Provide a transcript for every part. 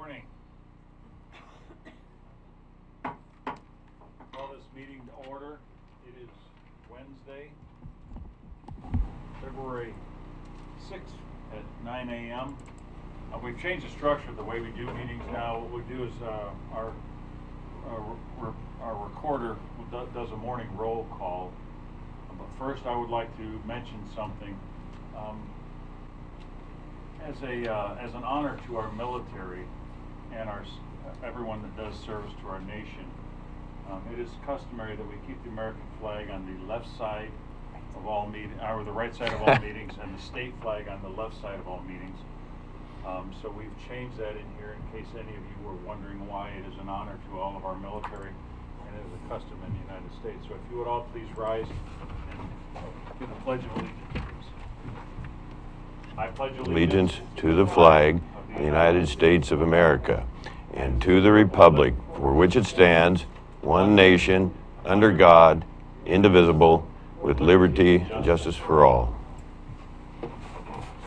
Morning. Call this meeting to order. It is Wednesday, February 6th at 9 a.m. We've changed the structure of the way we do meetings now. What we do is our recorder does a morning roll call. But first I would like to mention something. As an honor to our military and everyone that does service to our nation, it is customary that we keep the American flag on the left side of all meetings, or the right side of all meetings, and the state flag on the left side of all meetings. So we've changed that in here in case any of you were wondering why. It is an honor to all of our military, and it is a custom in the United States. So if you would all please rise and do the Pledge of Allegiance. I pledge allegiance to the flag of the United States of America and to the republic for which it stands, one nation, under God, indivisible, with liberty and justice for all.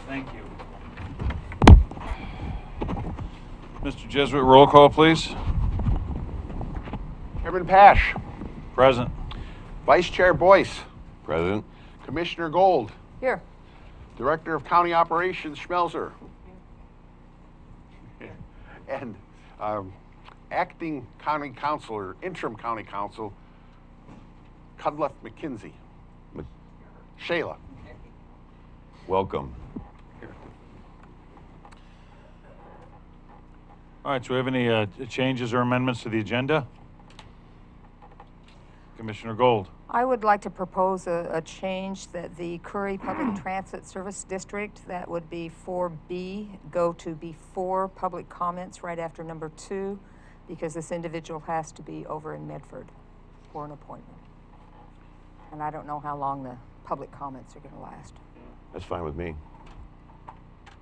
Thank you. Mr. Jesuit, roll call, please. Chairman Paasch. Present. Vice Chair Boice. Present. Commissioner Gold. Here. Director of County Operations Schmelzer. And Acting County Councilor, Interim County Council, Cudleth McKinsey. Shayla. Welcome. All right, so we have any changes or amendments to the agenda? Commissioner Gold. I would like to propose a change that the Curry Public Transit Service District, that would be 4B, go to before public comments right after number 2, because this individual has to be over in Medford for an appointment. And I don't know how long the public comments are going to last. That's fine with me.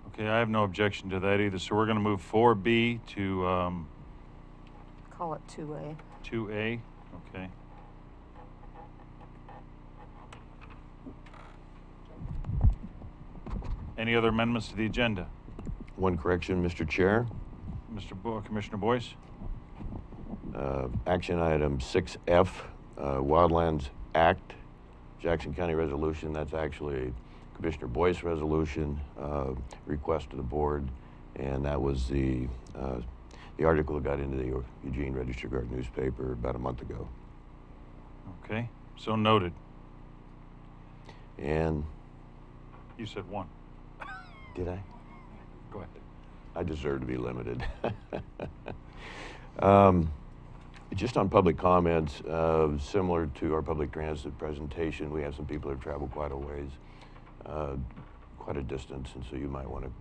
Okay, I have no objection to that either. So we're going to move 4B to Call it 2A. 2A. Okay. Any other amendments to the agenda? One correction, Mr. Chair. Commissioner Boice? Action item 6F, Wildlands Act, Jackson County Resolution. That's actually a Commissioner Boice resolution, request to the board, and that was the article that got into the Eugene Register-Guard newspaper about a month ago. Okay, so noted. And you said one. Did I? Go ahead. I deserve to be limited. Just on public comments, similar to our public transit presentation, we have some people who have traveled quite a ways, quite a distance, and so you might want to,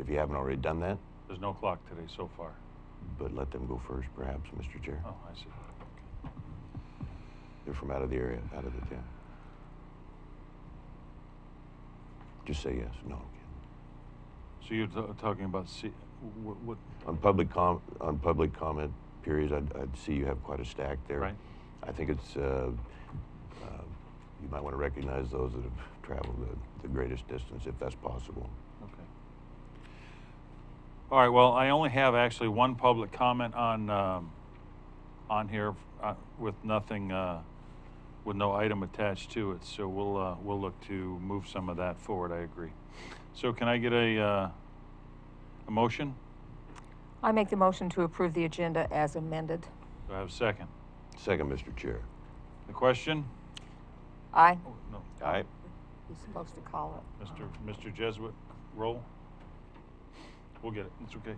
if you haven't already done that. There's no clock today so far. But let them go first, perhaps, Mr. Chair. Oh, I see. They're from out of the area, out of the town. Just say yes, no. So you're talking about what? On public comment periods, I'd see you have quite a stack there. Right. I think it's you might want to recognize those that have traveled the greatest distance, if that's possible. Okay. All right. Well, I only have actually one public comment on here with nothing, with no item attached to it. So we'll look to move some of that forward. I agree. So can I get a motion? I make the motion to approve the agenda as amended. Do I have a second? Second, Mr. Chair. The question? Aye. Oh, no. Aye. You're supposed to call it. Mr. Jesuit, roll. We'll get it. It's okay.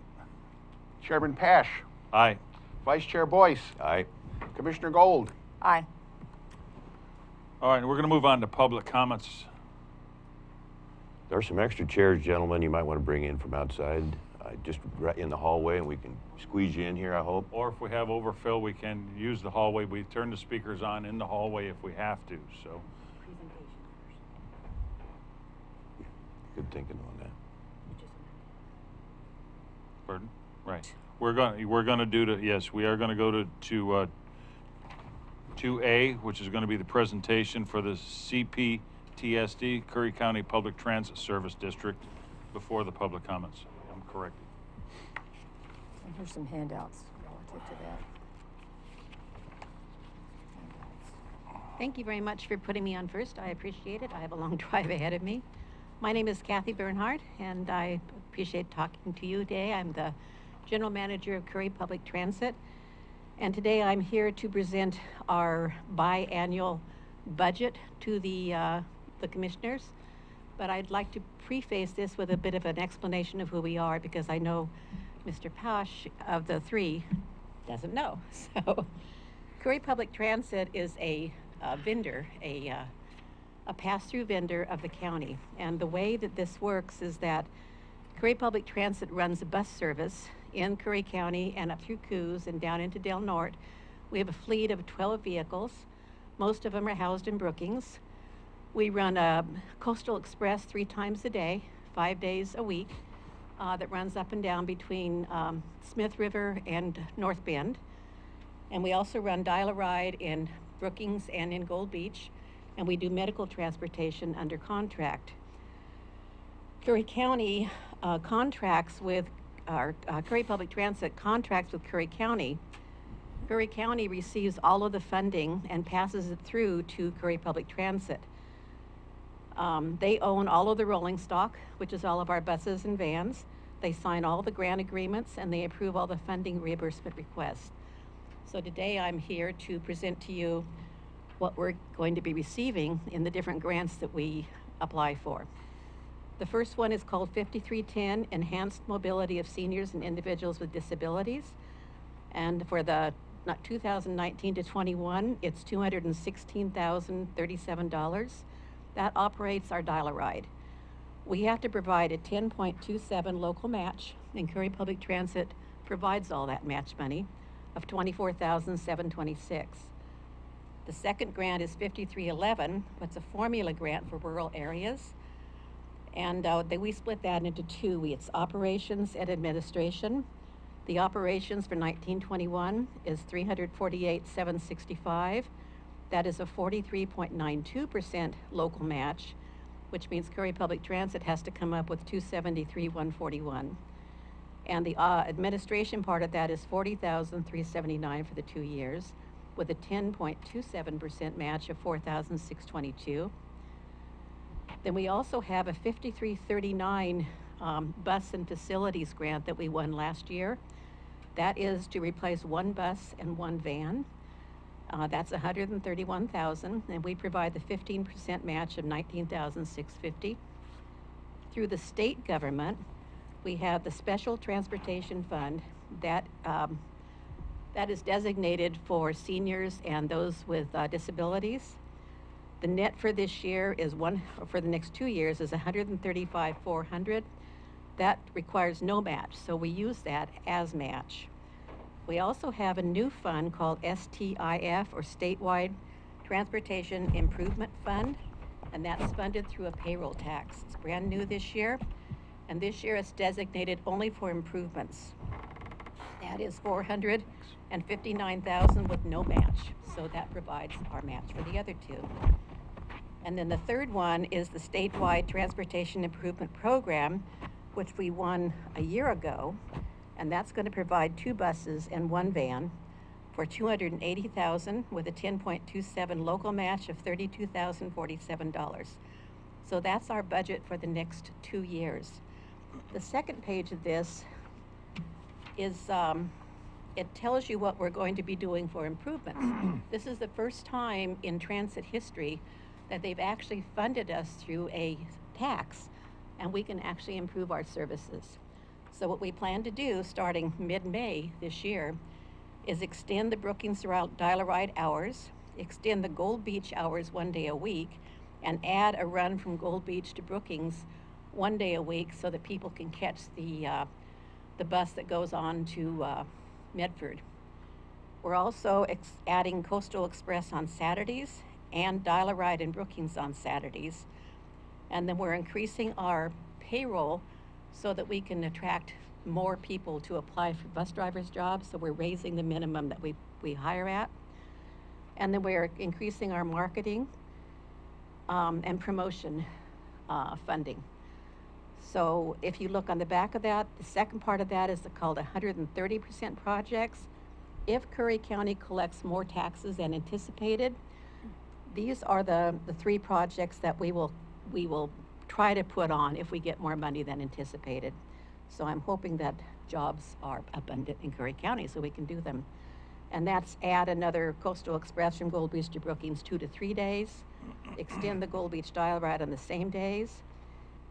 Chairman Paasch. Aye. Vice Chair Boice. Aye. Commissioner Gold. Aye. All right, we're going to move on to public comments. There are some extra chairs, gentlemen, you might want to bring in from outside, just right in the hallway, and we can squeeze you in here, I hope. Or if we have overfill, we can use the hallway. We turn the speakers on in the hallway if we have to, so. Presentation first. Good thinking on that. Pardon? Right. We're going to do yes, we are going to go to 2A, which is going to be the presentation for the CPTSD, Curry County Public Transit Service District, before the public comments. I'm corrected. And here's some handouts relative to that. Handouts. Thank you very much for putting me on first. I appreciate it. I have a long drive ahead of me. My name is Kathy Bernhardt, and I appreciate talking to you today. I'm the General Manager of Curry Public Transit, and today I'm here to present our biannual budget to the commissioners. But I'd like to preface this with a bit of an explanation of who we are, because I know Mr. Paasch of the three doesn't know. So Curry Public Transit is a vendor, a pass-through vendor of the county. And the way that this works is that Curry Public Transit runs a bus service in Curry County and up through Coos and down into Del Norte. We have a fleet of 12 vehicles. Most of them are housed in Brookings. We run a Coastal Express 3 times a day, 5 days a week, that runs up and down between Smith River and North Bend. And we also run Dial-A-Ride in Brookings and in Gold Beach, and we do medical transportation under contract. Curry County contracts with Curry Public Transit contracts with Curry County. Curry County receives all of the funding and passes it through to Curry Public Transit. They own all of the rolling stock, which is all of our buses and vans. They sign all the grant agreements, and they approve all the funding reimbursement requests. So today I'm here to present to you what we're going to be receiving in the different grants that we apply for. The first one is called 5310, Enhanced Mobility of Seniors and Individuals with Disabilities. And for the 2019 to 21, it's $216,037. That operates our Dial-A-Ride. We have to provide a 10.27 local match, and Curry Public Transit provides all that match money of $24,726. The second grant is 5311. It's a formula grant for rural areas. And we split that into 2. It's operations and administration. The operations for 1921 is $348,765. That is a 43.92% local match, which means Curry Public Transit has to come up with $273,141. And the administration part of that is $40,379 for the 2 years, with a 10.27% match of $4,622. Then we also have a 5339 bus and facilities grant that we won last year. That is to replace 1 bus and 1 van. That's $131,000, and we provide the 15% match of $19,650. Through the state government, we have the Special Transportation Fund that is designated for seniors and those with disabilities. The net for this year is for the next 2 years is $135,400. That requires no match, so we use that as match. We also have a new fund called STIF, or Statewide Transportation Improvement Fund, and that's funded through a payroll tax. It's brand new this year, and this year it's designated only for improvements. That is $459,000 with no match, so that provides our match for the other 2. And then the third one is the Statewide Transportation Improvement Program, which we won a year ago, and that's going to provide 2 buses and 1 van for $280,000 with a 10.27 local match of $32,047. So that's our budget for the next 2 years. The second page of this is, it tells you what we're going to be doing for improvements. This is the first time in transit history that they've actually funded us through a tax, and we can actually improve our services. So what we plan to do starting mid-May this year is extend the Brookings Dial-A-Ride hours, extend the Gold Beach hours 1 day a week, and add a run from Gold Beach to Brookings 1 day a week so that people can catch the bus that goes on to Medford. We're also adding Coastal Express on Saturdays and Dial-A-Ride in Brookings on Saturdays. And then we're increasing our payroll so that we can attract more people to apply for bus drivers' jobs. So we're raising the minimum that we hire at. And then we're increasing our marketing and promotion funding. So if you look on the back of that, the second part of that is called 130% projects. If Curry County collects more taxes than anticipated, these are the three projects that we will try to put on if we get more money than anticipated. So I'm hoping that jobs are abundant in Curry County so we can do them. And that's add another coastal express from Gold Beach to Brookings 2 to 3 days, extend the Gold Beach dial ride on the same days,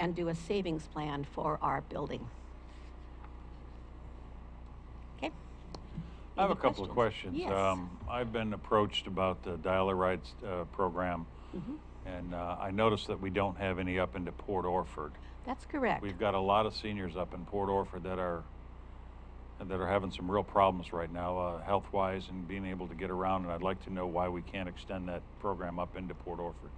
and do a savings plan for our building. Okay. I have a Any couple of questions. Yes. I've been approached about the dial-a-rides program, and I noticed that we don't have any up into Port Orford. That's correct. We've got a lot of seniors up in Port Orford that are having some real problems right now, health-wise, and being able to get around. And I'd like to know why we can't extend that program up into Port Orford.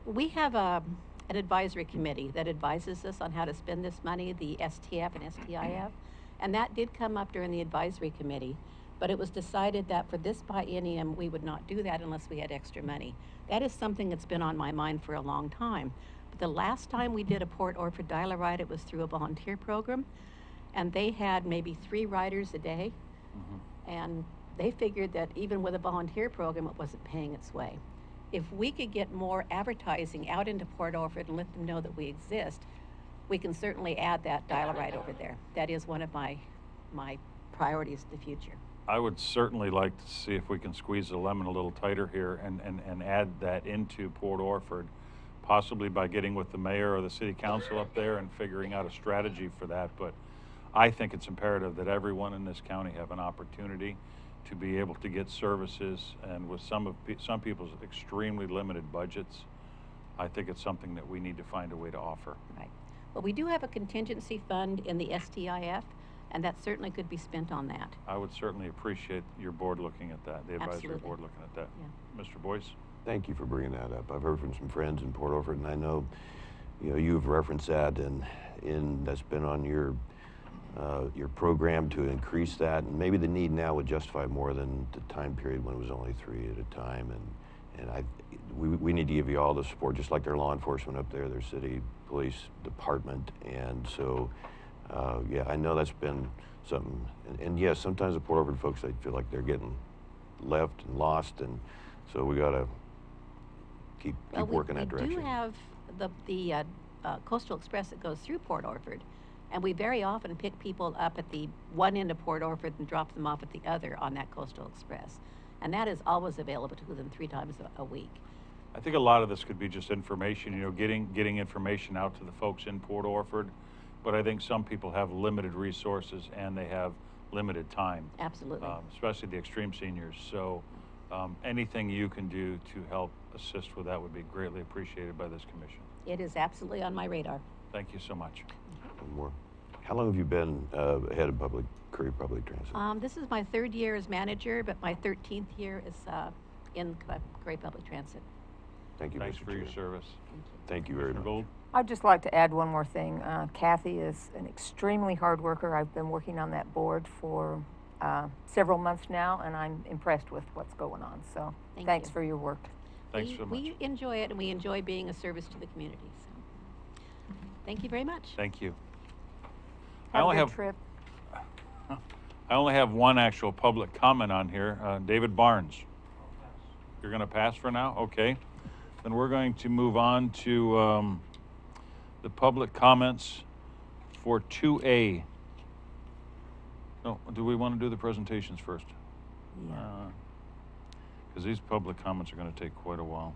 We have an advisory committee that advises us on how to spend this money, the STF and STIF, and that did come up during the advisory committee. But it was decided that for this biennium, we would not do that unless we had extra money. That is something that's been on my mind for a long time. But the last time we did a Port Orford dial-a-ride, it was through a volunteer program, and they had maybe 3 riders a day, and they figured that even with a volunteer program, it wasn't paying its way. If we could get more advertising out into Port Orford and let them know that we exist, we can certainly add that dial-a-ride over there. That is one of my priorities in the future. I would certainly like to see if we can squeeze the lemon a little tighter here and add that into Port Orford, possibly by getting with the mayor or the city council up there and figuring out a strategy for that. But I think it's imperative that everyone in this county have an opportunity to be able to get services, and with some people's extremely limited budgets, I think it's something that we need to find a way to offer. Right. Well, we do have a contingency fund in the STIF, and that certainly could be spent on that. I would certainly appreciate your board looking at that, the advisory Absolutely. board looking at that. Yeah. Mr. Boice? Thank you for bringing that up. I've heard from some friends in Port Orford, and I know, you've referenced that, and that's been on your program to increase that, and maybe the need now would justify more than the time period when it was only 3 at a time. And we need to give you all the support, just like their law enforcement up there, their city police department. And so, yeah, I know that's been something. And yes, sometimes the Port Orford folks, they feel like they're getting left and lost, and so we got to keep working that direction. We do have the Coastal Express that goes through Port Orford, and we very often pick people up at the one end of Port Orford and drop them off at the other on that Coastal Express. And that is always available to them 3 times a week. I think a lot of this could be just information, getting information out to the folks in Port Orford. But I think some people have limited resources and they have limited time. Absolutely. Especially the extreme seniors. So anything you can do to help assist with that would be greatly appreciated by this commission. It is absolutely on my radar. Thank you so much. One more. How long have you been head of Curry Public Transit? This is my 3rd year as manager, but my 13th year is in Curry Public Transit. Thank you, Thanks Mr. for your Chair. service. Thank you very Mr. much. Gold? I'd just like to add one more thing. Kathy is an extremely hard worker. I've been working on that board for several months now, and I'm impressed with what's going on. So thanks you. for your work. Thanks so much. We enjoy it, and we enjoy being a service to the community. So thank you very much. Thank you. Have a good trip. I only have one actual public comment on here. David Barnes. You're going to pass for now? Okay. Then we're going to move on to the public comments for 2A. No, do we want to do the presentations first? Yeah. Because these public comments are going to take quite a while.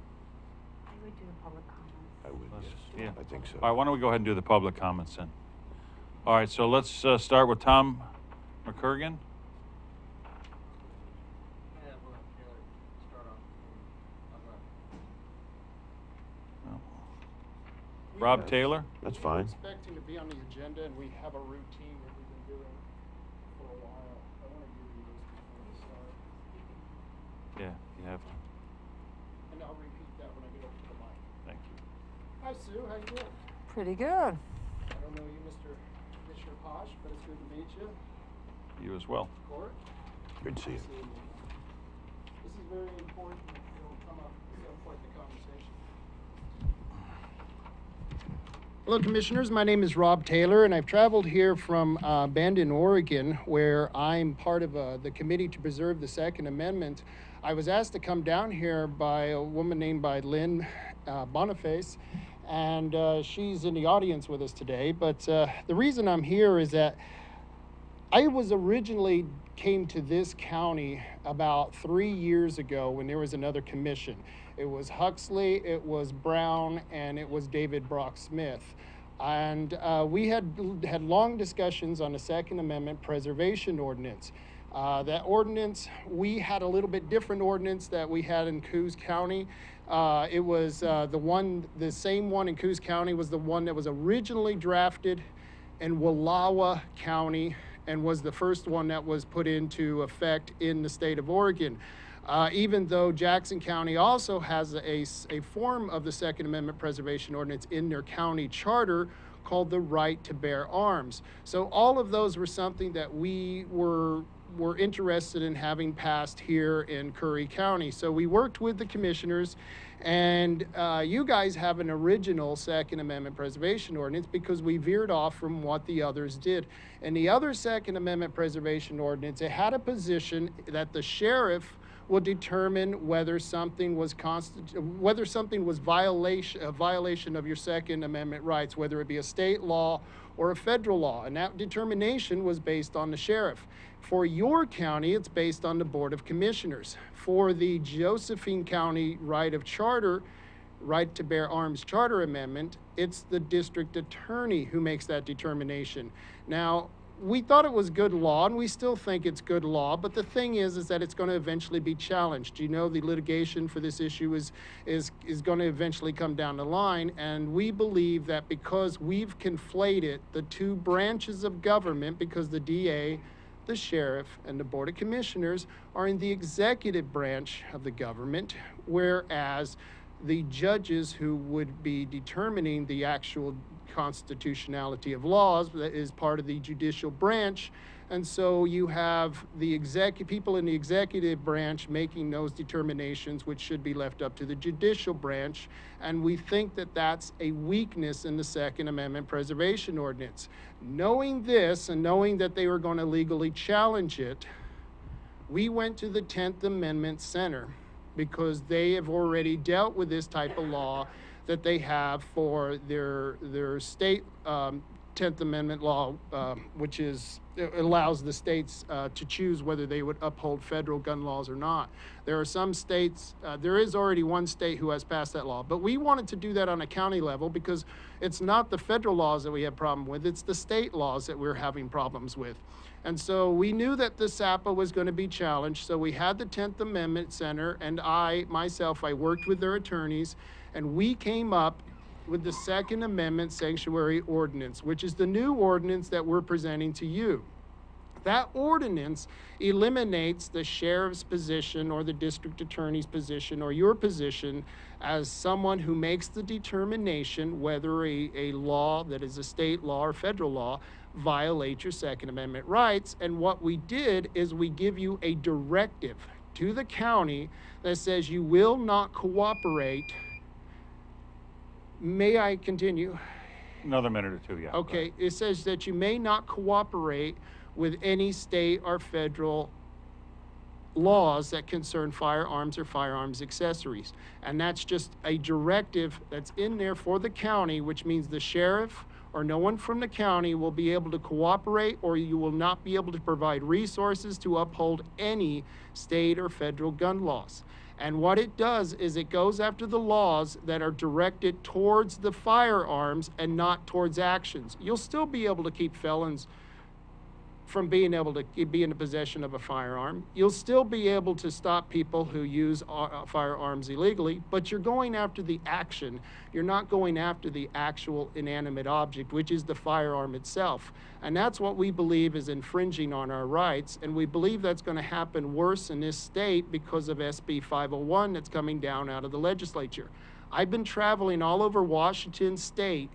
I would do a public comment. I would, Yeah. I think so. All right, why don't we go ahead and do the public comments then? All right, so let's start with Tom McCurgan. Rob Taylor? That's fine. Expecting to be on the agenda, and we have a routine that we've been doing for a while. I want to give you this before we start. Yeah, you have. And I'll repeat that when I get over to the mic. Thank you. Hi, Sue. How you doing? Pretty good. I don't know you, Mr. Commissioner Paasch, but it's good to meet you. You as well. Court. Good to see you. This is very important. It'll come up at some point in the conversation. Hello, Commissioners. My name is Rob Taylor, and I've traveled here from Bend in Oregon, where I'm part of the Committee to Preserve the Second Amendment. I was asked to come down here by a woman named Lynn Boniface, and she's in the audience with us today. But the reason I'm here is that I was originally came to this county about 3 years ago when there was another commission. It was Huxley, it was Brown, and it was David Brock Smith. And we had long discussions on the Second Amendment Preservation Ordinance. That ordinance, we had a little bit different ordinance that we had in Coos County. It was the same one in Coos County was the one that was originally drafted in Wallowa County and was the first one that was put into effect in the state of Oregon. Even though Jackson County also has a form of the Second Amendment Preservation Ordinance in their county charter called the right to bear arms. So all of those were something that we were interested in having passed here in Curry County. So we worked with the commissioners, and you guys have an original Second Amendment Preservation Ordinance because we veered off from what the others did. And the other Second Amendment Preservation Ordinance, it had a position that the sheriff will determine whether something was a violation of your Second Amendment rights, whether it be a state law or a federal law, and that determination was based on the sheriff. For your county, it's based on the Board of Commissioners. For the Josephine County right to bear arms charter amendment, it's the district attorney who makes that determination. Now, we thought it was good law, and we still think it's good law, but the thing is that it's going to eventually be challenged. You know, the litigation for this issue is going to eventually come down the line, and we believe that because we've conflated the two branches of government, because the DA, the sheriff, and the Board of Commissioners are in the executive branch of the government, whereas the judges who would be determining the actual constitutionality of laws is part of the judicial branch. And so you have the people in the executive branch making those determinations, which should be left up to the judicial branch. And we think that that's a weakness in the Second Amendment Preservation Ordinance. Knowing this and knowing that they were going to legally challenge it, we went to the 10th Amendment Center because they have already dealt with this type of law that they have for their state 10th Amendment law, which allows the states to choose whether they would uphold federal gun laws or not. There are some states, there is already one state who has passed that law, but we wanted to do that on a county level because it's not the federal laws that we have problem with, it's the state laws that we're having problems with. And so we knew that the SAPA was going to be challenged, so we had the 10th Amendment Center, and I worked with their attorneys, and we came up with the Second Amendment Sanctuary Ordinance, which is the new ordinance that we're presenting to you. That ordinance eliminates the sheriff's position or the district attorney's position or your position as someone who makes the determination whether a law that is a state law or federal law violates your Second Amendment rights. And what we did is we give you a directive to the county that says you will not cooperate. May I continue? Another minute or two, yeah. Okay, it says that you may not cooperate with any state or federal laws that concern firearms or firearms accessories. And that's just a directive that's in there for the county, which means the sheriff or no one from the county will be able to cooperate, or you will not be able to provide resources to uphold any state or federal gun laws. And what it does is it goes after the laws that are directed towards the firearms and not towards actions. You'll still be able to keep felons from being able to be in the possession of a firearm. You'll still be able to stop people who use firearms illegally, but you're going after the action. You're not going after the actual inanimate object, which is the firearm itself. And that's what we believe is infringing on our rights, and we believe that's going to happen worse in this state because of SB 501 that's coming down out of the legislature. I've been traveling all over Washington state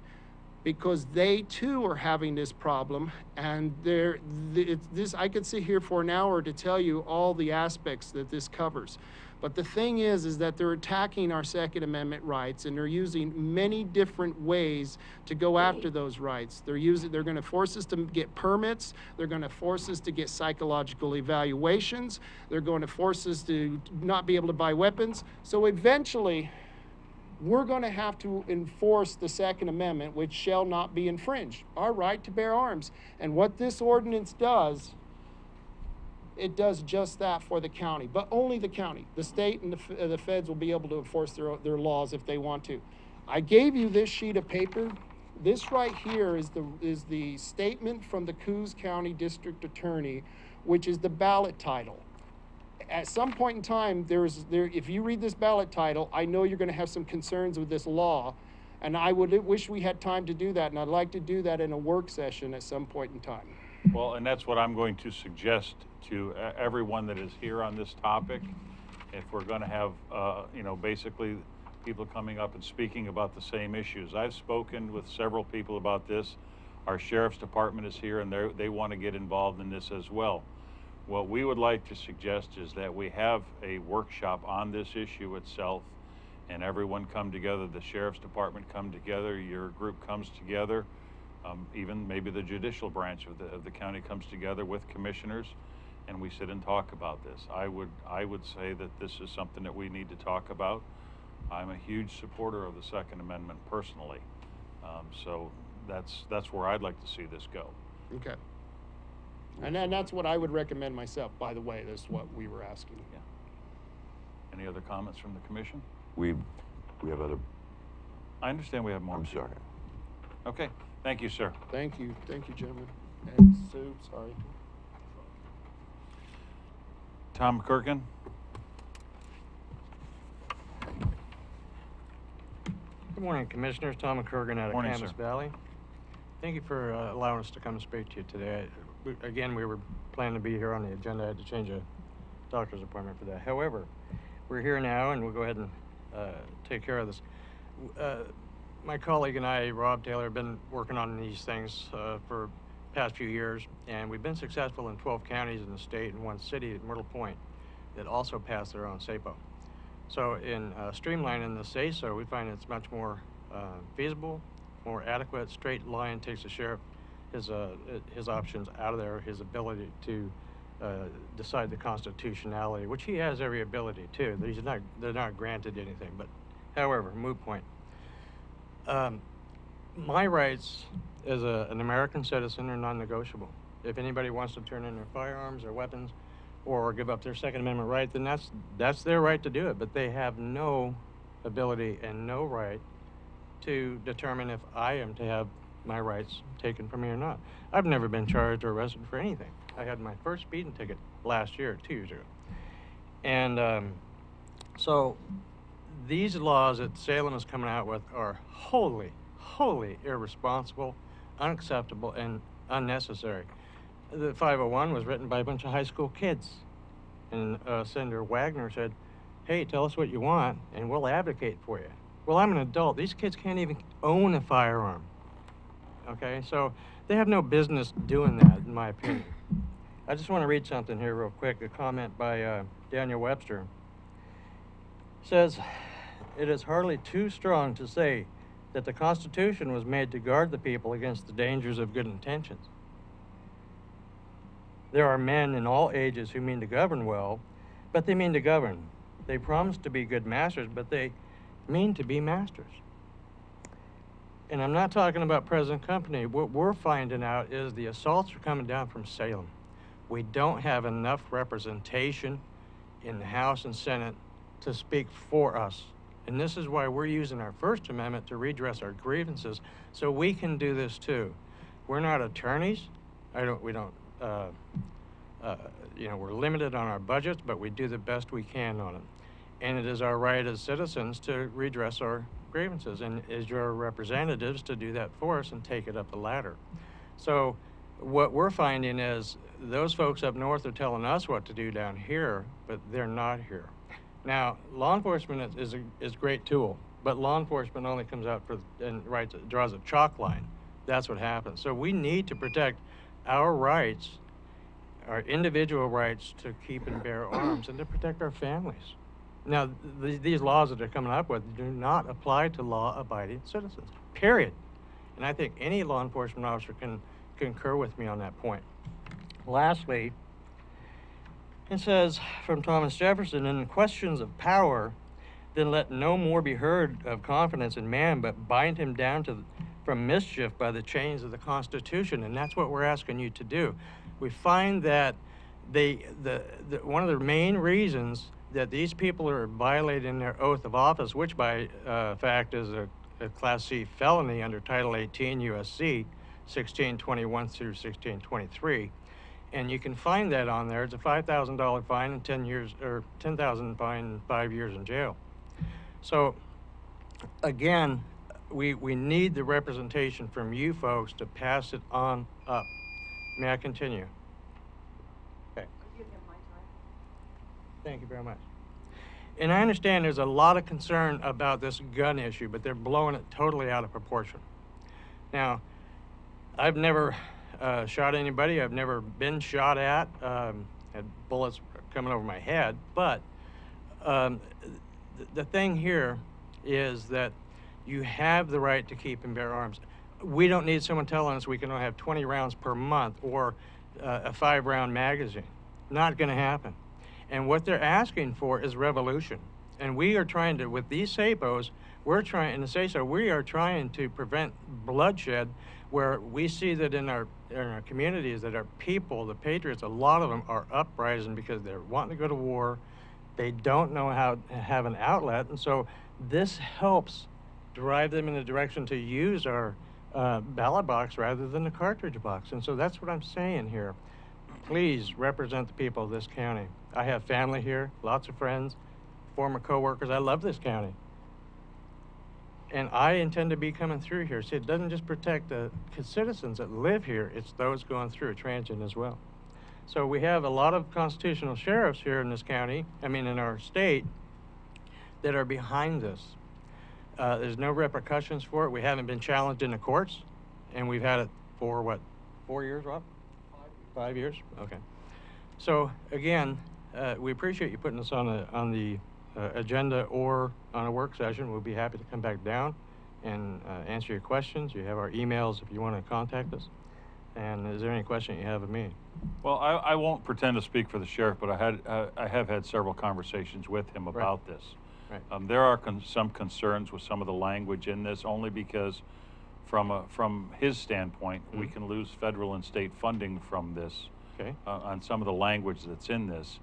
because they too are having this problem, and I could sit here for an hour to tell you all the aspects that this covers. But the thing is that they're attacking our Second Amendment rights, and they're using many different ways to go after those rights. They're going to force us to get permits. They're going to force us to get psychological evaluations. They're going to force us to not be able to buy weapons. So eventually, we're going to have to enforce the Second Amendment, which shall not be infringed, our right to bear arms. And what this ordinance does, it does just that for the county, but only the county. The state and the feds will be able to enforce their laws if they want to. I gave you this sheet of paper. This right here is the statement from the Coos County District Attorney, which is the ballot title. At some point in time, if you read this ballot title, I know you're going to have some concerns with this law, and I would wish we had time to do that, and I'd like to do that in a work session at some point in time. Well, and that's what I'm going to suggest to everyone that is here on this topic. If we're going to have, you know, basically people coming up and speaking about the same issues. I've spoken with several people about this. Our sheriff's department is here, and they want to get involved in this as well. What we would like to suggest is that we have a workshop on this issue itself, and everyone come together, the sheriff's department come together, your group comes together, even maybe the judicial branch of the county comes together with commissioners, and we sit and talk about this. I would say that this is something that we need to talk about. I'm a huge supporter of the Second Amendment personally, so that's where I'd like to see this go. Okay. And then that's what I would recommend myself, by the way. That's what we were asking. Yeah. Any other comments from the commission? We have other, I understand we have more. I'm sorry. Okay, thank you, sir. Thank you, gentlemen. And Sue, sorry. Tom Kirkin? Good morning, Commissioners. Tom McCurgan out of Morning, Camas sir. Valley. Thank you for allowing us to come and speak to you today. Again, we were planning to be here on the agenda. I had to change a doctor's appointment for that. However, we're here now, and we'll go ahead and take care of this. My colleague and I, Rob Taylor, have been working on these things for the past few years, and we've been successful in 12 counties in the state and one city at Myrtle Point that also passed their own SAPO. So in streamlining the SASO, we find it's much more feasible, more adequate, straight line, takes the sheriff his options out of there, his ability to decide the constitutionality, which he has every ability to. They're not granted anything, but however, moot point. My rights as an American citizen are non-negotiable. If anybody wants to turn in their firearms or weapons or give up their Second Amendment right, then that's their right to do it, but they have no ability and no right to determine if I am to have my rights taken from me or not. I've never been charged or arrested for anything. I had my first speeding ticket last year, 2 years ago. And so these laws that Salem is coming out with are wholly irresponsible, unacceptable, and unnecessary. The 501 was written by a bunch of high school kids. And Senator Wagner said, hey, tell us what you want, and we'll advocate for you. Well, I'm an adult. These kids can't even own a firearm. Okay, so they have no business doing that, in my opinion. I just want to read something here real quick, a comment by Daniel Webster. It says, it is hardly too strong to say that the Constitution was made to guard the people against the dangers of good intentions. There are men in all ages who mean to govern well, but they mean to govern. They promise to be good masters, but they mean to be masters. And I'm not talking about present company. What we're finding out is the assaults are coming down from Salem. We don't have enough representation in the House and Senate to speak for us. And this is why we're using our First Amendment to redress our grievances so we can do this too. We're not attorneys. We're limited on our budgets, but we do the best we can on it. And it is our right as citizens to redress our grievances, and as your representatives to do that for us and take it up the ladder. So what we're finding is those folks up north are telling us what to do down here, but they're not here. Now, law enforcement is a great tool, but law enforcement only comes out draws a chalk line. That's what happens. So we need to protect our rights, our individual rights to keep and bear arms and to protect our families. Now, these laws that they're coming up with do not apply to law-abiding citizens, period. And I think any law enforcement officer can concur with me on that point. Lastly, it says from Thomas Jefferson, in questions of power, then let no more be heard of confidence in man, but bind him down from mischief by the chains of the Constitution. And that's what we're asking you to do. We find that one of the main reasons that these people are violating their oath of office, which by fact is a Class C felony under Title 18 USC 1621 through 1623. And you can find that on there. It's a $5,000 fine and 10 years, or $10,000 fine and 5 years in jail. So again, we need the representation from you folks to pass it on up. May I continue? Okay. Thank you very much. And I understand there's a lot of concern about this gun issue, but they're blowing it totally out of proportion. Now, I've never shot anybody. I've never been shot at. Had bullets coming over my head. But the thing here is that you have the right to keep and bear arms. We don't need someone telling us we can only have 20 rounds per month or a 5-round magazine. Not going to happen. And what they're asking for is revolution. And we are trying to, with these SAPOs, in the SASO, we are trying to prevent bloodshed, where we see that in our communities that our people, the patriots, a lot of them are uprising because they're wanting to go to war. They don't know how to have an outlet. And so this helps drive them in the direction to use our ballot box rather than the cartridge box. And so that's what I'm saying here. Please represent the people of this county. I have family here, lots of friends, former co-workers. I love this county. And I intend to be coming through here. See, it doesn't just protect the citizens that live here, it's those going through Transient as well. So we have a lot of constitutional sheriffs here in this county, in our state, that are behind this. There's no repercussions for it. We haven't been challenged in the courts, and we've had it for what, 4 years, Rob? 5 years? Okay. So again, we appreciate you putting this on the agenda or on a work session. We'll be happy to come back down and answer your questions. You have our emails if you want to contact us. And is there any question you have of me? Well, I won't pretend to speak for the sheriff, but I have had several conversations with him about this. Right. There are some concerns with some of the language in this, only because from his standpoint, we can lose federal and state funding from this. Okay. On some of the language that's in this,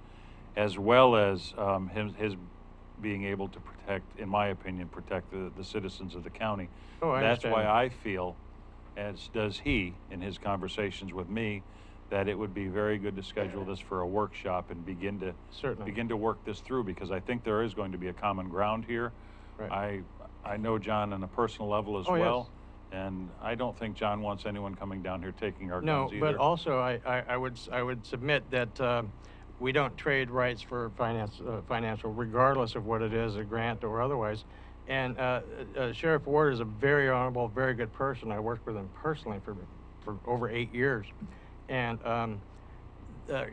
as well as his being able to protect, in my opinion, protect the citizens of the county. Oh, I That's understand. why I feel, as does he in his conversations with me, that it would be very good to schedule this for a workshop and begin to work this through, because I think there is going to be a common ground here. Right. I know John on a personal level as Oh, well. yes. And I don't think John wants anyone coming down here taking our No, guns either. but also I would submit that we don't trade rights for financial, regardless of what it is, a grant or otherwise. And Sheriff Ward is a very honorable, very good person. I worked with him personally for over 8 years. And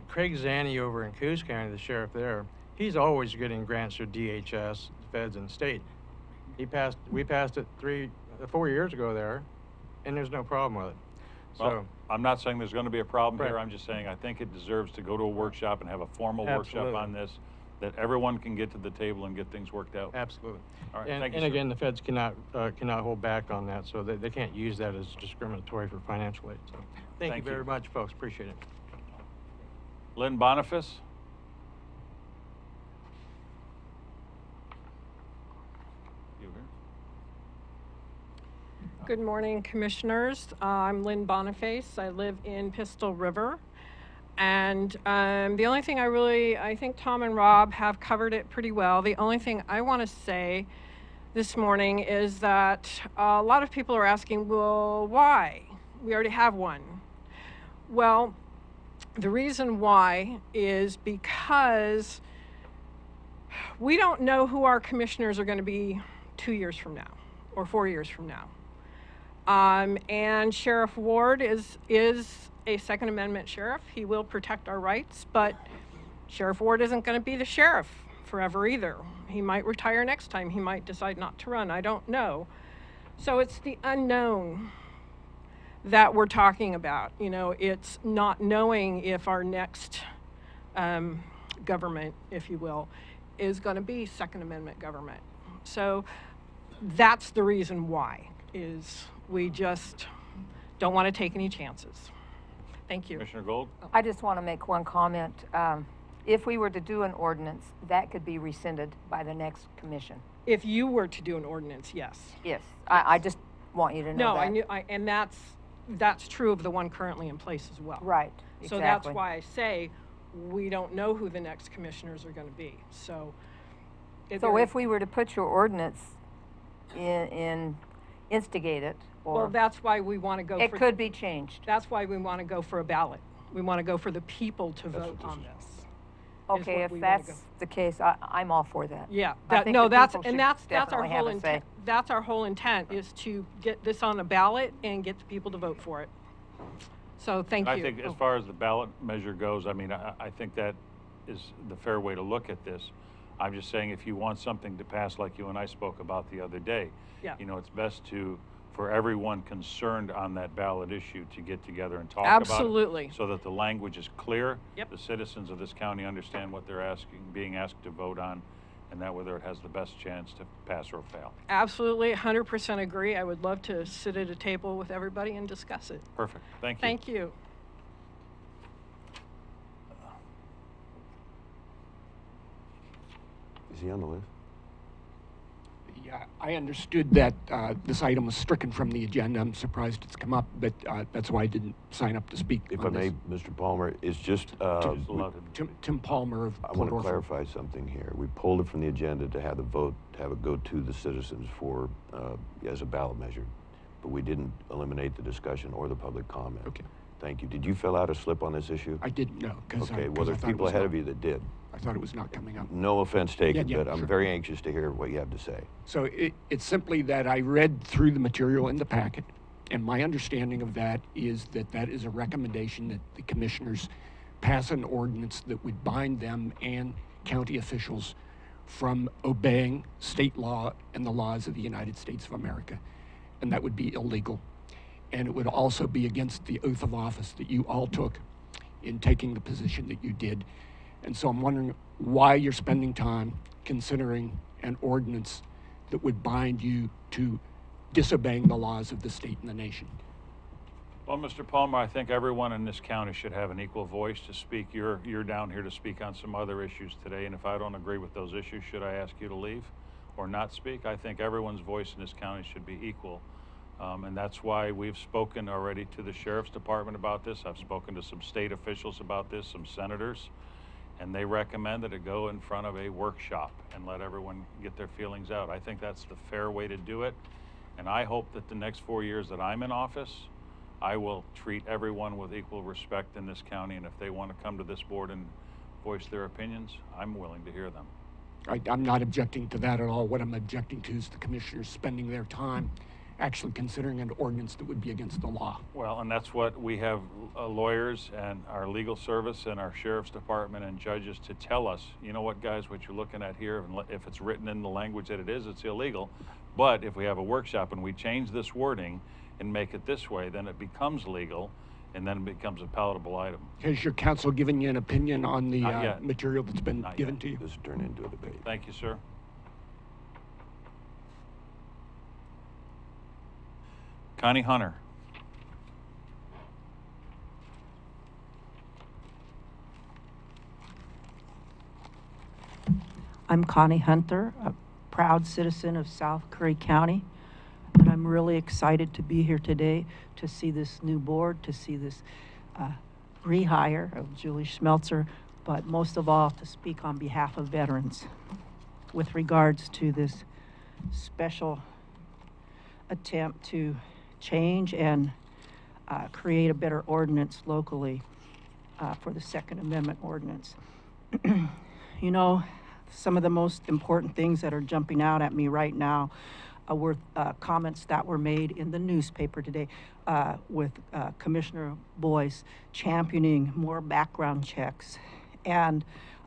Craig Zanni over in Coos County, the sheriff there, he's always getting grants through DHS, feds, and state. We passed it 4 years ago there, and there's no problem with it. So, well, I'm not saying there's going to be a problem here. Right. I'm just saying I think it deserves to go to a workshop and have a formal Absolutely. workshop on this, that everyone can get to the table and get things worked out. absolutely. All right, And, thank you, and sir. again, the feds cannot hold back on that, so they can't use that as discriminatory for financial aid. So, thank you Thank you. very much, folks. Appreciate it. Lynn Boniface? You here? Good morning, Commissioners. I'm Lynn Boniface. I live in Pistol River. And the only thing I think Tom and Rob have covered it pretty well. The only thing I want to say this morning is that a lot of people are asking, well, why? We already have one. Well, the reason why is because we don't know who our commissioners are going to be 2 years from now or 4 years from now. And Sheriff Ward is a Second Amendment sheriff. He will protect our rights, but Sheriff Ward isn't going to be the sheriff forever either. He might retire next time. He might decide not to run. I don't know. So it's the unknown that we're talking about. You know, it's not knowing if our next government, if you will, is going to be Second Amendment government. So that's the reason why, is we just don't want to take any chances. Thank you. Commissioner Gold? I just want to make one comment. If we were to do an ordinance, that could be rescinded by the next commission. If you were to do an ordinance, yes. Yes, I just want you to know No, that. and that's true of the one currently in place as well. Right, So that's why I say we don't know who the next commissioners are going to be. So if we were to put your ordinance instigate it, or well, that's why we want to go it for could be changed. That's why we want to go for a ballot. We want to go for the people to That's vote what on this this. Okay, if that's the case, I'm all for that. Yeah, I think no, the that's people and should that's our definitely have whole a say. intent. That's our whole intent, is to get this on a ballot and get the people to vote for it. So thank you. I think as far as the ballot measure goes, I mean, I think that is the fair way to look at this. I'm just saying, if you want something to pass like you and I spoke about the other day, Yeah. you know, it's best for everyone concerned on that ballot issue to get together and talk Absolutely. about it, so that the language is clear. Yep. The citizens of this county understand what they're being asked to vote on, and that whether it has the best chance to pass or fail. Absolutely, 100% agree. I would love to sit at a table with everybody and discuss it. Perfect. Thank you. Thank you. Is he on the list? Yeah, I understood that this item was stricken from the agenda. I'm surprised it's come up, but that's why I didn't sign up to speak If on I may, this. Mr. Palmer, it's just, Just allowed him to Tim Palmer of I Port want to Orford. clarify something here. We pulled it from the agenda to have the vote, have it go to the citizens for, as a ballot measure, but we didn't eliminate the discussion or the public comment. Okay. Thank you. Did you fill out a slip on this issue? I didn't know, because Okay, well, there's people ahead of you that did. I thought it was not coming up. No offense taken, Yeah, but I'm sure. very anxious to hear what you have to say. So it's simply that I read through the material in the packet, and my understanding of that is that is a recommendation that the commissioners pass an ordinance that would bind them and county officials from obeying state law and the laws of the United States of America. And that would be illegal. And it would also be against the oath of office that you all took in taking the position that you did. And so I'm wondering why you're spending time considering an ordinance that would bind you to disobeying the laws of the state and the nation. Well, Mr. Palmer, I think everyone in this county should have an equal voice to speak. You're down here to speak on some other issues today, and if I don't agree with those issues, should I ask you to leave or not speak? I think everyone's voice in this county should be equal. And that's why we've spoken already to the Sheriff's Department about this. I've spoken to some state officials about this, some senators, and they recommend that it go in front of a workshop and let everyone get their feelings out. I think that's the fair way to do it. And I hope that the next 4 years that I'm in office, I will treat everyone with equal respect in this county. And if they want to come to this board and voice their opinions, I'm willing to hear them. I'm not objecting to that at all. What I'm objecting to is the commissioners spending their time actually considering an ordinance that would be against the law. Well, and that's what we have lawyers and our legal service and our sheriff's department and judges to tell us, you know what, guys, what you're looking at here, and if it's written in the language that it is, it's illegal. But if we have a workshop and we change this wording and make it this way, then it becomes legal, and then it becomes a palatable item. Has your counsel given you an opinion on the Not yet. material that's been Not given yet. to you? This will turn into a debate. Thank you, sir. Connie Hunter. I'm Connie Hunter, a proud citizen of South Curry County, and I'm really excited to be here today to see this new board, to see this rehire of Julie Schmelzer, but most of all to speak on behalf of veterans with regards to this special attempt to change and create a better ordinance locally for the Second Amendment ordinance. You know, some of the most important things that are jumping out at me right now were comments that were made in the newspaper today with Commissioner Boice championing more background checks. And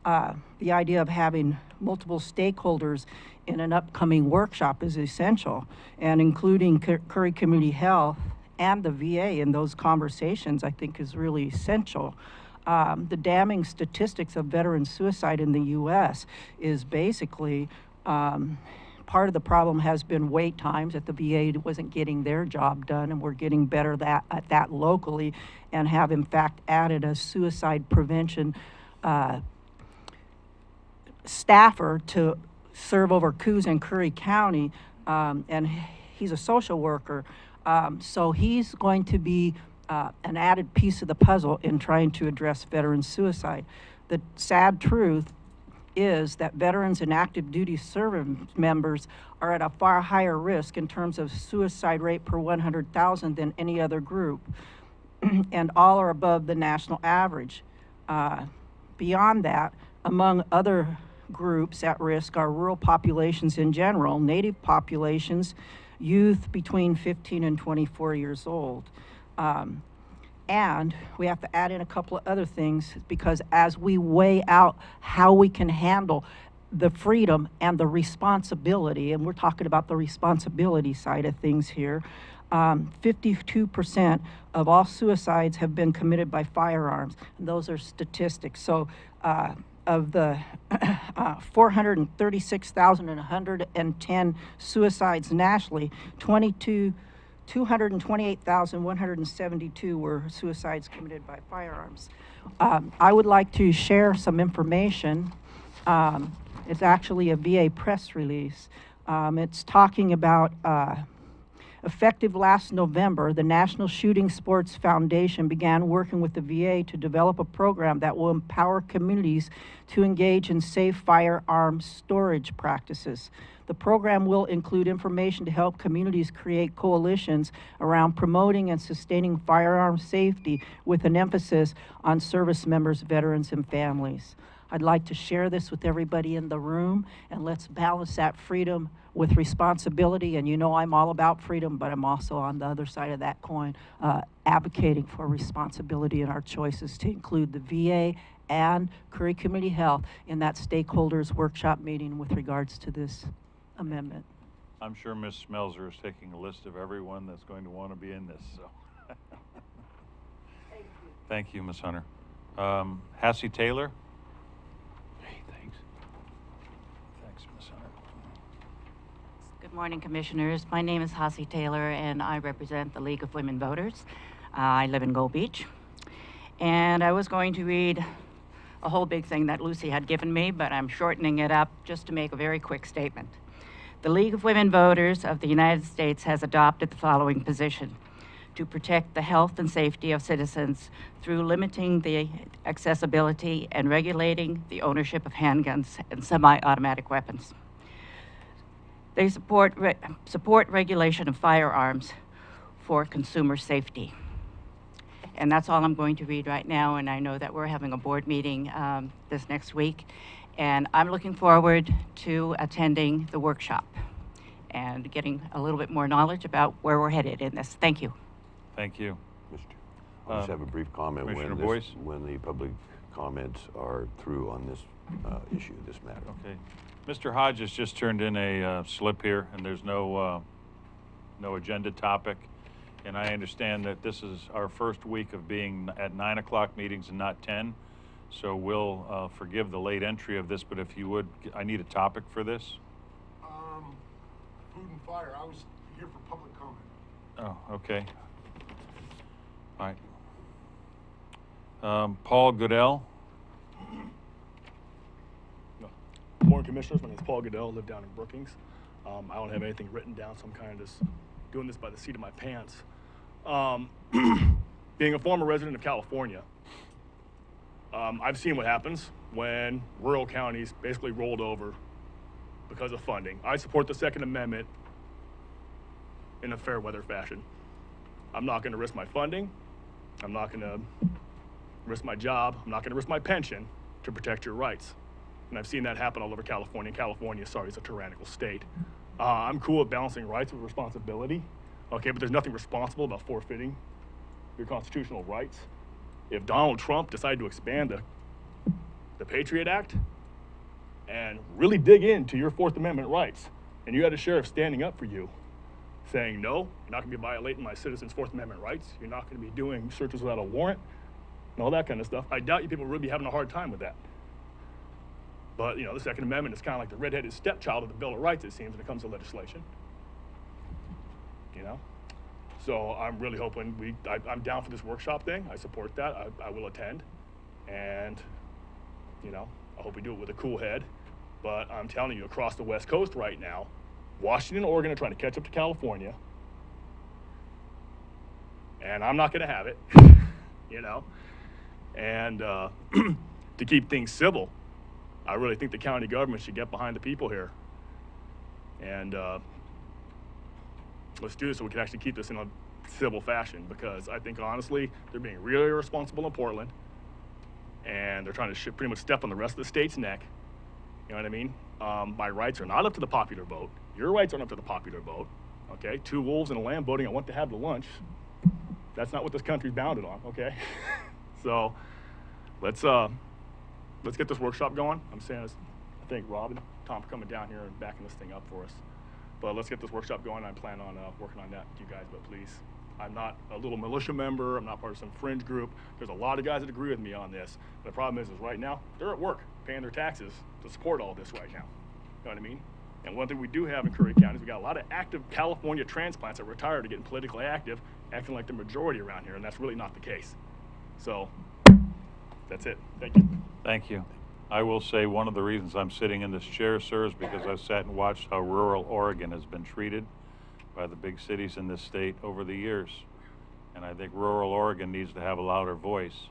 the idea of having multiple stakeholders in an upcoming workshop is essential, and including Curry Community Health and the VA in those conversations, I think, is really essential. The damning statistics of veteran suicide in the U.S. is basically part of the problem has been wait times, that the VA wasn't getting their job done, and we're getting better at that locally, and have in fact added a suicide prevention staffer to serve over Coos and Curry County, and he's a social worker. So he's going to be an added piece of the puzzle in trying to address veteran suicide. The sad truth is that veterans and active duty service members are at a far higher risk in terms of suicide rate per 100,000 than any other group, and all are above the national average. Beyond that, among other groups at risk are rural populations in general, native populations, youth between 15 and 24 years old. And we have to add in a couple of other things, because as we weigh out how we can handle the freedom and the responsibility, and we're talking about the responsibility side of things here, 52% of all suicides have been committed by firearms, and those are statistics. So of the 436,110 suicides nationally, 228,172 were suicides committed by firearms. I would like to share some information. It's actually a VA press release. It's talking about effective last November, the National Shooting Sports Foundation began working with the VA to develop a program that will empower communities to engage in safe firearms storage practices. The program will include information to help communities create coalitions around promoting and sustaining firearm safety, with an emphasis on service members, veterans, and families. I'd like to share this with everybody in the room, and let's balance that freedom with responsibility. And you know I'm all about freedom, but I'm also on the other side of that coin, advocating for responsibility in our choices to include the VA and Curry Community Health in that stakeholders workshop meeting with regards to this amendment. I'm sure Ms. Schmelzer is taking a list of everyone that's going to want to be in this, so. Thank you, Ms. Hunter. Hassie Taylor? Hey, thanks. Thanks, Ms. Hunter. Good morning, Commissioners. My name is Hassie Taylor, and I represent the League of Women Voters. I live in Gold Beach. And I was going to read a whole big thing that Lucy had given me, but I'm shortening it up just to make a very quick statement. The League of Women Voters of the United States has adopted the following position: to protect the health and safety of citizens through limiting the accessibility and regulating the ownership of handguns and semi-automatic weapons. They support regulation of firearms for consumer safety. And that's all I'm going to read right now, and I know that we're having a board meeting this next week, and I'm looking forward to attending the workshop and getting a little bit more knowledge about where we're headed in this. Thank you. Thank you. I'll just have a brief comment Commissioner Boice? when the public comments are through on this issue, this matter. Okay. Mr. Hodges just turned in a slip here, and there's no agenda topic. And I understand that this is our first week of being at 9 o'clock meetings and not 10. So we'll forgive the late entry of this, but if you would, I need a topic for this. Food and fire. I was here for public comment. Oh, okay. All right. Paul Goodell. Good morning, Commissioners. My name is Paul Goodell. I live down in Brookings. I don't have anything written down, so I'm kind of just doing this by the seat of my pants. Being a former resident of California, I've seen what happens when rural counties basically rolled over because of funding. I support the Second Amendment in a fair weather fashion. I'm not going to risk my funding. I'm not going to risk my job. I'm not going to risk my pension to protect your rights. And I've seen that happen all over California. California, sorry, is a tyrannical state. I'm cool with balancing rights with responsibility, okay, but there's nothing responsible about forfeiting your constitutional rights. If Donald Trump decided to expand the the Patriot Act and really dig into your Fourth Amendment rights, and you had a sheriff standing up for you, saying, no, you're not gonna be violating my citizens' Fourth Amendment rights, you're not gonna be doing searches without a warrant, and all that kind of stuff, I doubt you people would really be having a hard time with that. But, you know, the Second Amendment is kind of like the redheaded stepchild of the Bill of Rights, it seems, when it comes to legislation. You know? So I'm really hoping I'm down for this workshop thing. I support that. I will attend. And, you know, I hope we do it with a cool head. But I'm telling you, across the West Coast right now, Washington and Oregon are trying to catch up to California. And I'm not going to have it, you know? And to keep things civil, I really think the county government should get behind the people here. And let's do this so we can actually keep this in a civil fashion, because I think, honestly, they're being really irresponsible in Portland, and they're trying to pretty much step on the rest of the state's neck. You know what I mean? My rights are not up to the popular vote. Your rights aren't up to the popular vote, okay? 2 wolves and a lamb voting on what to have to lunch. That's not what this country's bounded on, okay? So let's get this workshop going. I'm saying this, I think Rob and Tom are coming down here and backing this thing up for us. But let's get this workshop going. I plan on working on that with you guys, but please, I'm not a little militia member. I'm not part of some fringe group. There's a lot of guys that agree with me on this. The problem is right now, they're at work paying their taxes to support all this right now. You know what I mean? And one thing we do have in Curry County is we got a lot of active California transplants that retired to getting politically active, acting like the majority around here, and that's really not the case. So that's it. Thank you. Thank you. I will say one of the reasons I'm sitting in this chair, sir, is because I've sat and watched how rural Oregon has been treated by the big cities in this state over the years. And I think rural Oregon needs to have a louder voice.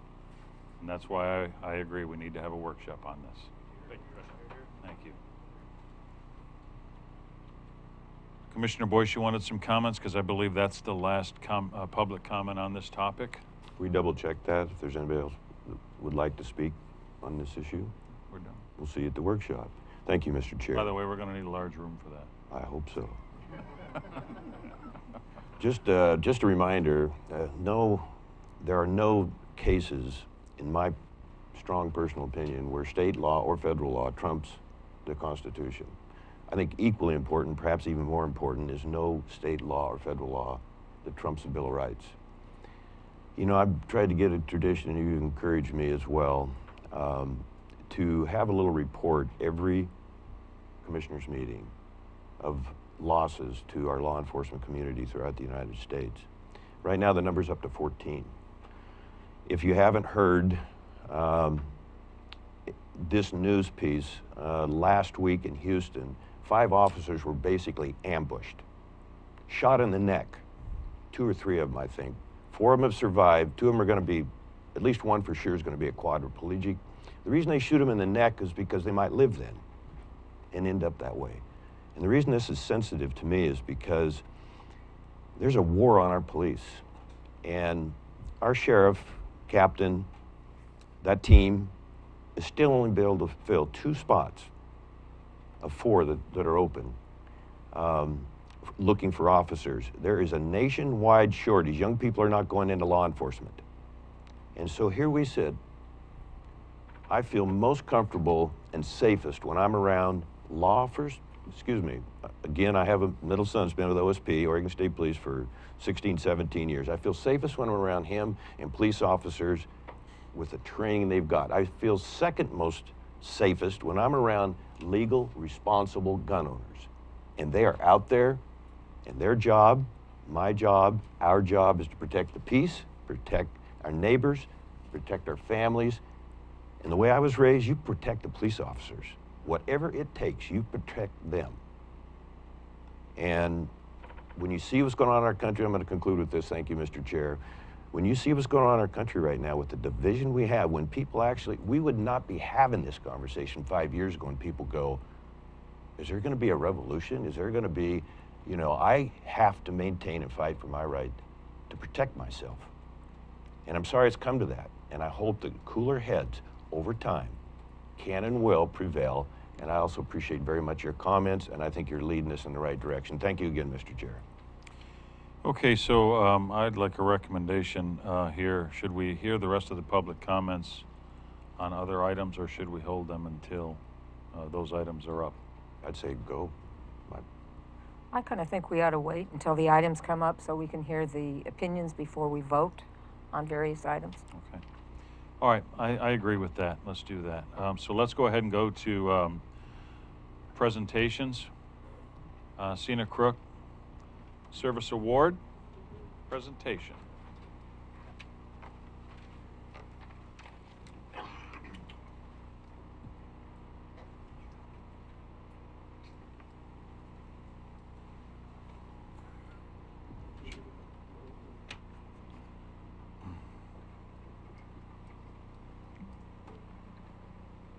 And that's why I agree we need to have a workshop on this. Thank you, Commissioner. Thank you. Commissioner Boice, you wanted some comments, because I believe that's the last public comment on this topic. We double check that if there's anybody else that would like to speak on this issue. We're done. We'll see you at the workshop. Thank you, Mr. Chair. By the way, we're going to need a large room for that. I hope so. Just a reminder, no, there are no cases, in my strong personal opinion, where state law or federal law trumps the Constitution. I think equally important, perhaps even more important, is no state law or federal law that trumps the Bill of Rights. You know, I've tried to get a tradition, and you encouraged me as well, to have a little report every commissioners meeting of losses to our law enforcement community throughout the United States. Right now, the number's up to 14. If you haven't heard this news piece, last week in Houston, 5 officers were basically ambushed, shot in the neck. 2 or 3 of them, I think. 4 of them have survived. 2 of them are going to be, at least one for sure is going to be a quadriplegic. The reason they shoot them in the neck is because they might live then and end up that way. And the reason this is sensitive to me is because there's a war on our police. And our sheriff, captain, that team is still only able to fill 2 spots of 4 that are open, looking for officers. There is a nationwide shortage. Young people are not going into law enforcement. And so here we sit. I feel most comfortable and safest when I'm around law officers. Excuse me. Again, I have a middle son's been with OSP, Oregon State Police, for 16, 17 years. I feel safest when I'm around him and police officers with the training they've got. I feel second most safest when I'm around legal, responsible gun owners. And they are out there, and their job, my job, our job is to protect the peace, protect our neighbors, protect our families. And the way I was raised, you protect the police officers. Whatever it takes, you protect them. And when you see what's going on in our country, I'm going to conclude with this, thank you, Mr. Chair. When you see what's going on in our country right now with the division we have, when people actually, we would not be having this conversation 5 years ago when people go, is there going to be a revolution? Is there going to be, you know, I have to maintain and fight for my right to protect myself. And I'm sorry it's come to that. And I hope that cooler heads over time can and will prevail. And I also appreciate very much your comments, and I think you're leading us in the right direction. Thank you again, Mr. Chair. Okay, so I'd like a recommendation here. Should we hear the rest of the public comments on other items, or should we hold them until those items are up? I'd say go. I kind of think we ought to wait until the items come up so we can hear the opinions before we vote on various items. Okay. All right, I agree with that. Let's do that. So let's go ahead and go to presentations. Cena Crook, Service Award, presentation.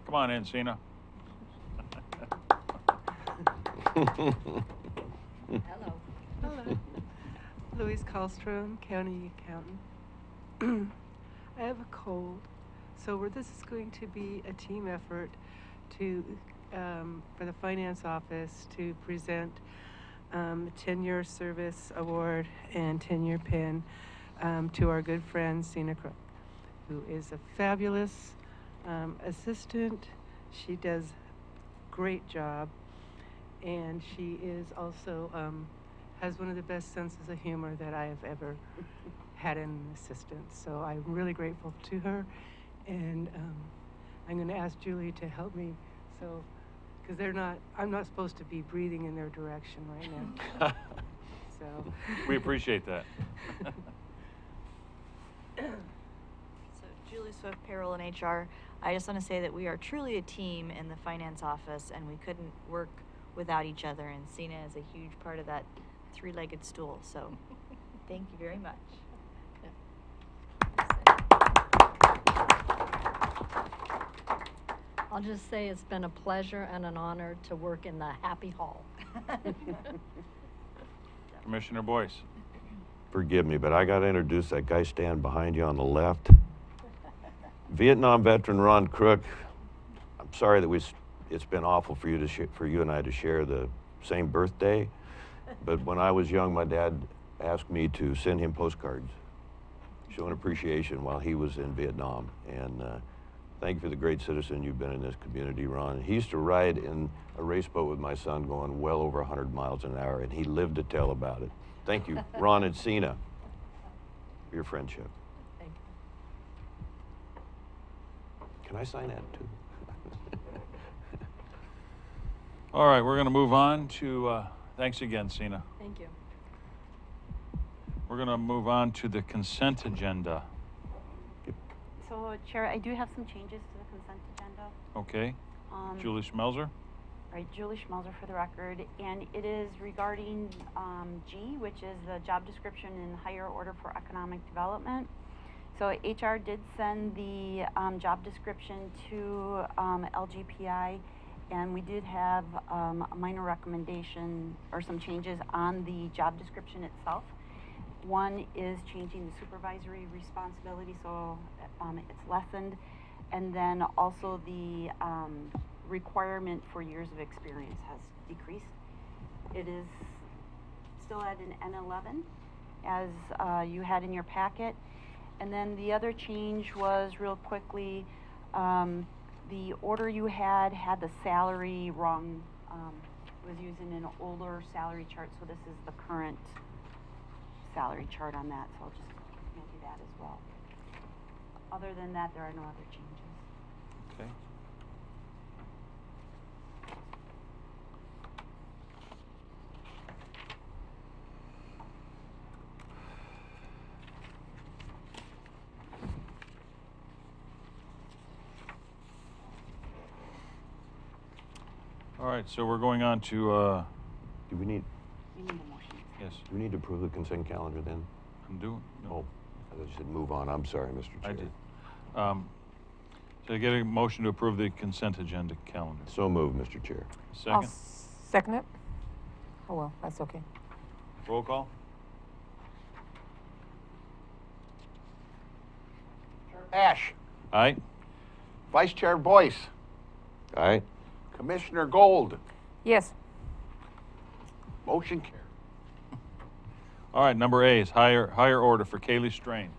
Come on in, Cena. Hello. Hello. Louise Kallstrom, County Accountant. I have a cold, so this is going to be a team effort to, for the Finance Office to present 10-year service award and 10-year pin to our good friend Cena Crook, who is a fabulous assistant. She does great job, and she is also has one of the best senses of humor that I have ever had in an assistant. So I'm really grateful to her, and I'm going to ask Julie to help me. So, because I'm not supposed to be breathing in their direction right now. So we appreciate that. So Julie Swift, Payroll and HR. I just want to say that we are truly a team in the Finance Office, and we couldn't work without each other, and Cena is a huge part of that three-legged stool, so thank you very much. I'll just say it's been a pleasure and an honor to work in the Happy Hall. Commissioner Boice. Forgive me, but I got to introduce that guy standing behind you on the left. Vietnam veteran Ron Crook. I'm sorry that it's been awful for you and I to share the same birthday, but when I was young, my dad asked me to send him postcards showing appreciation while he was in Vietnam. And thank you for the great citizen you've been in this community, Ron. He used to ride in a race boat with my son going well over 100 miles an hour, and he lived to tell about it. Thank you, Ron and Cena, for your friendship. Thank you. Can I sign that too? All right, we're going to move on to, thanks again, Cena. Thank you. We're going to move on to the consent agenda. So, Chair, I do have some changes to the consent agenda. Okay. Julie Schmelzer. Right, Julie Schmelzer for the record, and it is regarding G, which is the job description in higher order for economic development. So HR did send the job description to LGPI, and we did have a minor recommendation or some changes on the job description itself. One is changing the supervisory responsibility, so it's lessened, and then also the requirement for years of experience has decreased. It is still at an N11 as you had in your packet. And then the other change was real quickly, the order you had the salary wrong. It was using an older salary chart, so this is the current salary chart on that, so I'll just do that as well. Other than that, there are no other changes. Okay. All right, so we're going on to, Do we need, We need a motion. yes, do we need to approve the consent calendar then? I'm doing, Oh, I thought you said move on. I'm sorry, Mr. Chair. I did. So I get a motion to approve the consent agenda calendar. So moved, Mr. Chair. I'll Second, second it. Oh, well, that's okay. roll call? Paasch. Aye? Vice Chair Boice. All right? Commissioner Gold. Yes. Motion carried. All right, number A is higher order for Kaylee Strain.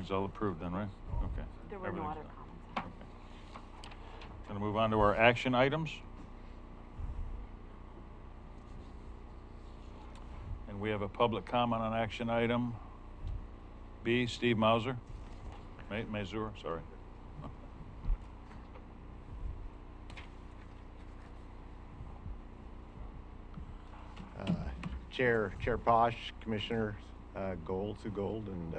Everything's all approved then, right? Okay. There were no Everything's other done. comments. Okay. Gonna move on to our action items. And we have a public comment on action item B, Steve Mauser. Mazur, sorry. Chair Paasch, Commissioner Sue Gold, and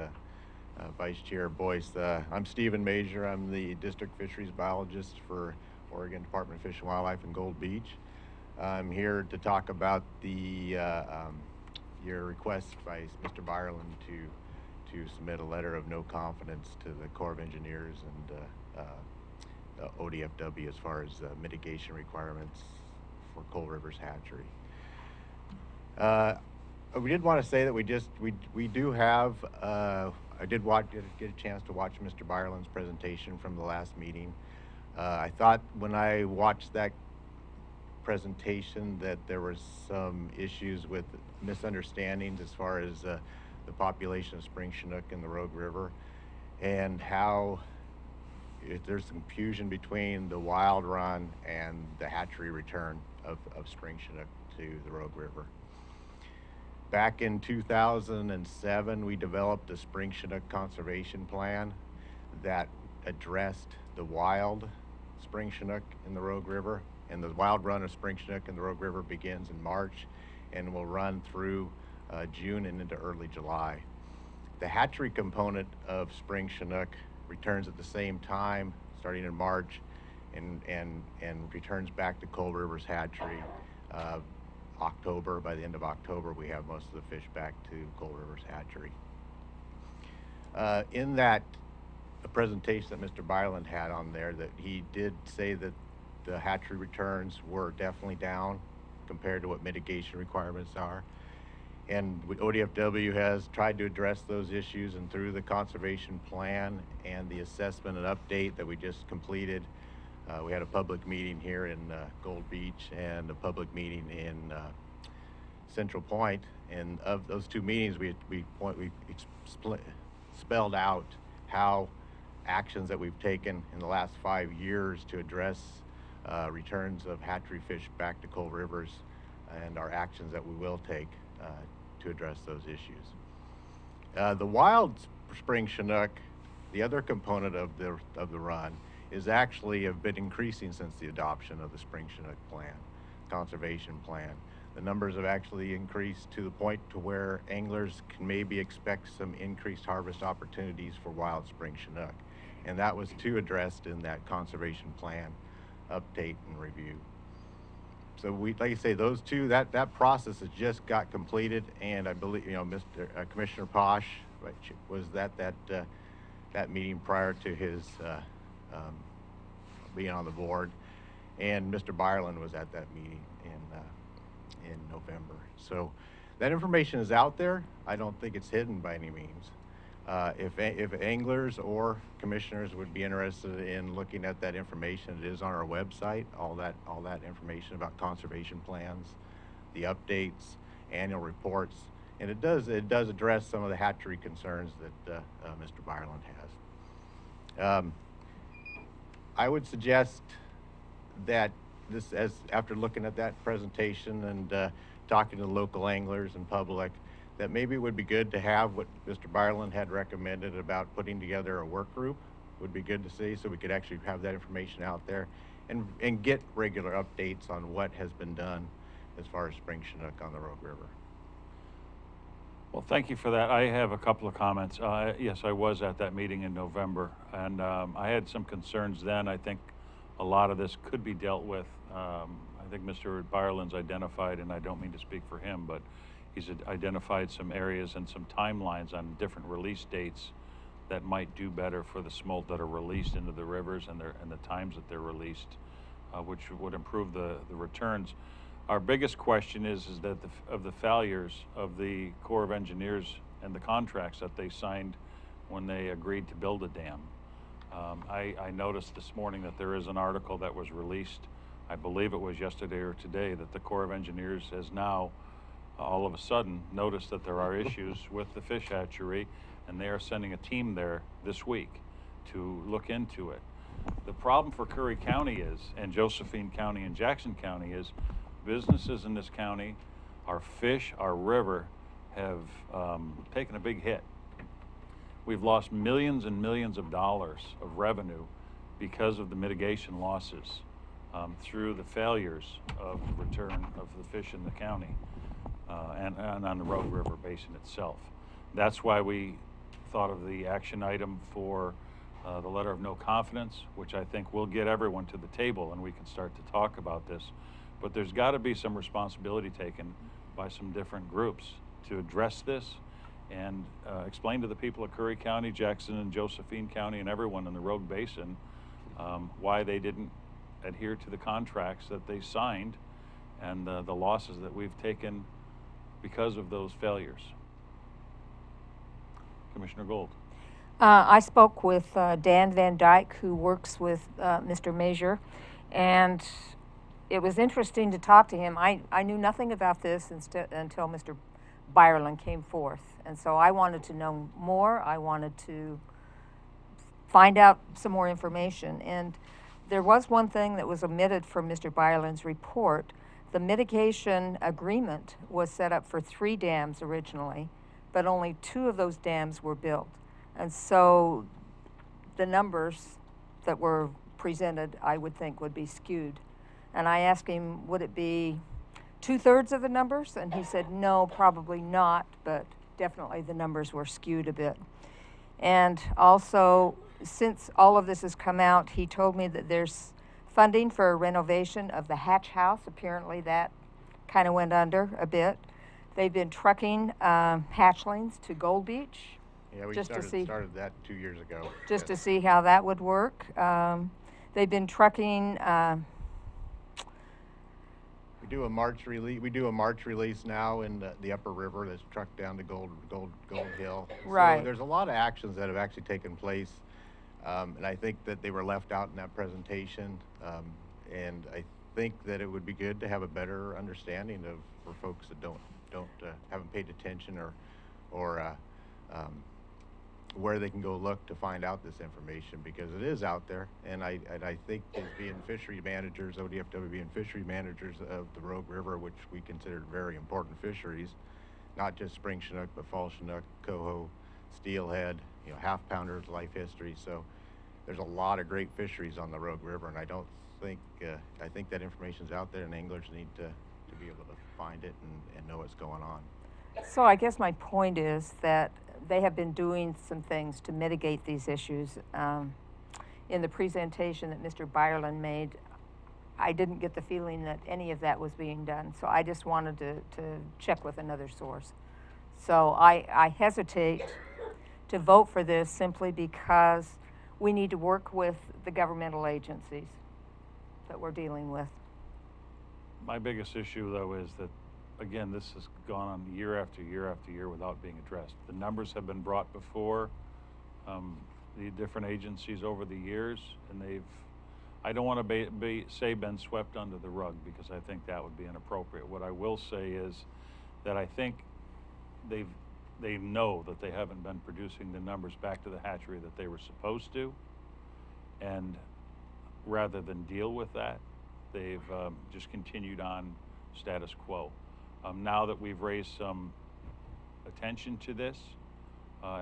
Vice Chair Boice. I'm Stephen Mazur. I'm the District Fisheries Biologist for Oregon Department of Fish and Wildlife in Gold Beach. I'm here to talk about the your request by Mr. Byerland to submit a letter of no confidence to the Corps of Engineers and ODFW as far as mitigation requirements for Coal River's hatchery. We did want to say that we do have, I did get a chance to watch Mr. Byerland's presentation from the last meeting. I thought when I watched that presentation that there were some issues with misunderstandings as far as the population of spring chinook in the Rogue River, and how there's some confusion between the wild run and the hatchery return of spring chinook to the Rogue River. Back in 2007, we developed a spring chinook conservation plan that addressed the wild spring chinook in the Rogue River, and the wild run of spring chinook in the Rogue River begins in March and will run through June and into early July. The hatchery component of spring chinook returns at the same time, starting in March, and returns back to Coal River's hatchery. October, by the end of October, we have most of the fish back to Coal River's hatchery. In that presentation that Mr. Byerland had on there, that he did say that the hatchery returns were definitely down compared to what mitigation requirements are. And ODFW has tried to address those issues, and through the conservation plan and the assessment and update that we just completed, we had a public meeting here in Gold Beach and a public meeting in Central Point. And of those two meetings, we spelled out how actions that we've taken in the last 5 years to address returns of hatchery fish back to Coal Rivers, and our actions that we will take to address those issues. The wild spring chinook, the other component of the run, is actually have been increasing since the adoption of the spring chinook plan, conservation plan. The numbers have actually increased to the point to where anglers can maybe expect some increased harvest opportunities for wild spring chinook. And that was too addressed in that conservation plan update and review. So like I say, those two, that process has just got completed, and I believe, Commissioner Paasch was that meeting prior to his being on the board, and Mr. Byerland was at that meeting in November. So that information is out there. I don't think it's hidden by any means. If anglers or commissioners would be interested in looking at that information, it is on our website. All that information about conservation plans, the updates, annual reports, and it does address some of the hatchery concerns that Mr. Byerland has. I would suggest that after looking at that presentation and talking to local anglers and public, that maybe it would be good to have what Mr. Byerland had recommended about putting together a work group. Would be good to see, so we could actually have that information out there and get regular updates on what has been done as far as spring chinook on the Rogue River. Well, thank you for that. I have a couple of comments. Yes, I was at that meeting in November, and I had some concerns then. I think a lot of this could be dealt with. I think Mr. Byerland's identified, and I don't mean to speak for him, but he's identified some areas and some timelines on different release dates that might do better for the smolt that are released into the rivers and the times that they're released, which would improve the returns. Our biggest question is that of the failures of the Corps of Engineers and the contracts that they signed when they agreed to build a dam. I noticed this morning that there is an article that was released, I believe it was yesterday or today, that the Corps of Engineers has now all of a sudden noticed that there are issues with the fish hatchery and they are sending a team there this week to look into it. The problem for Curry County is, and Josephine County and Jackson County is, businesses in this county, our fish, our river, have taken a big hit. We've lost millions and millions of dollars of revenue because of the mitigation losses through the failures of the return of the fish in the county and on the Rogue River Basin itself. That's why we thought of the action item for the letter of no confidence, which I think will get everyone to the table and we can start to talk about this. But there's got to be some responsibility taken by some different groups to address this and explain to the people of Curry County, Jackson and Josephine County and everyone in the Rogue Basin why they didn't adhere to the contracts that they signed and the losses that we've taken because of those failures. Commissioner Gold. I spoke with Dan Van Dyke, who works with Mr. Major, and it was interesting to talk to him. I knew nothing about this until Mr. Byerland came forth, and so I wanted to know more. I wanted to find out some more information, and there was one thing that was omitted from Mr. Byerland's report. The mitigation agreement was set up for 3 dams originally, but only 2 of those dams were built. And so the numbers that were presented, I would think, would be skewed. And I asked him, would it be 2/3 of the numbers? And he said, no, probably not, but definitely the numbers were skewed a bit. And also, since all of this has come out, he told me that there's funding for a renovation of the hatch house. Apparently that kind of went under a bit. They've been trucking hatchlings to Gold Beach. Yeah, we just started that 2 years ago. Just to see how that would work. They've been trucking. We do a March release now in the upper river that's trucked down to Gold Hill. Right. So there's a lot of actions that have actually taken place, and I think that they were left out in that presentation. And I think that it would be good to have a better understanding of for folks that haven't paid attention or where they can go look to find out this information, because it is out there. And I think as being fishery managers, ODFW being fishery managers of the Rogue River, which we consider very important fisheries, not just spring Chinook, but fall Chinook, coho, steelhead, half pounders, life history. So there's a lot of great fisheries on the Rogue River, and I think that information's out there, and anglers need to be able to find it and know what's going on. So I guess my point is that they have been doing some things to mitigate these issues. In the presentation that Mr. Byerland made, I didn't get the feeling that any of that was being done. So I just wanted to check with another source. So I hesitate to vote for this simply because we need to work with the governmental agencies that we're dealing with. My biggest issue, though, is that, again, this has gone on year after year after year without being addressed. The numbers have been brought before the different agencies over the years, and I don't want to say been swept under the rug, because I think that would be inappropriate. What I will say is that I think they know that they haven't been producing the numbers back to the hatchery that they were supposed to, and rather than deal with that, they've just continued on status quo. Now that we've raised some attention to this,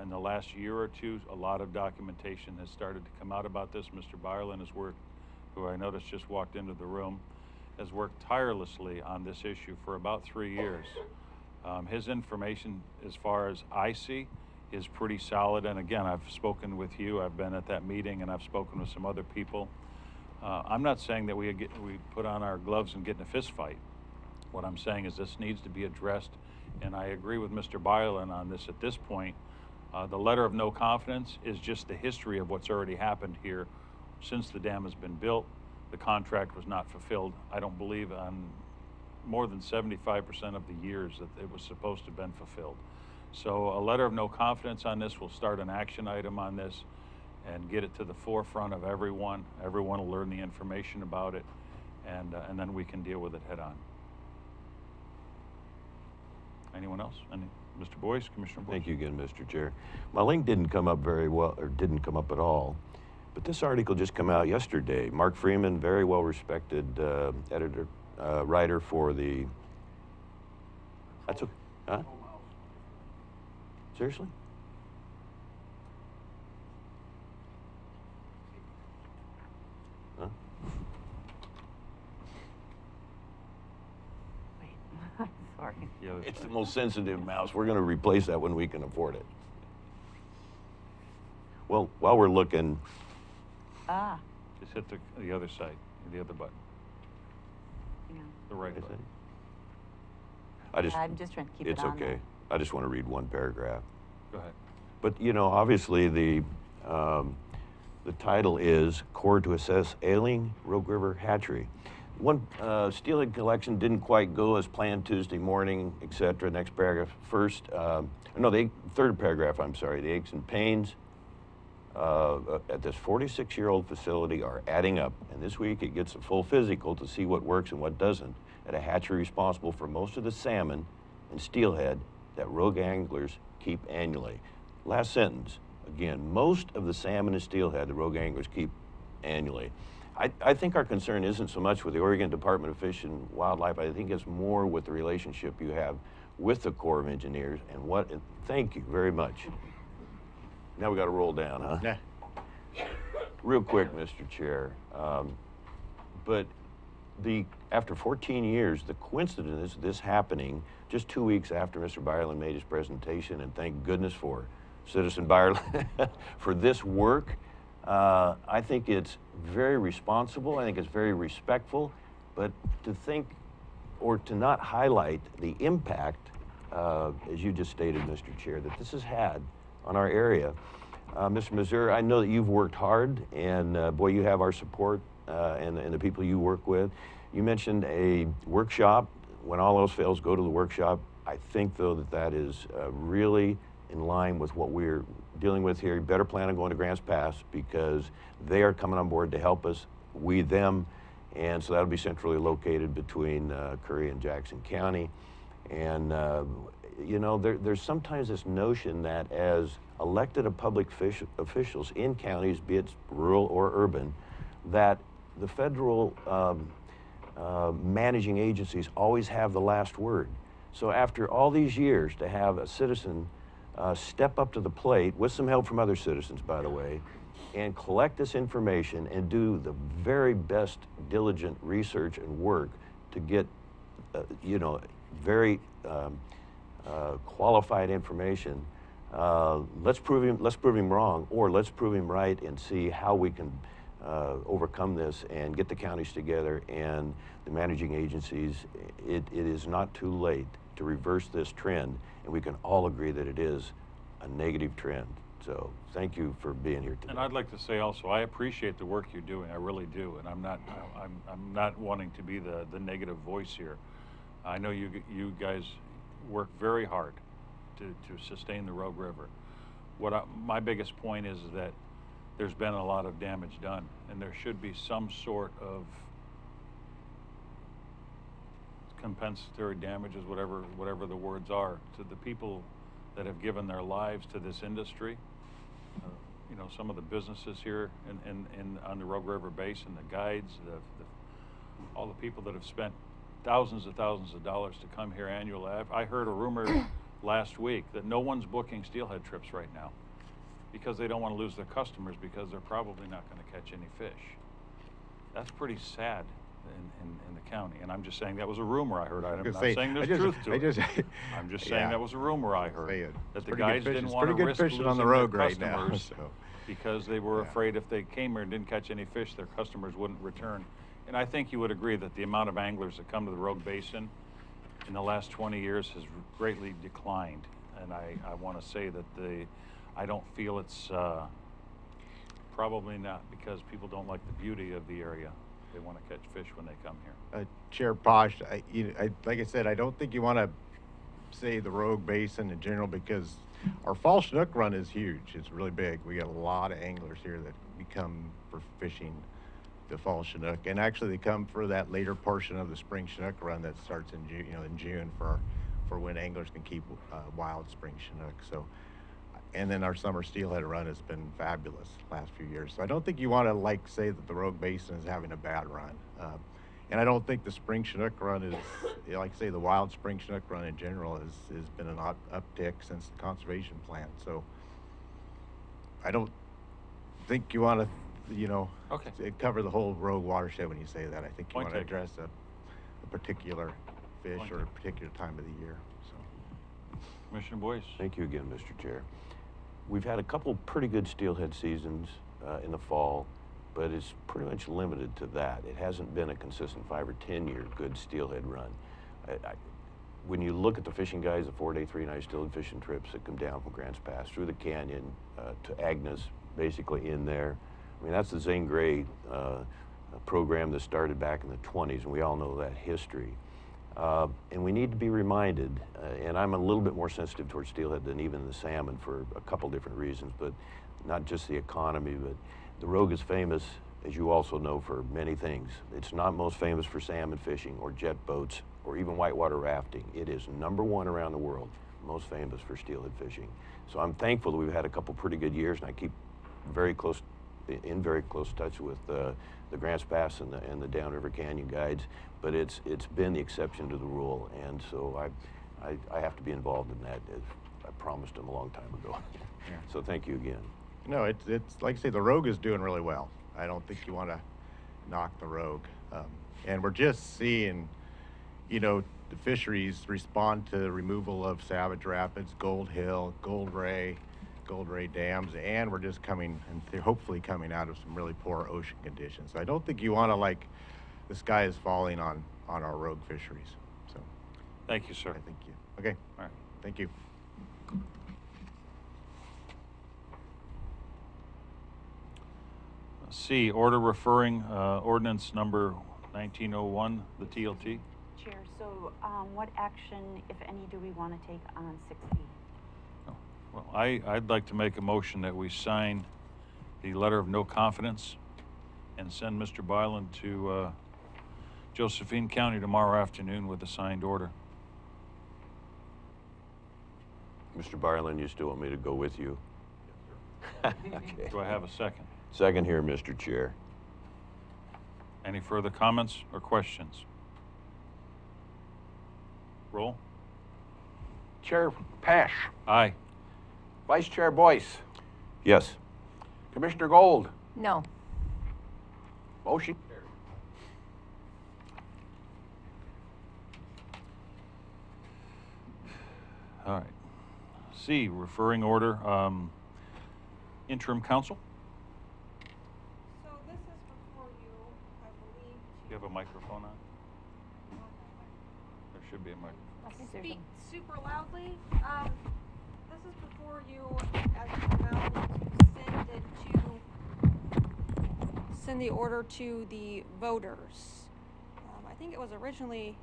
in the last year or two, a lot of documentation has started to come out about this. Mr. Byerland has worked, who I noticed just walked into the room, has worked tirelessly on this issue for about 3 years. His information, as far as I see, is pretty solid. And again, I've spoken with you, I've been at that meeting, and I've spoken with some other people. I'm not saying that we put on our gloves and get in a fist fight. What I'm saying is this needs to be addressed, and I agree with Mr. Byerland on this at this point. The letter of no confidence is just the history of what's already happened here since the dam has been built. The contract was not fulfilled, I don't believe, on more than 75% of the years that it was supposed to have been fulfilled. So a letter of no confidence on this will start an action item on this and get it to the forefront of everyone. Everyone will learn the information about it, and then we can deal with it head on. Anyone else? Mr. Boice, Commissioner Boice. Thank you again, Mr. Chair. My link didn't come up very well, or didn't come up at all. But this article just came out yesterday. Mark Freeman, very well respected editor, writer for the. That's okay. Huh? Seriously? Huh? Sorry. Yeah, It's the most sensitive mouse. We're going to replace that when we can afford it. Well, while we're looking, Ah, Just hit the other side, the other button, yeah. the right button. I'm just trying to keep it it's on okay. there. I just want to read one paragraph. Go ahead. But, you know, obviously the title is Core to Assess Ailing Rogue River Hatchery. One steelhead collection didn't quite go as planned Tuesday morning, et cetera. Next paragraph. First, the third paragraph, I'm sorry. The aches and pains at this 46-year-old facility are adding up. And this week it gets a full physical to see what works and what doesn't at a hatchery responsible for most of the salmon and steelhead that rogue anglers keep annually. Last sentence, again, most of the salmon and steelhead the rogue anglers keep annually. I think our concern isn't so much with the Oregon Department of Fish and Wildlife. I think it's more with the relationship you have with the Corps of Engineers and thank you very much. Now we got to roll down, huh? Yeah. Real quick, Mr. Chair. But after 14 years, the coincidence of this happening just 2 weeks after Mr. Byerland made his presentation, and thank goodness for Citizen Byerland for this work. I think it's very responsible. I think it's very respectful. But to think or to not highlight the impact, as you just stated, Mr. Chair, that this has had on our area. Mr. Mazur, I know that you've worked hard, and boy, you have our support and the people you work with. You mentioned a workshop. When all else fails, go to the workshop. I think, though, that is really in line with what we're dealing with here. You better plan on going to Grants Pass because they are coming on board to help us, we, them, and so that'll be centrally located between Curry and Jackson County. And, you know, there's sometimes this notion that as elected public officials in counties, be it rural or urban, that the federal managing agencies always have the last word. So after all these years, to have a citizen step up to the plate, with some help from other citizens, by the way, and collect this information and do the very best diligent research and work to get, you know, very qualified information. Let's prove him wrong, or let's prove him right and see how we can overcome this and get the counties together and the managing agencies. It is not too late to reverse this trend, and we can all agree that it is a negative trend. So thank you for being here today. And I'd like to say also, I appreciate the work you're doing. I really do, and I'm not wanting to be the negative voice here. I know you guys work very hard to sustain the Rogue River. My biggest point is that there's been a lot of damage done, and there should be some sort of compensatory damages, whatever the words are, to the people that have given their lives to this industry. You know, some of the businesses here on the Rogue River Basin, the guides, all the people that have spent thousands of dollars to come here annually. I heard a rumor last week that no one's booking steelhead trips right now because they don't want to lose their customers because they're probably not going to catch any fish. That's pretty sad in the county, and I'm just saying that was a rumor I heard. I'm not saying there's truth to it. I'm just saying that was a rumor I heard, that the guys didn't want to risk losing on the their road right customers now, so. because they were afraid if they came here and didn't catch any fish, their customers wouldn't return. And I think you would agree that the amount of anglers that come to the Rogue Basin in the last 20 years has greatly declined. And I want to say that I don't feel it's probably not because people don't like the beauty of the area. They want to catch fish when they come here. Chair Paasch, like I said, I don't think you want to say the Rogue Basin in general because our fall Chinook run is huge. It's really big. We got a lot of anglers here that come for fishing the fall Chinook, and actually they come for that later portion of the spring Chinook run that starts in June, in June for for when anglers can keep wild spring Chinook. So, and then our summer steelhead run has been fabulous last few years. So I don't think you want to like say that the Rogue Basin is having a bad run. And I don't think the spring Chinook run is, like say the wild spring Chinook run in general has been an uptick since the conservation plan. So I don't think you want to, cover the whole Rogue watershed when you say that. I think you want to address a particular fish or a particular time of the year. So. Commissioner Boice. Thank you again, Mr. Chair. We've had a couple pretty good steelhead seasons in the fall, but it's pretty much limited to that. It hasn't been a consistent 5 or 10 year good steelhead run. When you look at the fishing guys, the 4-day, 3-night steelhead fishing trips that come down from Grants Pass through the canyon to Agnes, basically in there. I mean, that's the Zane Gray program that started back in the 20s, and we all know that history. And we need to be reminded, and I'm a little bit more sensitive towards steelhead than even the salmon for a couple different reasons, but not just the economy, but the Rogue is famous, as you also know, for many things. It's not most famous for salmon fishing or jet boats or even whitewater rafting. It is #1 around the world, most famous for steelhead fishing. So I'm thankful that we've had a couple pretty good years, and I keep in very close touch with the Grants Pass and the Downriver Canyon guides, but it's been the exception to the rule, and so I have to be involved in that, as I promised them a long time ago. Yeah. So thank you again. No, it's like I say, the Rogue is doing really well. I don't think you want to knock the Rogue. And we're just seeing, the fisheries respond to the removal of Savage Rapids, Gold Hill, Gold Ray dams, and we're just hopefully coming out of some really poor ocean conditions. So I don't think you want to the sky is falling on our Rogue fisheries. So. Thank you, sir. Thank you. Okay. All right. Thank you. C, order referring ordinance number 1901, the TLT. Chair, so what action, if any, do we want to take on 6B? Well, I'd like to make a motion that we sign the letter of no confidence and send Mr. Byland to Josephine County tomorrow afternoon with a signed order. Mr. Byland, you still want me to go with you? Yes, sir. Okay. Do I have a second? Second here, Mr. Chair. Any further comments or questions? Roll. Chair Paasch. Aye. Vice Chair Boice. Yes. Commissioner Gold. No. Motion. All right. C, referring order, interim counsel. So this is before you, I believe. Do you have a microphone on? There should be a microphone. Speak super loudly. This is before you as a formality to send the order to the voters. I think it was originally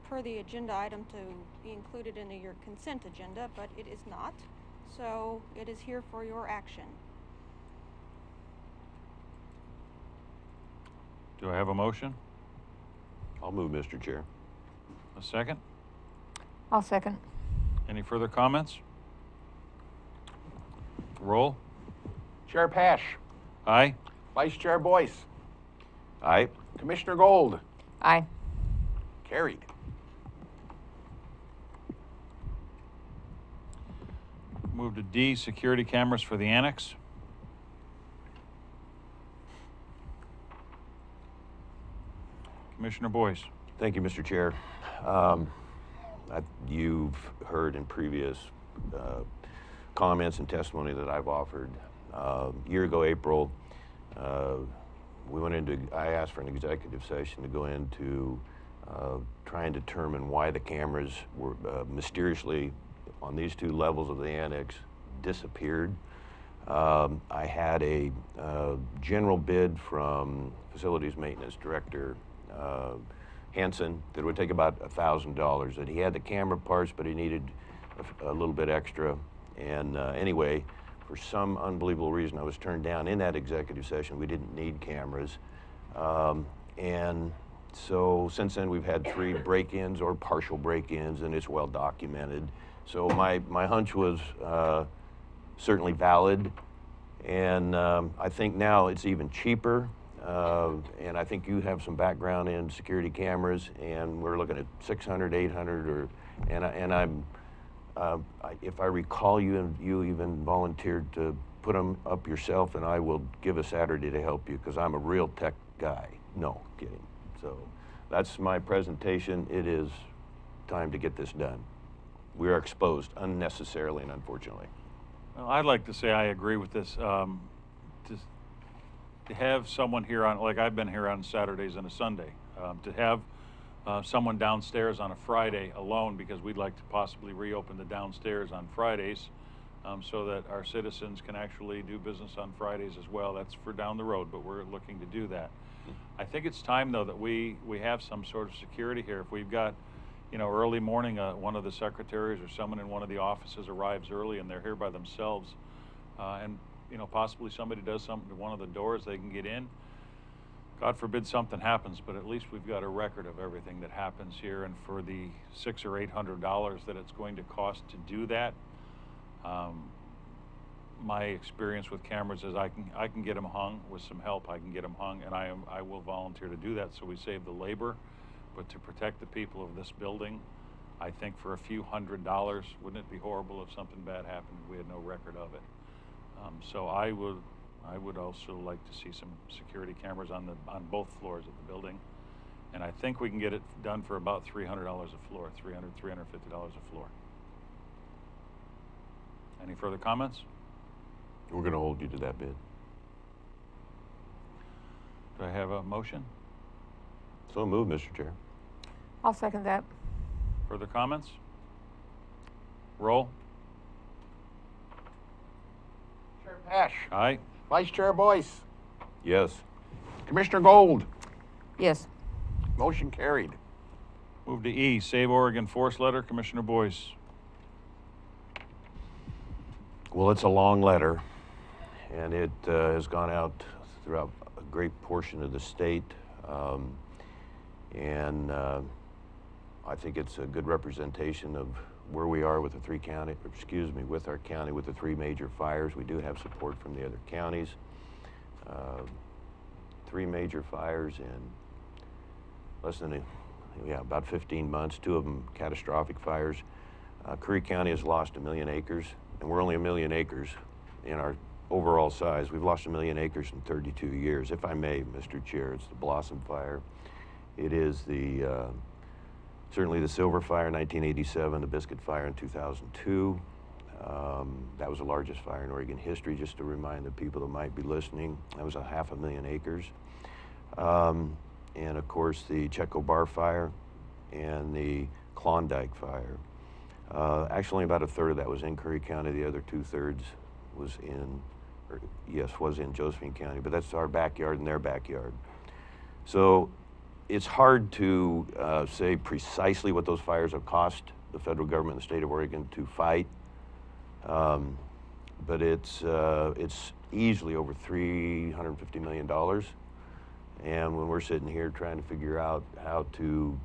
per the agenda item to be included in your consent agenda, but it is not. So it is here for your action. Do I have a motion? I'll move, Mr. Chair. A second? I'll second. Any further comments? Roll. Chair Paasch. Aye. Vice Chair Boice. Aye. Commissioner Gold. Aye. Carried. Move to D, security cameras for the annex. Commissioner Boice. Thank you, Mr. Chair. You've heard in previous comments and testimony that I've offered. A year ago, April, I asked for an executive session to go into try and determine why the cameras were mysteriously on these 2 levels of the annex disappeared. I had a general bid from Facilities Maintenance Director Hanson that would take about $1,000. That he had the camera parts, but he needed a little bit extra. And anyway, for some unbelievable reason, I was turned down in that executive session. We didn't need cameras. And So since then, we've had 3 break-ins or partial break-ins, and it's well documented. So my hunch was certainly valid, and I think now it's even cheaper. And I think you have some background in security cameras, and we're looking at 600, 800, if I recall, you even volunteered to put them up yourself, and I will give a Saturday to help you because I'm a real tech guy. No, kidding. So that's my presentation. It is time to get this done. We are exposed unnecessarily and unfortunately. Well, I'd like to say I agree with this. To have someone here on, like I've been here on Saturdays and a Sunday, to have someone downstairs on a Friday alone, because we'd like to possibly reopen the downstairs on Fridays so that our citizens can actually do business on Fridays as well. That's for down the road, but we're looking to do that. I think it's time, though, that we have some sort of security here. If we've got, you know, early morning, one of the secretaries or someone in one of the offices arrives early and they're here by themselves, and you know, possibly somebody does something to one of the doors, they can get in. God forbid something happens, but at least we've got a record of everything that happens here. And for the $600 or $800 that it's going to cost to do that, my experience with cameras is I can get them hung with some help. I can get them hung, and I will volunteer to do that, so we save the labor. But to protect the people of this building, I think for a few $100, wouldn't it be horrible if something bad happened and we had no record of it? So I would also like to see some security cameras on both floors of the building, and I think we can get it done for about $300 a floor, $350 a floor. Any further comments? We're going to hold you to that bid. Do I have a motion? So moved, Mr. Chair. I'll second that. Further comments? Roll. Chair Paasch. Aye. Vice Chair Boice. Yes. Commissioner Gold. Yes. Motion carried. Move to E, Save Oregon Force Letter, Commissioner Boice. Well, it's a long letter, and it has gone out throughout a great portion of the state, and I think it's a good representation of where we are with the with our county with the 3 major fires. We do have support from the other counties. 3 major fires in less than about 15 months, 2 of them catastrophic fires. Curry County has lost 1 million acres, and we're only 1 million acres in our overall size. We've lost 1 million acres in 32 years. If I may, Mr. Chair, it's the Blossom Fire. It is certainly the Silver Fire in 1987, the Biscuit Fire in 2002. That was the largest fire in Oregon history, just to remind the people that might be listening. That was 500,000 acres. And of course, the Checo Bar Fire and the Klondike Fire. Actually, about a third of that was in Curry County. The other 2/3 was in Josephine County, but that's our backyard and their backyard. So it's hard to say precisely what those fires have cost the federal government and the state of Oregon to fight, but it's easily over $350 million. And when we're sitting here trying to figure out how to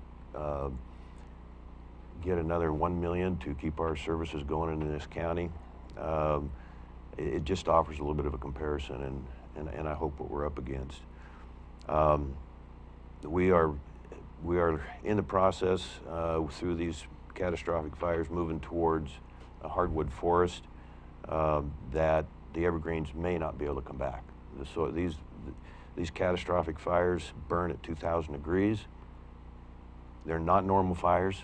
get another 1 million to keep our services going in this county, it just offers a little bit of a comparison, and I hope what we're up against. We are in the process through these catastrophic fires moving towards a hardwood forest that the evergreens may not be able to come back. So these catastrophic fires burn at 2,000 degrees. They're not normal fires.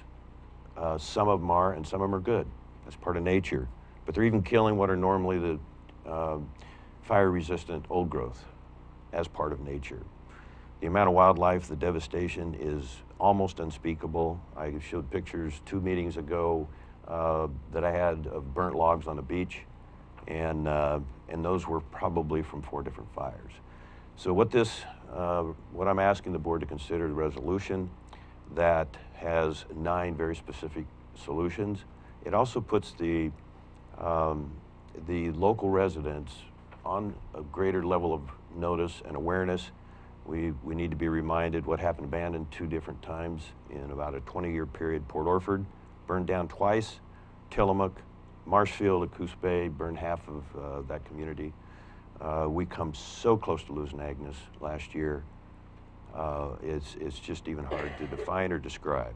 Some of them are, and some of them are good. That's part of nature. But they're even killing what are normally the fire-resistant old growth as part of nature. The amount of wildlife, the devastation is almost unspeakable. I showed pictures 2 meetings ago that I had of burnt logs on the beach, and those were probably from 4 different fires. So what I'm asking the board to consider, the resolution that has 9 very specific solutions. It also puts the local residents on a greater level of notice and awareness We need to be reminded what happened to Bandon 2 different times in about a 20-year period. Port Orford burned down twice. Tillamook, Marshfield at Coos Bay burned half of that community. We come so close to losing Agnes last year. It's just even hard to define or describe.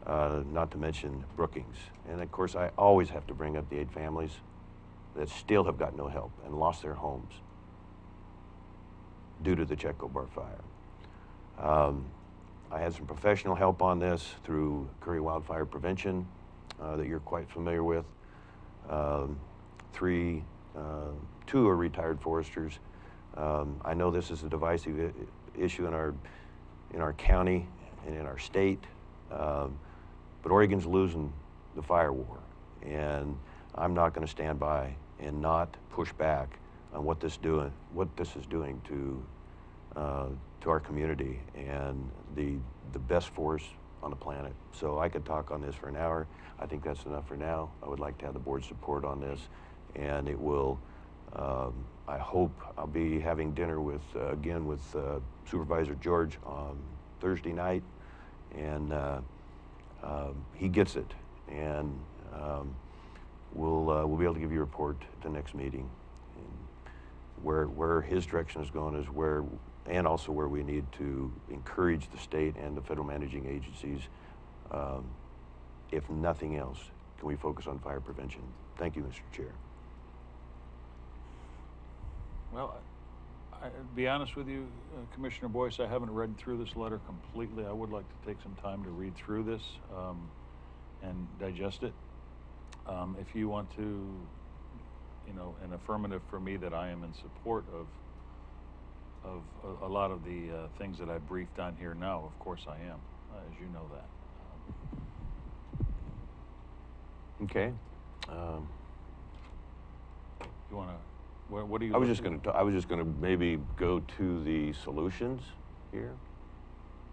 Not to mention Brookings. And of course, I always have to bring up the 8 families that still have got no help and lost their homes due to the Checo Bar fire. I had some professional help on this through Curry Wildfire Prevention that you're quite familiar with. 2 are retired foresters. I know this is a divisive issue in our county and in our state, but Oregon's losing the fire war, and I'm not going to stand by and not push back on what this is doing to our community and the best forest on the planet. So I could talk on this for an hour. I think that's enough for now. I would like to have the board's support on this, and it will. I hope I'll be having dinner with again with Supervisor George on Thursday night, and he gets it, and we'll be able to give you a report at the next meeting. And where his direction is going is where, and also where we need to encourage the state and the federal managing agencies. If nothing else, can we focus on fire prevention? Thank you, Mr. Chair. Well, I'll be honest with you, Commissioner Boice, I haven't read through this letter completely. I would like to take some time to read through this and digest it. If you want to, an affirmative for me that I am in support of a lot of the things that I briefed on here now, of course I am, as you know that. Okay. You want to? What do you? I was just going to maybe go to the solutions here.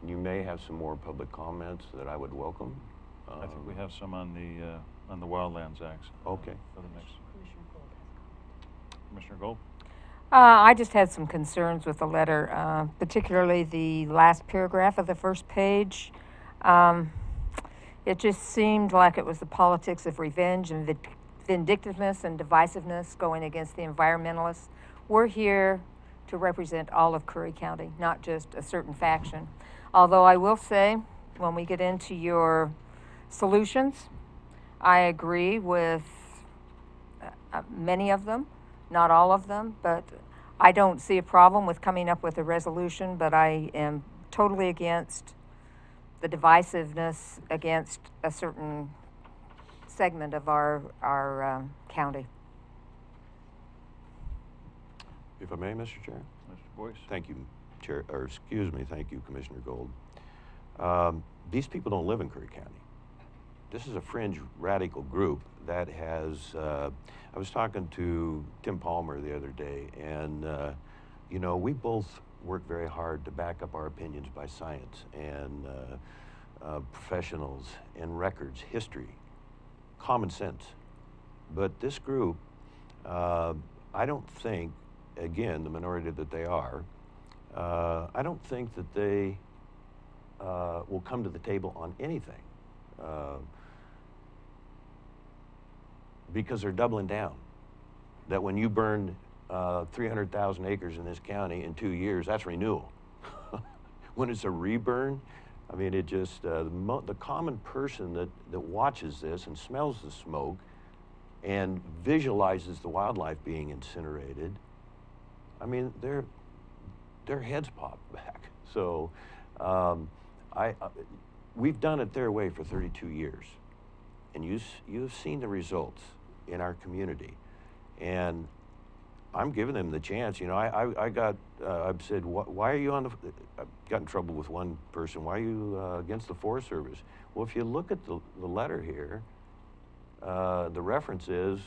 You may have some more public comments that I would welcome. I think we have some on the Wildlands Act. Okay. For the next. Commissioner Gold. I just had some concerns with the letter, particularly the last paragraph of the first page. It just seemed like it was the politics of revenge and vindictiveness and divisiveness going against the environmentalists. We're here to represent all of Curry County, not just a certain faction. Although I will say, when we get into your solutions, I agree with many of them, not all of them, but I don't see a problem with coming up with a resolution, but I am totally against the divisiveness against a certain segment of our county. If I may, Mr. Chair. Mr. Boice. Thank you, Chair, or excuse me, thank you, Commissioner Gold. These people don't live in Curry County. This is a fringe radical group that has, I was talking to Tim Palmer the other day, and we both work very hard to back up our opinions by science and professionals and records, history, common sense. But this group, I don't think, again, the minority that they are, I don't think that they will come to the table on anything because they're doubling down. That when you burn 300,000 acres in this county in 2 years, that's renewal. When it's a reburn, I mean, it just, the common person that watches this and smells the smoke and visualizes the wildlife being incinerated, I mean, their heads pop back. So we've done it their way for 32 years. And you've seen the results in our community. And I'm giving them the chance. I've said, why are you on I've got in trouble with one person. Why are you against the Forest Service? Well, if you look at the letter here, the reference is,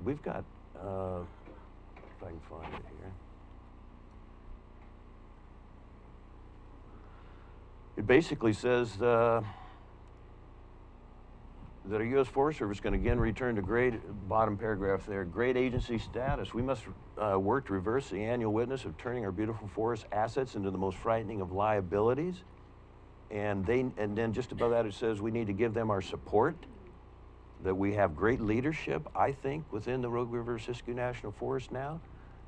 we've got, if I can find it here. It basically says that our U.S. Forest Service is going to again return to grade, bottom paragraph there, great agency status. We must work to reverse the annual witness of turning our beautiful forest assets into the most frightening of liabilities. And then just above that it says we need to give them our support, that we have great leadership, I think, within the Rogue River Siskiyou National Forest now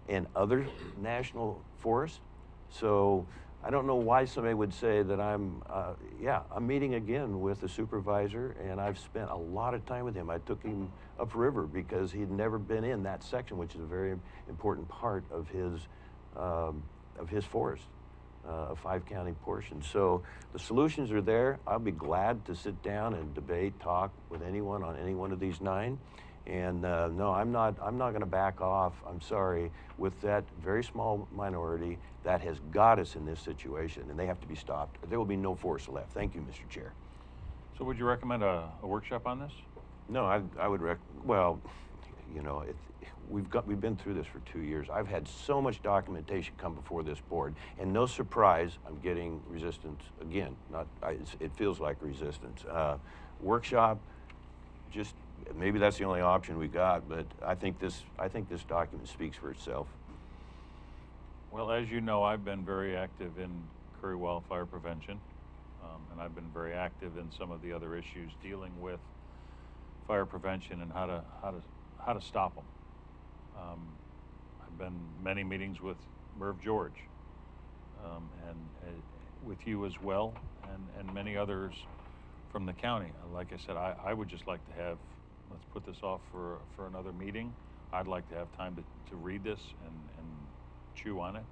and other national forests. So I don't know why somebody would say that I'm meeting again with the supervisor, and I've spent a lot of time with him. I took him upriver because he'd never been in that section, which is a very important part of his forest, a 5-county portion. So the solutions are there. I'll be glad to sit down and debate, talk with anyone on any one of these 9. And no, I'm not going to back off. I'm sorry, with that very small minority that has got us in this situation, and they have to be stopped. There will be no force left. Thank you, Mr. Chair. So would you recommend a workshop on this? No, I would well, you know, we've been through this for 2 years. I've had so much documentation come before this board, and no surprise, I'm getting resistance again. It feels like resistance. Workshop, just maybe that's the only option we got, but I think this document speaks for itself. Well, as you know, I've been very active in Curry wildfire prevention, and I've been very active in some of the other issues dealing with fire prevention and how to stop them. I've been many meetings with Merv George, and with you as well, and many others from the county. Like I said, I would just like to have, let's put this off for another meeting. I'd like to have time to read this and chew on it,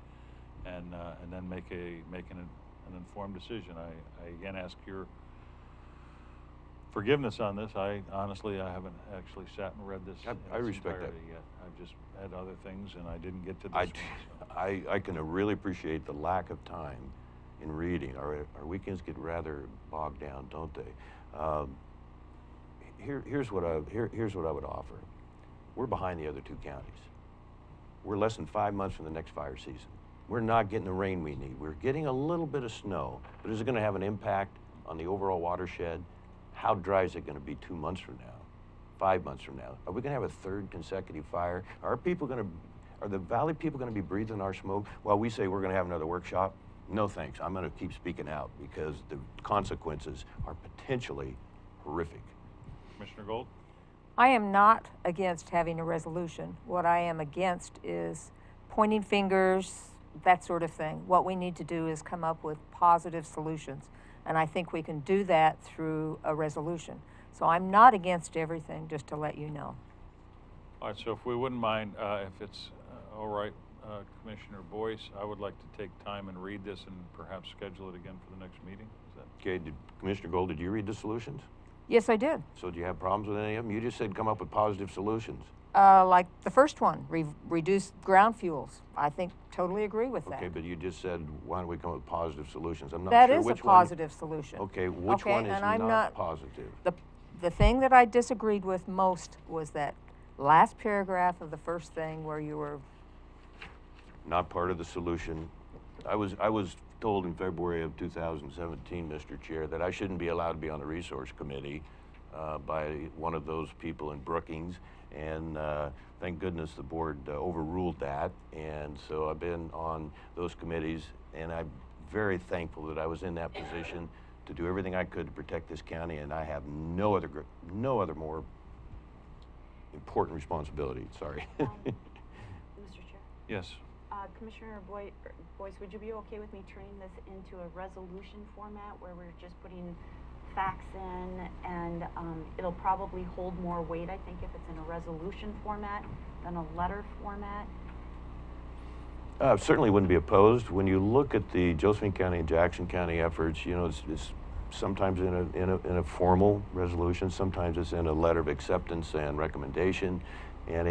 and then make an informed decision. I again ask your forgiveness on this. I honestly haven't actually sat and read this. I respect that. Yet. I've just had other things, and I didn't get to this one. So. I can really appreciate the lack of time in reading. Our weekends get rather bogged down, don't they? Here's what I would offer. We're behind the other 2 counties. We're less than 5 months from the next fire season. We're not getting the rain we need. We're getting a little bit of snow, but is it going to have an impact on the overall watershed? How dry is it going to be 2 months from now, 5 months from now? Are we going to have a 3rd consecutive fire? Are the valley people going to be breathing our smoke while we say we're going to have another workshop? No thanks. I'm going to keep speaking out because the consequences are potentially horrific. Commissioner Gold? I am not against having a resolution. What I am against is pointing fingers, that sort of thing. What we need to do is come up with positive solutions. And I think we can do that through a resolution. So I'm not against everything, just to let you know. All right, so if we wouldn't mind, if it's all right, Commissioner Boice, I would like to take time and read this and perhaps schedule it again for the next meeting. Is that Okay, Commissioner Gold, did you read the solutions? Yes, I did. So do you have problems with any of them? You just said come up with positive solutions. Like the first one, reduce ground fuels. I think totally agree with that. Okay, but you just said, why don't we come up with positive solutions? I'm not That sure is which a positive solution. Okay, which one is and I'm not positive? The thing that I disagreed with most was that last paragraph of the first thing where you were... Not part of the solution. I was told in February of 2017, Mr. Chair, that I shouldn't be allowed to be on the resource committee by one of those people in Brookings, and thank goodness the board overruled that, and so I've been on those committees, and I'm very thankful that I was in that position to do everything I could to protect this county, and I have no other more important responsibility. Sorry. Mr. Chair? Yes. Commissioner Boice, would you be okay with me turning this into a resolution format where we're just putting facts in, and it'll probably hold more weight, I think, if it's in a resolution format than a letter format? Certainly wouldn't be opposed. When you look at the Josephine County and Jackson County efforts, you know, it's sometimes in a formal resolution, sometimes it's in a letter of acceptance and recommendation, and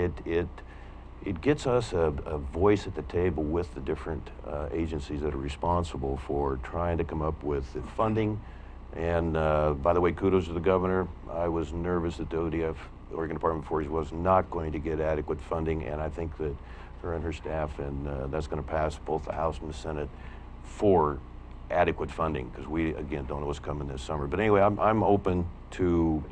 it gets us a voice at the table with the different agencies that are responsible for trying to come up with the funding. And by the way, kudos to the governor. I was nervous that the ODF, Oregon Department of Forestry, was not going to get adequate funding, and I think that her and her staff, and that's going to pass both the House and the Senate for adequate funding, because we, again, don't know what's coming this summer. But anyway, I'm open to,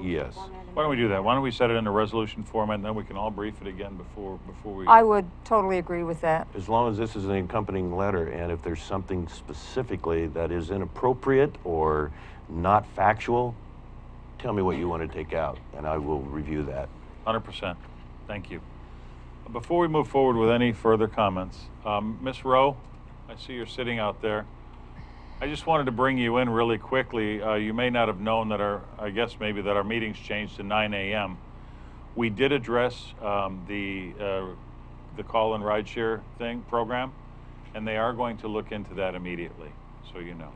yes. Why don't we do that? Why don't we set it in a resolution format, and then we can all brief it again before we... I would totally agree with that. As long as this is an accompanying letter, and if there's something specifically that is inappropriate or not factual, tell me what you want to take out, and I will review that. 100%. Thank you. Before we move forward with any further comments, Ms. Rowe, I see you're sitting out there. I just wanted to bring you in really quickly. You may not have known that I guess maybe that our meetings changed to 9 a.m. We did address the call and rideshare program, and they are going to look into that immediately, so you know.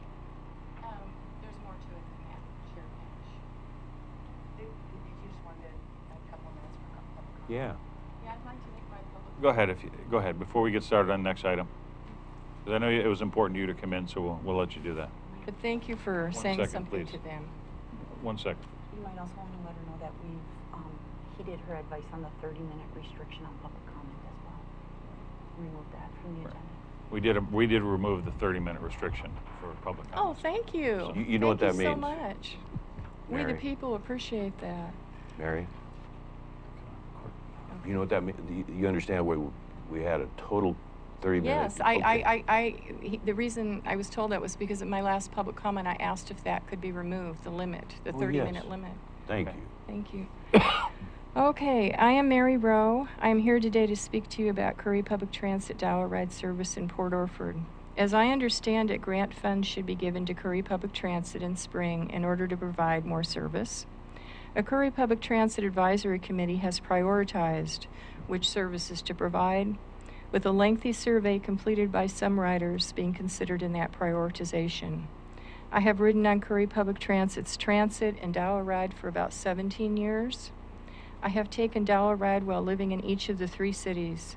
There's more to it than that. Share Paasch. Did you just want a couple minutes for public comment? Yeah. Yeah, I'd like to make my public. Go ahead before we get started on the next item. Because I know it was important to you to come in, so we'll let you do that. But thank you for saying second, something please. to them. 1 second. You might also want to let her know that we've heeded her advice on the 30-minute restriction on public comment as well. Remove that from the agenda. We did remove the 30-minute restriction for public comment. Oh, thank you. So you know what that Thank you means. so much. We Mary. the people appreciate that. Mary? You know what that means? You understand where we had a total 30 minutes? Yes, the reason I was told that was because at my last public comment, I asked if that could be removed, the limit, the 30-minute limit. Thank you. Thank you. Okay, I am Mary Rowe. I am here today to speak to you about Curry Public Transit dollar ride service in Port Orford. As I understand it, grant funds should be given to Curry Public Transit in spring in order to provide more service. A Curry Public Transit Advisory Committee has prioritized which services to provide, with a lengthy survey completed by some riders being considered in that prioritization. I have ridden on Curry Public Transit's transit and dollar ride for about 17 years. I have taken dollar ride while living in each of the 3 cities.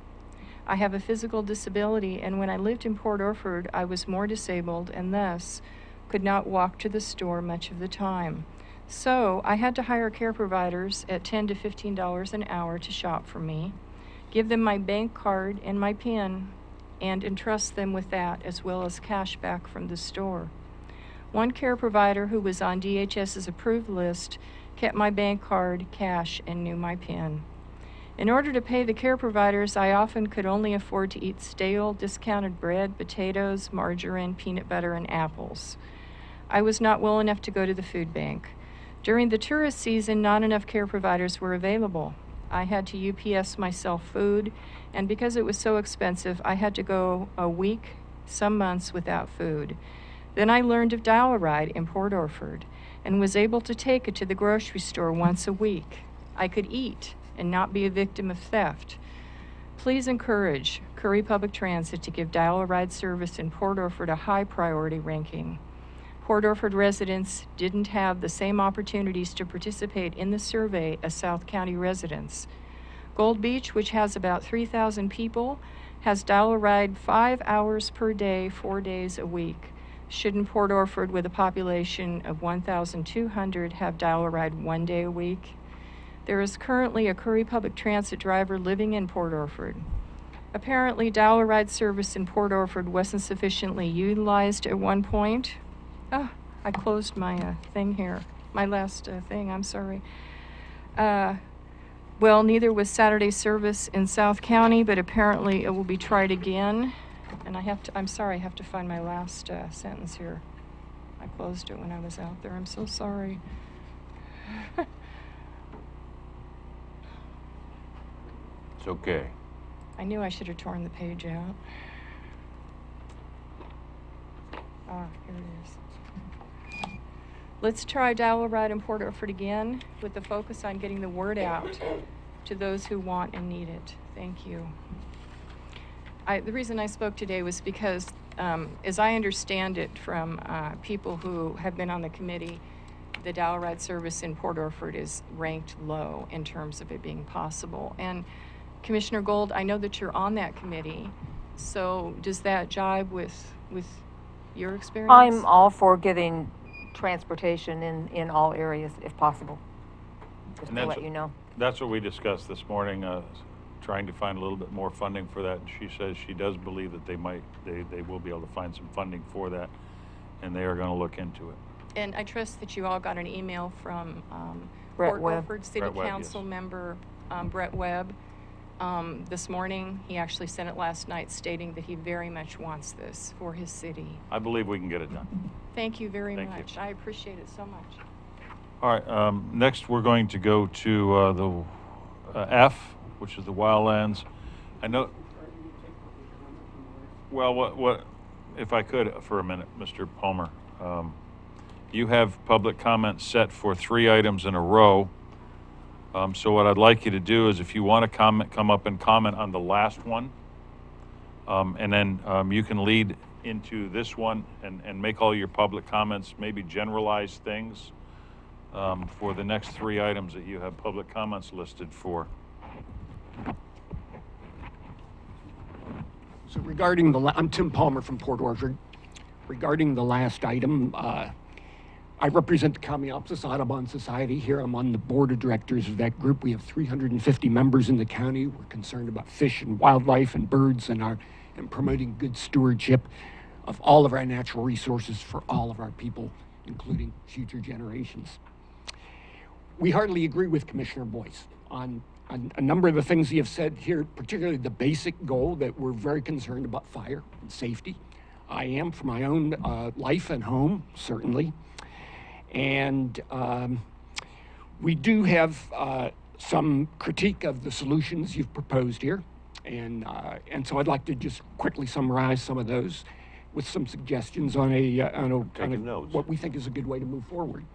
I have a physical disability, and when I lived in Port Orford, I was more disabled and thus could not walk to the store much of the time. So I had to hire care providers at $10 to $15 an hour to shop for me, give them my bank card and my PIN, and entrust them with that as well as cash back from the store. One care provider who was on DHS's approved list kept my bank card, cash, and knew my PIN. In order to pay the care providers, I often could only afford to eat stale, discounted bread, potatoes, margarine, peanut butter, and apples. I was not well enough to go to the food bank. During the tourist season, not enough care providers were available. I had to UPS myself food, and because it was so expensive, I had to go a week, some months without food. Then I learned of dollar ride in Port Orford and was able to take it to the grocery store once a week. I could eat and not be a victim of theft. Please encourage Curry Public Transit to give dollar ride service in Port Orford a high priority ranking. Port Orford residents didn't have the same opportunities to participate in the survey as South County residents. Gold Beach, which has about 3,000 people, has dollar ride 5 hours per day, 4 days a week. Shouldn't Port Orford, with a population of 1,200, have dollar ride 1 day a week? There is currently a Curry Public Transit driver living in Port Orford. Apparently, dollar ride service in Port Orford wasn't sufficiently utilized at one point. Oh, I closed my thing here. My last thing, I'm sorry. Well, neither was Saturday service in South County, but apparently it will be tried again. And I'm sorry, I have to find my last sentence here. I closed it when I was out there. I'm so sorry. It's okay. I knew I should have torn the page out. Ah, here it is. Let's try dollar ride in Port Orford again with the focus on getting the word out to those who want and need it. Thank you. The reason I spoke today was because, as I understand it from people who have been on the committee, the dollar ride service in Port Orford is ranked low in terms of it being possible. And Commissioner Gold, I know that you're on that committee, so does that jibe with your experience? I'm all for getting transportation in all areas if possible, just And to let you know. That's what we discussed this morning. trying to find a little bit more funding for that. And she says she does believe that they will be able to find some funding for that, and they are going to look into it. And I trust that you all got an email from Brett Port Webb. Orford City Brett Webb, Council yes. member Brett Webb this morning. He actually sent it last night stating that he very much wants this for his city. I believe we can get it done. Thank you very Thank you. much. I appreciate it so much. All right, next we're going to go to the F, which is the Wildlands. I know, well, what, if I could for a minute, Mr. Palmer. You have public comment set for 3 items in a row. So what I'd like you to do is if you want to come up and comment on the last one, and then you can lead into this one and make all your public comments, maybe generalized things for the next 3 items that you have public comments listed for. So regarding I'm Tim Palmer from Port Orford. Regarding the last item, I represent the Kamyopsis Audubon Society here. I'm on the board of directors of that group. We have 350 members in the county. We're concerned about fish and wildlife and birds and promoting good stewardship of all of our natural resources for all of our people, including future generations. We hardly agree with Commissioner Boice on a number of the things he has said here, particularly the basic goal that we're very concerned about fire and safety. I am for my own life and home, certainly. And we do have some critique of the solutions you've proposed here. And so I'd like to just quickly summarize some of those with some suggestions on what we think is a good way to move forward.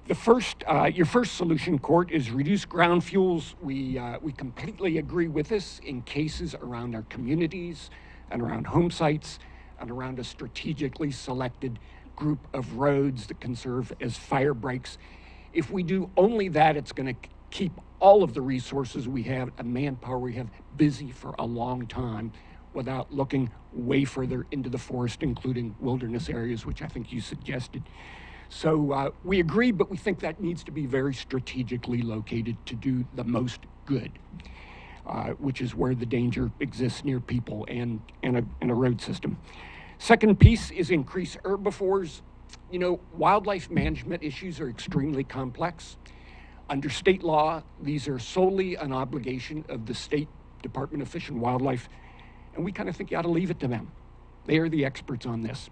The first, your first solution, Court, is reduce ground fuels. We completely agree with this in cases around our communities and around home sites and around a strategically selected group of roads that can serve as fire breaks. If we do only that, it's going to keep all of the resources we have and manpower we have busy for a long time without looking way further into the forest, including wilderness areas, which I think you suggested. So we agree, but we think that needs to be very strategically located to do the most good, which is where the danger exists near people and in a road system. Second piece is increase herbivores. You know, wildlife management issues are extremely complex. Under state law, these are solely an obligation of the State Department of Fish and Wildlife, and we kind of think you ought to leave it to them. They are the experts on this.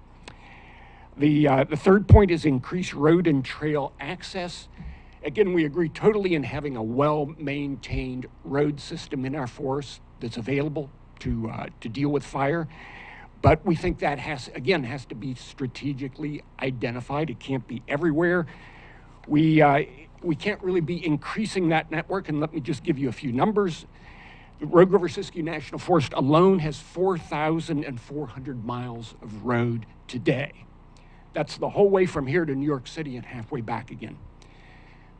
The third point is increase road and trail access. Again, we agree totally in having a well-maintained road system in our forests that's available to deal with fire. But we think that has to be strategically identified. It can't be everywhere. We can't really be increasing that network, and let me just give you a few numbers. The Rogue River Siskiyou National Forest alone has 4,400 miles of road today. That's the whole way from here to New York City and halfway back again.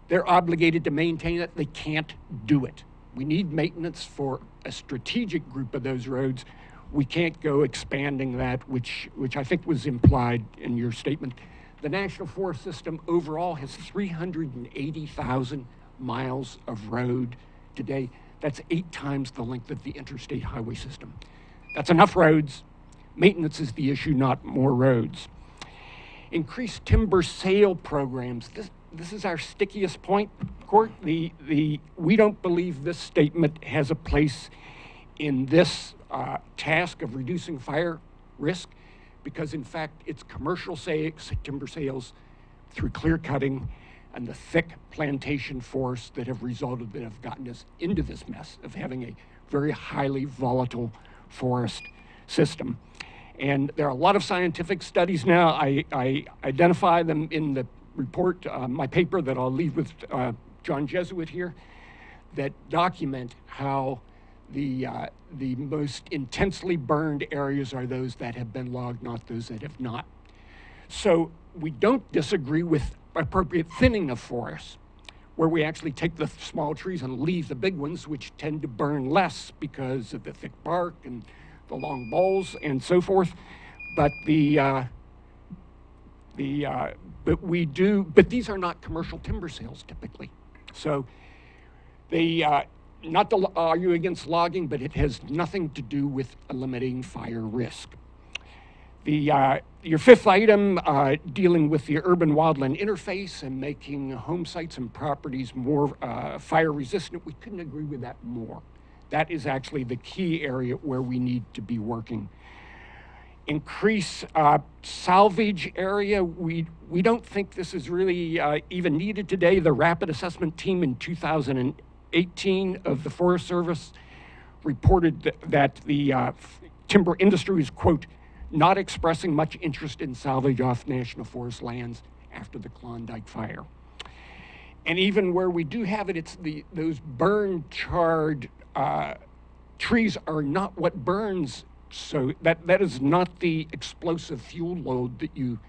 They're obligated to maintain it. They can't do it. We need maintenance for a strategic group of those roads. We can't go expanding that, which I think was implied in your statement. The National Forest System overall has 380,000 miles of road today. That's 8 times the length of the interstate highway system. That's enough roads. Maintenance is the issue, not more roads. Increased timber sale programs. This is our stickiest point, Court. We don't believe this statement has a place in this task of reducing fire risk, because in fact it's commercial timber sales through clear cutting and the thick plantation forests that have gotten us into this mess of having a very highly volatile forest system. And there are a lot of scientific studies now. I identify them in the report, my paper that I'll leave with John Jesuit here, that document how the most intensely burned areas are those that have been logged, not those that have not. So we don't disagree with appropriate thinning of forests, where we actually take the small trees and leave the big ones, which tend to burn less because of the thick bark and the long boles and so forth. But but these are not commercial timber sales typically. So not to argue against logging, but it has nothing to do with eliminating fire risk. Your fifth item, dealing with the urban wildland interface and making home sites and properties more fire resistant, we couldn't agree with that more. That is actually the key area where we need to be working. Increase salvage area. We don't think this is really even needed today. The rapid assessment team in 2018 of the Forest Service reported that the timber industry is, quote, not expressing much interest in salvage off national forest lands after the Klondike fire. And even where we do have it, it's those burn charred trees are not what burns. So that is not the explosive fuel load that you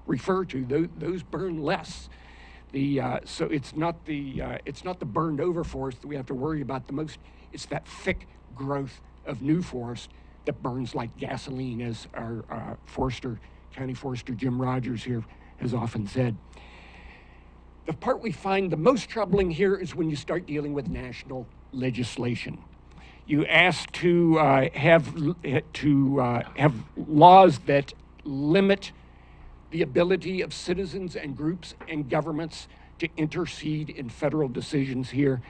refer to. Those burn less. So it's not the burned over forest that we have to worry about the most. It's that thick growth of new forest that burns like gasoline, as our county forester Jim Rogers here has often said. The part we find the most troubling here is when you start dealing with national legislation. You ask to have laws that limit the ability of citizens and groups and governments to intercede in federal decisions here.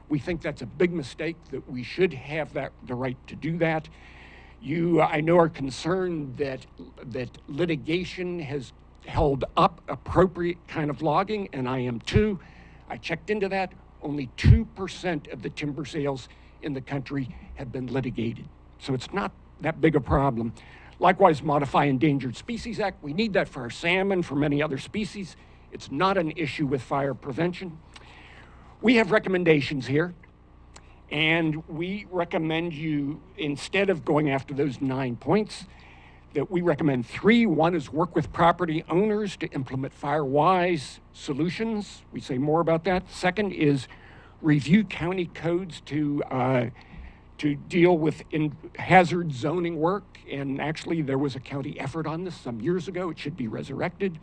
We think that's a big mistake, that we should have the right to do that. You, I know, are concerned that litigation has held up appropriate kind of logging, and I am too. I checked into that. Only 2% of the timber sales in the country have been litigated. So it's not that big a problem. Likewise, Modify Endangered Species Act. We need that for our salmon, for many other species. It's not an issue with fire prevention. We have recommendations here. And we recommend you, instead of going after those 9 points, that we recommend 3. One is work with property owners to implement fire-wise solutions. We say more about that. Second is review county codes to deal with hazard zoning work. And actually, there was a county effort on this some years ago. It should be resurrected.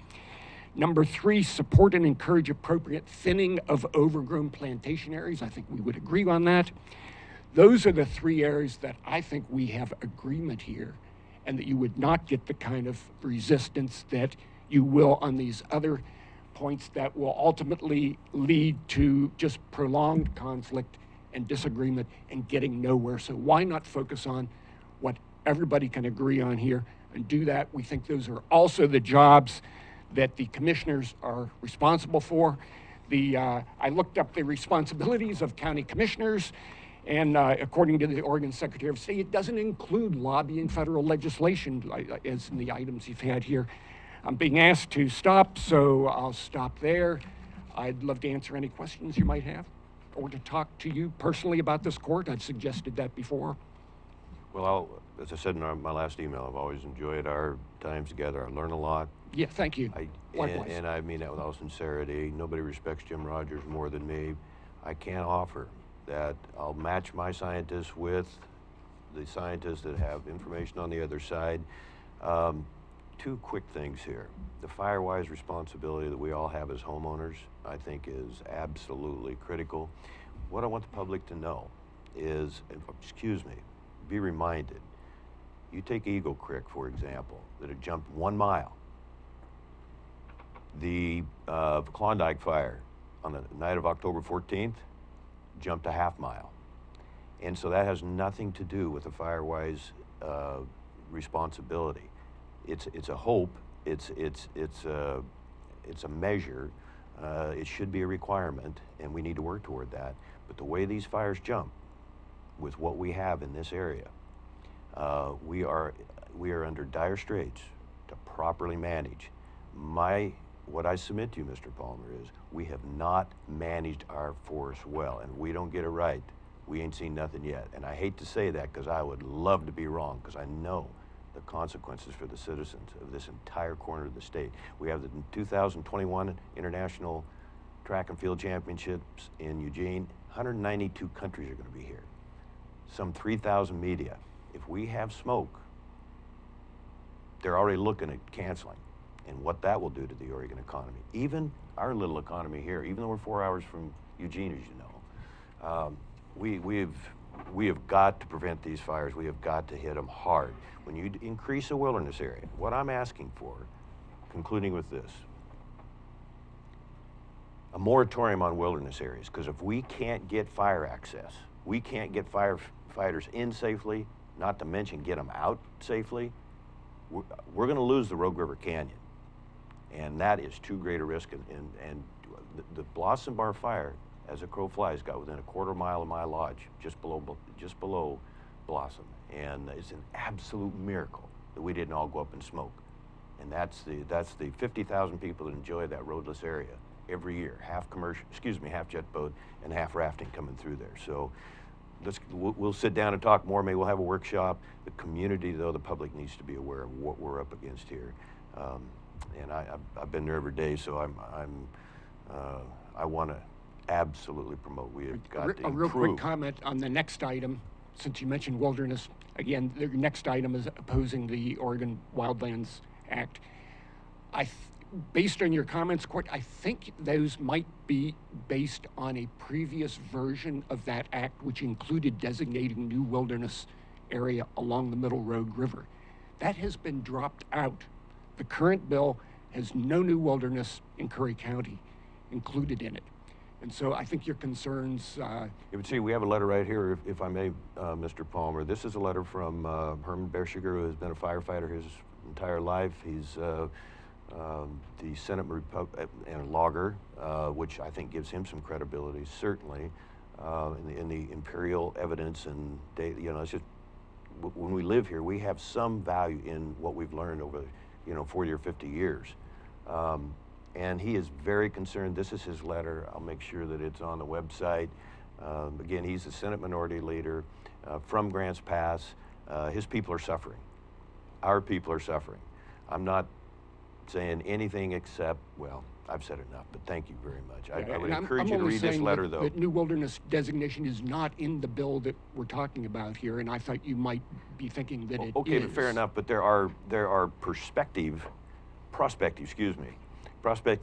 Number 3, support and encourage appropriate thinning of overgrown plantation areas. I think we would agree on that. Those are the 3 areas that I think we have agreement here, and that you would not get the kind of resistance that you will on these other points that will ultimately lead to just prolonged conflict and disagreement and getting nowhere. So why not focus on what everybody can agree on here and do that? We think those are also the jobs that the commissioners are responsible for. I looked up the responsibilities of county commissioners, and according to the Oregon Secretary of State, it doesn't include lobbying federal legislation as in the items you've had here. I'm being asked to stop, so I'll stop there. I'd love to answer any questions you might have, or to talk to you personally about this court. I've suggested that before. Well, as I said in my last email, I've always enjoyed our times together. I learn a lot. Yeah, thank you. Likewise. And I mean that with all sincerity. Nobody respects Jim Rogers more than me. I can't offer that I'll match my scientists with the scientists that have information on the other side. 2 quick things here. The fire-wise responsibility that we all have as homeowners, I think, is absolutely critical. What I want the public to know is, be reminded, you take Eagle Creek, for example, that had jumped 1 mile. The Klondike fire on the night of October 14th jumped a half mile. And so that has nothing to do with the fire-wise responsibility. It's a hope, it's a measure, it should be a requirement, and we need to work toward that. But the way these fires jump, with what we have in this area, we are under dire straits to properly manage. What I submit to you, Mr. Palmer, is we have not managed our forest well, and we don't get it right. We ain't seen nothing yet. And I hate to say that because I would love to be wrong, because I know the consequences for the citizens of this entire corner of the state. We have the 2021 International Track and Field Championships in Eugene. 192 countries are going to be here. Some 3,000 media. If we have smoke, they're already looking at canceling, and what that will do to the Oregon economy. Even our little economy here, even though we're 4 hours from Eugene, as you know. we have got to prevent these fires. We have got to hit them hard. When you increase a wilderness area, what I'm asking for, concluding with this, a moratorium on wilderness areas, because if we can't get fire access, we can't get firefighters in safely, not to mention get them out safely, we're going to lose the Rogue River Canyon. And that is too great a risk. And the Blossom Bar fire, as a crow flies, got within a quarter mile of my lodge, just below Blossom. And it's an absolute miracle that we didn't all go up in smoke. And that's the 50,000 people that enjoy that roadless area every year, half jet boat and half rafting coming through there. So we'll sit down and talk more. Maybe we'll have a workshop. The community, though, the public needs to be aware of what we're up against here. And I've been there every day, so I want to absolutely promote. We have got to improve. A real quick comment on the next item, since you mentioned wilderness. Again, the next item is opposing the Oregon Wildlands Act. Based on your comments, Court, I think those might be based on a previous version of that act, which included designating new wilderness area along the Middle Rogue River. That has been dropped out. The current bill has no new wilderness in Curry County included in it. And so I think your concerns... You would see, we have a letter right here, if I may, Mr. Palmer. This is a letter from Herman Bershiger, who has been a firefighter his entire life. He's the Senate and a logger, which I think gives him some credibility, certainly, in the imperial evidence and data. You know, it's just, when we live here, we have some value in what we've learned over, 40 or 50 years. And he is very concerned. This is his letter. I'll make sure that it's on the website. Again, he's the Senate Minority Leader from Grants Pass. His people are suffering. Our people are suffering. I'm not saying anything except, well, I've said enough, but thank you very much. I would encourage you to read this letter, though. That new wilderness designation is not in the bill that we're talking about here, and I thought you might be thinking that it is. Okay, but fair enough, but there are prospective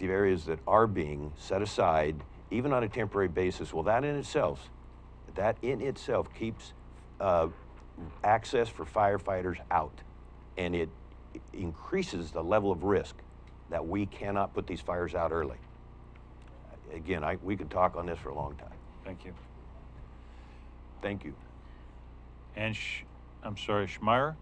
areas that are being set aside, even on a temporary basis. Well, that in itself keeps access for firefighters out, and it increases the level of risk that we cannot put these fires out early. Again, we could talk on this for a long time. Thank you. Thank you. And I'm sorry, Schmelzer?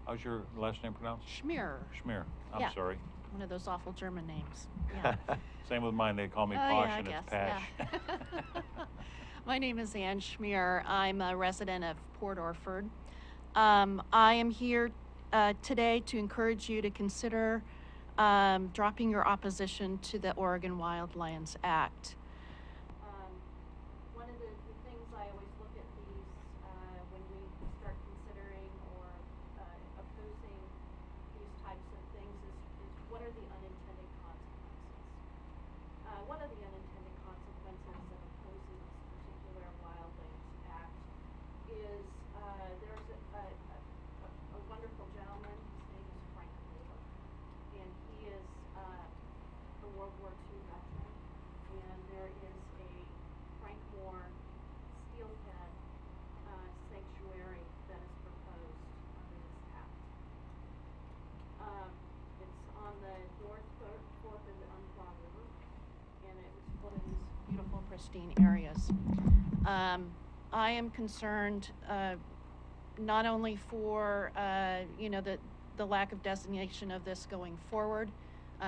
How's your last name pronounced? Schmelzer. Schmelzer. I'm sorry. One of those awful German names. Yeah. Same with mine. They call me Paasch, and it's Paasch. Yeah. My name is Ann Schmelzer. I'm a resident of Port Orford. I am here today to encourage you to consider dropping your opposition to the Oregon Wildlands Act. One of the things I always look at these when we start considering or opposing these types of things is what are the unintended consequences? One of the unintended consequences of opposing this particular Wildlands Act is there's a wonderful gentleman. His name is Frank Moore, and he is a World War II veteran. And there is a Frank Moore steelhead sanctuary that is proposed under this act. It's on the north fork of the Umpqua River, and it was one of these beautiful, pristine areas. I am concerned not only for the lack of designation of this going forward.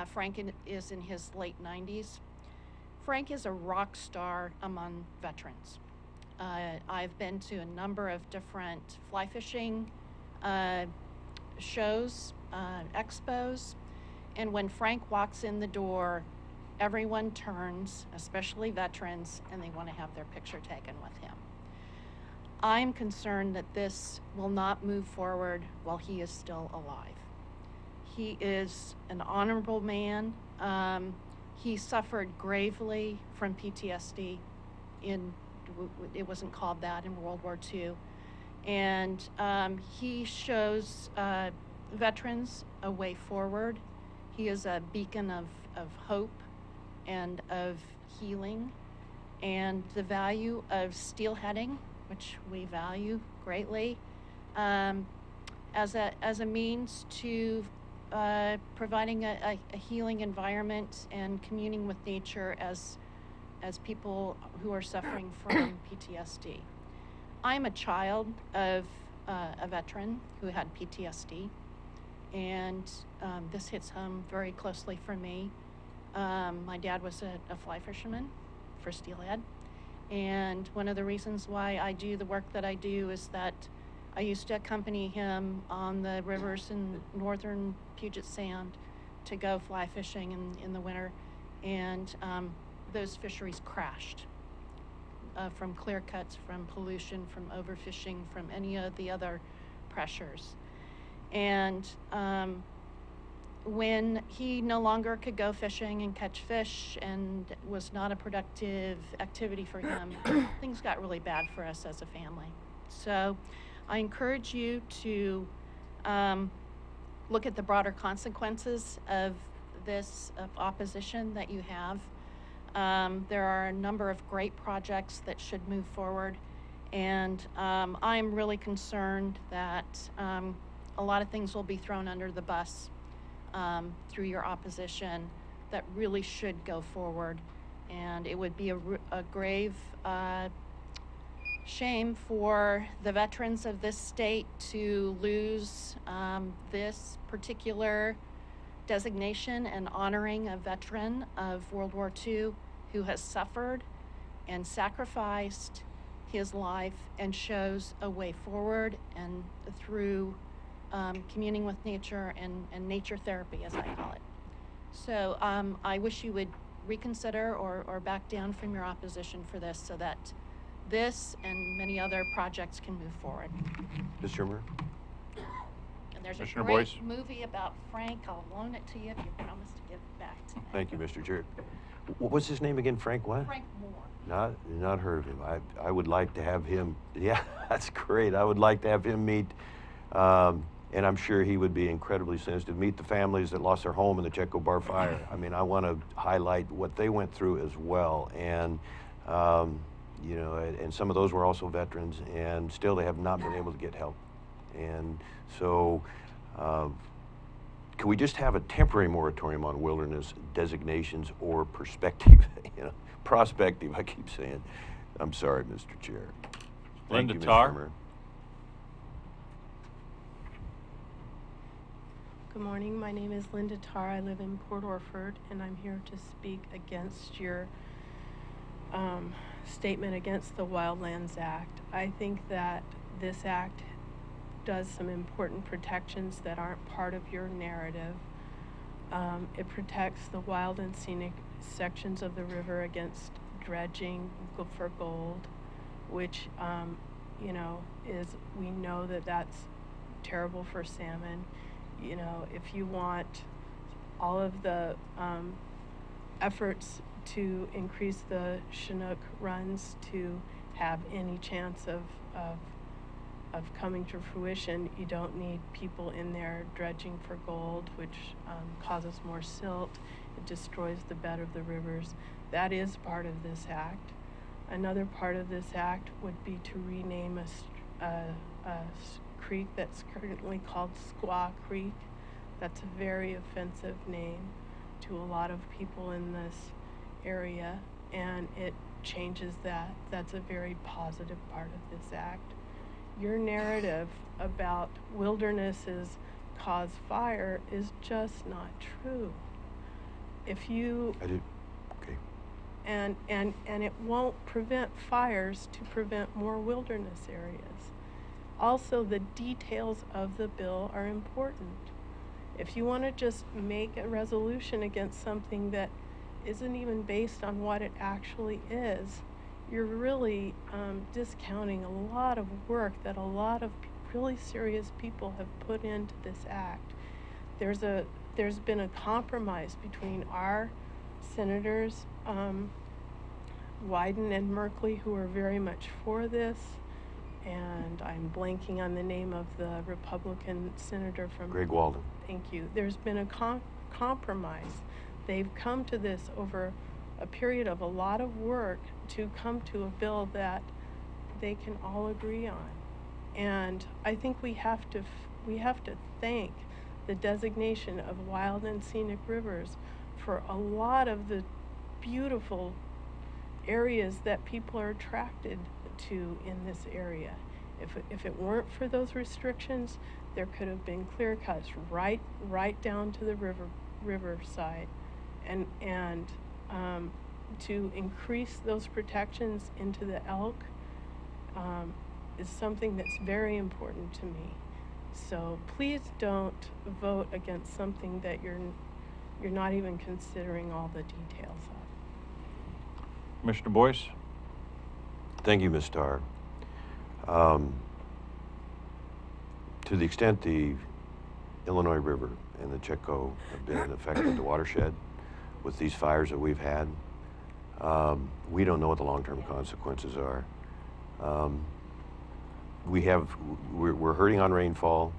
Frank is in his late 90s. Frank is a rock star among veterans. I've been to a number of different fly fishing shows, expos, and when Frank walks in the door, everyone turns, especially veterans, and they want to have their picture taken with him. I'm concerned that this will not move forward while he is still alive. He is an honorable man. He suffered gravely from PTSD. It wasn't called that in World War II. And he shows veterans a way forward. He is a beacon of hope and of healing and the value of steelheading, which we value greatly, as a means to providing a healing environment and communing with nature as people who are suffering from PTSD. I'm a child of a veteran who had PTSD, and this hits home very closely for me. My dad was a fly fisherman for steelhead, and one of the reasons why I do the work that I do is that I used to accompany him on the rivers in northern Puget Sound to go fly fishing in the winter, and those fisheries crashed from clear cuts, from pollution, from overfishing, from any of the other pressures. And when he no longer could go fishing and catch fish and was not a productive activity for him, things got really bad for us as a family. So I encourage you to look at the broader consequences of this opposition that you have. There are a number of great projects that should move forward, and I'm really concerned that a lot of things will be thrown under the bus through your opposition that really should go forward, and it would be a grave shame for the veterans of this state to lose this particular designation and honoring a veteran of World War II who has suffered and sacrificed his life and shows a way forward, and through communing with nature and nature therapy, as I call it. So I wish you would reconsider or back down from your opposition for this, so that this and many other projects can move forward. Ms. Shermer? And there's Commissioner a great Boice? movie about Frank. I'll loan it to you if you promise to give it back to me. Thank you, Mr. Chair. What's his name again? Frank what? Frank Moore. Not heard of him. I would like to have him, yeah, that's great. I would like to have him meet, and I'm sure he would be incredibly sensitive, meet the families that lost their home in the Checo Bar fire. I mean, I want to highlight what they went through as well. And, you know, and some of those were also veterans, and still they have not been able to get help. And so, can we just have a temporary moratorium on wilderness designations or perspective, you know, prospective, I keep saying. I'm sorry, Mr. Chair. Linda Ms. Tarr. Shermer. Good morning. My name is Linda Tarr. I live in Port Orford, and I'm here to speak against your statement against the Wildlands Act. I think that this act does some important protections that aren't part of your narrative. It protects the wild and scenic sections of the river against dredging for gold, which, you know, we know that that's terrible for salmon. You know, if you want all of the efforts to increase the Chinook runs to have any chance of coming to fruition, you don't need people in there dredging for gold, which causes more silt. It destroys the bed of the rivers. That is part of this act. Another part of this act would be to rename a creek that's currently called Squaw Creek. That's a very offensive name to a lot of people in this area, and it changes that. That's a very positive part of this act. Your narrative about wildernesses cause fire is just not true. If you Okay. And it won't prevent fires to prevent more wilderness areas. Also, the details of the bill are important. If you want to just make a resolution against something that isn't even based on what it actually is, you're really discounting a lot of work that a lot of really serious people have put into this act. There's been a compromise between our senators, Wyden and Merkley, who are very much for this, and I'm blanking on the name of the Republican senator from Greg Walden. Thank you. There's been a compromise. They've come to this over a period of a lot of work to come to a bill that they can all agree on. And I think we have to thank the designation of wild and scenic rivers for a lot of the beautiful areas that people are attracted to in this area. If it weren't for those restrictions, there could have been clear cuts right down to the riverside, and to increase those protections into the elk is something that's very important to me. So please don't vote against something that you're not even considering all the details of. Commissioner Boice? Thank you, Ms. Starr. To the extent the Illinois River and the Chetco have been affected, the watershed, with these fires that we've had, we don't know what the long-term consequences are. We're hurting on rainfall.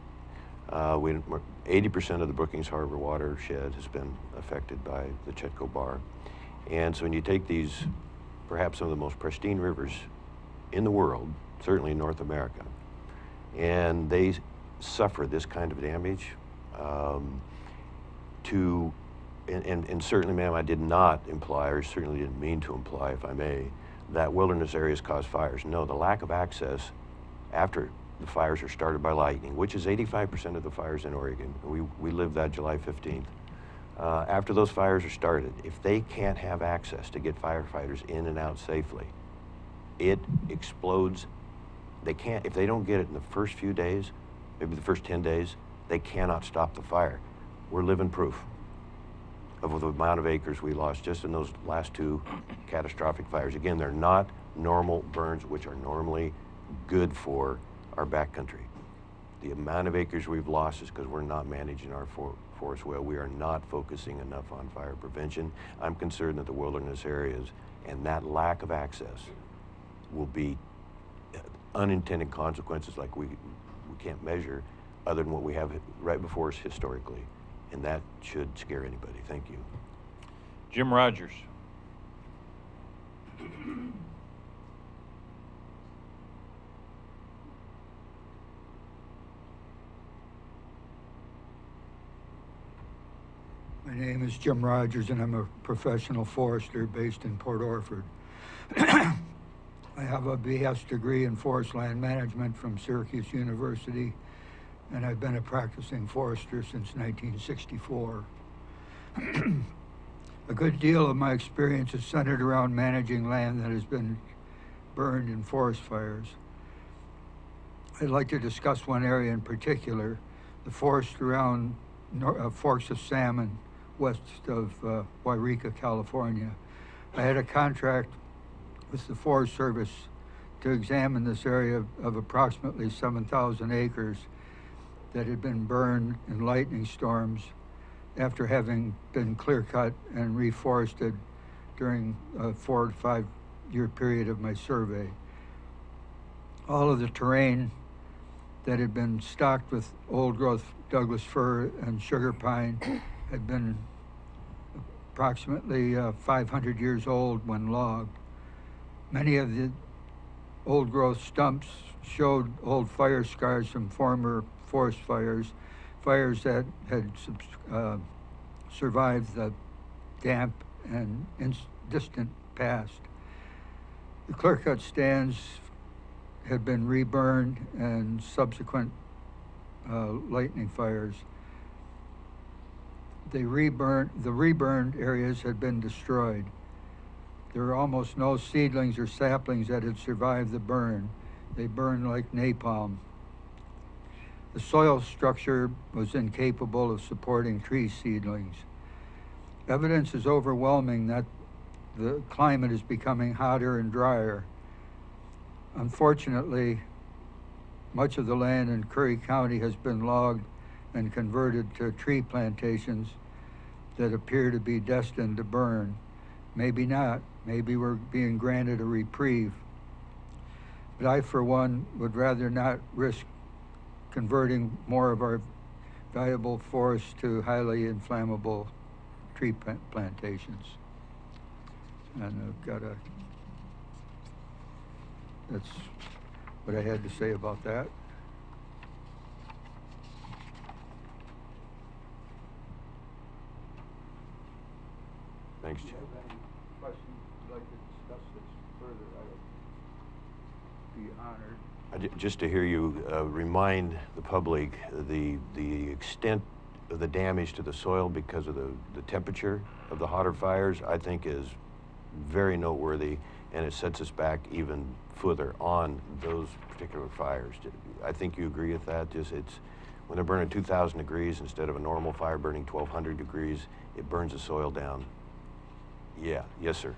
80% of the Brookings Harbor watershed has been affected by the Chetco bar. And so when you take these, perhaps some of the most pristine rivers in the world, certainly in North America, and they suffer this kind of damage, and certainly, ma'am, I did not imply, or certainly didn't mean to imply, if I may, that wilderness areas cause fires. No, the lack of access after the fires are started by lightning, which is 85% of the fires in Oregon. We lived that July 15th. After those fires are started, if they can't have access to get firefighters in and out safely, it explodes. They can't, if they don't get it in the first few days, maybe the first 10 days, they cannot stop the fire. We're living proof of the amount of acres we lost just in those last two catastrophic fires. Again, they're not normal burns, which are normally good for our backcountry. The amount of acres we've lost is because we're not managing our forest well. We are not focusing enough on fire prevention. I'm concerned that the wilderness areas and that lack of access will be unintended consequences like we can't measure other than what we have right before us historically. And that should scare anybody. Thank you. Jim Rogers. My name is Jim Rogers, and I'm a professional forester based in Port Orford. I have a BS degree in forest land management from Syracuse University, and I've been a practicing forester since 1964. A good deal of my experience is centered around managing land that has been burned in forest fires. I'd like to discuss one area in particular, the forest around Forks of Salmon, west of Wairika, California. I had a contract with the Forest Service to examine this area of approximately 7,000 acres that had been burned in lightning storms after having been clear-cut and reforested during a 4 to 5 year period of my survey. All of the terrain that had been stocked with old-growth Douglas fir and sugar pine had been approximately 500 years old when logged. Many of the old-growth stumps showed old fire scars from former forest fires that had survived the damp and distant past. The clear-cut stands had been reburned and subsequent lightning fires. The reburned areas had been destroyed. There were almost no seedlings or saplings that had survived the burn. They burned like napalm. The soil structure was incapable of supporting tree seedlings. Evidence is overwhelming that the climate is becoming hotter and drier. Unfortunately, much of the land in Curry County has been logged and converted to tree plantations that appear to be destined to burn. Maybe not. Maybe we're being granted a reprieve. But I, for one, would rather not risk converting more of our valuable forests to highly inflammable tree plantations. And I've got that's what I had to say about that. Thanks, Jim. If you have any questions you'd like to discuss this further, I would be honored. Just to hear you remind the public the extent of the damage to the soil because of the temperature of the hotter fires, I think is very noteworthy, and it sets us back even further on those particular fires. I think you agree with that. Just when they're burning 2,000 degrees instead of a normal fire burning 1,200 degrees, it burns the soil down. Yeah, yes, sir.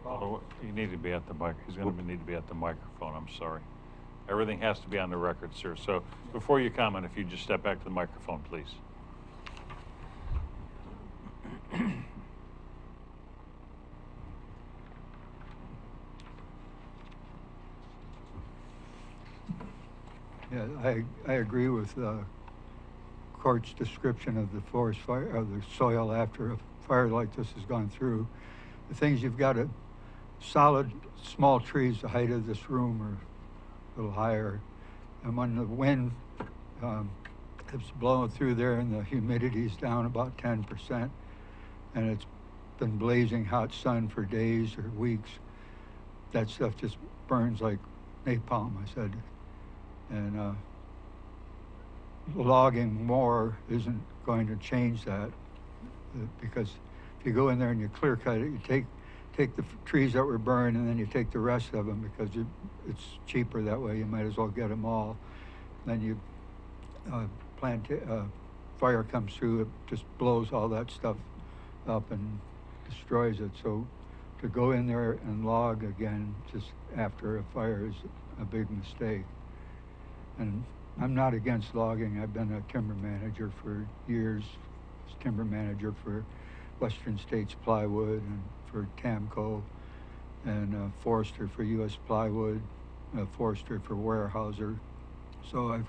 Although you need to be at the mic. He's going to need to be at the microphone. I'm sorry. Everything has to be on the record, sir. So before you comment, if you just step back to the microphone, please. Yeah, I agree with Court's description of the forest fire, of the soil after a fire like this has gone through. The things you've got a solid, small trees, the height of this room are a little higher. And when the wind is blowing through there and the humidity's down about 10%, and it's been blazing hot sun for days or weeks, that stuff just burns like napalm, I said. And logging more isn't going to change that, because if you go in there and you clear cut it, you take the trees that were burned and then you take the rest of them because it's cheaper that way. You might as well get them all. Then you fire comes through, it just blows all that stuff up and destroys it. So to go in there and log again just after a fire is a big mistake. And I'm not against logging. I've been a timber manager for years. I was timber manager for Western States Plywood and for TAMCO, and forester for U.S. Plywood, forester for Weyerhaeuser. So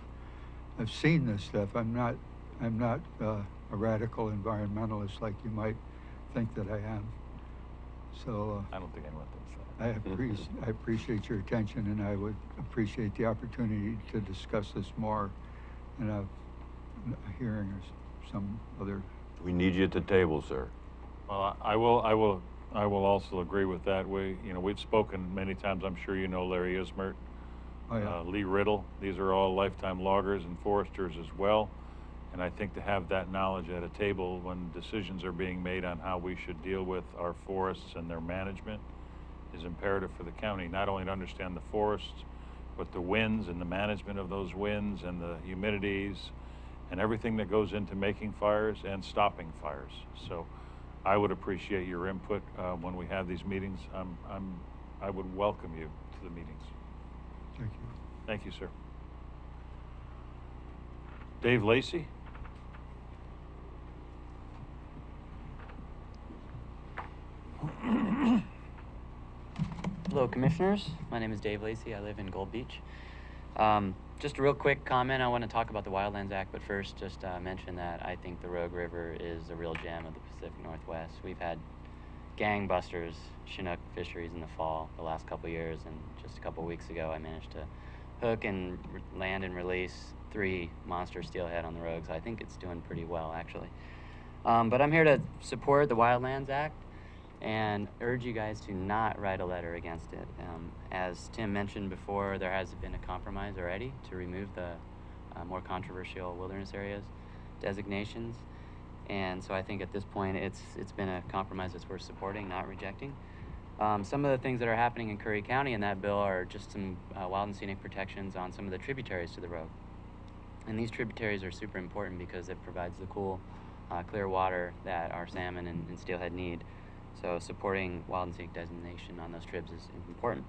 I've seen this stuff. I'm not a radical environmentalist like you might think that I am. So I don't think anyone thinks that. I appreciate your attention, and I would appreciate the opportunity to discuss this more in a hearing or some other. We need you at the table, sir. Well, I will also agree with that. We've spoken many times. I'm sure you know Larry Ismert, Oh, yeah. Lee Riddle. These are all lifetime loggers and foresters as well. And I think to have that knowledge at a table when decisions are being made on how we should deal with our forests and their management is imperative for the county, not only to understand the forests, but the winds and the management of those winds and the humidities and everything that goes into making fires and stopping fires. So I would appreciate your input when we have these meetings. I would welcome you to the meetings. Thank you. Thank you, sir. Dave Lacey? Hello, Commissioners. My name is Dave Lacey. I live in Gold Beach. Just a real quick comment. I want to talk about the Wildlands Act, but first just mention that I think the Rogue River is a real gem of the Pacific Northwest. We've had gangbusters Chinook fisheries in the fall the last couple years, and just a couple weeks ago I managed to hook and land and release 3 monster steelhead on the Rogues. I think it's doing pretty well, actually. But I'm here to support the Wildlands Act and urge you guys to not write a letter against it. As Tim mentioned before, there has been a compromise already to remove the more controversial wilderness areas designations. And so I think at this point it's been a compromise that's worth supporting, not rejecting. Some of the things that are happening in Curry County in that bill are just some wild and scenic protections on some of the tributaries to the road. And these tributaries are super important because it provides the cool, clear water that our salmon and steelhead need. So supporting wild and scenic designation on those tribs is important.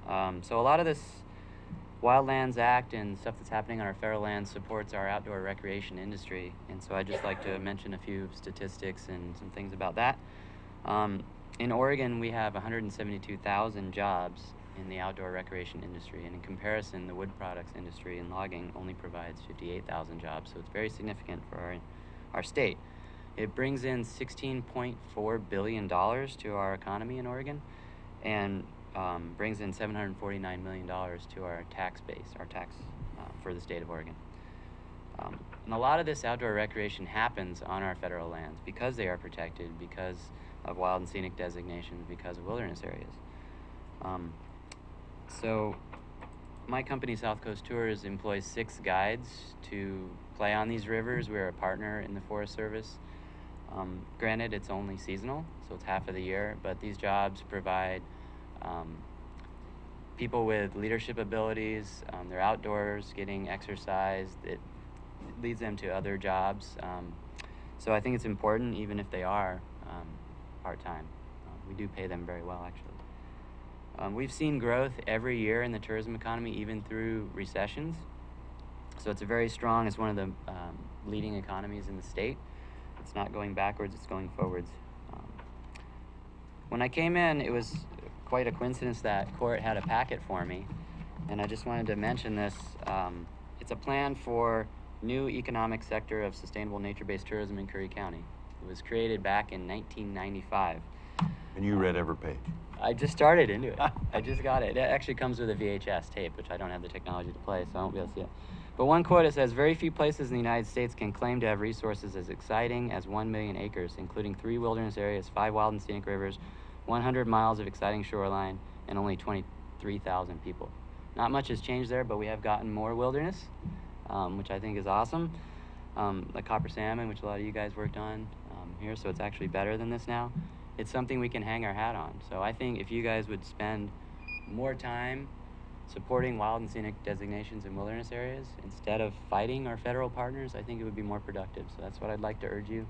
So a lot of this Wildlands Act and stuff that's happening on our federal lands supports our outdoor recreation industry. And so I'd just like to mention a few statistics and some things about that. In Oregon, we have 172,000 jobs in the outdoor recreation industry. And in comparison, the wood products industry and logging only provides 58,000 jobs. So it's very significant for our state. It brings in $16.4 billion to our economy in Oregon, and brings in $749 million to our tax base, our tax for the state of Oregon. And a lot of this outdoor recreation happens on our federal lands because they are protected, because of wild and scenic designations, because of wilderness areas. So my company, South Coast Tours, employs 6 guides to play on these rivers. We're a partner in the Forest Service. Granted, it's only seasonal, so it's half of the year, but these jobs provide people with leadership abilities. They're outdoors, getting exercise. It leads them to other jobs. So I think it's important, even if they are part-time. We do pay them very well, actually. We've seen growth every year in the tourism economy, even through recessions. So it's it's one of the leading economies in the state. It's not going backwards, it's going forwards. When I came in, it was quite a coincidence that Court had a packet for me, and I just wanted to mention this. It's a plan for new economic sector of sustainable nature-based tourism in Curry County. It was created back in 1995. And you read every page? I just started into it. I just got it. It actually comes with a VHS tape, which I don't have the technology to play, so I won't be able to see it. But one quote, it says, "Very few places in the United States can claim to have resources as exciting as 1 million acres, including 3 wilderness areas, 5 wild and scenic rivers, 100 miles of exciting shoreline, and only 23,000 people." Not much has changed there, but we have gotten more wilderness, which I think is awesome. Like copper salmon, which a lot of you guys worked on here, so it's actually better than this now. It's something we can hang our hat on. So I think if you guys would spend more time supporting wild and scenic designations in wilderness areas instead of fighting our federal partners, I think it would be more productive. So that's what I'd like to urge you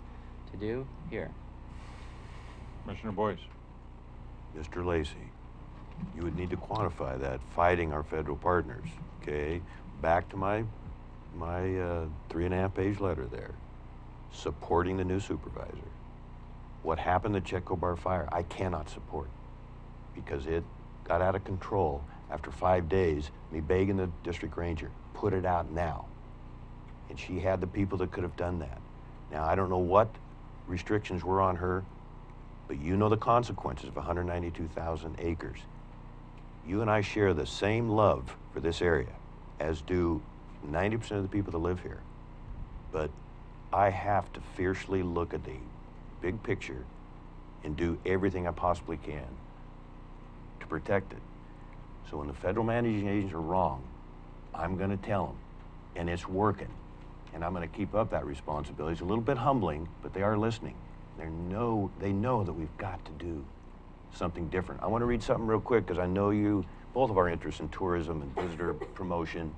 to do here. Commissioner Boice. Mr. Lacey, you would need to quantify that, fighting our federal partners, okay? Back to my 3.5-page letter there, supporting the new supervisor. What happened to Checobar Fire, I cannot support, because it got out of control after 5 days, me begging the district ranger, put it out now. And she had the people that could have done that. Now, I don't know what restrictions were on her, but you know the consequences of 192,000 acres. You and I share the same love for this area, as do 90% of the people that live here. But I have to fiercely look at the big picture and do everything I possibly can to protect it. So when the federal managing agents are wrong, I'm gonna tell them, and it's working. And I'm gonna keep up that responsibility. It's a little bit humbling, but they are listening. They know that we've got to do something different. I wanna read something real quick, because I know you, both of our interests in tourism and visitor promotion.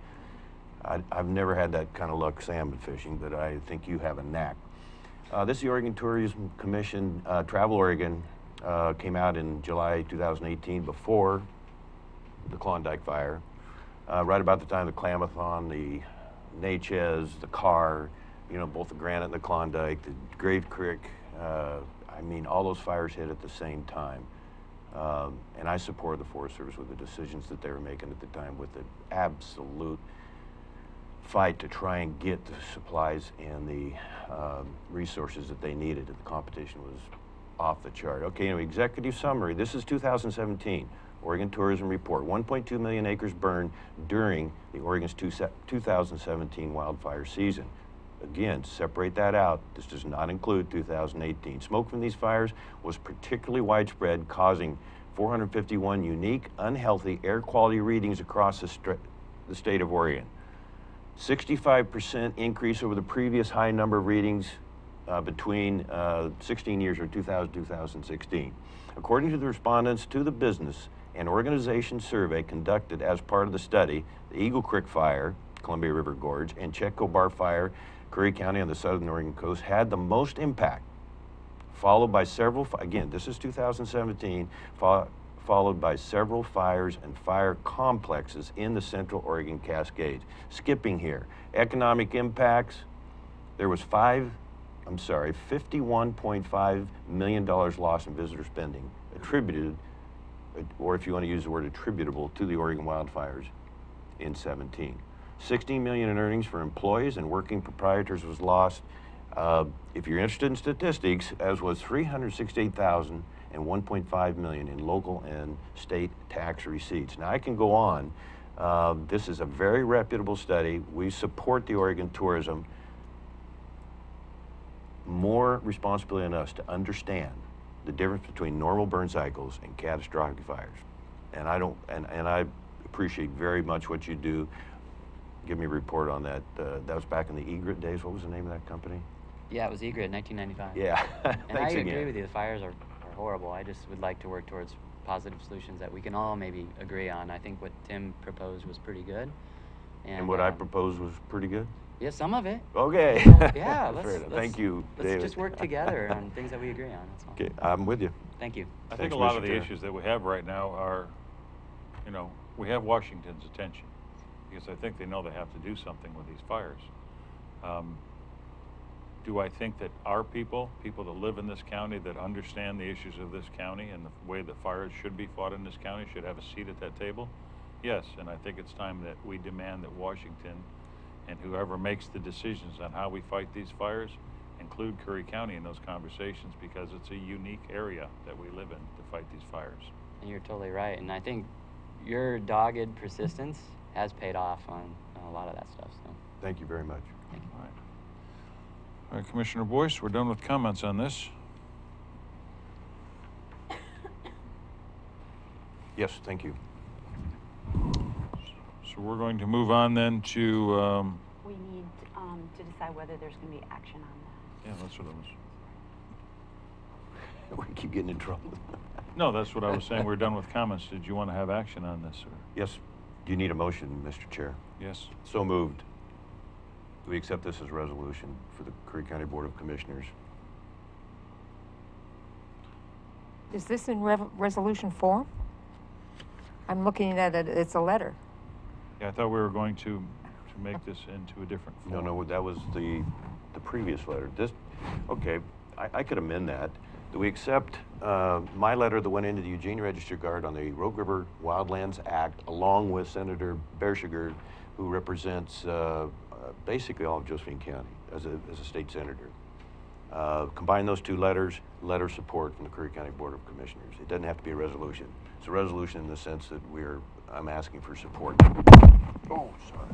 I've never had that kind of luck salmon fishing, but I think you have a knack. This is the Oregon Tourism Commission. Travel Oregon came out in July 2018, before the Klondike fire, right about the time the Klamathon, the Natchez, the Carr, you know, both the Granite and the Klondike, the Grave Creek. I mean, all those fires hit at the same time. And I support the Forest Service with the decisions that they were making at the time, with the absolute fight to try and get the supplies and the resources that they needed. The competition was off the chart. Okay, anyway, executive summary. This is 2017 Oregon Tourism Report. 1.2 million acres burned during the Oregon's 2017 wildfire season. Again, separate that out. This does not include 2018. Smoke from these fires was particularly widespread, causing 451 unique, unhealthy air quality readings across the state of Oregon. 65% increase over the previous high number of readings between 16 years, or 2016. According to the respondents to the business and organization survey conducted as part of the study, the Eagle Creek Fire, Columbia River Gorge, and Checobar Fire, Curry County on the southern Oregon coast, had the most impact, followed by several, again, this is 2017, followed by several fires and fire complexes in the Central Oregon Cascades. Skipping here, economic impacts, there was $51.5 million lost in visitor spending attributed, or if you want to use the word attributable, to the Oregon wildfires in 17. $16 million in earnings for employees and working proprietors was lost If you're interested in statistics, as was 368,000 and 1.5 million in local and state tax receipts. Now I can go on. This is a very reputable study. We support the Oregon tourism. More responsibility on us to understand the difference between normal burn cycles and catastrophic fires. And I appreciate very much what you do. Give me a report on that. That was back in the Egret days. What was the name of that company? Yeah, it was Egret, 1995. Yeah. And I Thanks agree again. with you. The fires are horrible. I just would like to work towards positive solutions that we can all maybe agree on. I think what Tim proposed was pretty good. And what I proposed was pretty good? Yeah, some of it. Okay. Yeah, Fair enough. Thank you, David. Let's just work together on things that we agree on. That's all. Okay, I'm with you. Thank you. I think a lot of the issues that we have right now are, you know, we have Washington's attention because I think they know they have to do something with these fires. Do I think that our people that live in this county, that understand the issues of this county and the way that fires should be fought in this county, should have a seat at that table? Yes, and I think it's time that we demand that Washington and whoever makes the decisions on how we fight these fires include Curry County in those conversations, because it's a unique area that we live in to fight these fires. And you're totally right. And I think your dogged persistence has paid off on a lot of that stuff. So thank you very much. Thank you. All right, Commissioner Boice, we're done with comments on this. Yes, thank you. So we're going to move on then to... We need to decide whether there's going to be action on that. Yeah, that's what I was... We keep getting in trouble. No, that's what I was saying. We're done with comments. Did you want to have action on this? Or? Yes. Do you need a motion, Mr. Chair? Yes. So moved. We accept this as a resolution for the Curry County Board of Commissioners. Is this in resolution form? I'm looking at it, it's a letter. Yeah, I thought we were going to make this into a different form. No, that was the previous letter. This, okay, I could amend that. Do we accept my letter that went into the Eugene Register Guard on the Rogue River Wildlands Act, along with Senator Bershiger, who represents basically all of Josephine County as a state senator. Combine those two letters, letter support from the Curry County Board of Commissioners. It doesn't have to be a resolution. It's a resolution in the sense that I'm asking for support. Oh, sorry.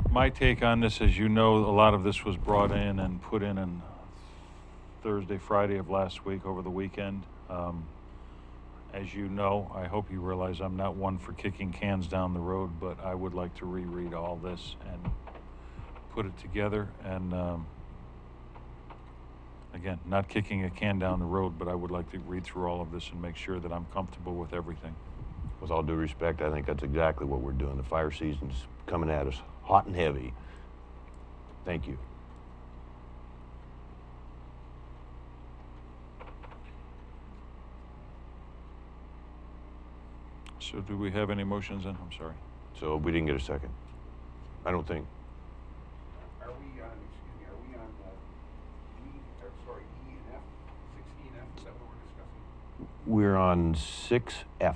My take on this, as you know, a lot of this was brought in and put in on Thursday, Friday of last week, over the weekend. As you know, I hope you realize I'm not one for kicking cans down the road, but I would like to reread all this and put it together. And again, not kicking a can down the road, but I would like to read through all of this and make sure that I'm comfortable with everything. With all due respect, I think that's exactly what we're doing. The fire season's coming at us hot and heavy. Thank you. So do we have any motions in? I'm sorry. So we didn't get a second. I don't think. Are we on, E and F, 16F, is that what we're discussing? We're on 6F.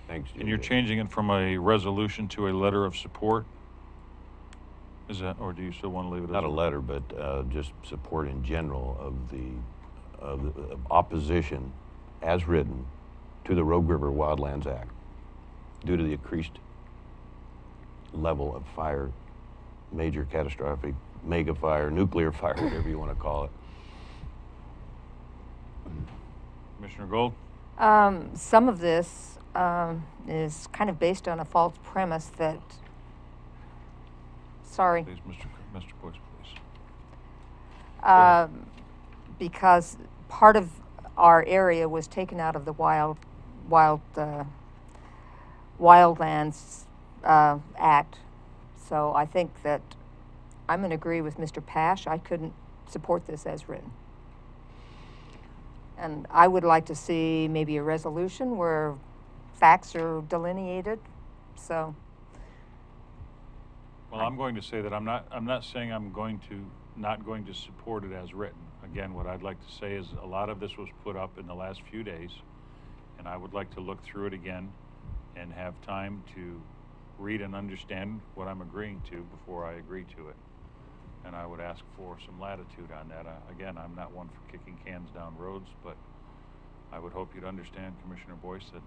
Thanks, And you're JJ. changing it from a resolution to a letter of support? Is that, or do you still want to leave it as Not a letter, but just support in general of the opposition as written to the Rogue River Wildlands Act due to the increased level of fire, major catastrophic, mega fire, nuclear fire, whatever you want to call it. Commissioner Gold? Some of this is kind of based on a false premise that, sorry. Please, Mr. Boice, please. Because part of our area was taken out of the Wildlands Act. So I think that I'm going to agree with Mr. Paasch. I couldn't support this as written. And I would like to see maybe a resolution where facts are delineated. So. Well, I'm going to say that I'm not saying I'm not going to support it as written. Again, what I'd like to say is a lot of this was put up in the last few days, and I would like to look through it again and have time to read and understand what I'm agreeing to before I agree to it. And I would ask for some latitude on that. Again, I'm not one for kicking cans down roads, but I would hope you'd understand, Commissioner Boice, that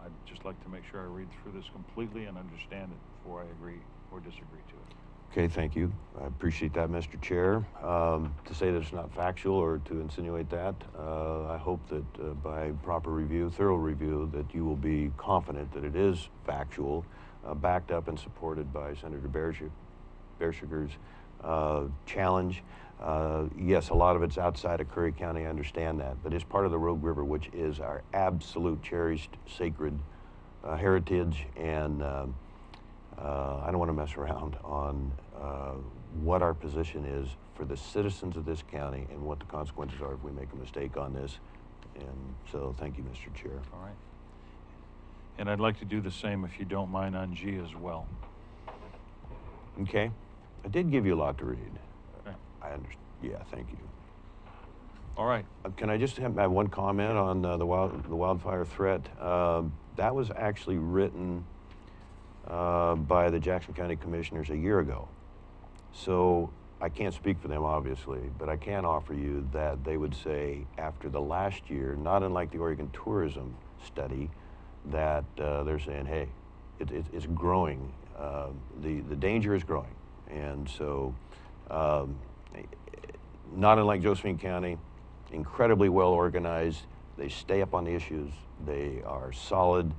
I'd just like to make sure I read through this completely and understand it before I agree or disagree to it. Okay, thank you. I appreciate that, Mr. Chair. To say that it's not factual or to insinuate that, I hope that by proper review, thorough review, that you will be confident that it is factual, backed up and supported by Senator Bearshiger's challenge. Yes, a lot of it's outside of Curry County, I understand that, but it's part of the Rogue River, which is our absolute cherished, sacred heritage, and I don't want to mess around on what our position is for the citizens of this county and what the consequences are if we make a mistake on this. And so thank you, Mr. Chair. All right. And I'd like to do the same, if you don't mind, on G as well. Okay. I did give you a lot to read. Okay. I understand. Yeah, thank you. All right. Can I just have one comment on the wildfire threat? That was actually written by the Jackson County Commissioners a year ago. So I can't speak for them, obviously, but I can offer you that they would say after the last year, not unlike the Oregon tourism study, that they're saying, hey, it's growing. The danger is growing. And so not unlike Josephine County, incredibly well organized. They stay up on the issues. They are solid,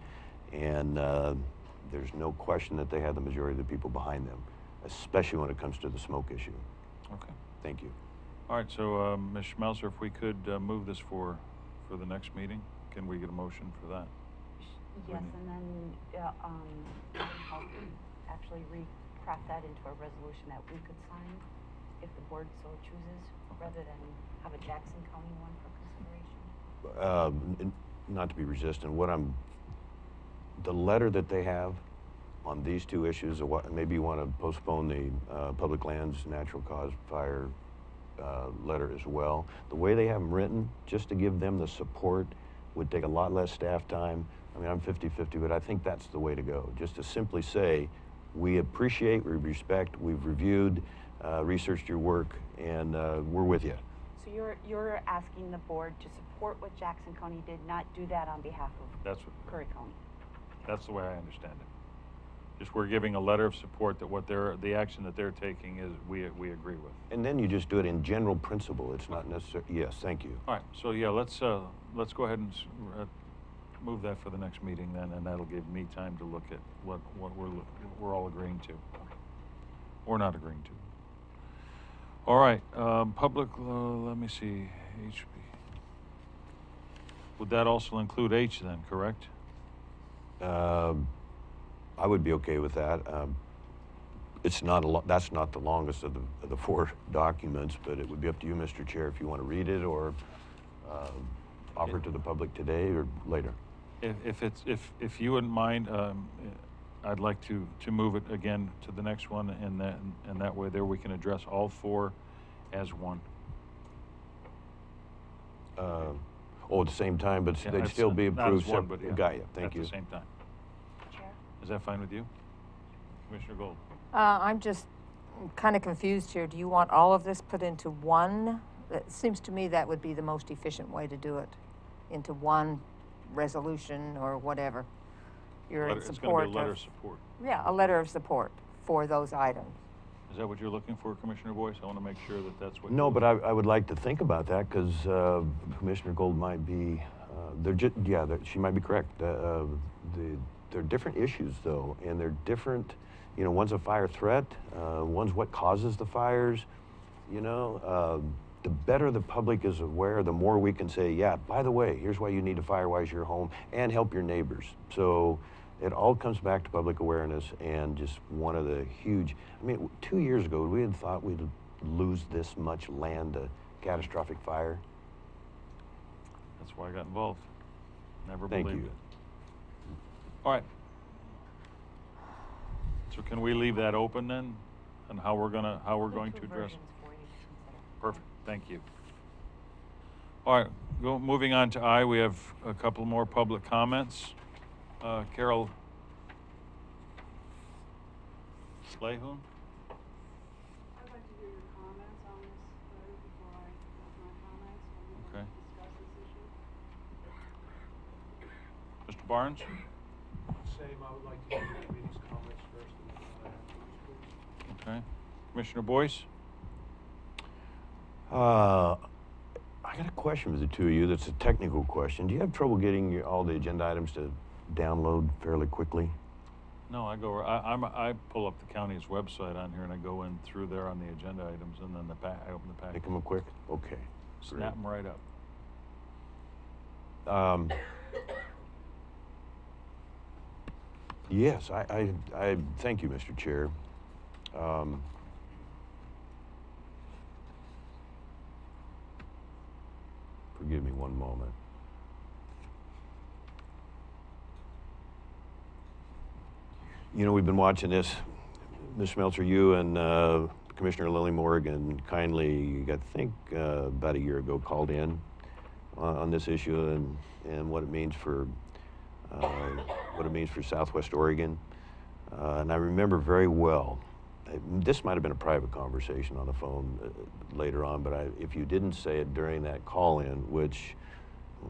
and there's no question that they have the majority of the people behind them, especially when it comes to the smoke issue. Okay. Thank you. All right, so Ms. Schmelzer, if we could move this for the next meeting, can we get a motion for that? Yes, and then I'll actually recraft that into a resolution that we could sign if the board so chooses, rather than have a Jackson County one for consideration. Not to be resistant, the letter that they have on these two issues, or maybe you want to postpone the public lands natural cause fire letter as well. The way they have them written, just to give them the support, would take a lot less staff time. I mean, I'm 50-50, but I think that's the way to go. Just to simply say, we appreciate, we respect, we've reviewed, researched your work, and we're with you. So you're asking the board to support what Jackson County did, not do that on behalf of Curry County? That's the way I understand it. Just we're giving a letter of support that the action that they're taking is we agree with. And then you just do it in general principle. It's not necessary. Yes, thank you. All right. So yeah, let's go ahead and move that for the next meeting then, and that'll give me time to look at what we're all agreeing to, or not agreeing to. All right. Public. Let me see. HB. Would that also include H then? Correct. I would be okay with that. It's not that's not the longest of the four documents, but it would be up to you, Mr. Chair, if you want to read it or offer it to the public today or later. If you wouldn't mind, I'd like to move it again to the next one, and that way there we can address all four as one. At the same time, but they'd still be approved. Not as one, but yeah, got you. Thank you. At the same time. Is that fine with you, Commissioner Gold? I'm just kind of confused here. Do you want all of this put into one? It seems to me that would be the most efficient way to do it, into one resolution or whatever. You're in support. It's going to be a letter of support. Yeah, a letter of support for those items. Is that what you're looking for, Commissioner Boice? I want to make sure that that's what. No, but I would like to think about that because Commissioner Gold might be. She might be correct. They're different issues though, and they're different. You know, one's a fire threat. One's what causes the fires. You know, the better the public is aware, the more we can say, yeah, by the way, here's why you need to firewise your home and help your neighbors. So it all comes back to public awareness and just one of the huge, I mean, 2 years ago, we had thought we'd lose this much land to catastrophic fire. That's why I got involved. Never Thank believed you. it. All right. So can we leave that open then, and how we're going to address it? Perfect. Thank you. All right. Moving on to I, we have a couple more public comments. Carol Lehun? I'd like to hear your comments on this letter before I make my comments. Okay. Discuss this issue. Mr. Barnes? Same, I would like to hear the committee's comments first and then afterwards, please. Okay. Commissioner Boice? I got a question for the two of you that's a technical question. Do you have trouble getting all the agenda items to download fairly quickly? No, I pull up the county's website on here and I go in through there on the agenda items and then I open the packet. They come up quick? Okay. Snap them right up. Yes, I thank you, Mr. Chair. Forgive me one moment. You know, we've been watching this. Ms. Schmelzer, you and Commissioner Lily Morgan kindly, I think about a year ago, called in on this issue and what it means for Southwest Oregon. And I remember very well. This might have been a private conversation on the phone later on, but if you didn't say it during that call-in, which,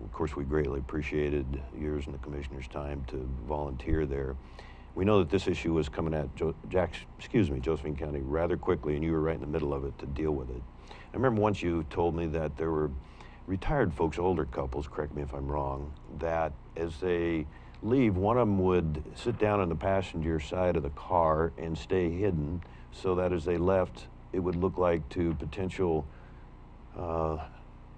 of course, we greatly appreciated yours and the commissioner's time to volunteer there. We know that this issue was coming at Josephine County rather quickly, and you were right in the middle of it to deal with it. I remember once you told me that there were retired folks, older couples, correct me if I'm wrong, that as they leave, one of them would sit down on the passenger side of the car and stay hidden so that as they left, it would look like to potential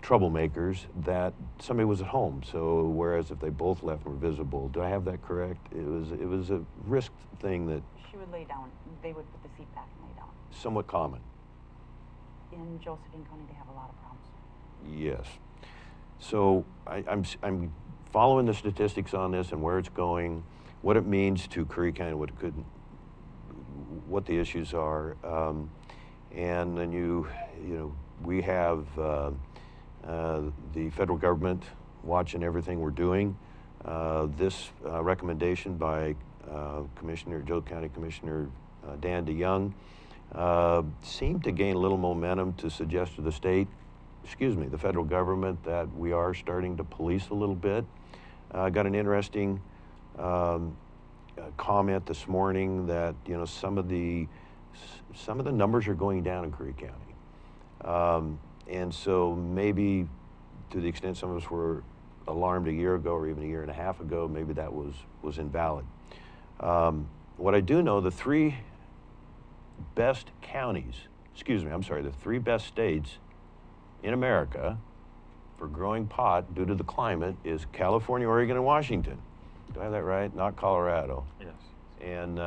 troublemakers that somebody was at home. So whereas if they both left and were visible, do I have that correct? It was a risk thing that She would lay down. They would put the seat back and lay down. somewhat common. In Josephine County, they have a lot of problems. Yes. So I'm following the statistics on this and where it's going, what it means to Curry County, what the issues are, and then we have the federal government watching everything we're doing. This recommendation by Joe County Commissioner Dan DeYoung seemed to gain a little momentum to suggest to the the federal government that we are starting to police a little bit. I got an interesting comment this morning that some of the numbers are going down in Curry County, and so maybe to the extent some of us were alarmed a year ago or even a year and a half ago, maybe that was invalid. What I do know, the three best states in America for growing pot due to the climate is California, Oregon, and Washington. Do I have that right? Not Colorado. Yes. And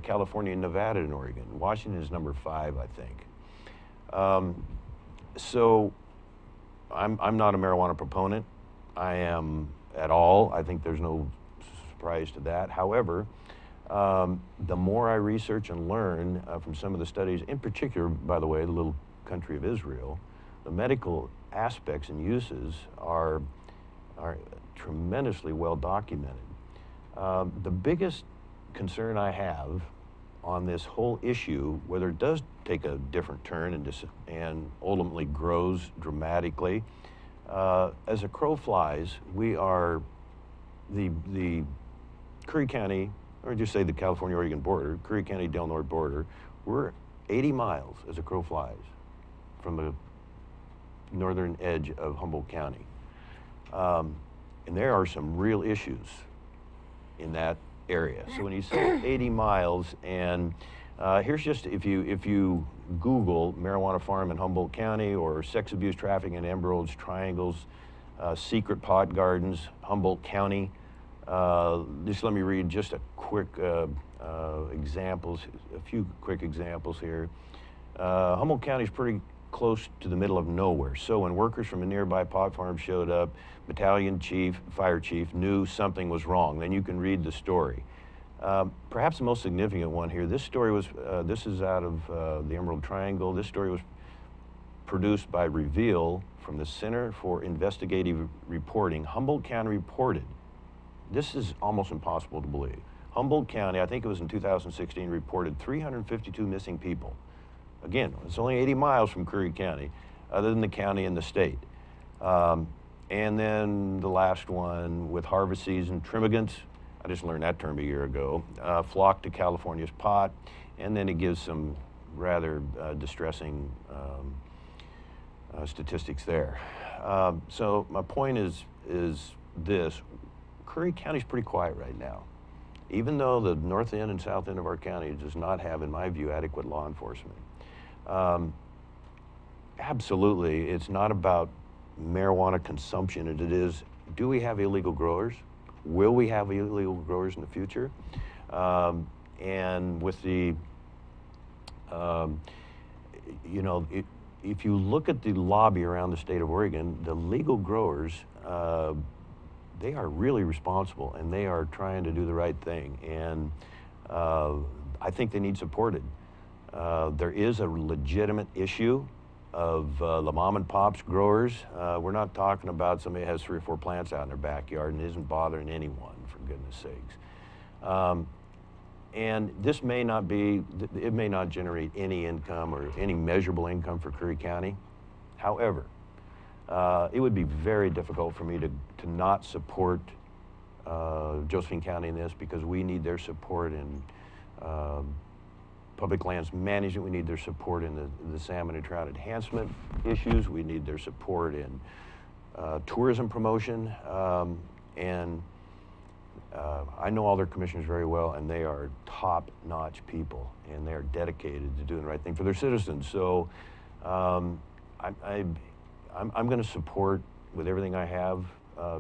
California, Nevada, and Oregon. Washington is number 5, I think. So I'm not a marijuana proponent. I am at all. I think there's no surprise to that. However, the more I research and learn from some of the studies, in particular, by the way, the little country of Israel, the medical aspects and uses are tremendously well documented. The biggest concern I have on this whole issue, whether it does take a different turn and ultimately grows dramatically, as a crow flies, we are the Curry County, or just say the California-Oregon border, Curry County-Del Norte border, we're 80 miles as a crow flies from the northern edge of Humboldt County. And there are some real issues in that area. So when you say 80 miles, and here's just, if you Google marijuana farm in Humboldt County or sex abuse trafficking in emeralds, triangles, secret pot gardens, Humboldt County, just let me read just a quick examples, a few quick examples here. Humboldt County is pretty close to the middle of nowhere. So when workers from a nearby pot farm showed up, battalion chief, fire chief knew something was wrong. Then you can read the story. Perhaps the most significant one here, this story was, this is out of the Emerald Triangle. This story was produced by Reveal from the Center for Investigative Reporting. Humboldt County reported, this is almost impossible to believe, Humboldt County, I think it was in 2016, reported 352 missing people. Again, it's only 80 miles from Curry County, other than the county and the state. And then the last one with harvest season, trimigants, I just learned that term a year ago, flock to California's pot, and then it gives some rather distressing statistics there. So my point is this: Curry County's pretty quiet right now. Even though the north end and south end of our county does not have, in my view, adequate law enforcement. Absolutely, it's not about marijuana consumption, it is, do we have illegal growers? Will we have illegal growers in the future? And with the, you know, if you look at the lobby around the state of Oregon, the legal growers, they are really responsible and they are trying to do the right thing. And I think they need supported. There is a legitimate issue of the mom and pops growers. We're not talking about somebody that has 3 or 4 plants out in their backyard and isn't bothering anyone, for goodness sakes. And this may not be, it may not generate any income or any measurable income for Curry County. However, it would be very difficult for me to not support Josephine County in this, because we need their support in public lands management. We need their support in the salmon and trout enhancement issues. We need their support in tourism promotion. And I know all their commissioners very well, and they are top-notch people, and they are dedicated to doing the right thing for their citizens. So I'm going to support with everything I have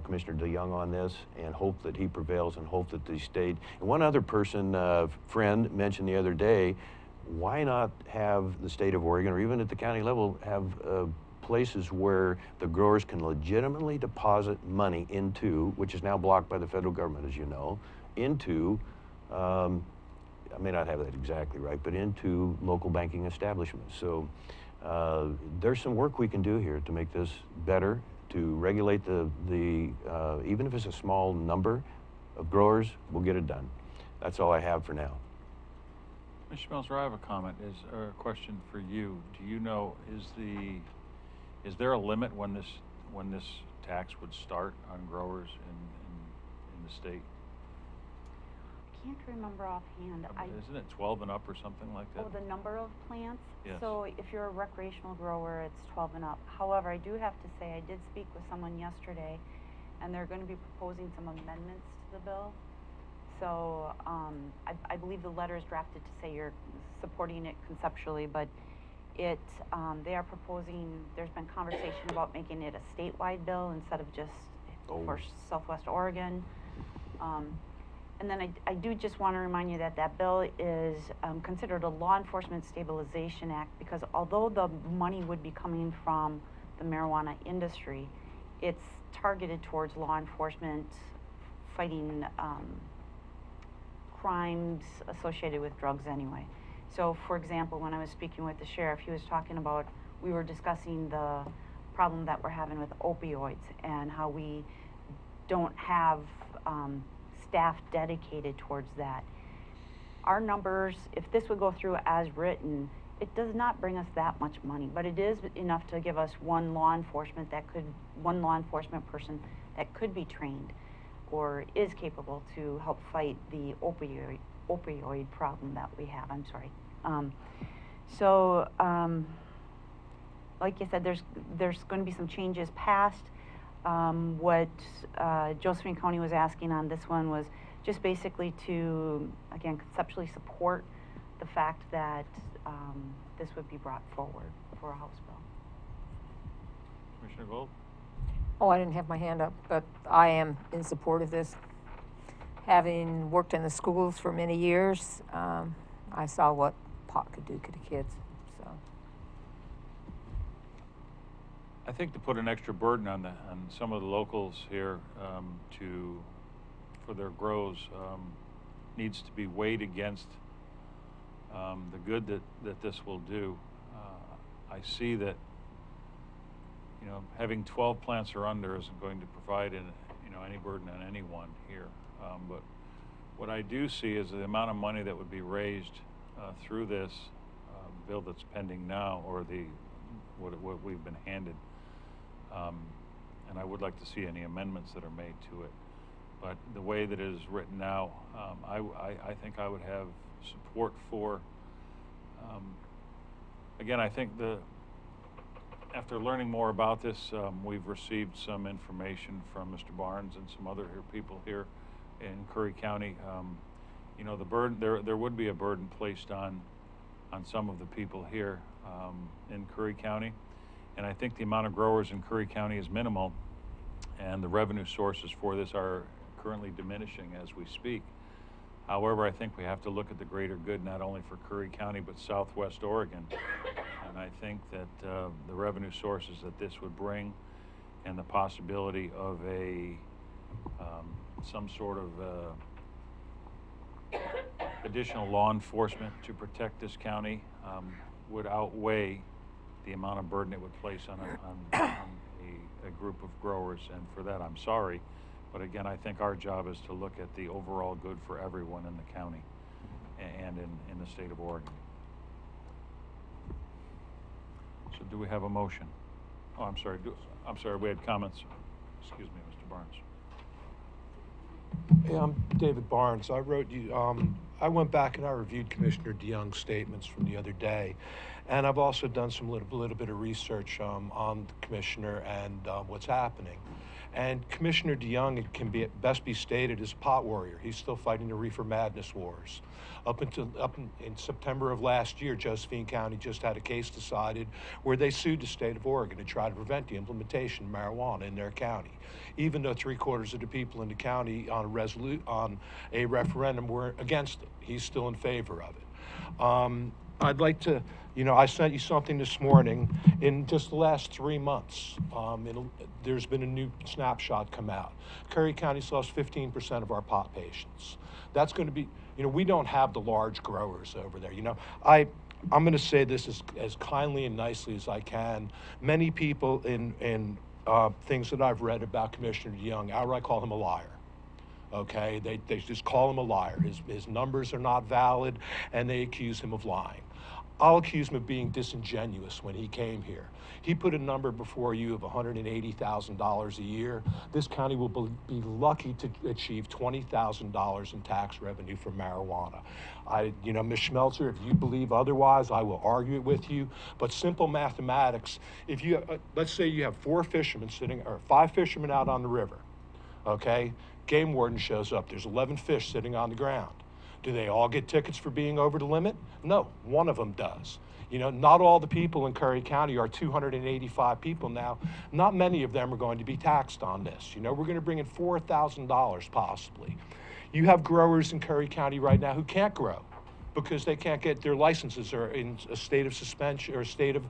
Commissioner DeYoung on this, and hope that he prevails, and hope that the state, and one other person, friend, mentioned the other day, why not have the state of Oregon, or even at the county level, have places where the growers can legitimately deposit money into, which is now blocked by the federal government, as you know, into, I may not have that exactly right, but into local banking establishments. So there's some work we can do here to make this better, to regulate the even if it's a small number of growers, we'll get it done. That's all I have for now. Ms. Schmelzer, I have a comment, a question for you. Do you know, is there a limit when this tax would start on growers in the state? I can't remember offhand. Isn't it 12 and up or something like that? Oh, the number of plants? Yes. So if you're a recreational grower, it's 12 and up. However, I do have to say, I did speak with someone yesterday, and they're going to be proposing some amendments to the bill. So I believe the letter is drafted to say you're supporting it conceptually, but they are proposing, there's been conversation about making it a statewide bill instead of just for Southwest Oregon. And then I do just want to remind you that that bill is considered a law enforcement stabilization act, because although the money would be coming from the marijuana industry, it's targeted towards law enforcement fighting crimes associated with drugs anyway. So for example, when I was speaking with the sheriff, he was talking about, we were discussing the problem that we're having with opioids and how we don't have staff dedicated towards that. Our numbers, if this would go through as written, it does not bring us that much money, but it is enough to give us one law enforcement person that could be trained or is capable to help fight the opioid problem that we have. I'm sorry. Like you said, there's going to be some changes passed. What Josephine County was asking on this one was just basically to, again, conceptually support the fact that this would be brought forward for a House bill. Commissioner Gold? Oh, I didn't have my hand up, but I am in support of this. Having worked in the schools for many years, I saw what pot could do to the kids, so. I think to put an extra burden on some of the locals here for their grows needs to be weighed against the good that this will do. I see that, you know, having 12 plants or under isn't going to provide any burden on anyone here, but What I do see is the amount of money that would be raised through this bill that's pending now, or what we've been handed. And I would like to see any amendments that are made to it. But the way that it is written now, I think I would have support for. Again, I think after learning more about this, we've received some information from Mr. Barnes and some other people here in Curry County. You know, the burden, there would be a burden placed on some of the people here in Curry County. And I think the amount of growers in Curry County is minimal, and the revenue sources for this are currently diminishing as we speak. However, I think we have to look at the greater good, not only for Curry County, but Southwest Oregon. And I think that the revenue sources that this would bring, and the possibility of some sort of additional law enforcement to protect this county would outweigh the amount of burden it would place on a group of growers. And for that, I'm sorry. But again, I think our job is to look at the overall good for everyone in the county and in the state of Oregon. So do we have a motion? Oh, I'm sorry. I'm sorry, we had comments. Excuse me, Mr. Barnes. Hey, I'm David Barnes. I wrote you, I went back and I reviewed Commissioner DeYoung's statements from the other day. And I've also done some little bit of research on the commissioner and what's happening. And Commissioner DeYoung, it can best be stated, is a pot warrior. He's still fighting the reefer madness wars. Up in September of last year, Josephine County just had a case decided where they sued the state of Oregon to try to prevent the implementation of marijuana in their county, even though 3/4 of the people in the county on a referendum were against it. He's still in favor of it. I'd like to, I sent you something this morning. In just the last 3 months, there's been a new snapshot come out. Curry County's lost 15% of our pot patients. That's going to be, we don't have the large growers over there. I'm going to say this as kindly and nicely as I can. Many people in things that I've read about Commissioner DeYoung outright call him a liar. Okay, they just call him a liar. His numbers are not valid, and they accuse him of lying. I'll accuse him of being disingenuous when he came here. He put a number before you of $180,000 a year. This county will be lucky to achieve $20,000 in tax revenue from marijuana. Ms. Schmelzer, if you believe otherwise, I will argue it with you. But simple mathematics, if you, let's say you have 5 fishermen out on the river, okay? Game warden shows up, there's 11 fish sitting on the ground. Do they all get tickets for being over the limit? No, one of them does. Not all the people in Curry County are 285 people now. Not many of them are going to be taxed on this. We're going to bring in $4,000 possibly. You have growers in Curry County right now who can't grow because they can't get their licenses, are in a state of suspension or a state of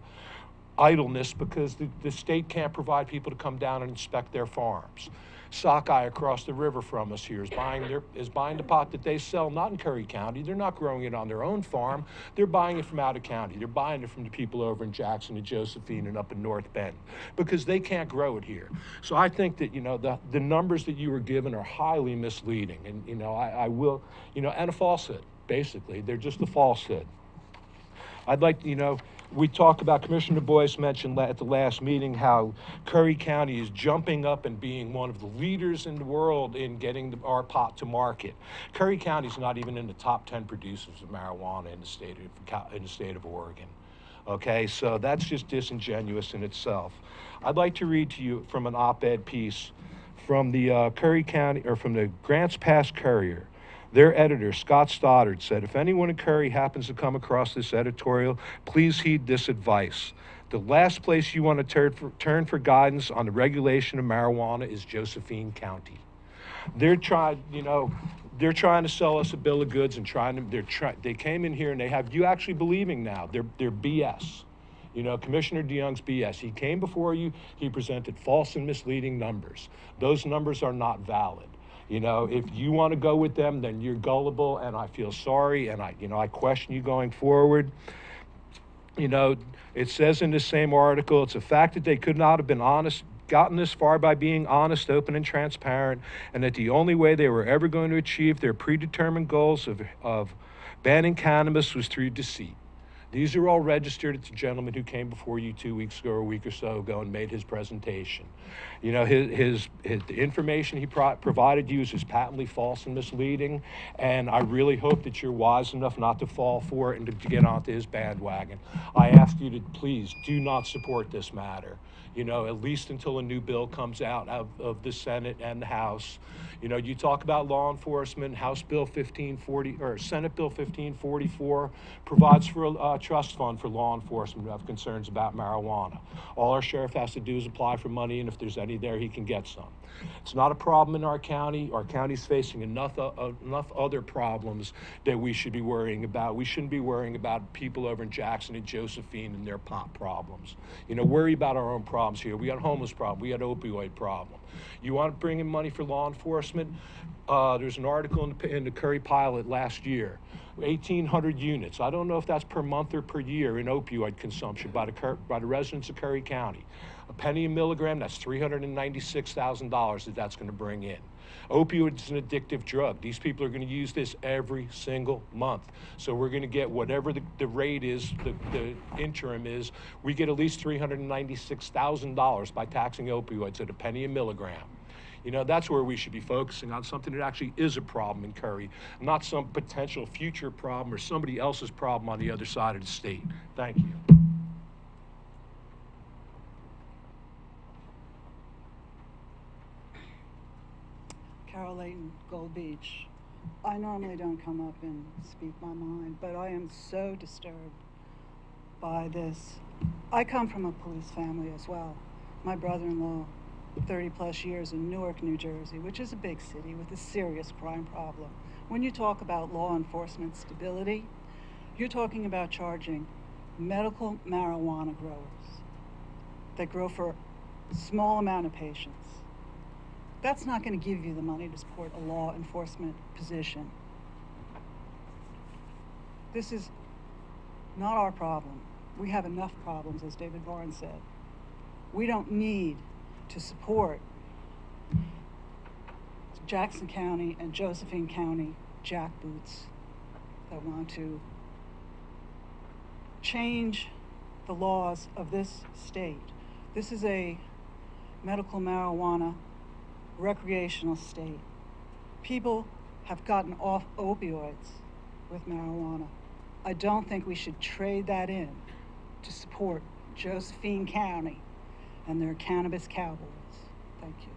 idleness because the state can't provide people to come down and inspect their farms. Sockeye across the river from us here is buying the pot that they sell, not in Curry County. They're not growing it on their own farm. They're buying it from out of county. They're buying it from the people over in Jackson and Josephine and up in North Bend because they can't grow it here. So I think that, the numbers that you were given are highly misleading. And, I will, and a falsehood, basically. They're just a falsehood. I'd like, we talked about, Commissioner Boice mentioned at the last meeting how Curry County is jumping up and being one of the leaders in the world in getting our pot to market. Curry County is not even in the top 10 producers of marijuana in the state of Oregon. Okay, so that's just disingenuous in itself. I'd like to read to you from an op-ed piece from the Curry County, or from the Grants Pass Courier. Their editor, Scott Stoddard, said, if anyone in Curry happens to come across this editorial, please heed this advice. The last place you want to turn for guidance on the regulation of marijuana is Josephine County. They're trying to sell us a bill of goods and they came in here and they have you actually believing now they're BS. Commissioner DeYoung's BS. He came before you, he presented false and misleading numbers. Those numbers are not valid. If you want to go with them, then you're gullible, and I feel sorry, and I question you going forward. It says in the same article, it's a fact that they could not have been honest gotten this far by being honest, open, and transparent, and that the only way they were ever going to achieve their predetermined goals of banning cannabis was through deceit. These are all registered. It's a gentleman who came before you 2 weeks ago or a week or so ago and made his presentation. You know, the information he provided you is patently false and misleading, and I really hope that you're wise enough not to fall for it and to get onto his bandwagon. I ask you to please do not support this matter, you know, at least until a new bill comes out of the Senate and the House. You know, you talk about law enforcement, House Bill 1540, or Senate Bill 1544 provides for a trust fund for law enforcement who have concerns about marijuana. All our sheriff has to do is apply for money, and if there's any there, he can get some. It's not a problem in our county. Our county's facing enough other problems that we should be worrying about. We shouldn't be worrying about people over in Jackson and Josephine and their pot problems. You know, worry about our own problems here. We got homeless problem. We got opioid problem. You want to bring in money for law enforcement? There's an article in the Curry Pilot last year. 1,800 units. I don't know if that's per month or per year in opioid consumption by the residents of Curry County. A penny a milligram, that's $396,000 that's going to bring in. Opioid is an addictive drug. These people are going to use this every single month. So we're going to get whatever the rate is, the interim is, we get at least $396,000 by taxing opioids at a penny a milligram. You know, that's where we should be focusing on something that actually is a problem in Curry, not some potential future problem or somebody else's problem on the other side of the state. Thank you. Carol Layton, Gold Beach. I normally don't come up and speak my mind, but I am so disturbed by this. I come from a police family as well. My brother-in-law, 30 plus years in Newark, New Jersey, which is a big city with a serious crime problem. When you talk about law enforcement stability, you're talking about charging medical marijuana growers that grow for a small amount of patients. That's not going to give you the money to support a law enforcement position. This is not our problem. We have enough problems, as David Barnes said. We don't need to support Jackson County and Josephine County jackboots that want to change the laws of this state. This is a medical marijuana recreational state. People have gotten off opioids with marijuana. I don't think we should trade that in to support Josephine County and their cannabis cowboys. Thank you.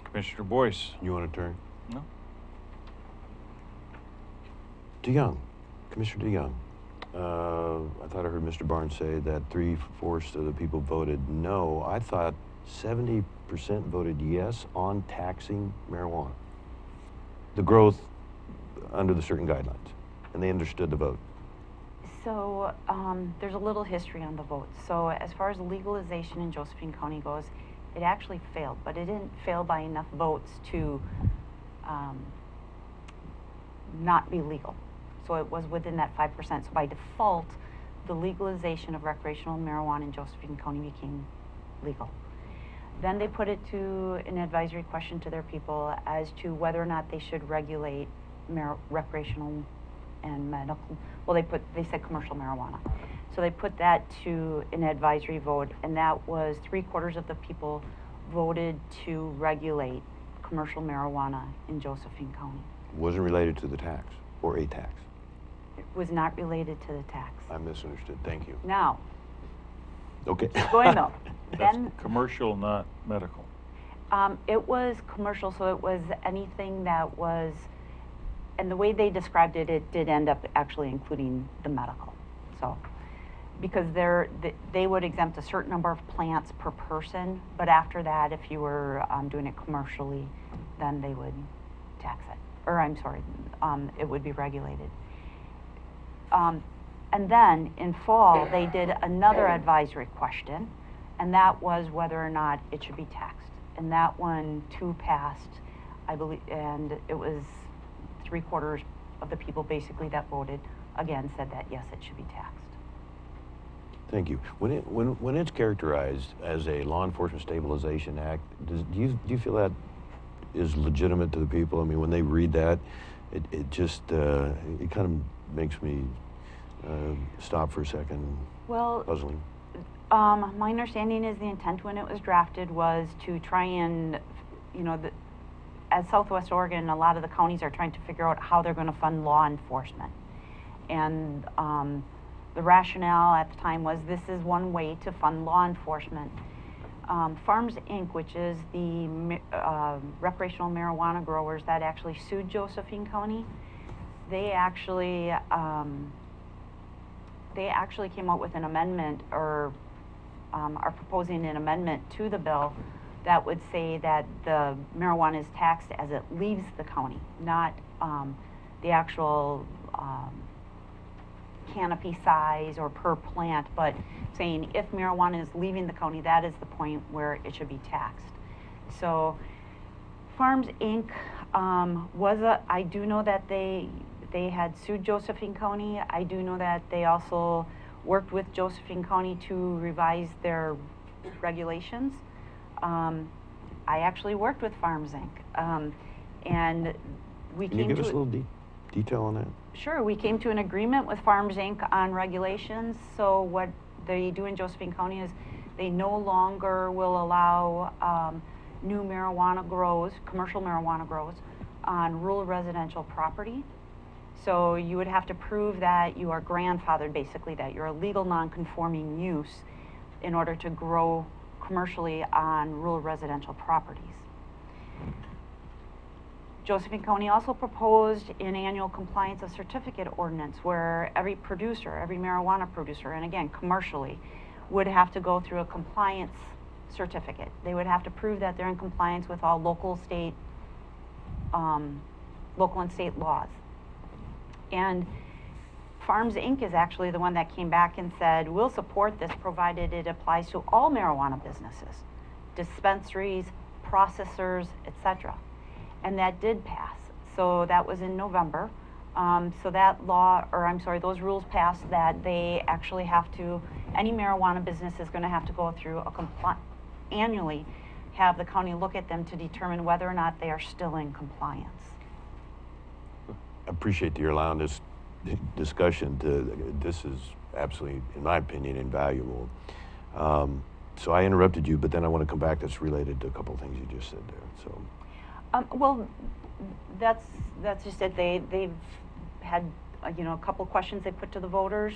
Commissioner Boice. You want to turn? No. DeYoung, Commissioner DeYoung. I thought I heard Mr. Barnes say that 3/4 of the people voted no. I thought 70% voted yes on taxing marijuana. The growth under the certain guidelines, and they understood the vote. So there's a little history on the vote. So as far as legalization in Josephine County goes, it actually failed, but it didn't fail by enough votes to not be legal. So it was within that 5%. So by default, the legalization of recreational marijuana in Josephine County became legal. Then they put it to an advisory question to their people as to whether or not they should regulate recreational and medical. Well, they said commercial marijuana. So they put that to an advisory vote, and that was 3/4 of the people voted to regulate commercial marijuana in Josephine County. Wasn't related to the tax or a tax. It was not related to the tax. I misunderstood. Thank you. Now, okay. going though. That's Then commercial, not medical. it was commercial, so it was anything that was, and the way they described it, it did end up actually including the medical. So, because they would exempt a certain number of plants per person, but after that, if you were doing it commercially, then they would tax it. Or I'm sorry, it would be regulated. And then in fall, they did another advisory question, and that was whether or not it should be taxed. And that one too passed, I believe, and it was 3/4 of the people basically that voted again said that yes, it should be taxed. Thank you. When it's characterized as a law enforcement stabilization act, do you feel that is legitimate to the people? I mean, when they read that, it just it kind of makes me stop for a second. Well, puzzling. My understanding is the intent when it was drafted was to try and, you know, as Southwest Oregon, a lot of the counties are trying to figure out how they're going to fund law enforcement. And the rationale at the time was this is one way to fund law enforcement. Farms Inc., which is the recreational marijuana growers that actually sued Josephine County, they actually came out with an amendment, or are proposing an amendment to the bill that would say that the marijuana is taxed as it leaves the county, not the actual canopy size or per plant, but saying if marijuana is leaving the county, that is the point where it should be taxed. So Farms Inc. I do know that they had sued Josephine County. I do know that they also worked with Josephine County to revise their regulations. I actually worked with Farms Inc. And we Can you give us a little detail on that? Sure, we came to an agreement with Farms Inc. on regulations. So what they do in Josephine County is they no longer will allow new marijuana grows, commercial marijuana grows, on rural residential property. So you would have to prove that you are grandfathered, basically, that you're a legal non-conforming use in order to grow commercially on rural residential properties. Josephine County also proposed an annual compliance of certificate ordinance where every producer, every marijuana producer, and again, commercially, would have to go through a compliance certificate. They would have to prove that they're in compliance with all local and state laws. And Farms Inc. is actually the one that came back and said, we'll support this provided it applies to all marijuana businesses, dispensaries, processors, etc. And that did pass. So that was in November. So that law, or I'm sorry, those rules passed that they actually have to, any marijuana business is going to have to go through annually, have the county look at them to determine whether or not they are still in compliance. I appreciate that you're allowing this discussion this is absolutely, in my opinion, invaluable. So I interrupted you, but then I want to come back that's related to a couple of things you just said there. So. Well, that's just it. They've had a couple of questions they put to the voters.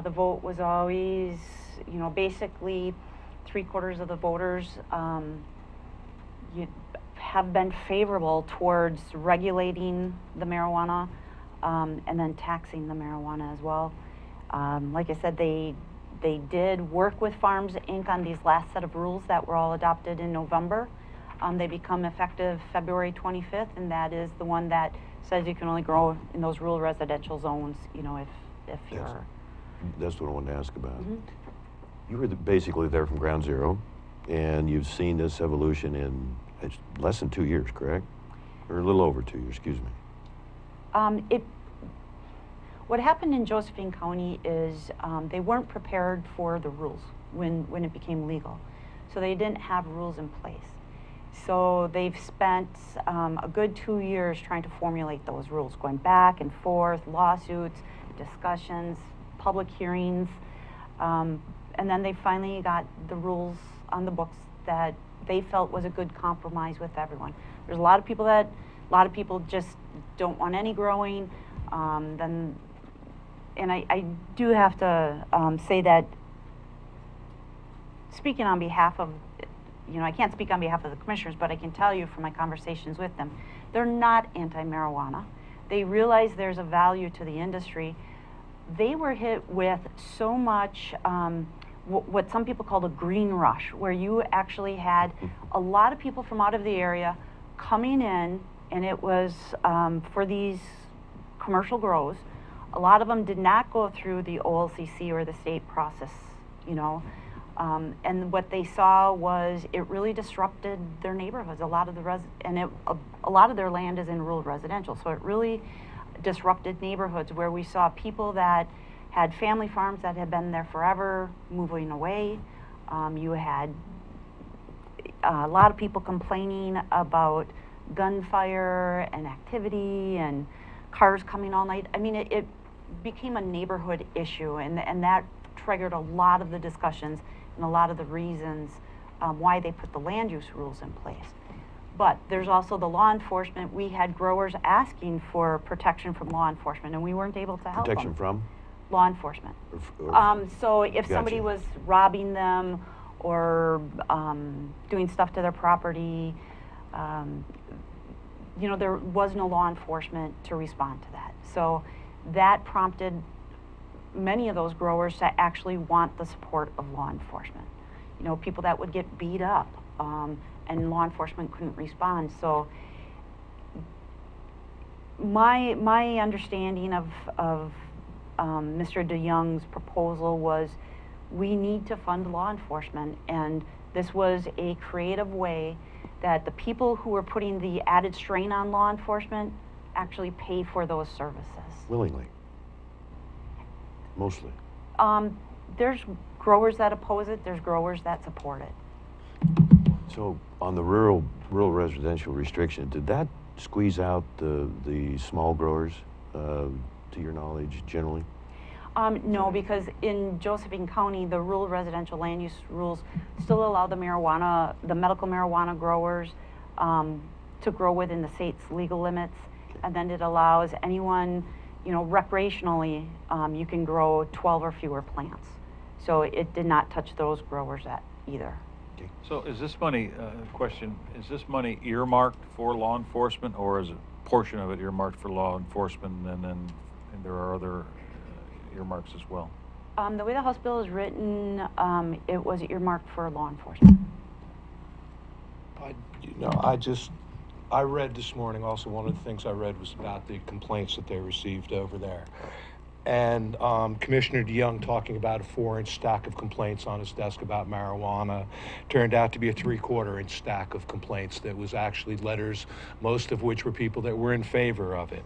The vote was always basically 3/4 of the voters have been favorable towards regulating the marijuana and then taxing the marijuana as well. Like I said, they did work with Farms Inc. on these last set of rules that were all adopted in November. They become effective February 25th, and that is the one that says you can only grow in those rural residential zones, if you're... That's what I wanted to ask about. Mm-hmm. You were basically there from ground zero, and you've seen this evolution in less than 2 years, correct? Or a little over 2 years, excuse me. What happened in Josephine County is they weren't prepared for the rules when it became legal. So they didn't have rules in place. So they've spent a good 2 years trying to formulate those rules, going back and forth, lawsuits, discussions, public hearings, and then they finally got the rules on the books that they felt was a good compromise with everyone. There's a lot of people just don't want any growing. And I do have to say that, speaking on behalf of, I can't speak on behalf of the commissioners, but I can tell you from my conversations with them, they're not anti-marijuana. They realize there's a value to the industry. They were hit with so much, what some people call a green rush, where you actually had a lot of people from out of the area coming in, and it was for these commercial grows. A lot of them did not go through the OLCC or the state process, and what they saw was it really disrupted their neighborhoods. A lot of a lot of their land is in rural residential, so it really disrupted neighborhoods where we saw people that had family farms that had been there forever moving away. You had a lot of people complaining about gunfire and activity and cars coming all night. I mean, it became a neighborhood issue, and that triggered a lot of the discussions and a lot of the reasons why they put the land use rules in place. But there's also the law enforcement. We had growers asking for protection from law enforcement, and we weren't able to help Protection them. from? Law enforcement. So if somebody was robbing them or doing stuff to their property, you know, there was no law enforcement to respond to that. So that prompted many of those growers to actually want the support of law enforcement. You know, people that would get beat up, and law enforcement couldn't respond. So my understanding of Mr. DeYoung's proposal was we need to fund law enforcement, and this was a creative way that the people who are putting the added strain on law enforcement actually pay for those services. Willingly. Mostly. There's growers that oppose it, there's growers that support it. So on the rural residential restriction, did that squeeze out the small growers, to your knowledge, generally? No, because in Josephine County, the rural residential land use rules still allow the medical marijuana growers to grow within the state's legal limits, and then it allows anyone, you know, recreationally, you can grow 12 or fewer plants. So it did not touch those growers either. So is this money, question, is this money earmarked for law enforcement, or is a portion of it earmarked for law enforcement, and then there are other earmarks as well? The way the House bill is written, it was earmarked for law enforcement. I read this morning, also one of the things I read was about the complaints that they received over there. And Commissioner DeYoung talking about a 4-inch stack of complaints on his desk about marijuana turned out to be a 3/4-inch stack of complaints that was actually letters, most of which were people that were in favor of it.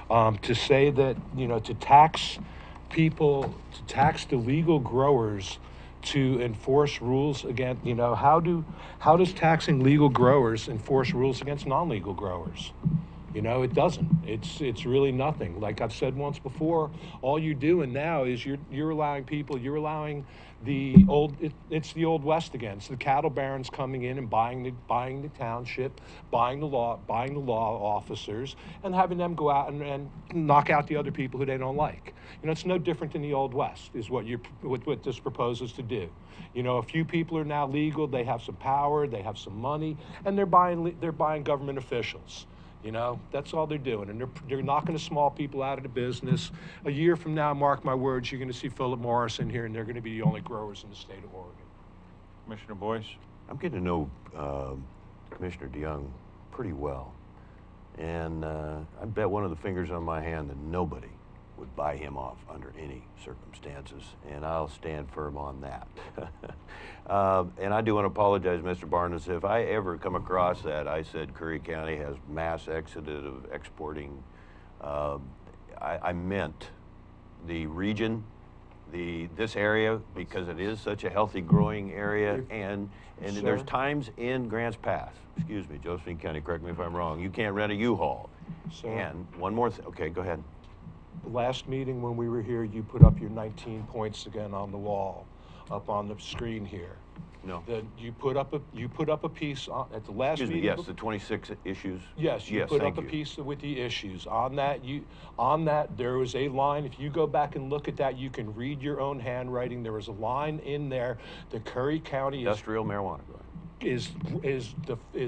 To say that, you know, to tax people, to tax the legal growers to enforce rules against, you know, how does taxing legal growers enforce rules against non-legal growers? You know, it doesn't. It's really nothing. Like I've said once before, all you're doing now is you're allowing the old West again. It's the cattle barons coming in and buying the township, buying the law officers, and having them go out and knock out the other people who they don't like. You know, it's no different than the Old West, is what this proposes to do. You know, a few people are now legal, they have some power, they have some money, and they're buying government officials. You know, that's all they're doing, and they're knocking the small people out of the business. A year from now, mark my words, you're going to see Philip Morris in here, and they're going to be the only growers in the state of Oregon. Commissioner Boice? I'm getting to know Commissioner DeYoung pretty well, and I bet one of the fingers on my hand that nobody would buy him off under any circumstances, and I'll stand firm on that. And I do want to apologize, Mr. Barnes, if I ever come across that. I said Curry County has mass exodus of exporting. I meant the region, this area, because it is such a healthy growing area, and there's times in Grants Pass, excuse me, Josephine County, correct me if I'm wrong, you can't rent a U-Haul. And one more thing, okay, go ahead. Last meeting when we were here, you put up your 19 points again on the wall, up on the screen here. No. You put up a piece at the last meeting. Yes, the 26 issues. Yes, you put up a piece with the issues. On that, there was a line. If you go back and look at that, you can read your own handwriting. There was a line in there. The Curry County industrial marijuana growing is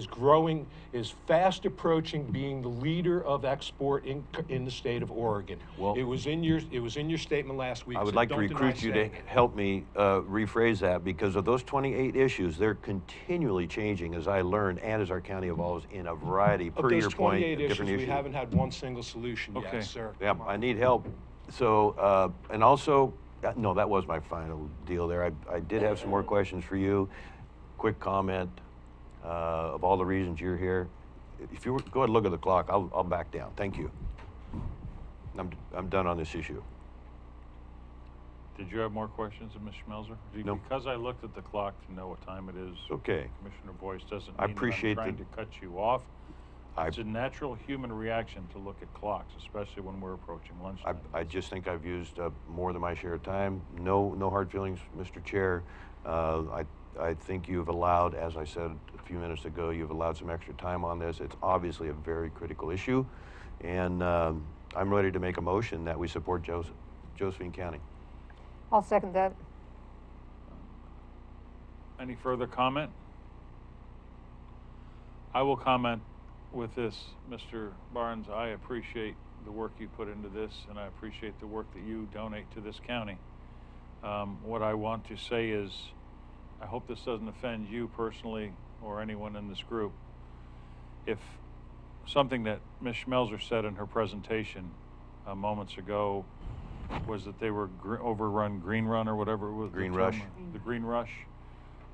growing, is fast approaching being the leader of export in the state of Oregon. Well, it was in your statement last week. I would like to recruit you to help me rephrase that, because of those 28 issues, they're continually changing as I learn and as our county evolves in a variety, per your point, of different issues. We haven't had one single solution yet, sir. Yeah, I need help. So, and also, no, that was my final deal there. I did have some more questions for you. Quick comment of all the reasons you're here. If you go ahead and look at the clock, I'll back down. Thank you. I'm done on this issue. Did you have more questions of Ms. Schmelzer? No. Because I looked at the clock to know what time it is. Okay. Commissioner Boice doesn't I mean appreciate that I'm the- trying to cut you off. It's a natural human reaction to look at clocks, especially when we're approaching lunchtime. I just think I've used up more than my share of time. No hard feelings, Mr. Chair. I think you've allowed, as I said a few minutes ago, you've allowed some extra time on this. It's obviously a very critical issue, and I'm ready to make a motion that we support Josephine County. I'll second that. Any further comment? I will comment with this, Mr. Barnes. I appreciate the work you put into this, and I appreciate the work that you donate to this county. What I want to say is, I hope this doesn't offend you personally or anyone in this group. If something that Ms. Schmelzer said in her presentation moments ago was that they were overrun Green Run or whatever it was. Green Rush. The Green Rush.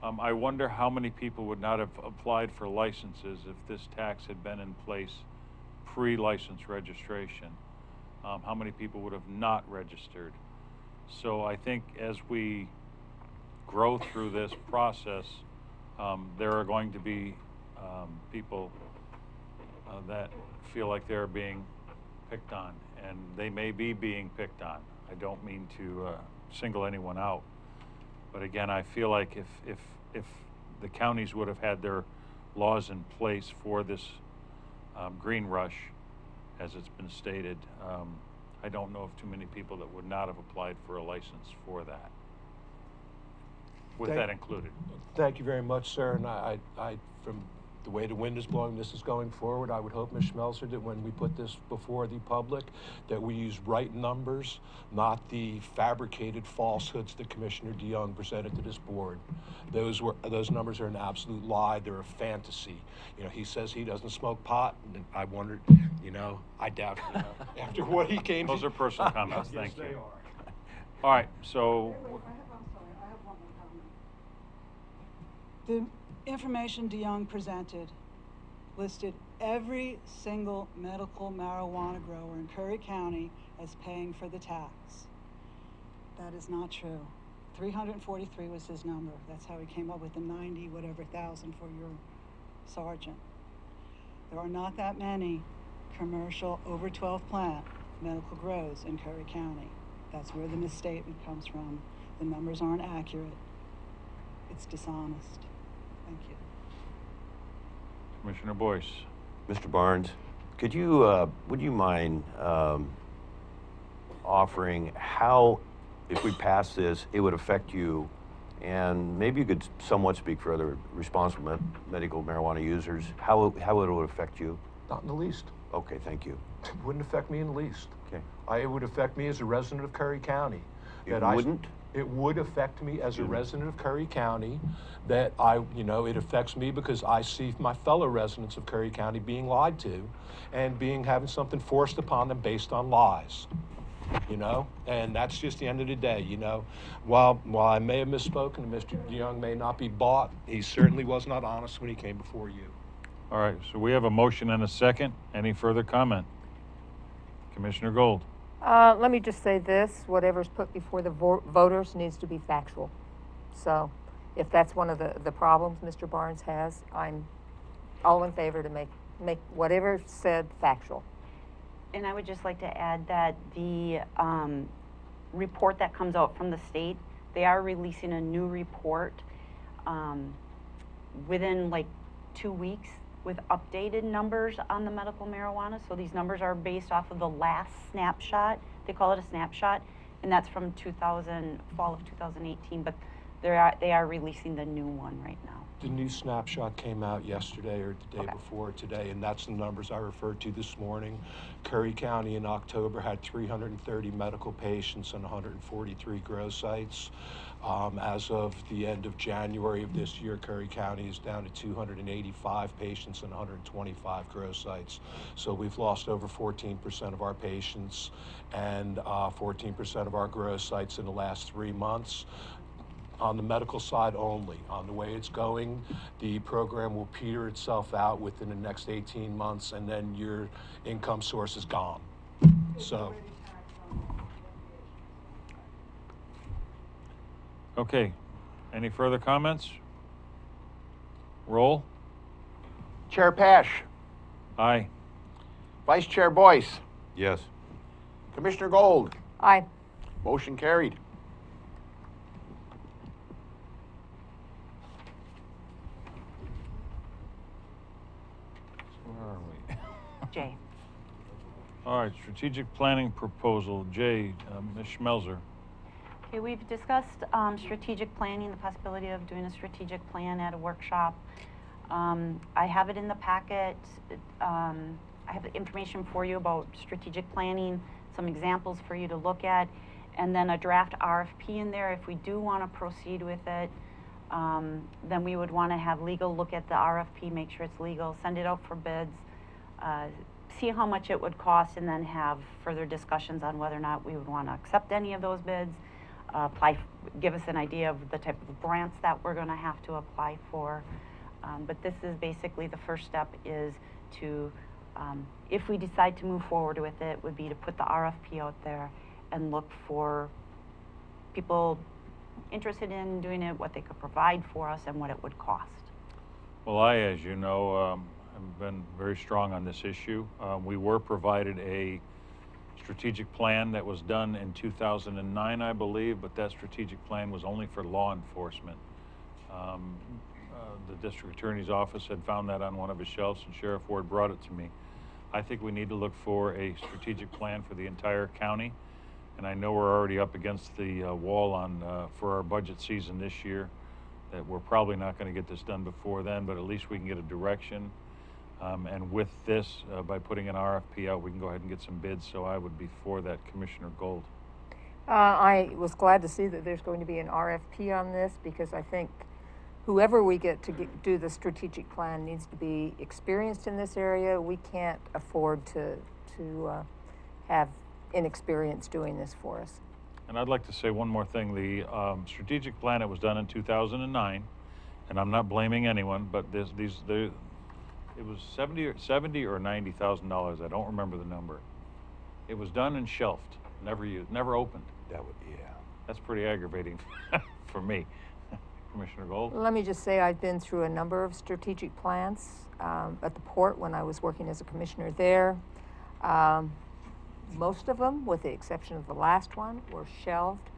I wonder how many people would not have applied for licenses if this tax had been in place pre-license registration. How many people would have not registered? So I think as we grow through this process, there are going to be people that feel like they're being picked on, and they may be being picked on. I don't mean to single anyone out, but again, I feel like if the counties would have had their laws in place for this green rush, as it's been stated, I don't know of too many people that would not have applied for a license for that, with that included. Thank you very much, sir. And I from the way the wind is blowing, this is going forward, I would hope, Ms. Schmelzer, that when we put this before the public, that we use right numbers, not the fabricated falsehoods that Commissioner DeYoung presented to this board. Those numbers are an absolute lie. They're a fantasy. You know, he says he doesn't smoke pot, and I wondered, you know, I doubt, you know, after what he came Those to. are personal comments. Yes, Thank you. they are. All right, so I'm sorry, I have one more comment. The information DeYoung presented listed every single medical marijuana grower in Curry County as paying for the tax. That is not true. 343 was his number. That's how he came up with the 90 whatever thousand for your sergeant. There are not that many commercial over 12 plant medical grows in Curry County. That's where the misstatement comes from. The numbers aren't accurate. It's dishonest. Thank you. Commissioner Boice. Mr. Barnes, could you, would you mind offering how, if we pass this, it would affect you, and maybe you could somewhat speak for other responsible medical marijuana users, how it would affect you? Not in the least. Okay, thank you. It wouldn't affect me in the least. Okay. It would affect me as a resident of Curry County. It wouldn't? It would affect me as a Mm-hmm. resident of Curry County, that it affects me because I see my fellow residents of Curry County being lied to and having something forced upon them based on lies, you know? And that's just the end of the day, you know? While I may have misspoken and Mr. DeYoung may not be bought, he certainly was not honest when he came before you. All right, so we have a motion and a second. Any further comment? Commissioner Gold. Let me just say this, whatever's put before the voters needs to be factual. So if that's one of the problems Mr. Barnes has, I'm all in favor to make whatever said factual. And I would just like to add that the report that comes out from the state, they are releasing a new report within like 2 weeks with updated numbers on the medical marijuana. So these numbers are based off of the last snapshot. They call it a snapshot, and that's from fall of 2018, but they are releasing the new one right now. The new snapshot came out yesterday or the day before today, and that's the numbers I referred to this morning. Curry County in October had 330 medical patients and 143 grow sites. As of the end of January of this year, Curry County is down to 285 patients and 125 grow sites. So we've lost over 14% of our patients and 14% of our grow sites in the last 3 months. On the medical side only. On the way it's going, the program will peter itself out within the next 18 months, and then your income source is gone. So, Okay, any further comments? Roll. Chair Paasch. Aye. Vice Chair Boice. Yes. Commissioner Gold. Aye. Motion carried. Where are we? Jay. All right, strategic planning proposal. J, Ms. Schmelzer. Okay, we've discussed strategic planning, the possibility of doing a strategic plan at a workshop. I have it in the packet. I have information for you about strategic planning, some examples for you to look at, and then a draft RFP in there. If we do want to proceed with it, then we would want to have legal look at the RFP, make sure it's legal, send it out for bids, see how much it would cost, and then have further discussions on whether or not we would want to accept any of those bids, give us an idea of the type of grants that we're going to have to apply for. But this is basically the first step is to, if we decide to move forward with it, would be to put the RFP out there and look for people interested in doing it, what they could provide for us, and what it would cost. Well, I, as you know, have been very strong on this issue. We were provided a strategic plan that was done in 2009, I believe, but that strategic plan was only for law enforcement. The district attorney's office had found that on one of his shelves, and Sheriff Ward brought it to me. I think we need to look for a strategic plan for the entire county, and I know we're already up against the wall on for our budget season this year, that we're probably not going to get this done before then, but at least we can get a direction. And with this, by putting an RFP out, we can go ahead and get some bids, so I would be for that. Commissioner Gold. I was glad to see that there's going to be an RFP on this, because I think whoever we get to do the strategic plan needs to be experienced in this area. We can't afford to have inexperience doing this for us. And I'd like to say one more thing. The strategic plan, it was done in 2009, and I'm not blaming anyone, but it was $70 or $90,000. I don't remember the number. It was done and shelved, never used, never opened. That would, yeah. That's pretty aggravating for me. Commissioner Gold? Let me just say I've been through a number of strategic plans at the port when I was working as a commissioner there. Most of them, with the exception of the last one, were shelved,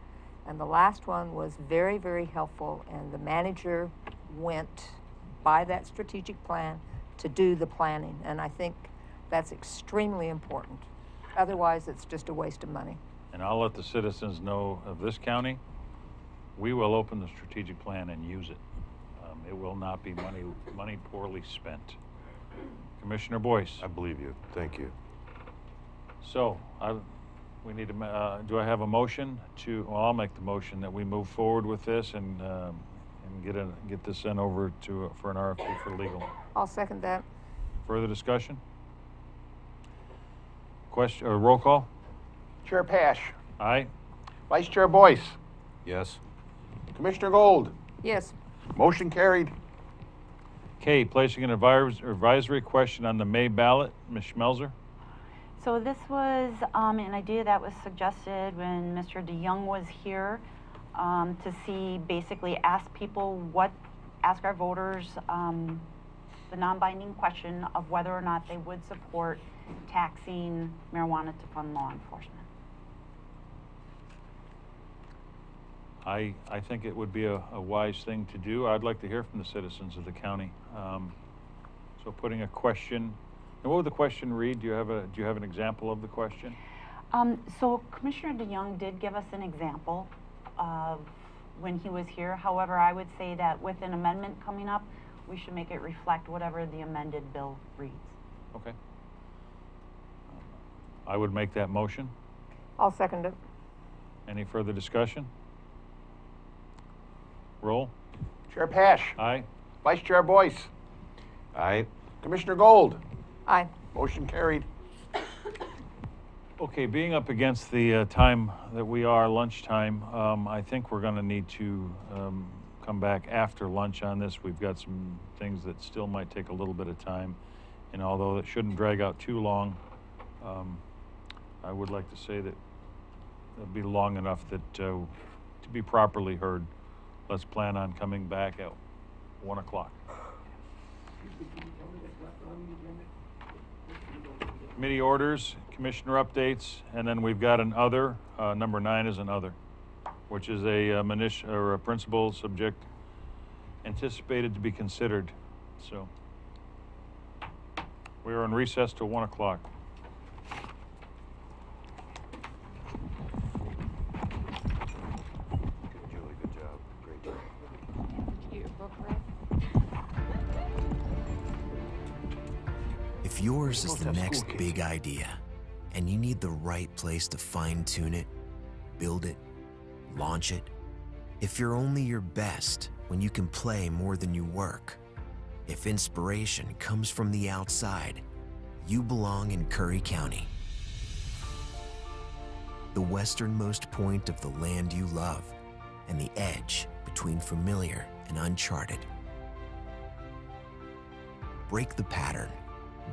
and the last one was very, very helpful, and the manager went by that strategic plan to do the planning, and I think that's extremely important. Otherwise, it's just a waste of money. And I'll let the citizens know of this county, we will open the strategic plan and use it. It will not be money poorly spent. Commissioner Boice. I believe you. Thank you. So, we need to, do I have a motion to, well, I'll make the motion that we move forward with this and get this sent over to, for an RFP for legal. I'll second that. Further discussion? Question, or roll call? Chair Paasch. Aye. Vice Chair Boice. Yes. Commissioner Gold. Yes. Motion carried. K, placing an advisory question on the May ballot. Ms. Schmelzer? So this was an idea that was suggested when Mr. DeYoung was here to see, basically ask our voters the non-binding question of whether or not they would support taxing marijuana to fund law enforcement. I think it would be a wise thing to do. I'd like to hear from the citizens of the county. So putting a question, and what would the question read? Do you have an example of the question? So Commissioner DeYoung did give us an example of when he was here. However, I would say that with an amendment coming up, we should make it reflect whatever the amended bill reads. Okay. I would make that motion. I'll second it. Any further discussion? Roll. Chair Paasch. Aye. Vice Chair Boice. Aye. Commissioner Gold. Aye. Motion carried. Okay, being up against the time that we are, lunchtime, I think we're going to need to come back after lunch on this. We've got some things that still might take a little bit of time, and although it shouldn't drag out too long, I would like to say that it'll be long enough that to be properly heard let's plan on coming back at 1 o'clock. Committee orders, commissioner updates, and then we've got an other, number 9 is an other, which is a principal subject anticipated to be considered. So we are in recess till 1 o'clock. Julie, good job. Great job. Did you get your book read? If yours is the next big idea, and you need the right place to fine-tune it, build it, launch it, if you're only your best when you can play more than you work, if inspiration comes from the outside, you belong in Curry County. The westernmost point of the land you love, and the edge between familiar and uncharted. Break the pattern.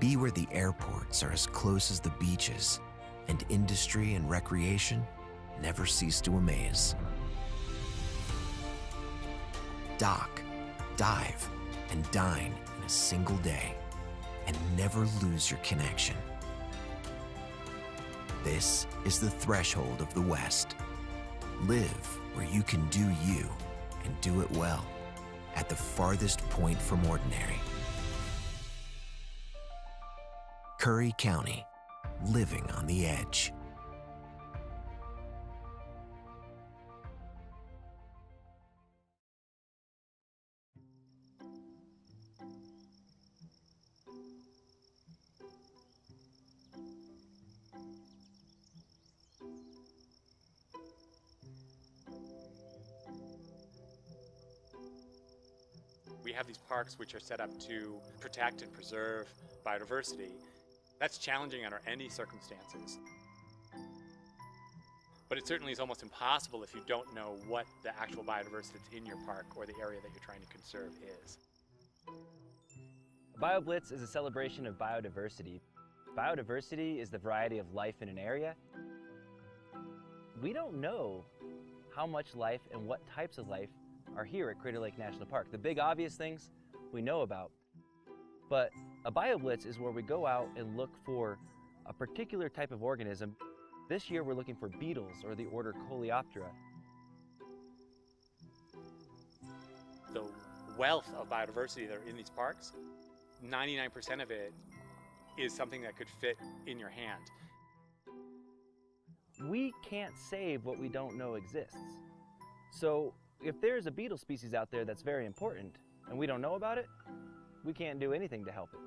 Be where the airports are as close as the beaches, and industry and recreation never cease to amaze. Dock, dive, and dine in a single day, and never lose your connection. This is the threshold of the West. Live where you can do you, and do it well, at the farthest point from ordinary. Curry County, living on the edge. We have these parks which are set up to protect and preserve biodiversity. That's challenging under any circumstances. But it certainly is almost impossible if you don't know what the actual biodiversity that's in your park or the area that you're trying to conserve is. BioBlitz is a celebration of biodiversity. Biodiversity is the variety of life in an area. We don't know how much life and what types of life are here at Crater Lake National Park. The big obvious things we know about. But a BioBlitz is where we go out and look for a particular type of organism. This year we're looking for beetles, or the order Coleoptera. The wealth of biodiversity that are in these parks, 99% of it is something that could fit in your hand. We can't save what we don't know exists. So if there's a beetle species out there that's very important and we don't know about it, we can't do anything to help it.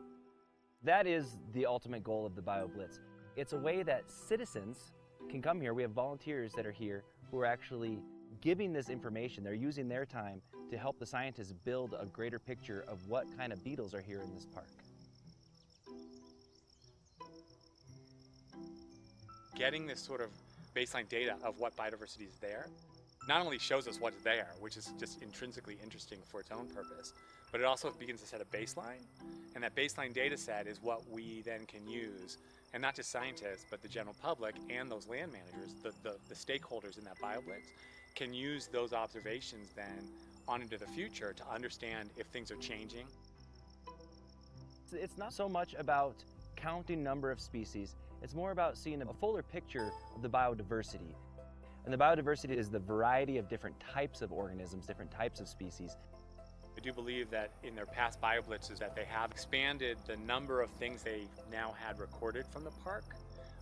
That is the ultimate goal of the BioBlitz. It's a way that citizens can come here. We have volunteers that are here who are actually giving this information. They're using their time to help the scientists build a greater picture of what kind of beetles are here in this park. Getting this sort of baseline data of what biodiversity is there not only shows us what's there, which is just intrinsically interesting for its own purpose, but it also begins to set a baseline. And that baseline data set is what we then can use, and not just scientists, but the general public and those land managers, the stakeholders in that BioBlitz, can use those observations then on into the future to understand if things are changing. It's not so much about counting number of species, it's more about seeing a fuller picture of the biodiversity. And the biodiversity is the variety of different types of organisms, different types of species. I do believe that in their past BioBlitzes that they have expanded the number of things they now had recorded from the park,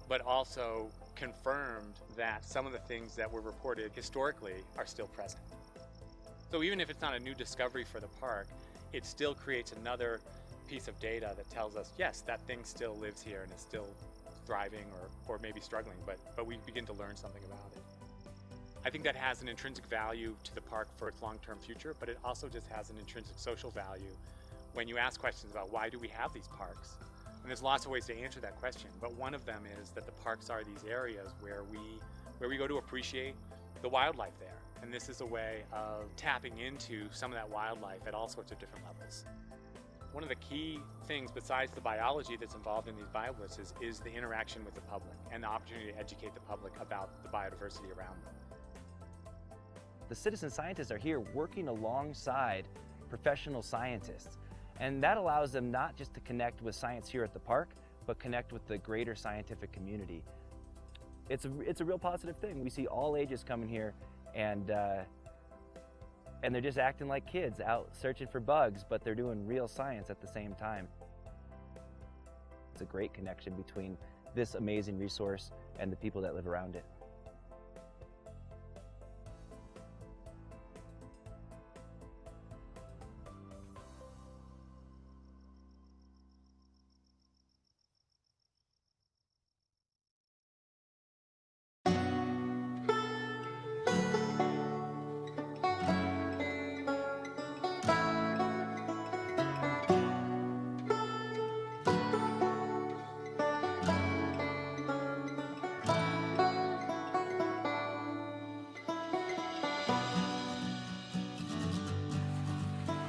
but also confirmed that some of the things that were reported historically are still present. So even if it's not a new discovery for the park, it still creates another piece of data that tells us, yes, that thing still lives here and is still thriving or maybe struggling, but we begin to learn something about it. I think that has an intrinsic value to the park for its long-term future, but it also just has an intrinsic social value when you ask questions about why do we have these parks? And there's lots of ways to answer that question, but one of them is that the parks are these areas where we go to appreciate the wildlife there. And this is a way of tapping into some of that wildlife at all sorts of different levels. One of the key things besides the biology that's involved in these BioBlitzes is the interaction with the public and the opportunity to educate the public about the biodiversity around them. The citizen scientists are here working alongside professional scientists. And that allows them not just to connect with science here at the park, but connect with the greater scientific community. It's a real positive thing. We see all ages coming here, and they're just acting like kids out searching for bugs, but they're doing real science at the same time. It's a great connection between this amazing resource and the people that live around it.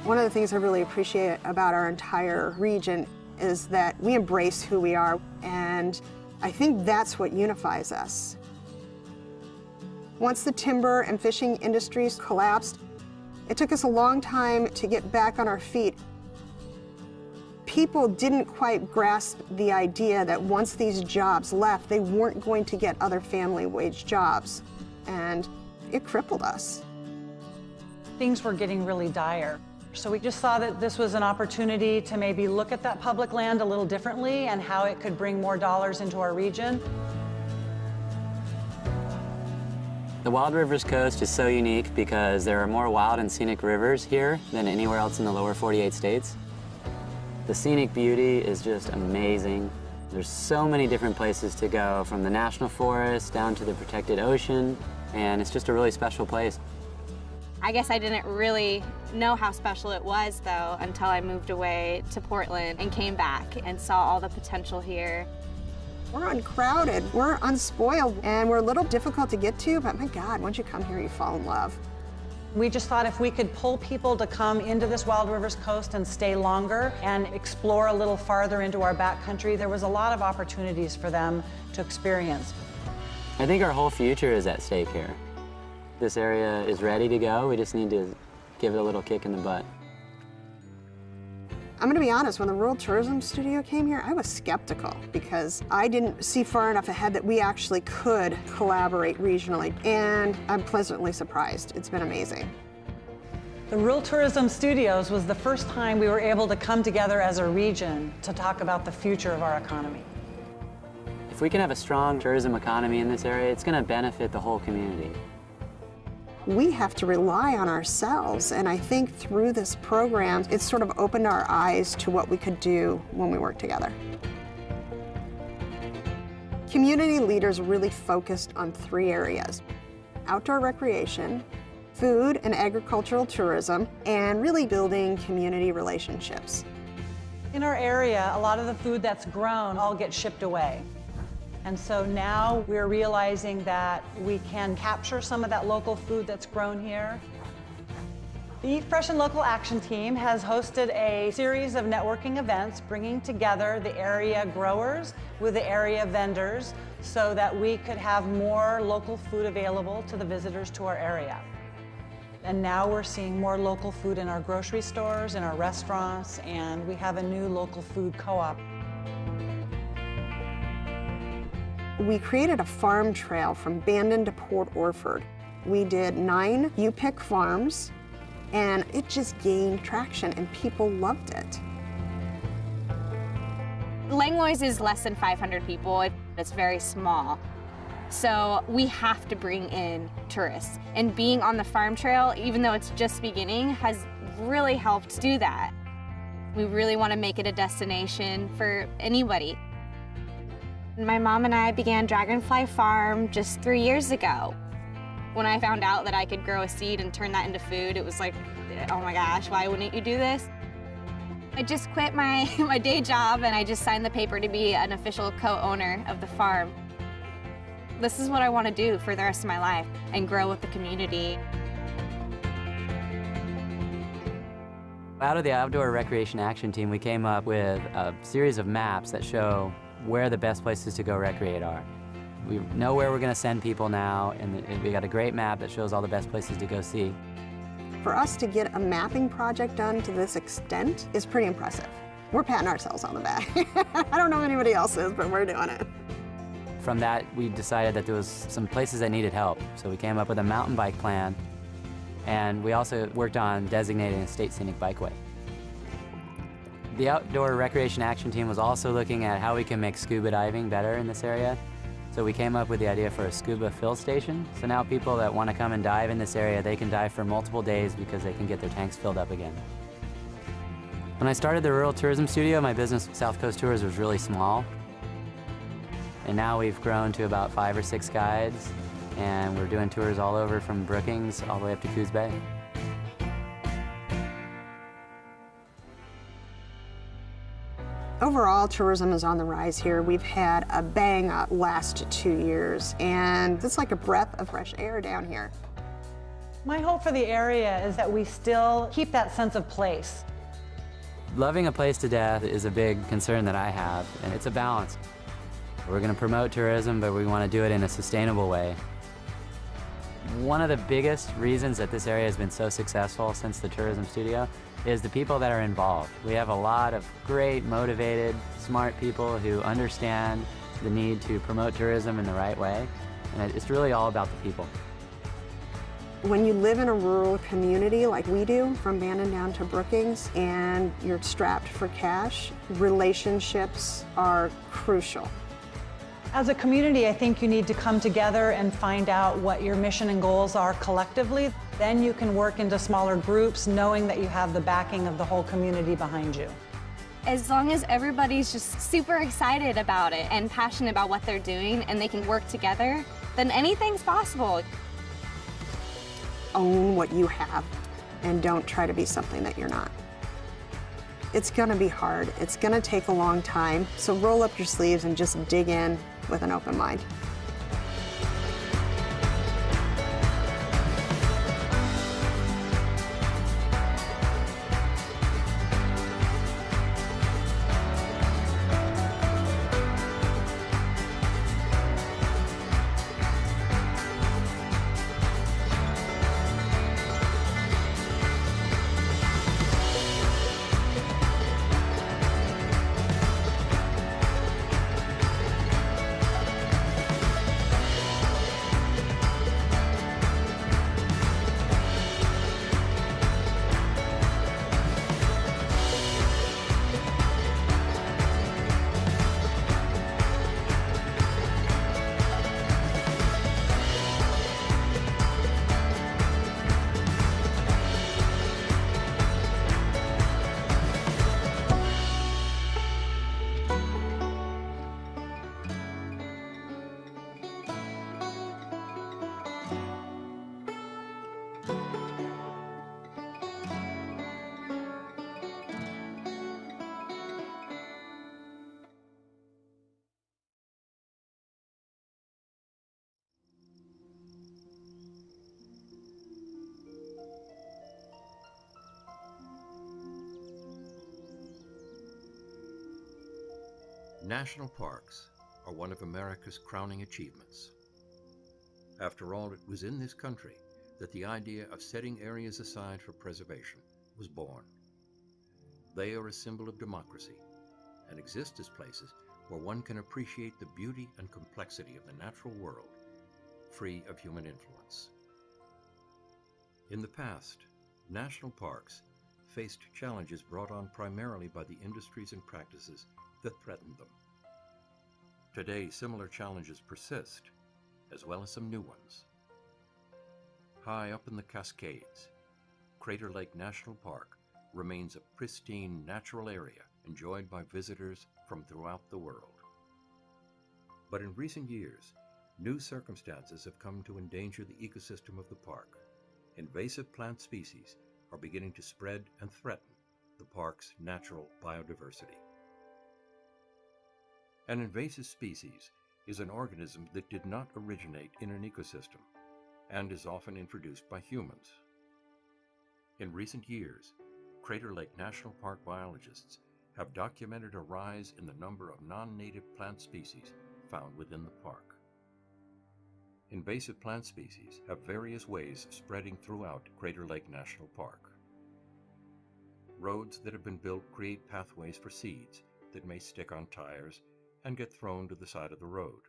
One of the things I really appreciate about our entire region is that we embrace who we are, and I think that's what unifies us. Once the timber and fishing industries collapsed, it took us a long time to get back on our feet. People didn't quite grasp the idea that once these jobs left, they weren't going to get other family wage jobs, and it crippled us. Things were getting really dire. So we just saw that this was an opportunity to maybe look at that public land a little differently and how it could bring more dollars into our region. The Wild Rivers Coast is so unique because there are more wild and scenic rivers here than anywhere else in the lower 48 states. The scenic beauty is just amazing. There's so many different places to go, from the national forest down to the protected ocean, and it's just a really special place. I guess I didn't really know how special it was, though, until I moved away to Portland and came back and saw all the potential here. We're uncrowded, we're unspoiled, and we're a little difficult to get to, but my God, once you come here, you fall in love. We just thought if we could pull people to come into this Wild Rivers Coast and stay longer and explore a little farther into our backcountry, there was a lot of opportunities for them to experience. I think our whole future is at stake here. This area is ready to go. We just need to give it a little kick in the butt. I'm gonna be honest, when the Rural Tourism Studio came here, I was skeptical because I didn't see far enough ahead that we actually could collaborate regionally, and I'm pleasantly surprised. It's been amazing. The Rural Tourism Studios was the first time we were able to come together as a region to talk about the future of our economy. If we can have a strong tourism economy in this area, it's going to benefit the whole community. We have to rely on ourselves, and I think through this program, it's sort of opened our eyes to what we could do when we work together. Community leaders really focused on 3 areas: outdoor recreation, food and agricultural tourism, and really building community relationships. In our area, a lot of the food that's grown all gets shipped away. And so now we're realizing that we can capture some of that local food that's grown here. The Eat Fresh and Local Action Team has hosted a series of networking events bringing together the area growers with the area vendors so that we could have more local food available to the visitors to our area. And now we're seeing more local food in our grocery stores, in our restaurants, and we have a new local food co-op. We created a farm trail from Bandon to Port Orford. We did 9 U-Pick farms, and it just gained traction, and people loved it. Langlois is less than 500 people. It's very small. So we have to bring in tourists. And being on the farm trail, even though it's just beginning, has really helped do that. We really want to make it a destination for anybody. My mom and I began Dragonfly Farm just 3 years ago. When I found out that I could grow a seed and turn that into food, it was like, oh my gosh, why wouldn't you do this? I just quit my day job and I just signed the paper to be an official co-owner of the farm. This is what I want to do for the rest of my life and grow with the community. Out of the Outdoor Recreation Action Team, we came up with a series of maps that show where the best places to go recreate are. We know where we're going to send people now, and we got a great map that shows all the best places to go see. For us to get a mapping project done to this extent is pretty impressive. We're patting ourselves on the back. I don't know if anybody else is, but we're doing it. From that, we decided that there was some places that needed help, so we came up with a mountain bike plan, and we also worked on designating a state scenic bikeway. The Outdoor Recreation Action Team was also looking at how we can make scuba diving better in this area. So we came up with the idea for a scuba fill station. So now people that want to come and dive in this area, they can dive for multiple days because they can get their tanks filled up again. When I started the Rural Tourism Studio, my business, South Coast Tours, was really small. And now we've grown to about 5 or 6 guides, and we're doing tours all over from Brookings all the way up to Coos Bay. Overall, tourism is on the rise here. We've had a bang-up last 2 years, and it's like a breath of fresh air down here. My hope for the area is that we still keep that sense of place. Loving a place to death is a big concern that I have, and it's a balance. We're going to promote tourism, but we want to do it in a sustainable way. One of the biggest reasons that this area has been so successful since the tourism studio is the people that are involved. We have a lot of great, motivated, smart people who understand the need to promote tourism in the right way, and it's really all about the people. When you live in a rural community like we do, from Bandon down to Brookings, and you're strapped for cash, relationships are crucial. As a community, I think you need to come together and find out what your mission and goals are collectively. Then you can work into smaller groups, knowing that you have the backing of the whole community behind you. As long as everybody's just super excited about it and passionate about what they're doing and they can work together, then anything's possible. Own what you have and don't try to be something that you're not. It's gonna be hard. It's gonna take a long time. So roll up your sleeves and just dig in with an open mind. National parks are one of America's crowning achievements. After all, it was in this country that the idea of setting areas aside for preservation was born. They are a symbol of democracy and exist as places where one can appreciate the beauty and complexity of the natural world, free of human influence. In the past, national parks faced challenges brought on primarily by the industries and practices that threatened them. Today, similar challenges persist, as well as some new ones. High up in the Cascades, Crater Lake National Park remains a pristine natural area enjoyed by visitors from throughout the world. But in recent years, new circumstances have come to endanger the ecosystem of the park. Invasive plant species are beginning to spread and threaten the park's natural biodiversity. An invasive species is an organism that did not originate in an ecosystem and is often introduced by humans. In recent years, Crater Lake National Park biologists have documented a rise in the number of non-native plant species found within the park. invasive plant species have various ways of spreading throughout Crater Lake National Park. Roads that have been built create pathways for seeds that may stick on tires and get thrown to the side of the road.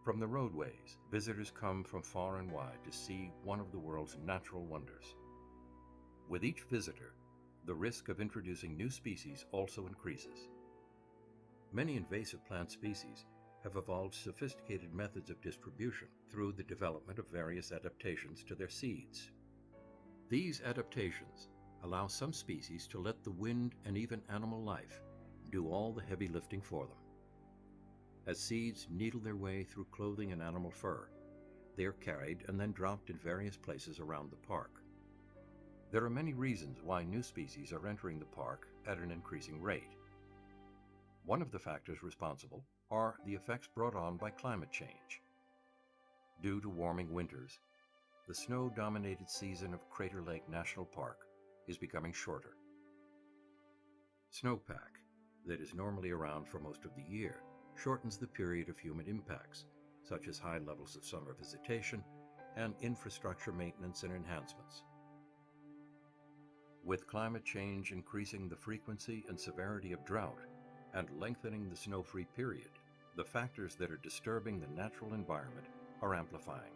From the roadways, visitors come from far and wide to see one of the world's natural wonders. With each visitor, the risk of introducing new species also increases. Many invasive plant species have evolved sophisticated methods of distribution through the development of various adaptations to their seeds. These adaptations allow some species to let the wind and even animal life do all the heavy lifting for them. As seeds needle their way through clothing and animal fur, they are carried and then dropped in various places around the park. There are many reasons why new species are entering the park at an increasing rate. One of the factors responsible are the effects brought on by climate change. Due to warming winters, the snow-dominated season of Crater Lake National Park is becoming shorter. Snowpack, that is normally around for most of the year, shortens the period of human impacts, such as high levels of summer visitation and infrastructure maintenance and enhancements. With climate change increasing the frequency and severity of drought and lengthening the snow-free period, the factors that are disturbing the natural environment are amplifying.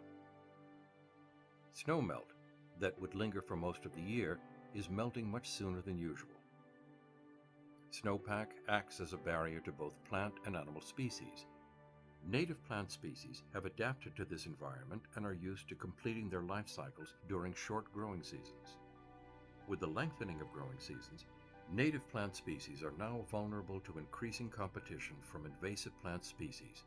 Snowmelt, that would linger for most of the year, is melting much sooner than usual. Snowpack acts as a barrier to both plant and animal species. Native plant species have adapted to this environment and are used to completing their life cycles during short growing seasons. With the lengthening of growing seasons, native plant species are now vulnerable to increasing competition from invasive plant species.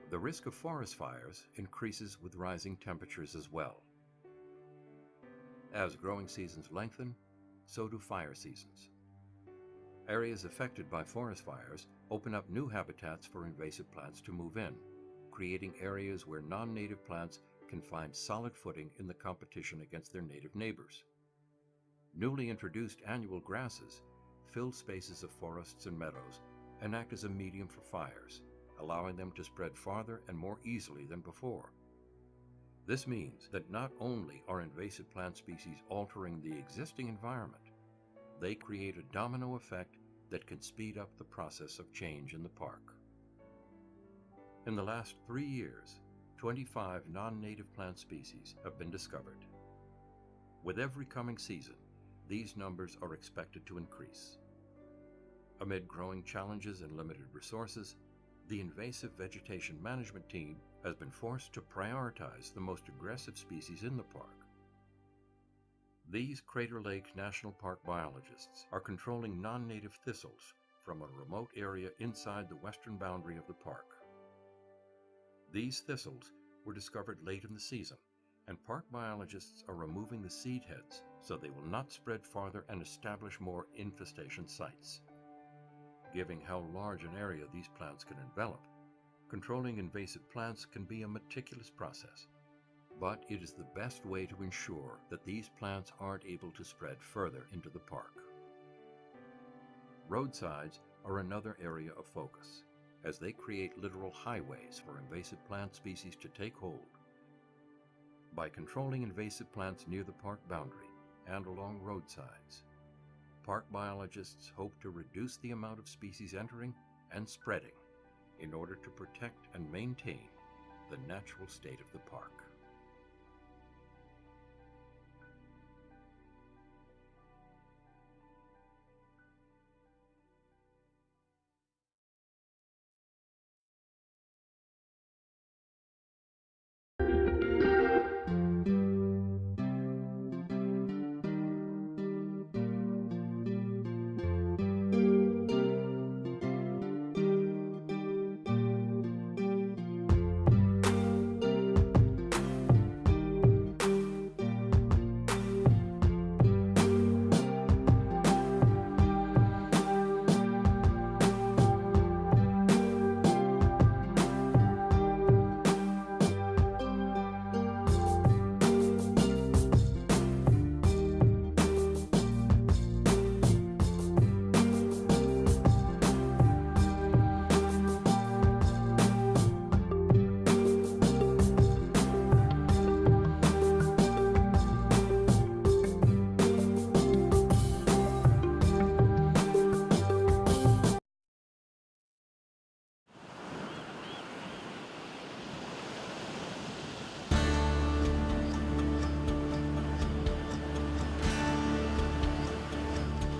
The risk of forest fires increases with rising temperatures as well. As growing seasons lengthen, so do fire seasons. Areas affected by forest fires open up new habitats for invasive plants to move in, creating areas where non-native plants can find solid footing in the competition against their native neighbors. Newly introduced annual grasses fill spaces of forests and meadows and act as a medium for fires, allowing them to spread farther and more easily than before. This means that not only are invasive plant species altering the existing environment, they create a domino effect that can speed up the process of change in the park. In the last 3 years, 25 non-native plant species have been discovered. With every coming season, these numbers are expected to increase. Amid growing challenges and limited resources, the invasive vegetation management team has been forced to prioritize the most aggressive species in the park. These Crater Lake National Park biologists are controlling non-native thistles from a remote area inside the western boundary of the park. These thistles were discovered late in the season, and park biologists are removing the seed heads so they will not spread farther and establish more infestation sites. Given how large an area these plants can envelop, controlling invasive plants can be a meticulous process, but it is the best way to ensure that these plants aren't able to spread further into the park. Roadsides are another area of focus, as they create literal highways for invasive plant species to take hold. By controlling invasive plants near the park boundary and along roadsides, park biologists hope to reduce the amount of species entering and spreading in order to protect and maintain the natural state of the park.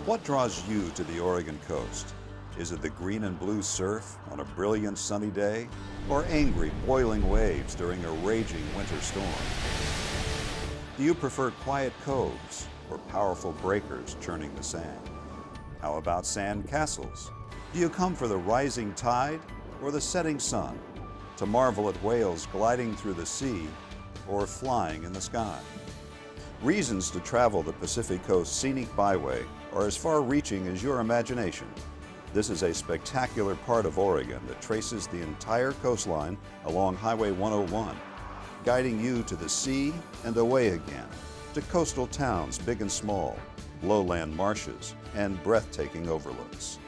What draws you to the Oregon coast? Is it the green and blue surf on a brilliant sunny day, or angry, boiling waves during a raging winter storm? Do you prefer quiet coves or powerful breakers churning the sand? How about sand castles? Do you come for the rising tide or the setting sun, to marvel at whales gliding through the sea or flying in the sky? Reasons to travel the Pacific Coast Scenic Byway are as far-reaching as your imagination. This is a spectacular part of Oregon that traces the entire coastline along Highway 101, guiding you to the sea and away again, to coastal towns big and small, lowland marshes, and breathtaking overlooks.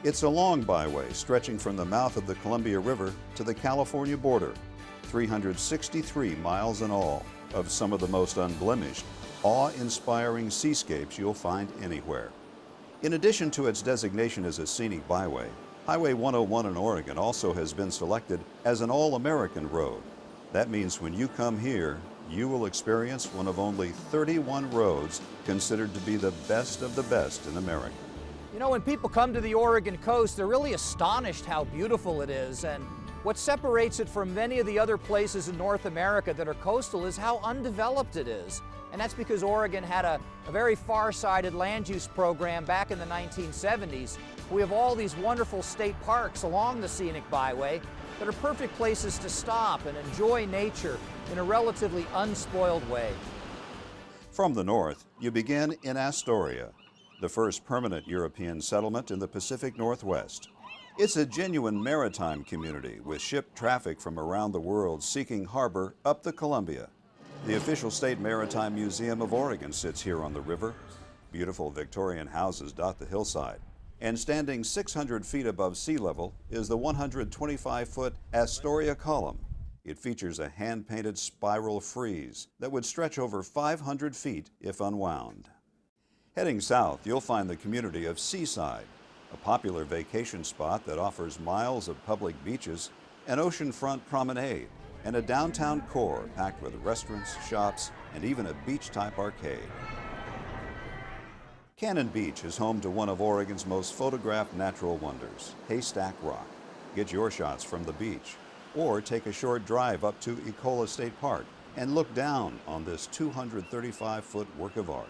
It's a long byway stretching from the mouth of the Columbia River to the California border, 363 miles in all, of some of the most unblemished, awe-inspiring seascapes you'll find anywhere. In addition to its designation as a scenic byway, Highway 101 in Oregon also has been selected as an all-American road. That means when you come here, you will experience one of only 31 roads considered to be the best of the best in America. You know, when people come to the Oregon coast, they're really astonished how beautiful it is, and what separates it from many of the other places in North America that are coastal is how undeveloped it is. And that's because Oregon had a very far-sighted land use program back in the 1970s. We have all these wonderful state parks along the scenic byway that are perfect places to stop and enjoy nature in a relatively unspoiled way. From the north, you begin in Astoria, the first permanent European settlement in the Pacific Northwest. It's a genuine maritime community with ship traffic from around the world seeking harbor up the Columbia. The official State Maritime Museum of Oregon sits here on the river. Beautiful Victorian houses dot the hillside. And standing 600 feet above sea level is the 125-foot Astoria Column. It features a hand-painted spiral frieze that would stretch over 500 feet if unwound. Heading south, you'll find the community of Seaside, a popular vacation spot that offers miles of public beaches, an oceanfront promenade, and a downtown core packed with restaurants, shops, and even a beach-type arcade. Cannon Beach is home to one of Oregon's most photographed natural wonders, Haystack Rock. Get your shots from the beach, or take a short drive up to Ecola State Park and look down on this 235-foot work of art.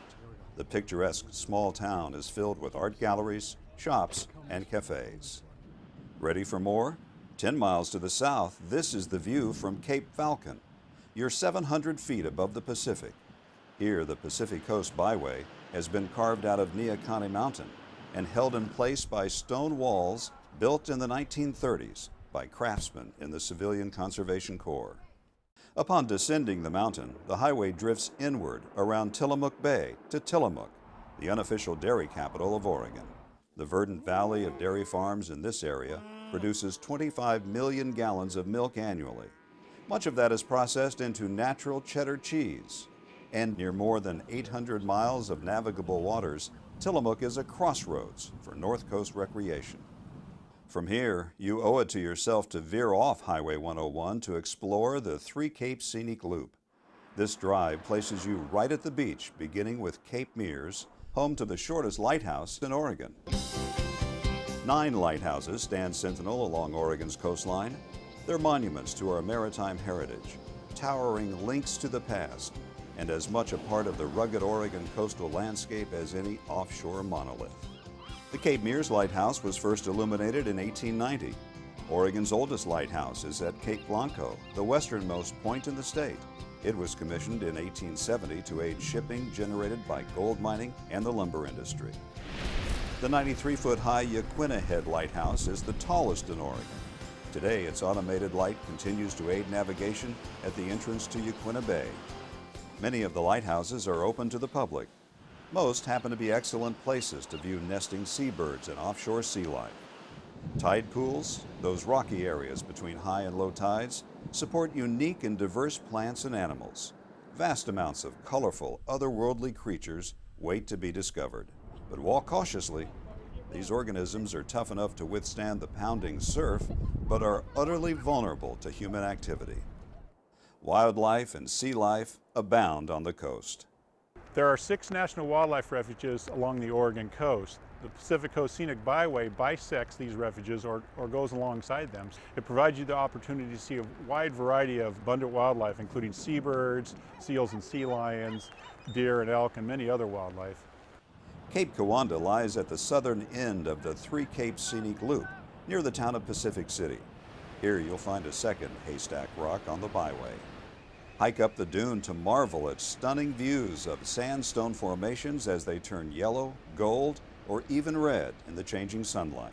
The picturesque small town is filled with art galleries, shops, and cafes. Ready for more? 10 miles to the south, this is the view from Cape Falcon. You're 700 feet above the Pacific. Here, the Pacific Coast Byway has been carved out of Neahkahnie Mountain and held in place by stone walls built in the 1930s by craftsmen in the Civilian Conservation Corps. Upon descending the mountain, the highway drifts inward around Tillamook Bay to Tillamook, the unofficial dairy capital of Oregon. The verdant valley of dairy farms in this area produces 25 million gallons of milk annually. Much of that is processed into natural cheddar cheese. And near more than 800 miles of navigable waters, Tillamook is a crossroads for North Coast recreation. From here, you owe it to yourself to veer off Highway 101 to explore the Three Capes Scenic Loop. This drive places you right at the beach, beginning with Cape Mears, home to the shortest lighthouse in Oregon. 9 lighthouses stand sentinel along Oregon's coastline. They're monuments to our maritime heritage, towering links to the past, and as much a part of the rugged Oregon coastal landscape as any offshore monolith. The Cape Mears Lighthouse was first illuminated in 1890. Oregon's oldest lighthouse is at Cape Blanco, the westernmost point in the state. It was commissioned in 1870 to aid shipping generated by gold mining and the lumber industry. The 93-foot-high Yaquina Head Lighthouse is the tallest in Oregon. Today, its automated light continues to aid navigation at the entrance to Yaquina Bay. Many of the lighthouses are open to the public. Most happen to be excellent places to view nesting seabirds and offshore sea life. Tide pools, those rocky areas between high and low tides, support unique and diverse plants and animals. Vast amounts of colorful, otherworldly creatures wait to be discovered. But walk cautiously. These organisms are tough enough to withstand the pounding surf, but are utterly vulnerable to human activity. Wildlife and sea life abound on the coast. There are 6 national wildlife refuges along the Oregon coast. The Pacific Coast Scenic Byway bisects these refuges or goes alongside them. It provides you the opportunity to see a wide variety of abundant wildlife, including seabirds, seals and sea lions, deer and elk, and many other wildlife. Cape Kiwanda lies at the southern end of the Three Capes Scenic Loop, near the town of Pacific City. Here you'll find a second haystack rock on the byway. Hike up the dune to marvel at stunning views of sandstone formations as they turn yellow, gold, or even red in the changing sunlight.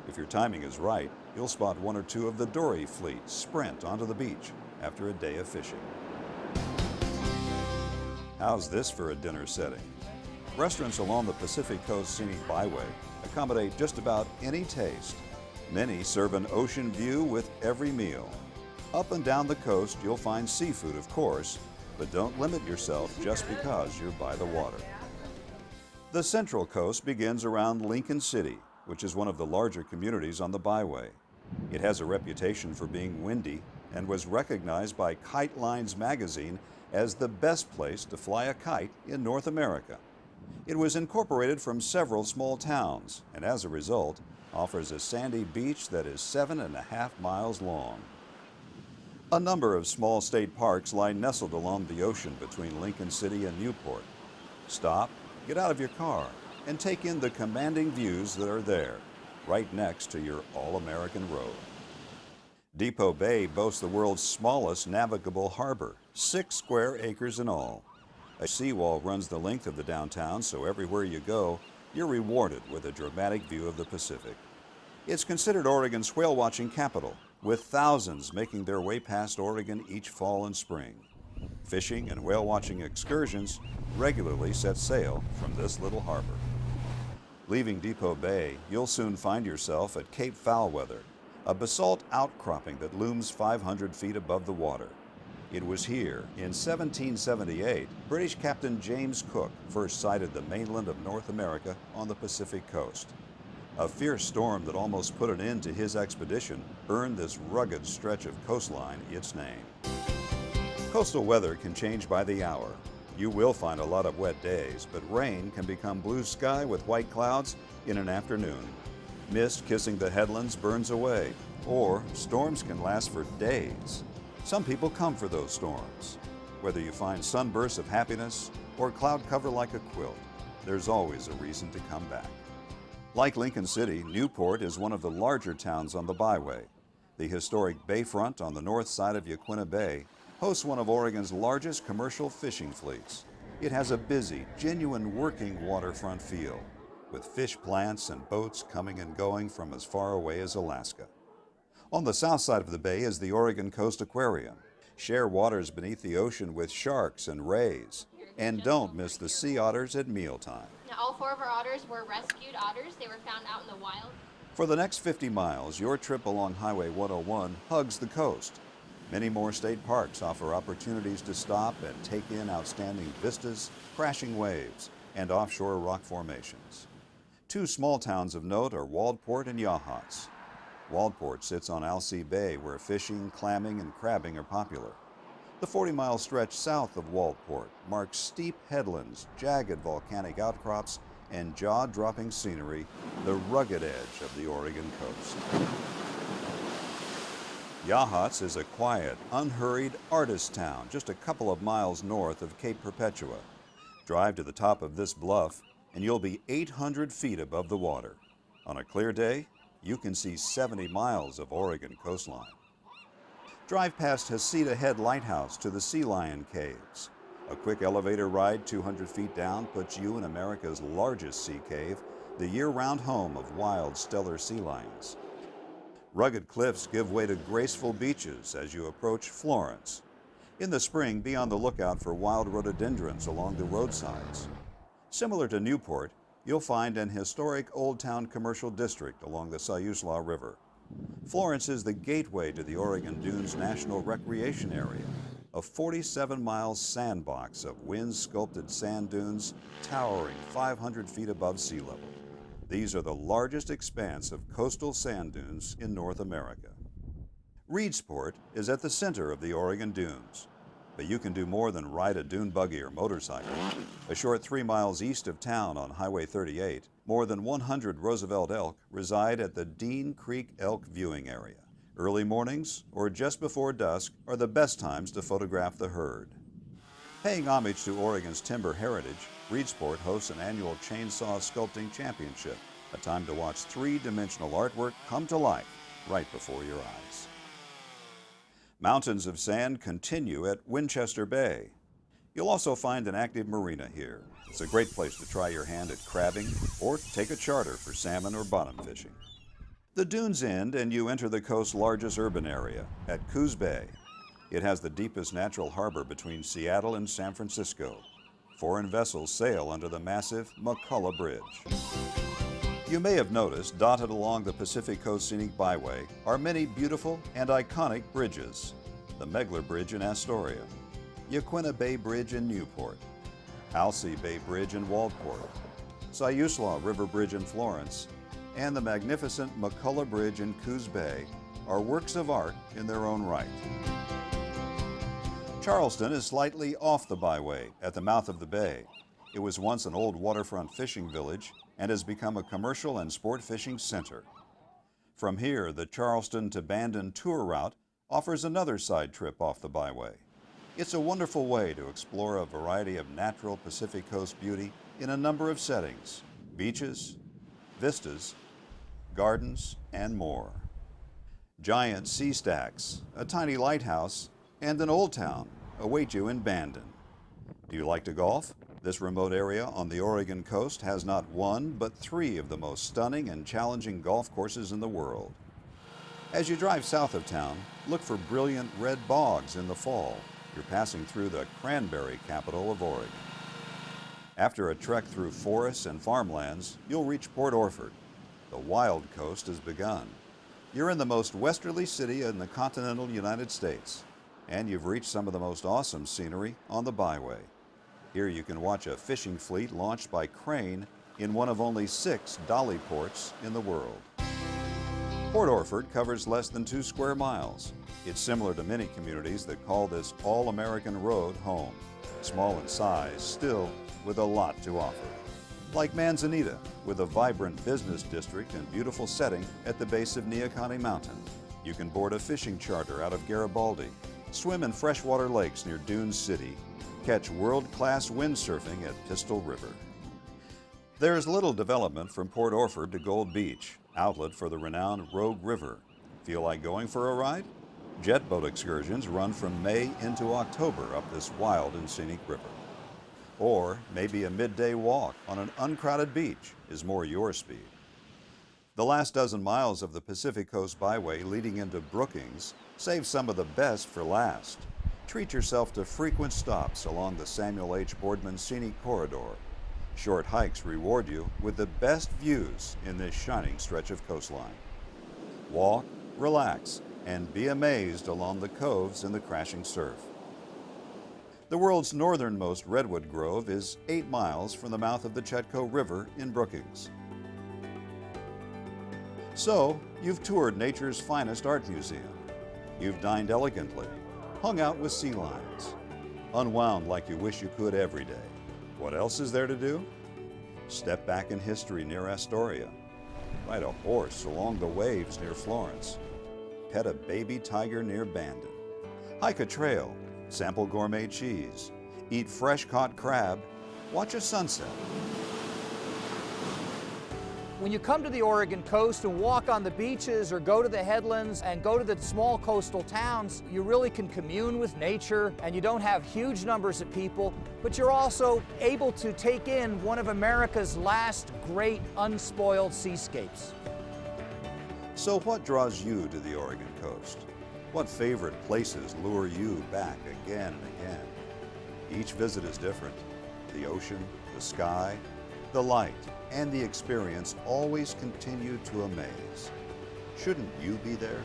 If your timing is right, you'll spot 1 or 2 of the dory fleet sprint onto the beach after a day of fishing. How's this for a dinner setting? Restaurants along the Pacific Coast Scenic Byway accommodate just about any taste. Many serve an ocean view with every meal. Up and down the coast, you'll find seafood, of course, but don't limit yourself just because you're by the water. The Central Coast begins around Lincoln City, which is one of the larger communities on the byway. It has a reputation for being windy and was recognized by Kite Lines magazine as the best place to fly a kite in North America. It was incorporated from several small towns and as a result offers a sandy beach that is 7.5 miles long. A number of small state parks lie nestled along the ocean between Lincoln City and Newport. Stop, get out of your car, and take in the commanding views that are there, right next to your all-American road. Depot Bay boasts the world's smallest navigable harbor, 6 square acres in all. A seawall runs the length of the downtown, so everywhere you go, you're rewarded with a dramatic view of the Pacific. It's considered Oregon's whale-watching capital, with thousands making their way past Oregon each fall and spring. Fishing and whale-watching excursions regularly set sail from this little harbor. Leaving Depot Bay, you'll soon find yourself at Cape Foulweather, a basalt outcropping that looms 500 feet above the water. It was here, in 1778, British Captain James Cook first sighted the mainland of North America on the Pacific coast. A fierce storm that almost put an end to his expedition earned this rugged stretch of coastline its name. Coastal weather can change by the hour. You will find a lot of wet days, but rain can become blue sky with white clouds in an afternoon. Mist kissing the headlands burns away, or storms can last for days. Some people come for those storms. Whether you find sunbursts of happiness or cloud cover like a quilt, there's always a reason to come back. Like Lincoln City, Newport is one of the larger towns on the byway. The historic bayfront on the north side of Yaquina Bay hosts one of Oregon's largest commercial fishing fleets. It has a busy, genuine working waterfront feel, with fish plants and boats coming and going from as far away as Alaska. On the south side of the bay is the Oregon Coast Aquarium. Share waters beneath the ocean with sharks and rays. And don't miss the sea otters at mealtime. Now, all 4 of our otters were rescued otters. They were found out in the wild. For the next 50 miles, your trip along Highway 101 hugs the coast. Many more state parks offer opportunities to stop and take in outstanding vistas, crashing waves, and offshore rock formations. 2 small towns of note are Waldport and Yachats. Waldport sits on Alsea Bay, where fishing, clamming, and crabbing are popular. The 40-mile stretch south of Waldport marks steep headlands, jagged volcanic outcrops, and jaw-dropping scenery, the rugged edge of the Oregon coast. Yachats is a quiet, unhurried artist town just a couple of miles north of Cape Perpetua. Drive to the top of this bluff, and you'll be 800 feet above the water. On a clear day, you can see 70 miles of Oregon coastline. Drive past Heceta Head Lighthouse to the Sea Lion Caves. A quick elevator ride 200 feet down puts you in America's largest sea cave, the year-round home of wild stellar sea lions. Rugged cliffs give way to graceful beaches as you approach Florence. In the spring, be on the lookout for wild rhododendrons along the roadsides. Similar to Newport, you'll find an historic Old Town commercial district along the Siuslaw River. Florence is the gateway to the Oregon Dunes National Recreation Area, a 47-mile sandbox of wind-sculpted sand dunes towering 500 feet above sea level. These are the largest expanse of coastal sand dunes in North America. Reedsport is at the center of the Oregon Dunes. But you can do more than ride a dune buggy or motorcycle. A short 3 miles east of town on Highway 38, more than 100 Roosevelt elk reside at the Dean Creek Elk Viewing Area. Early mornings or just before dusk are the best times to photograph the herd. Paying homage to Oregon's timber heritage, Reedsport hosts an annual Chainsaw Sculpting Championship, a time to watch three-dimensional artwork come to life right before your eyes. Mountains of sand continue at Winchester Bay. You'll also find an active marina here. It's a great place to try your hand at crabbing or take a charter for salmon or bottom fishing. The dunes end and you enter the coast's largest urban area at Coos Bay. It has the deepest natural harbor between Seattle and San Francisco. Foreign vessels sail under the massive McCullough Bridge. You may have noticed, dotted along the Pacific Coast Scenic Byway are many beautiful and iconic bridges. The Megler Bridge in Astoria, Yaquina Bay Bridge in Newport, Alsea Bay Bridge in Waldport, Siuslaw River Bridge in Florence, and the magnificent McCullough Bridge in Coos Bay are works of art in their own right. Charleston is slightly off the byway at the mouth of the bay. It was once an old waterfront fishing village and has become a commercial and sport fishing center. From here, the Charleston to Bandon tour route offers another side trip off the byway. It's a wonderful way to explore a variety of natural Pacific Coast beauty in a number of settings: beaches, vistas, gardens, and more. Giant sea stacks, a tiny lighthouse, and an old town await you in Bandon. Do you like to golf? This remote area on the Oregon coast has not one, but 3 of the most stunning and challenging golf courses in the world. As you drive south of town, look for brilliant red bogs in the fall. You're passing through the cranberry capital of Oregon. After a trek through forests and farmlands, you'll reach Port Orford. The wild coast has begun. You're in the most westerly city in the continental United States, and you've reached some of the most awesome scenery on the byway. Here you can watch a fishing fleet launched by crane in one of only 6 dolly ports in the world. Port Orford covers less than 2 square miles. It's similar to many communities that call this all-American road home. Small in size, still with a lot to offer. Like Manzanita, with a vibrant business district and beautiful setting at the base of Neahkahnie Mountain. You can board a fishing charter out of Garibaldi, swim in freshwater lakes near Dune City, catch world-class windsurfing at Pistol River. There is little development from Port Orford to Gold Beach, outlet for the renowned Rogue River. Feel like going for a ride? Jet boat excursions run from May into October up this wild and scenic river. Or maybe a midday walk on an uncrowded beach is more your speed. The last dozen miles of the Pacific Coast Byway leading into Brookings save some of the best for last. Treat yourself to frequent stops along the Samuel H. Boardman Scenic Corridor. Short hikes reward you with the best views in this shining stretch of coastline. Walk, relax, and be amazed along the coves in the crashing surf. The world's northernmost redwood grove is 8 miles from the mouth of the Chetco River in Brookings. So, you've toured nature's finest art museum. You've dined elegantly, hung out with sea lions, unwound like you wish you could every day. What else is there to do? Step back in history near Astoria, ride a horse along the waves near Florence, pet a baby tiger near Bandon, hike a trail, sample gourmet cheese, eat fresh-caught crab, watch a sunset. When you come to the Oregon coast and walk on the beaches or go to the headlands and go to the small coastal towns, you really can commune with nature, and you don't have huge numbers of people, but you're also able to take in one of America's last great unspoiled seascapes. So what draws you to the Oregon coast? What favorite places lure you back again and again? Each visit is different. The ocean, the sky, the light, and the experience always continue to amaze. Shouldn't you be there?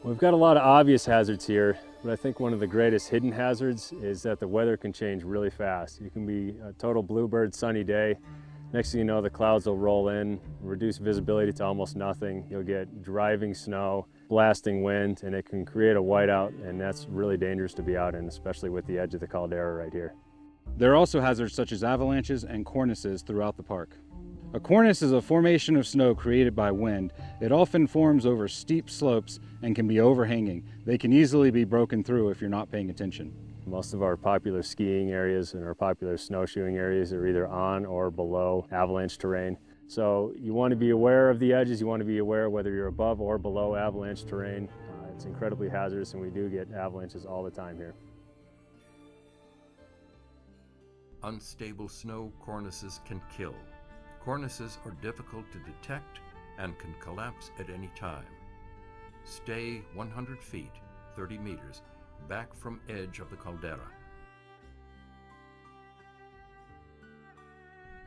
We've got a lot of obvious hazards here, but I think one of the greatest hidden hazards is that the weather can change really fast. You can be a total bluebird sunny day. Next thing you know, the clouds will roll in, reduce visibility to almost nothing. You'll get driving snow, blasting wind, and it can create a whiteout, and that's really dangerous to be out in, especially with the edge of the caldera right here. There are also hazards such as avalanches and cornices throughout the park. A cornice is a formation of snow created by wind. It often forms over steep slopes and can be overhanging. They can easily be broken through if you're not paying attention. Most of our popular skiing areas and our popular snowshoeing areas are either on or below avalanche terrain. So you want to be aware of the edges, you want to be aware whether you're above or below avalanche terrain. It's incredibly hazardous, and we do get avalanches all the time here. Unstable snow cornices can kill. Cornices are difficult to detect and can collapse at any time. Stay 100 feet, 30 meters, back from edge of the caldera.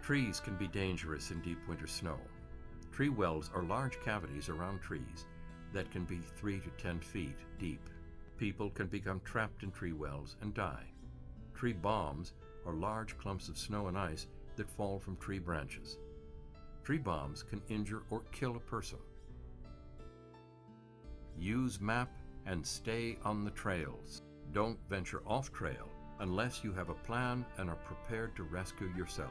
Trees can be dangerous in deep winter snow. Tree wells are large cavities around trees that can be 3 to 10 feet deep. People can become trapped in tree wells and die. Tree bombs are large clumps of snow and ice that fall from tree branches. Tree bombs can injure or kill a person. Use map and stay on the trails. Don't venture off trail unless you have a plan and are prepared to rescue yourself.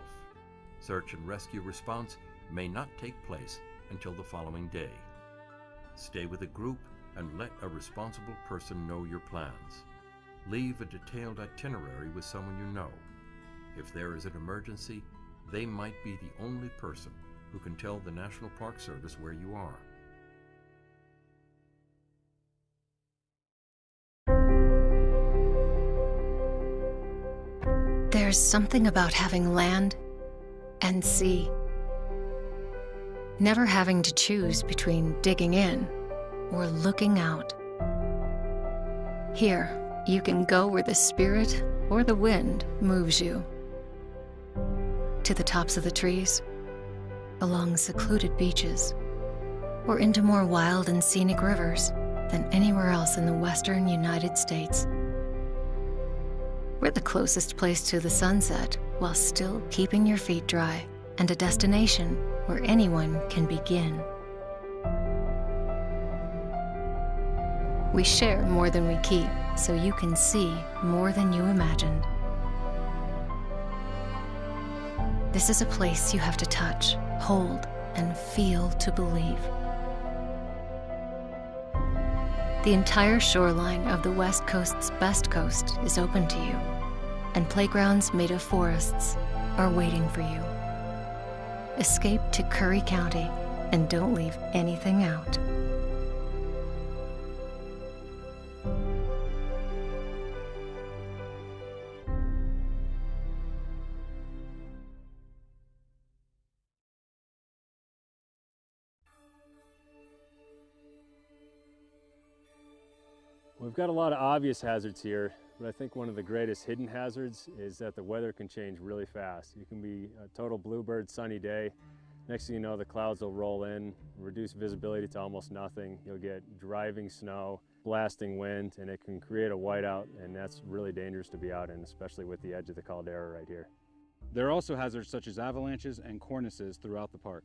Search and rescue response may not take place until the following day. Stay with a group and let a responsible person know your plans. Leave a detailed itinerary with someone you know. If there is an emergency, they might be the only person who can tell the National Park Service where you are. There's something about having land and sea. Never having to choose between digging in or looking out. Here, you can go where the spirit or the wind moves you. To the tops of the trees, along secluded beaches, or into more wild and scenic rivers than anywhere else in the western United States. We're the closest place to the sunset while still keeping your feet dry, and a destination where anyone can begin. We share more than we keep, so you can see more than you imagined. This is a place you have to touch, hold, and feel to believe. The entire shoreline of the West Coast's best coast is open to you, and playgrounds made of forests are waiting for you. Escape to Curry County and don't leave anything out. We've got a lot of obvious hazards here, but I think one of the greatest hidden hazards is that the weather can change really fast. You can be a total bluebird sunny day. Next thing you know, the clouds will roll in, reduce visibility to almost nothing. You'll get driving snow, blasting wind, and it can create a whiteout, and that's really dangerous to be out in, especially with the edge of the caldera right here. There are also hazards such as avalanches and cornices throughout the park.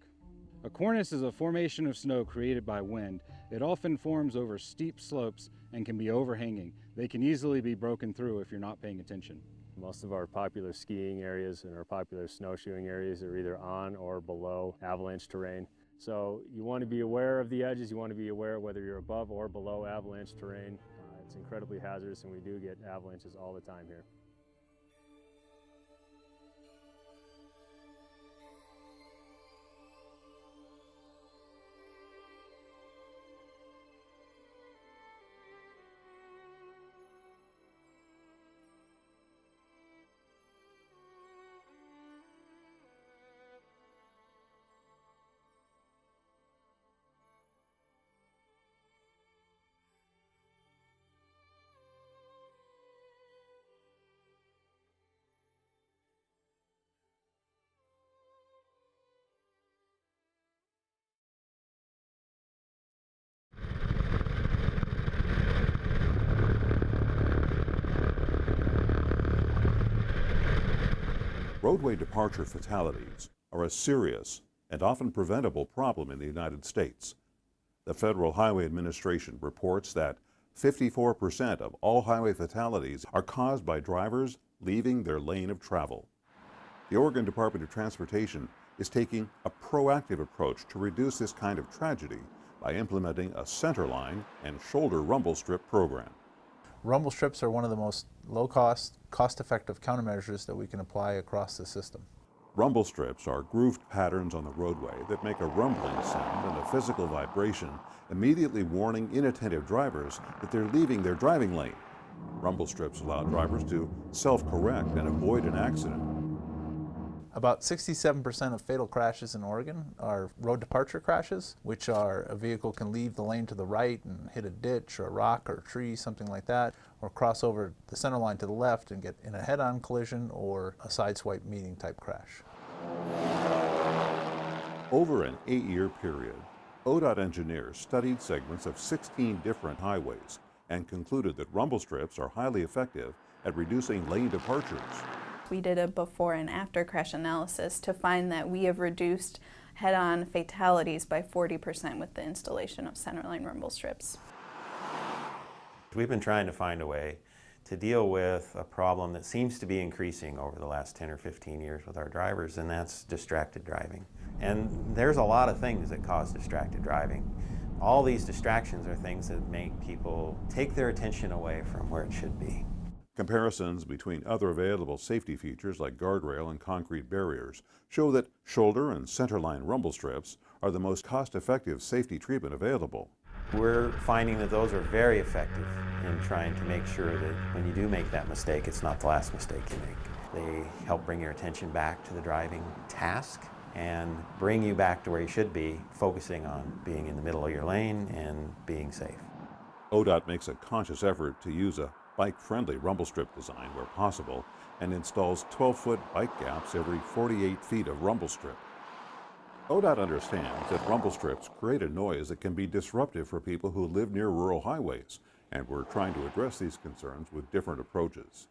A cornice is a formation of snow created by wind. It often forms over steep slopes and can be overhanging. They can easily be broken through if you're not paying attention. Most of our popular skiing areas and our popular snowshoeing areas are either on or below avalanche terrain. So you want to be aware of the edges, you want to be aware whether you're above or below avalanche terrain. It's incredibly hazardous, and we do get avalanches all the time here. Roadway departure fatalities are a serious and often preventable problem in the United States. The Federal Highway Administration reports that 54% of all highway fatalities are caused by drivers leaving their lane of travel. The Oregon Department of Transportation is taking a proactive approach to reduce this kind of tragedy by implementing a centerline and shoulder rumble strip program. Rumble strips are one of the most low-cost, cost-effective countermeasures that we can apply across the system. Rumble strips are grooved patterns on the roadway that make a rumbling sound and a physical vibration, immediately warning inattentive drivers that they're leaving their driving lane. Rumble strips allow drivers to self-correct and avoid an accident. About 67% of fatal crashes in Oregon are road departure crashes, which are a vehicle can leave the lane to the right and hit a ditch or a rock or a tree, something like that, or cross over the center line to the left and get in a head-on collision or a sideswipe meeting type crash. Over an 8-year period, ODOT engineers studied segments of 16 different highways and concluded that rumble strips are highly effective at reducing lane departures. We did a before and after crash analysis to find that we have reduced head-on fatalities by 40% with the installation of centerline rumble strips. We've been trying to find a way to deal with a problem that seems to be increasing over the last 10 or 15 years with our drivers, and that's distracted driving. And there's a lot of things that cause distracted driving. All these distractions are things that make people take their attention away from where it should be. Comparisons between other available safety features like guardrail and concrete barriers show that shoulder and centerline rumble strips are the most cost-effective safety treatment available. We're finding that those are very effective in trying to make sure that when you do make that mistake, it's not the last mistake you make. They help bring your attention back to the driving task and bring you back to where you should be, focusing on being in the middle of your lane and being safe. ODOT makes a conscious effort to use a bike-friendly rumble strip design where possible and installs 12-foot bike gaps every 48 feet of rumble strip. ODOT understands that rumble strips create a noise that can be disruptive for people who live near rural highways, and we're trying to address these concerns with different approaches.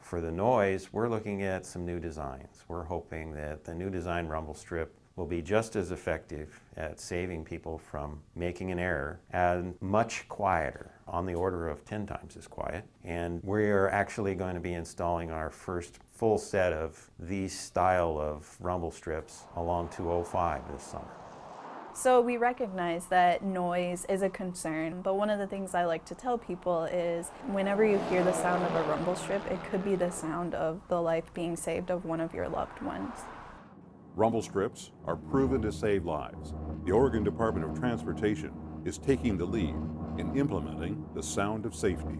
For the noise, we're looking at some new designs. We're hoping that the new design rumble strip will be just as effective at saving people from making an error and much quieter, on the order of 10 times as quiet. And we're actually going to be installing our first full set of these style of rumble strips along 205 this summer. So we recognize that noise is a concern, but one of the things I like to tell people is whenever you hear the sound of a rumble strip, it could be the sound of the life being saved of one of your loved ones. Rumble strips are proven to save lives. The Oregon Department of Transportation is taking the lead in implementing the sound of safety.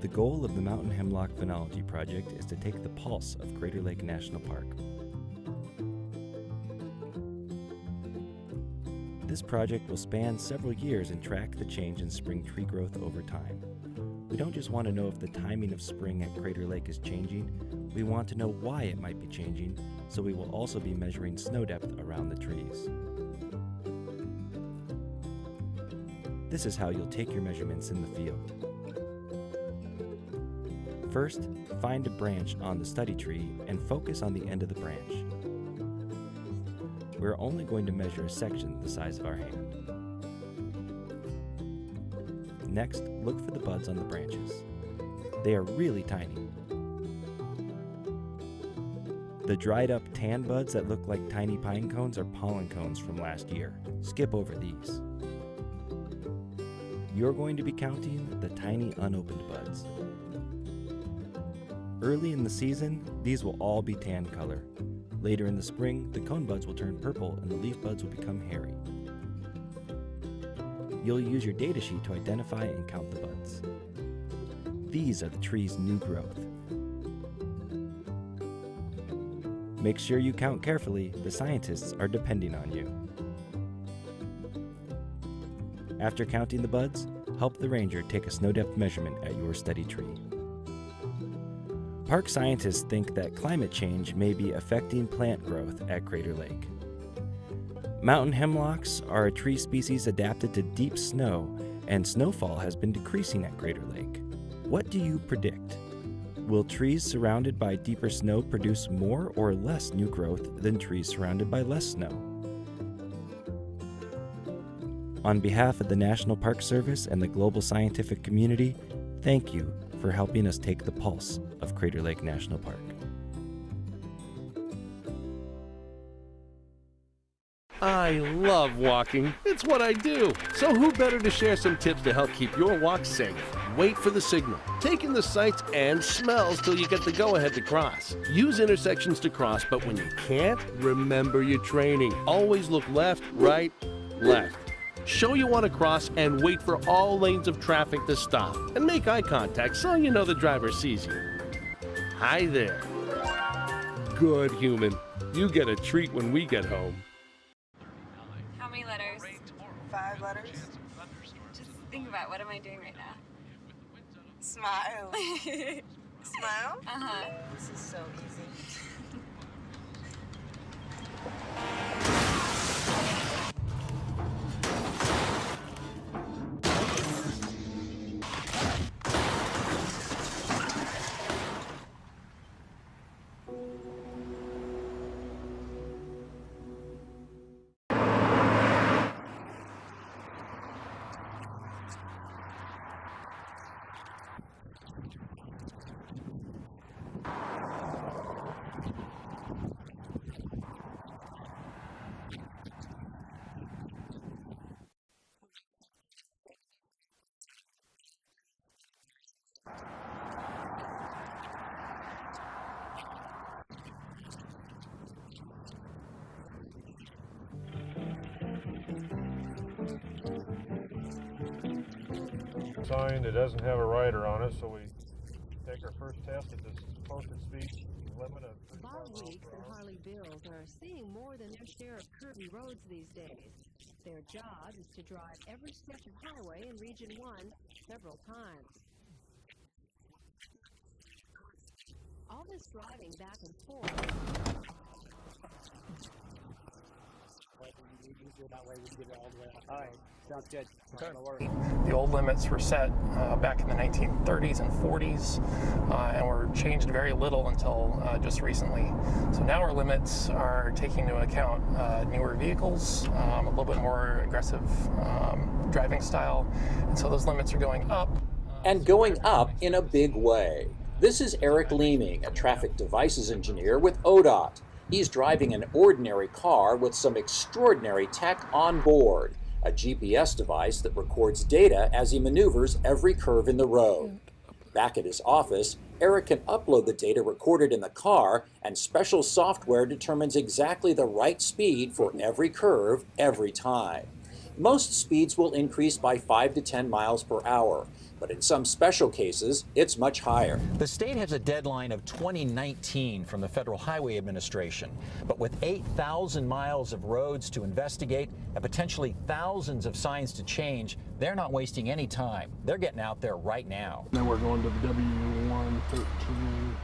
The goal of the Mountain Hemlock Phenology Project is to take the pulse of Crater Lake National Park. This project will span several years and track the change in spring tree growth over time. We don't just want to know if the timing of spring at Crater Lake is changing, we want to know why it might be changing, so we will also be measuring snow depth around the trees. This is how you'll take your measurements in the field. First, find a branch on the study tree and focus on the end of the branch. We're only going to measure a section the size of our hand. Next, look for the buds on the branches. They are really tiny. The dried up tan buds that look like tiny pine cones are pollen cones from last year. Skip over these. You're going to be counting the tiny unopened buds. Early in the season, these will all be tan color. Later in the spring, the cone buds will turn purple and the leaf buds will become hairy. You'll use your data sheet to identify and count the buds. These are the tree's new growth. Make sure you count carefully, the scientists are depending on you. After counting the buds, help the ranger take a snow depth measurement at your study tree. Park scientists think that climate change may be affecting plant growth at Crater Lake. Mountain hemlocks are a tree species adapted to deep snow, and snowfall has been decreasing at Crater Lake. What do you predict? Will trees surrounded by deeper snow produce more or less new growth than trees surrounded by less snow? On behalf of the National Park Service and the global scientific community, thank you for helping us take the pulse of Crater Lake National Park. I love walking. It's what I do. So who better to share some tips to help keep your walk safe? Wait for the signal. Take in the sights and smells till you get the go-ahead to cross. Use intersections to cross, but when you can't, remember your training. Always look left, right, left. Show you want to cross and wait for all lanes of traffic to stop. And make eye contact so you know the driver sees you. Hi there. Good human. You get a treat when we get home. How many letters? 5 letters. Just think about, what am I doing right now? Smile. Smile? Uh-huh. This is so easy. Sign that doesn't have a rider on it, so we take our first test at this posted speed limit of 35 miles per hour. And Harley-Bills are seeing more than their share of curvy roads these days. Their job is to drive every stretch of highway in Region 1 several times. All this driving back and forth. That way we can get it all the way off. All right, sounds good. Okay. The old limits were set back in the 1930s and 40s and were changed very little until just recently. So now our limits are taking into account newer vehicles, a little bit more aggressive driving style, and so those limits are going up. And going up in a big way. This is Eric Leeming, a traffic devices engineer with ODOT. He's driving an ordinary car with some extraordinary tech on board, a GPS device that records data as he maneuvers every curve in the road. Back at his office, Eric can upload the data recorded in the car, and special software determines exactly the right speed for every curve, every time. Most speeds will increase by 5 to 10 miles per hour, but in some special cases, it's much higher. The state has a deadline of 2019 from the Federal Highway Administration, but with 8,000 miles of roads to investigate and potentially thousands of signs to change, they're not wasting any time. They're getting out there right now. Now we're going to the W113.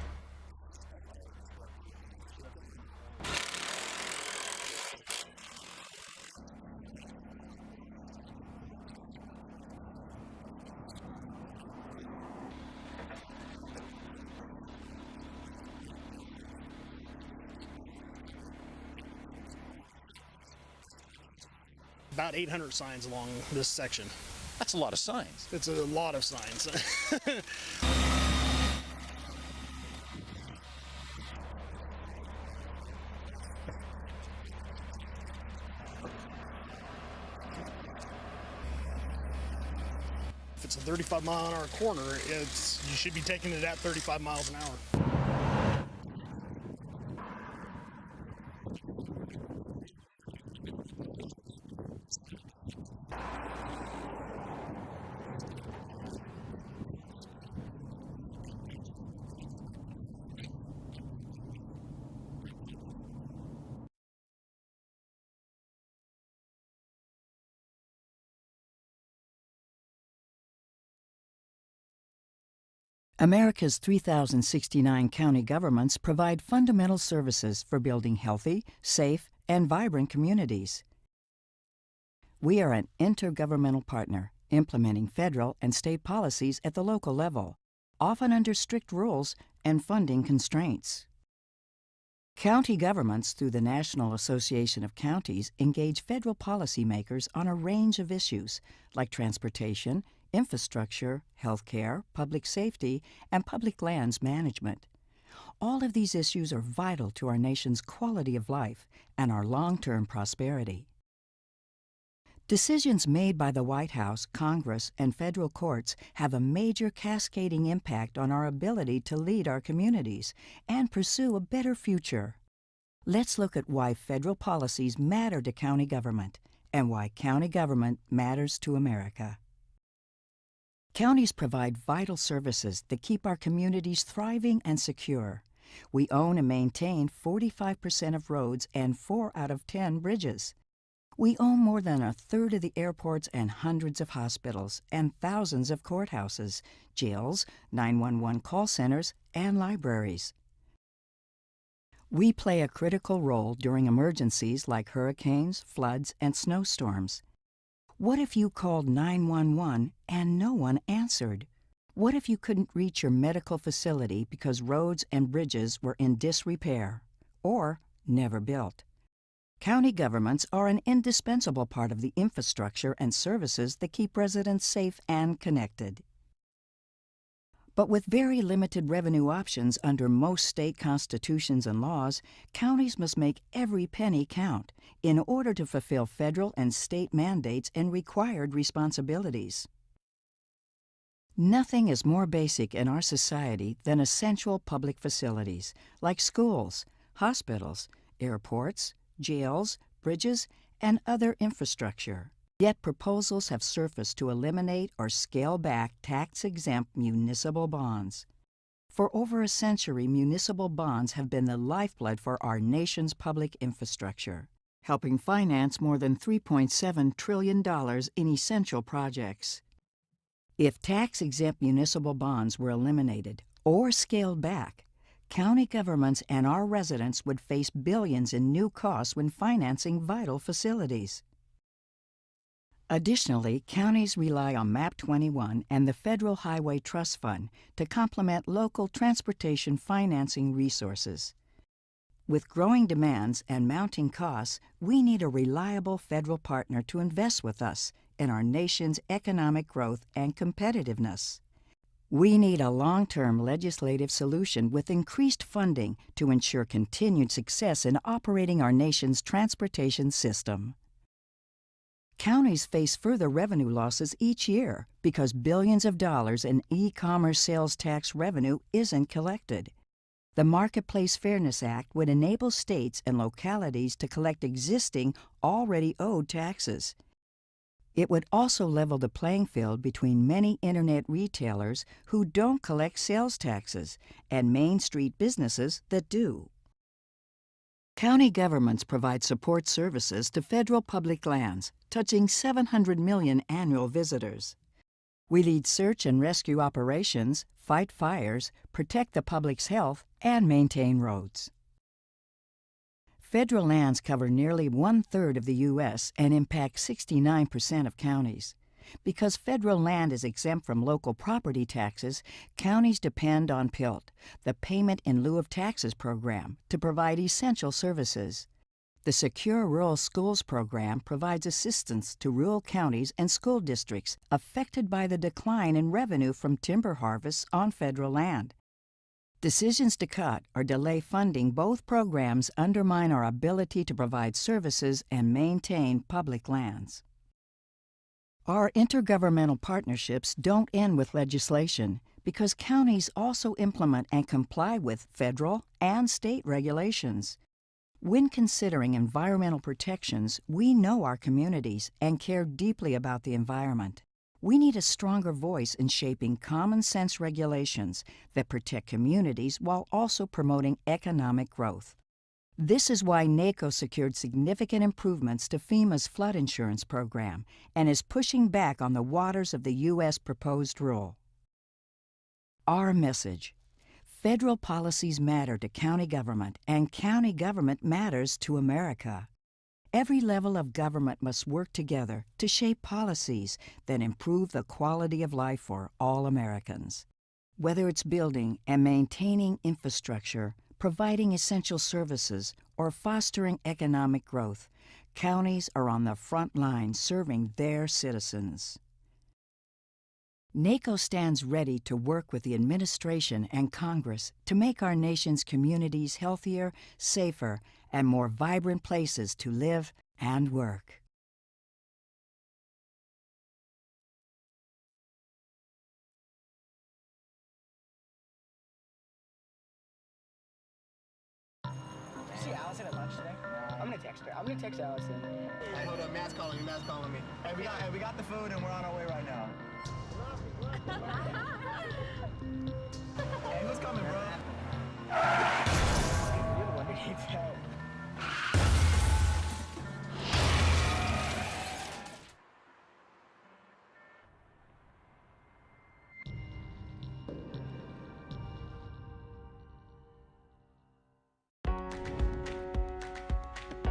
About 800 signs along this section. That's a lot of signs. It's a lot of signs. If it's a 35-mile-an-hour corner, you should be taking it at 35 miles an hour. America's 3,069 county governments provide fundamental services for building healthy, safe, and vibrant communities. We are an intergovernmental partner, implementing federal and state policies at the local level, often under strict rules and funding constraints. County governments, through the National Association of Counties, engage federal policymakers on a range of issues like transportation, infrastructure, healthcare, public safety, and public lands management. All of these issues are vital to our nation's quality of life and our long-term prosperity. Decisions made by the White House, Congress, and federal courts have a major cascading impact on our ability to lead our communities and pursue a better future. Let's look at why federal policies matter to county government and why county government matters to America. Counties provide vital services that keep our communities thriving and secure. We own and maintain 45% of roads and 4 out of 10 bridges. We own more than a third of the airports and hundreds of hospitals and thousands of courthouses, jails, 911 call centers, and libraries. We play a critical role during emergencies like hurricanes, floods, and snowstorms. What if you called 911 and no one answered? What if you couldn't reach your medical facility because roads and bridges were in disrepair or never built? County governments are an indispensable part of the infrastructure and services that keep residents safe and connected. But with very limited revenue options under most state constitutions and laws, counties must make every penny count in order to fulfill federal and state mandates and required responsibilities. Nothing is more basic in our society than essential public facilities like schools, hospitals, airports, jails, bridges, and other infrastructure. Yet proposals have surfaced to eliminate or scale back tax-exempt municipal bonds. For over a century, municipal bonds have been the lifeblood for our nation's public infrastructure, helping finance more than $3.7 trillion in essential projects. If tax-exempt municipal bonds were eliminated or scaled back, county governments and our residents would face billions in new costs when financing vital facilities. Additionally, counties rely on MAP 21 and the Federal Highway Trust Fund to complement local transportation financing resources. With growing demands and mounting costs, we need a reliable federal partner to invest with us in our nation's economic growth and competitiveness. We need a long-term legislative solution with increased funding to ensure continued success in operating our nation's transportation system. Counties face further revenue losses each year because billions of dollars in e-commerce sales tax revenue isn't collected. The Marketplace Fairness Act would enable states and localities to collect existing, already owed taxes. It would also level the playing field between many internet retailers who don't collect sales taxes and Main Street businesses that do. County governments provide support services to federal public lands, touching 700 million annual visitors. We lead search and rescue operations, fight fires, protect the public's health, and maintain roads. Federal lands cover nearly 1/3 of the U.S. and impact 69% of counties. Because federal land is exempt from local property taxes, counties depend on PILT, the Payment in Lieu of Taxes program, to provide essential services. The Secure Rural Schools program provides assistance to rural counties and school districts affected by the decline in revenue from timber harvests on federal land. Decisions to cut or delay funding both programs undermine our ability to provide services and maintain public lands. Our intergovernmental partnerships don't end with legislation because counties also implement and comply with federal and state regulations. When considering environmental protections, we know our communities and care deeply about the environment. We need a stronger voice in shaping common-sense regulations that protect communities while also promoting economic growth. This is why NACO secured significant improvements to FEMA's flood insurance program and is pushing back on the waters of the U.S. proposed rule. Our message: federal policies matter to county government, and county government matters to America. Every level of government must work together to shape policies that improve the quality of life for all Americans. Whether it's building and maintaining infrastructure, providing essential services, or fostering economic growth, counties are on the front line serving their citizens. NACO stands ready to work with the administration and Congress to make our nation's communities healthier, safer, and more vibrant places to live and work. Did you see Allison at lunch today? I'm gonna text her. I'm gonna text Allison. Hey, hold up, Matt's calling me. Matt's calling me. Hey, we got the food and we're on our way right now. Hey, who's coming, bro? You're the one who needs help.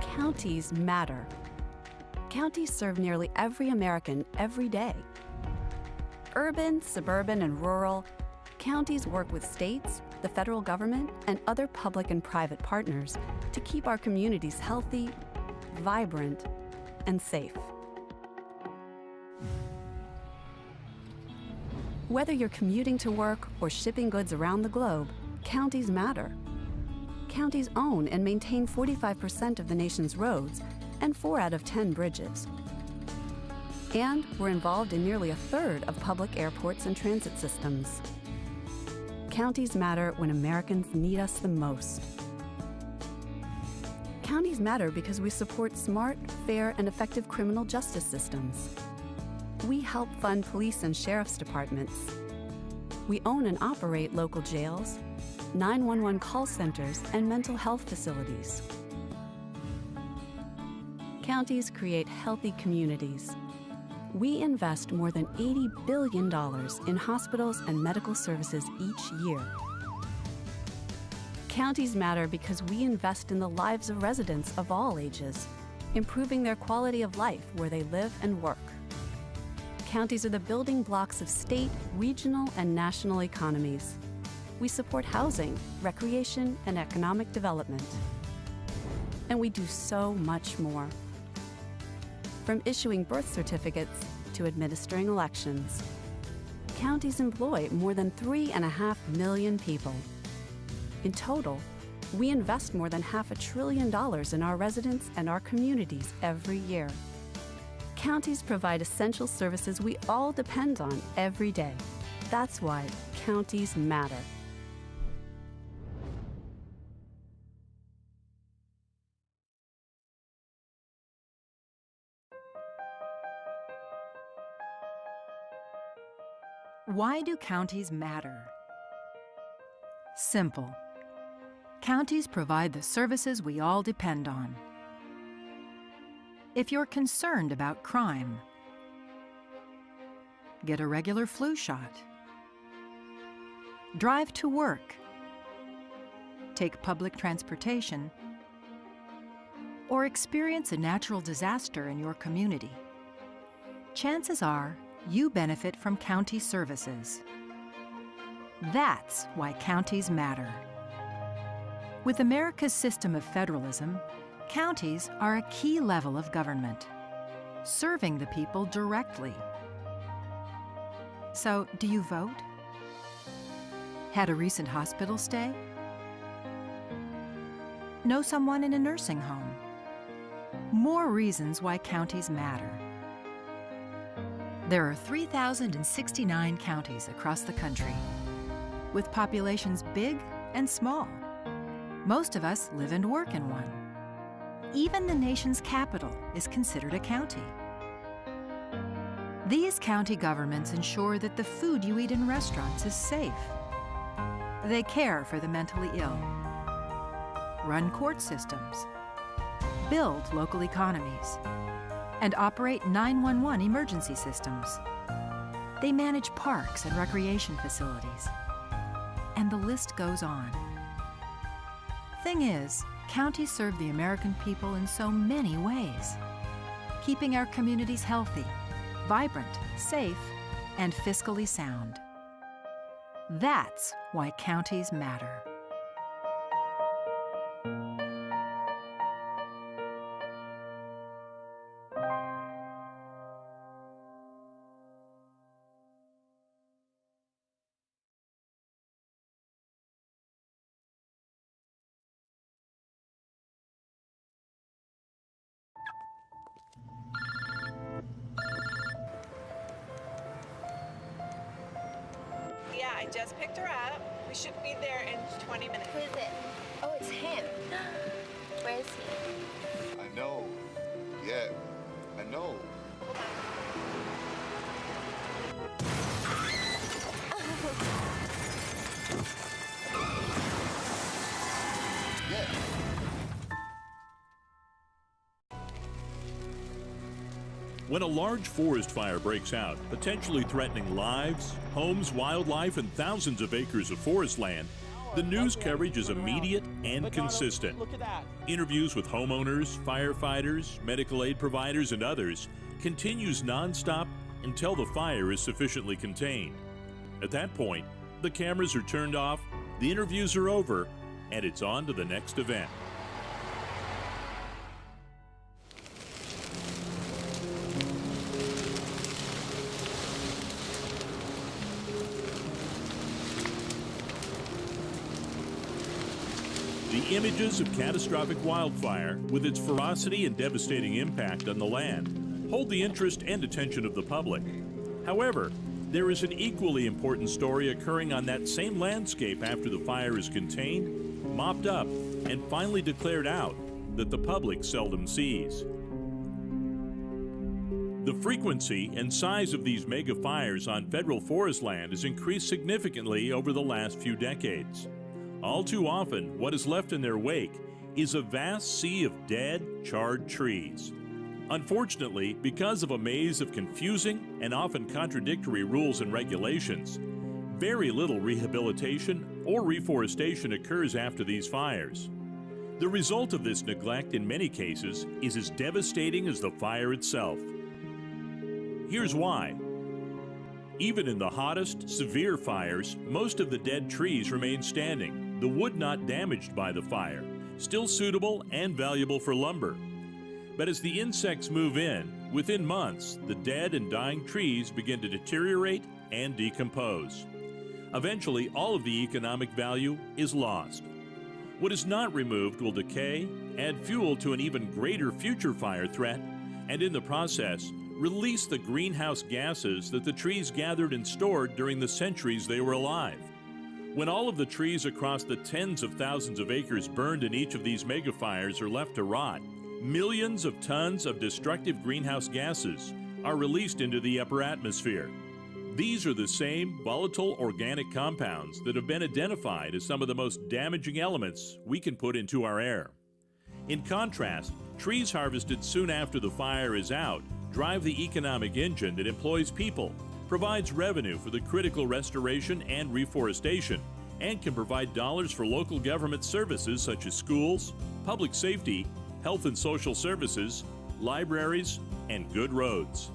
Counties matter. Counties serve nearly every American every day. Urban, suburban, and rural, counties work with states, the federal government, and other public and private partners to keep our communities healthy, vibrant, and safe. Whether you're commuting to work or shipping goods around the globe, counties matter. Counties own and maintain 45% of the nation's roads and 4 out of 10 bridges. And we're involved in nearly a third of public airports and transit systems. Counties matter when Americans need us the most. Counties matter because we support smart, fair, and effective criminal justice systems. We help fund police and sheriff's departments. We own and operate local jails, 911 call centers, and mental health facilities. Counties create healthy communities. We invest more than $80 billion in hospitals and medical services each year. Counties matter because we invest in the lives of residents of all ages, improving their quality of life where they live and work. Counties are the building blocks of state, regional, and national economies. We support housing, recreation, and economic development. And we do so much more. From issuing birth certificates to administering elections. Counties employ more than 3.5 million people. In total, we invest more than $500 billion in our residents and our communities every year. Counties provide essential services we all depend on every day. That's why counties matter. Why do counties matter? Simple. Counties provide the services we all depend on. If you're concerned about crime, get a regular flu shot, drive to work, take public transportation, or experience a natural disaster in your community, chances are you benefit from county services. That's why counties matter. With America's system of federalism, counties are a key level of government, serving the people directly. So, do you vote? Had a recent hospital stay? Know someone in a nursing home? More reasons why counties matter. There are 3,069 counties across the country, with populations big and small. Most of us live and work in one. Even the nation's capital is considered a county. These county governments ensure that the food you eat in restaurants is safe. They care for the mentally ill, run court systems, build local economies, and operate 911 emergency systems. They manage parks and recreation facilities. And the list goes on. Thing is, Counties serve the American people in so many ways, keeping our communities healthy, vibrant, safe, and fiscally sound. That's why counties matter. Yeah, I just picked her up. We should be there in 20 minutes. Who is it? Oh, it's him. Where is he? I know. Yeah, I know. When a large forest fire breaks out, potentially threatening lives, homes, wildlife, and thousands of acres of forest land, the news coverage is immediate and consistent. Interviews with homeowners, firefighters, medical aid providers, and others continues nonstop until the fire is sufficiently contained. At that point, the cameras are turned off, the interviews are over, and it's on to the next event. The images of catastrophic wildfire, with its ferocity and devastating impact on the land, hold the interest and attention of the public. However, there is an equally important story occurring on that same landscape after the fire is contained, mopped up, and finally declared out that the public seldom sees. The frequency and size of these mega fires on federal forest land has increased significantly over the last few decades. All too often, what is left in their wake is a vast sea of dead, charred trees. Unfortunately, because of a maze of confusing and often contradictory rules and regulations, very little rehabilitation or reforestation occurs after these fires. The result of this neglect in many cases is as devastating as the fire itself. Here's why. Even in the hottest, severe fires, most of the dead trees remain standing, the wood not damaged by the fire, still suitable and valuable for lumber. But as the insects move in, within months, the dead and dying trees begin to deteriorate and decompose. Eventually, all of the economic value is lost. What is not removed will decay, add fuel to an even greater future fire threat, and in the process, release the greenhouse gases that the trees gathered and stored during the centuries they were alive. When all of the trees across the tens of thousands of acres burned in each of these megafires are left to rot, millions of tons of destructive greenhouse gases are released into the upper atmosphere. These are the same volatile organic compounds that have been identified as some of the most damaging elements we can put into our air. In contrast, trees harvested soon after the fire is out drive the economic engine that employs people, provides revenue for the critical restoration and reforestation, and can provide dollars for local government services such as schools, public safety, health and social services, libraries, and good roads.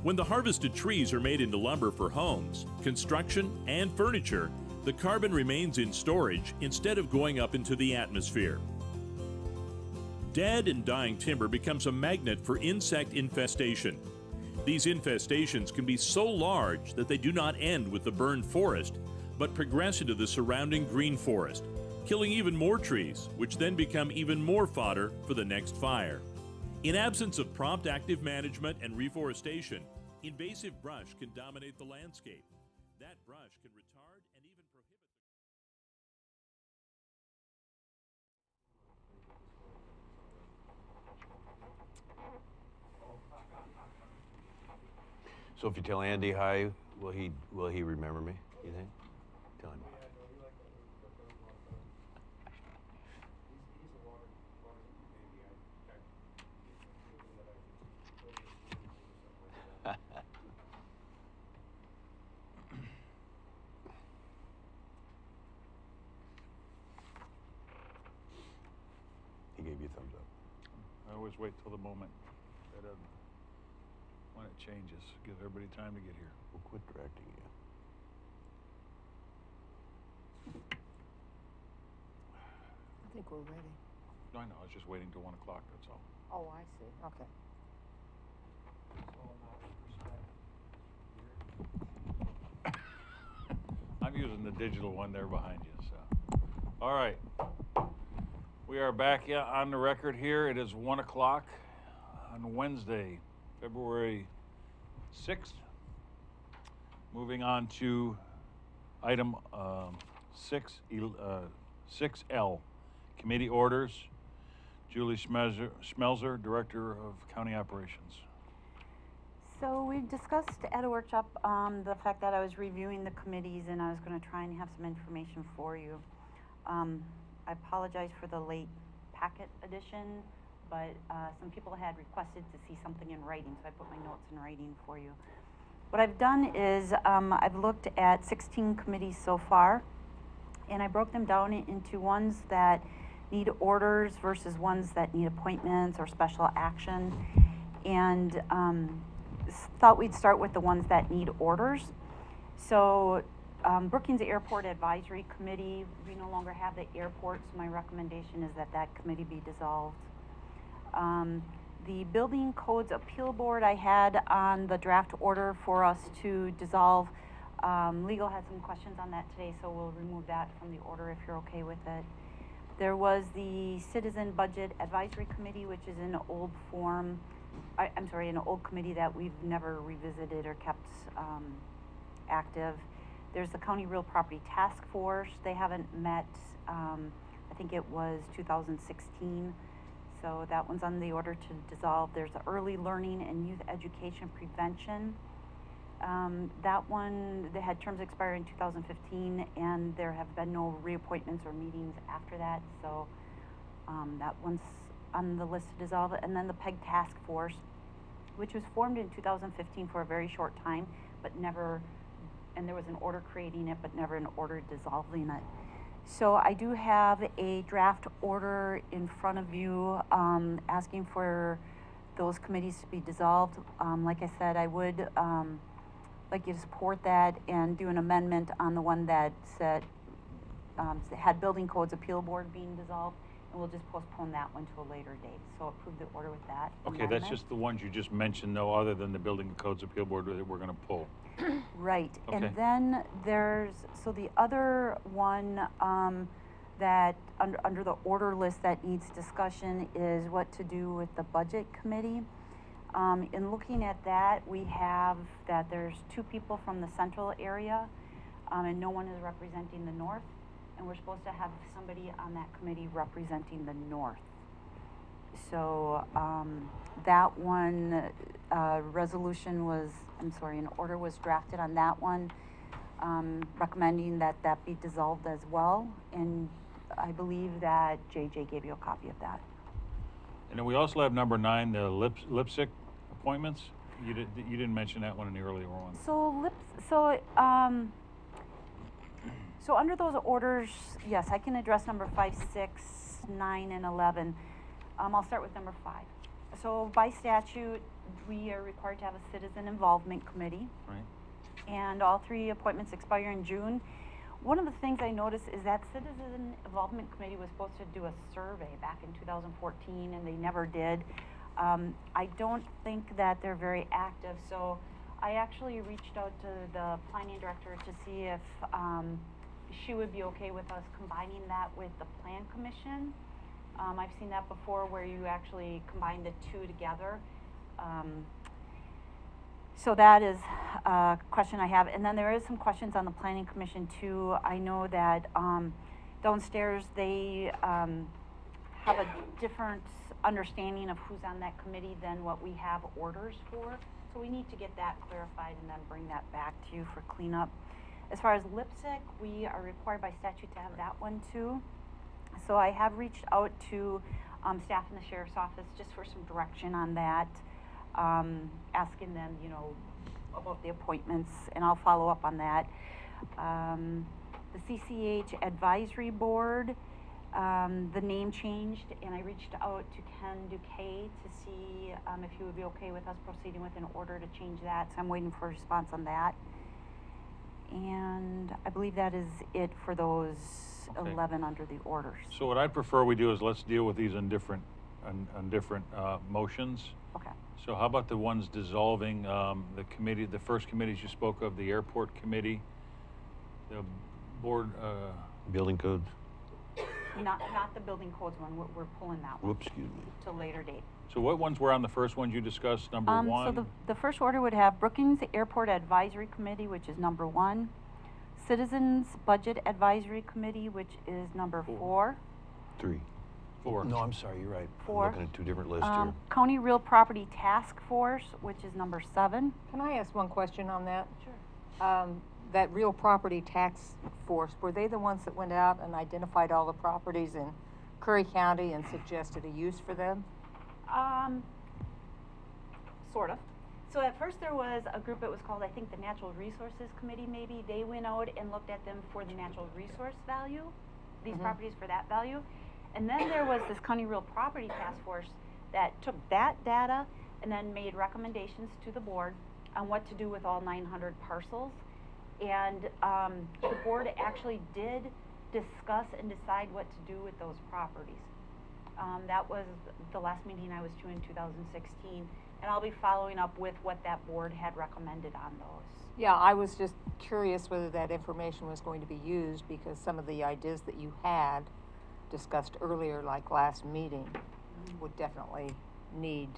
When the harvested trees are made into lumber for homes, construction, and furniture, the carbon remains in storage instead of going up into the atmosphere. Dead and dying timber becomes a magnet for insect infestation. These infestations can be so large that they do not end with the burned forest, but progress into the surrounding green forest, killing even more trees, which then become even more fodder for the next fire. In absence of prompt active management and reforestation, invasive brush can dominate the landscape. That brush can retard and even prohibit So if you tell Andy hi, will he remember me, you think? Tell him. you thumbs up. I always wait till the moment when it changes. Gives everybody time to get here. We'll quit directing you. I think we're ready. No, I know. I was just waiting till 1 o'clock. That's all. Oh, I see. Okay. I'm using the digital one there behind you. So, all right. We are back on the record here. It is 1 o'clock on Wednesday, February 6th. Moving on to item 6L, committee orders. Julie Schmelzer, Director of County Operations. So we discussed at a workshop the fact that I was reviewing the committees and I was going to try and have some information for you. I apologize for the late packet edition, but some people had requested to see something in writing, so I put my notes in writing for you. What I've done is I've looked at 16 committees so far, and I broke them down into ones that need orders versus ones that need appointments or special action, and thought we'd start with the ones that need orders. So Brookings Airport Advisory Committee, we no longer have the airport, so my recommendation is that that committee be dissolved. The Building Codes Appeal Board, I had on the draft order for us to dissolve. Legal had some questions on that today, so we'll remove that from the order if you're okay with it. There was the Citizen Budget Advisory Committee, which is an old form, I'm sorry, an old committee that we've never revisited or kept active. There's the County Real Property Task Force. They haven't met, I think it was 2016. So that one's on the order to dissolve. There's the Early Learning and Youth Education Prevention. That one, they had terms expire in 2015, and there have been no reappointments or meetings after that. So that one's on the list to dissolve. And then the PEG Task Force, which was formed in 2015 for a very short time, but never, and there was an order creating it, but never an order dissolving it. So I do have a draft order in front of you asking for those committees to be dissolved. Like I said, I would like you to support that and do an amendment on the one that said had Building Codes Appeal Board being dissolved, and we'll just postpone that one to a later date. So approve the order with that Okay, that's just the ones you just mentioned, though, other than the Building Codes Appeal Board that we're going to pull. Right, Okay. and then there's, so the other one that under the order list that needs discussion is what to do with the Budget Committee. In looking at that, we have that there's 2 people from the central area and no one is representing the north, and we're supposed to have somebody on that committee representing the north. So that one resolution was, an order was drafted on that one, recommending that that be dissolved as well. And I believe that JJ gave you a copy of that. And then we also have number 9, the LIPSIC appointments. You didn't mention that one in the earlier one. So under those orders, yes, I can address number 5, 6, 9, and 11. I'll start with number 5. So by statute, we are required to have a citizen involvement committee. Right. And all 3 appointments expire in June. One of the things I noticed is that citizen involvement committee was supposed to do a survey back in 2014, and they never did. I don't think that they're very active, so I actually reached out to the planning director to see if she would be okay with us combining that with the plan commission. I've seen that before where you actually combine the 2 together. So that is a question I have. And then there is some questions on the planning commission too. I know that downstairs they have a different understanding of who's on that committee than what we have orders for. So we need to get that clarified and then bring that back to you for cleanup. As far as LIPSIC, we are required by statute to have that one too. So I have reached out to staff in the sheriff's office just for some direction on that, asking them, about the appointments, and I'll follow up on that. The CCH Advisory Board, The name changed, and I reached out to Ken Duque to see if he would be okay with us proceeding with an order to change that. So I'm waiting for a response on that. And I believe that is it for those 11 under the orders. So what I'd prefer we do is let's deal with these on different motions. Okay. So how about the ones dissolving the committee, the first committees you spoke of, the airport committee, the board. Building codes. Not the building codes one. We're pulling that one. Whoops, excuse me. To later date. So what ones were on the first ones you discussed? Number one. So the first order would have Brookings Airport Advisory Committee, which is number 1. Citizens Budget Advisory Committee, which is number 4. 3. 4. No, I'm sorry, you're right. 4. I'm looking at 2 different lists here. County Real Property Task Force, which is number 7. Can I ask one question on that? Sure. That Real Property Task Force, were they the ones that went out and identified all the properties in Curry County and suggested a use for them? Sort of. So at first there was a group that was called, I think, the Natural Resources Committee, maybe. They went out and looked at them for the natural resource value, these properties for that value. And then there was this County Real Property Task Force that took that data and then made recommendations to the board on what to do with all 900 parcels. And the board actually did discuss and decide what to do with those properties. That was the last meeting I was to in 2016, and I'll be following up with what that board had recommended on those. Yeah, I was just curious whether that information was going to be used, because some of the ideas that you had discussed earlier, like last meeting, would definitely need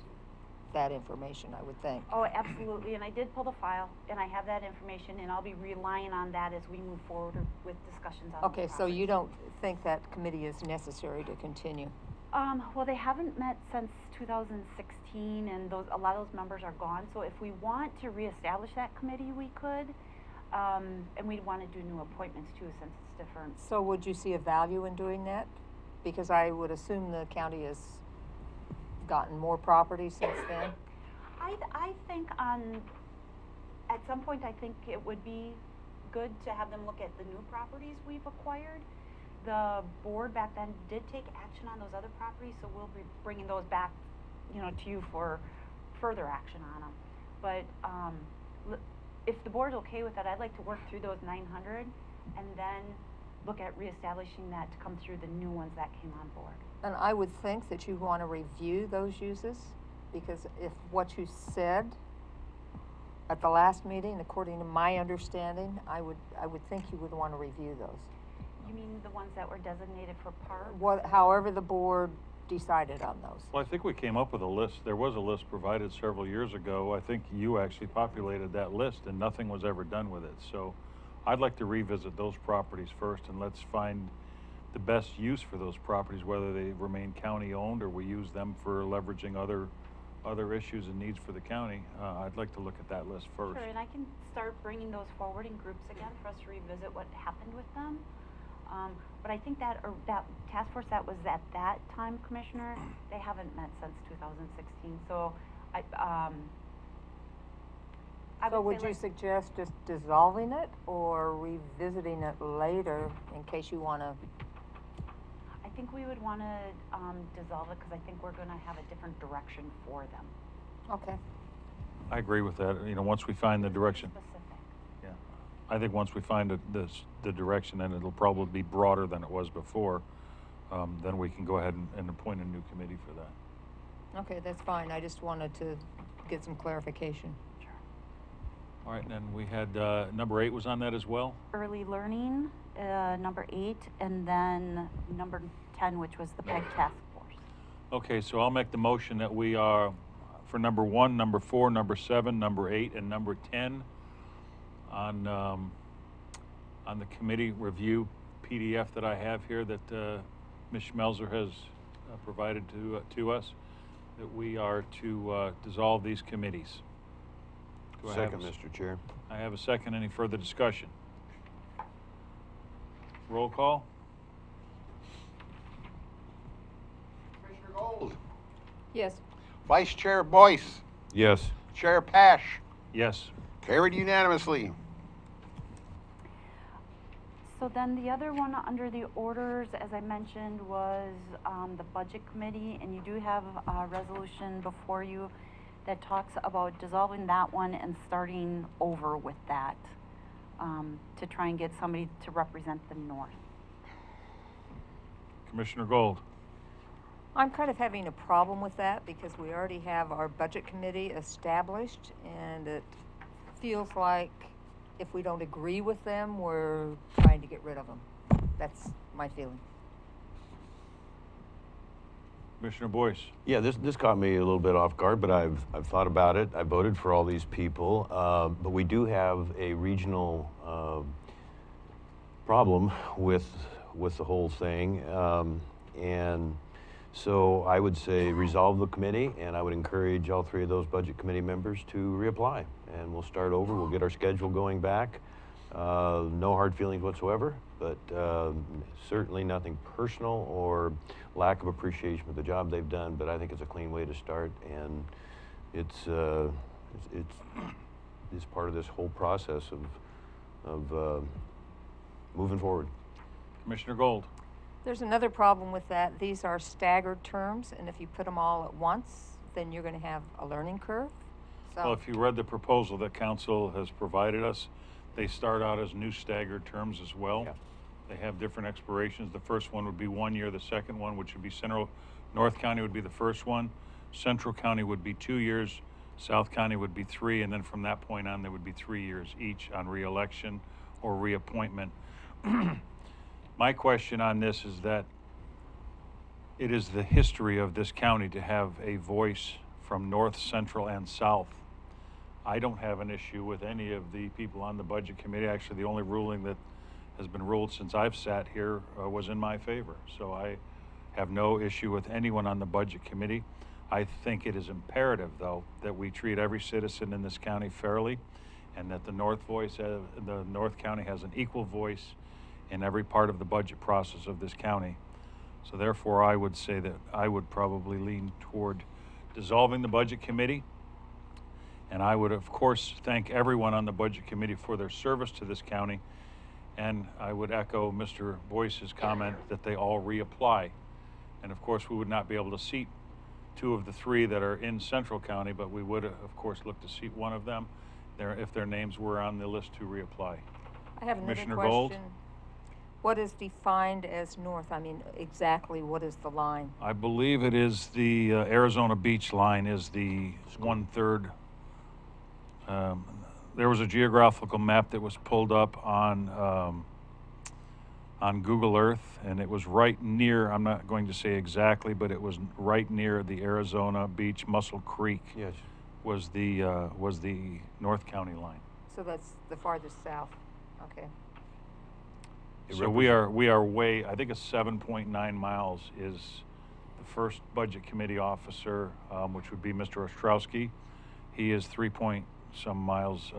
that information, I would think. Oh, absolutely, and I did pull the file, and I have that information, and I'll be relying on that as we move forward with discussions on Okay, so you don't think that committee is necessary to continue? Well, they haven't met since 2016, and a lot of those members are gone. So if we want to reestablish that committee, we could, and we'd want to do new appointments too, since it's different. So would you see a value in doing that? Because I would assume the county has gotten more property since then. I think at some point, I think it would be good to have them look at the new properties we've acquired. The board back then did take action on those other properties, so we'll be bringing those back, to you for further action on them. But if the board's okay with that, I'd like to work through those 900 and then look at reestablishing that to come through the new ones that came on board. And I would think that you want to review those uses, because if what you said at the last meeting, according to my understanding, I would think you would want to review those. You mean the ones that were designated for parks? However the board decided on those. Well, I think we came up with a list. There was a list provided several years ago. I think you actually populated that list, and nothing was ever done with it. So I'd like to revisit those properties first, and let's find the best use for those properties, whether they remain county owned or we use them for leveraging other issues and needs for the county. I'd like to look at that list first. Sure, and I can start bringing those forward in groups again for us to revisit what happened with them. But I think that task force that was at that time, Commissioner, they haven't met since 2016. So would you suggest just dissolving it or revisiting it later in case you want to? I think we would want to dissolve it, because I think we're going to have a different direction for them. Okay. I agree with that. Once we find the direction. Yeah. I think once we find the direction, then it'll probably be broader than it was before. Then we can go ahead and appoint a new committee for that. Okay, that's fine. I just wanted to get some clarification. Sure. All right, and then we had number 8 was on that as well? Early learning, number 8, and then number 10, which was the PEG task force. Okay, so I'll make the motion that we are for number 1, number 4, number 7, number 8, and number 10 on the committee review PDF that I have here that Ms. Schmelzer has provided to us, that we are to dissolve these committees. Second, Mr. Chair. I have a second. Any further discussion? Roll call. Commissioner Gold. Yes. Vice Chair Boice. Yes. Chair Paasch. Yes. Carried unanimously. So then the other one under the orders, as I mentioned, was the Budget Committee, and you do have a resolution before you that talks about dissolving that one and starting over with that to try and get somebody to represent the North. Commissioner Gold. I'm kind of having a problem with that because we already have our budget committee established, and it feels like if we don't agree with them, we're trying to get rid of them. That's my feeling. Commissioner Boice. Yeah, this caught me a little bit off guard, but I've thought about it. I voted for all these people, but we do have a regional problem with the whole thing, and so I would say resolve the committee, and I would encourage all three of those budget committee members to reapply, and we'll start over. We'll get our schedule going back. No hard feelings whatsoever, but certainly nothing personal or lack of appreciation for the job they've done, but I think it's a clean way to start, and it's part of this whole process of moving forward. Commissioner Gold. There's another problem with that. These are staggered terms, and if you put them all at once, then you're going to have a learning curve. So, Well, if you read the proposal that council has provided us, they start out as new staggered terms as well. Yeah. They have different expirations. The first one would be 1 year. The second one, which would be North County, would be the first one. Central County would be 2 years. South County would be 3, and then from that point on, there would be 3 years each on re-election or reappointment. My question on this is that it is the history of this county to have a voice from north, central, and south. I don't have an issue with any of the people on the budget committee. Actually, the only ruling that has been ruled since I've sat here was in my favor. So I have no issue with anyone on the budget committee. I think it is imperative, though, that we treat every citizen in this county fairly, and that the North County has an equal voice in every part of the budget process of this county. So therefore, I would say that I would probably lean toward dissolving the budget committee. And I would, of course, thank everyone on the budget committee for their service to this county. And I would echo Mr. Boice's comment that they all reapply. And of course, we would not be able to seat 2 of the 3 that are in Central County, but we would, of course, look to seat 1 of them if their names were on the list to reapply. I have another Commissioner question. Gold. What is defined as north? I mean, exactly what is the line? I believe it is the Arizona Beach line is the 1/3. There was a geographical map that was pulled up on Google Earth, and it was right near, I'm not going to say exactly, but it was right near the Arizona Beach. Muscle Creek was the North County line. So that's the farthest south. Okay. So we are way, I think it's 7.9 miles is the first budget committee officer, which would be Mr. Ostrowski. He is 3-point-some miles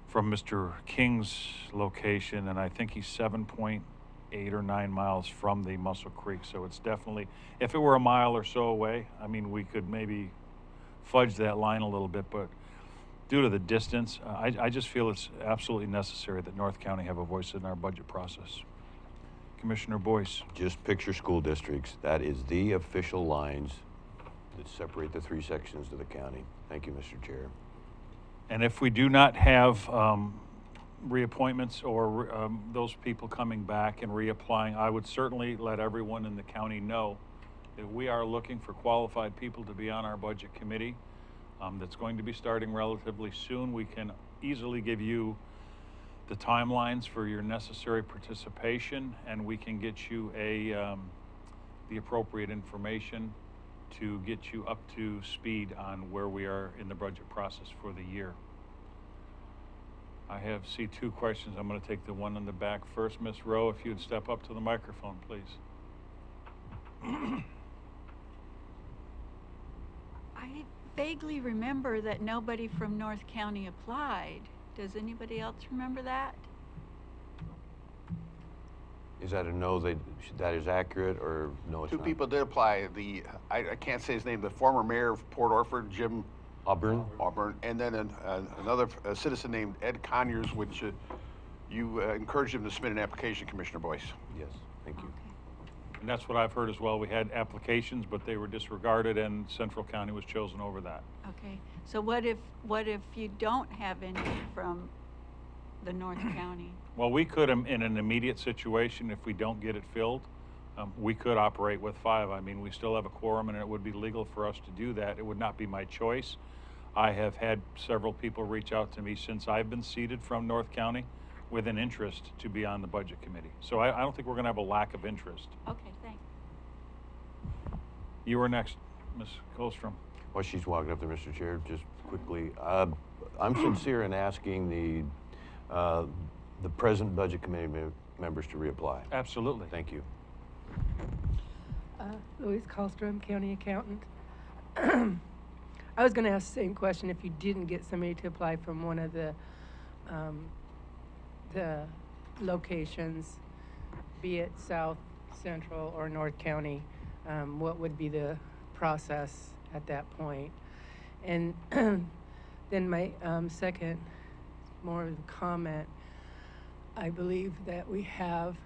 from Mr. King's location, and I think he's 7.8 or 9 miles from the Muscle Creek. So it's definitely, if it were a mile or so away, I mean, we could maybe fudge that line a little bit, but due to the distance, I just feel it's absolutely necessary that North County have a voice in our budget process. Commissioner Boice. Just picture school districts. That is the official lines that separate the 3 sections of the county. Thank you, Mr. Chair. And if we do not have reappointments or those people coming back and reapplying, I would certainly let everyone in the county know that we are looking for qualified people to be on our budget committee. That's going to be starting relatively soon. We can easily give you the timelines for your necessary participation, and we can get you the appropriate information to get you up to speed on where we are in the budget process for the year. I see 2 questions. I'm going to take the one in the back first. Ms. Rowe, if you'd step up to the microphone, please. I vaguely remember that nobody from North County applied. Does anybody else remember that? Is that a no that is accurate, or no it's 2 not? people did apply. I can't say his name, the former mayor of Port Orford, Jim Auburn, and then another citizen named Ed Conyers, which You encouraged him to submit an application, Commissioner Boice. Yes, thank you. And that's what I've heard as well. We had applications, but they were disregarded, and Central County was chosen over that. Okay, so what if you don't have any from the North County? Well, we could, in an immediate situation, if we don't get it filled, we could operate with 5. I mean, we still have a quorum, and it would be legal for us to do that. It would not be my choice. I have had several people reach out to me since I've been seated from North County with an interest to be on the Budget Committee. So I don't think we're going to have a lack of interest. Okay, thanks. You were next, Ms. Kallstrom. While she's walking up there, Mr. Chair, just quickly, I'm sincere in asking the present Budget Committee members to reapply. Absolutely. Thank you. Louise Kallstrom, County Accountant. I was going to ask the same question if you didn't get somebody to apply from one of the locations, be it South, Central, or North County, what would be the process at that point? And then my second, more of a comment, I believe that we have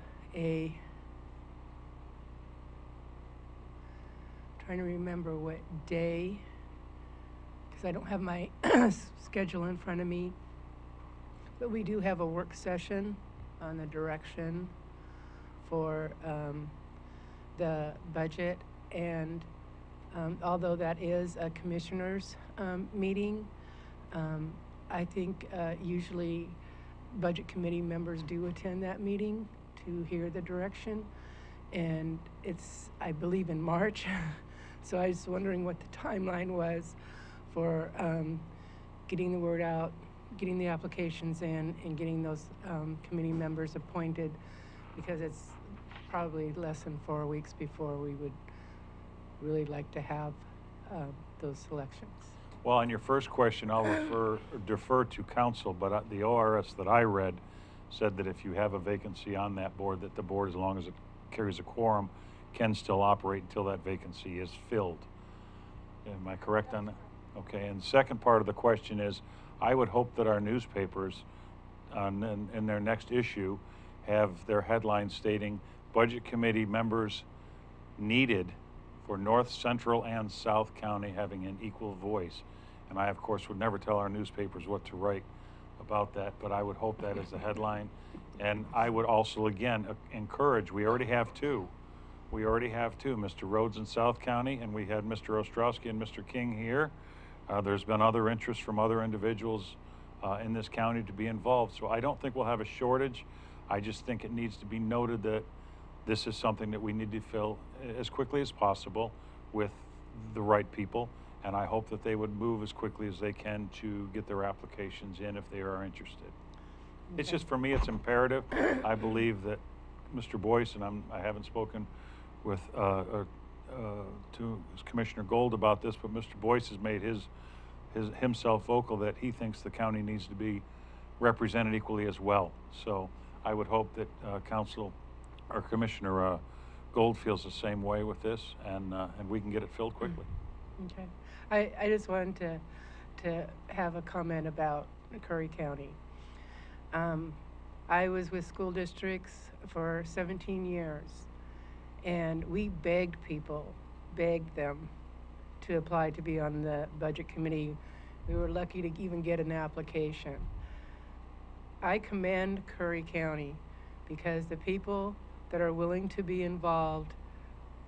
trying to remember what day, because I don't have my schedule in front of me, but we do have a work session on the direction for the budget, and although that is a commissioners meeting, I think usually Budget Committee members do attend that meeting to hear the direction, and it's, I believe, in March. So I was wondering what the timeline was for getting the word out, getting the applications in, and getting those committee members appointed, because it's probably less than 4 weeks before we would really like to have those selections. Well, on your first question, I'll defer to council, but the ORS that I read said that if you have a vacancy on that board, that the board, as long as it carries a quorum, can still operate until that vacancy is filled. Am I correct on that? Okay, and the second part of the question is, I would hope that our newspapers in their next issue have their headline stating Budget Committee members needed for North, Central, and South County having an equal voice. And I, of course, would never tell our newspapers what to write about that, but I would hope that is the headline. And I would also, again, encourage, we already have two, Mr. Rhodes in South County, and we had Mr. Ostrowski and Mr. King here. There's been other interest from other individuals in this county to be involved. So I don't think we'll have a shortage. I just think it needs to be noted that this is something that we need to fill as quickly as possible with the right people. And I hope that they would move as quickly as they can to get their applications in if they are interested. Okay. It's just, for me, it's imperative. I believe that Mr. Boice, and I haven't spoken with to Commissioner Gold about this, but Mr. Boice has made himself vocal that he thinks the county needs to be represented equally as well. So I would hope that Council or Commissioner Gold feels the same way with this, and we can get it filled quickly. Okay, I just wanted to have a comment about Curry County. I was with school districts for 17 years, and we begged them to apply to be on the Budget Committee. We were lucky to even get an application. I commend Curry County because the people that are willing to be involved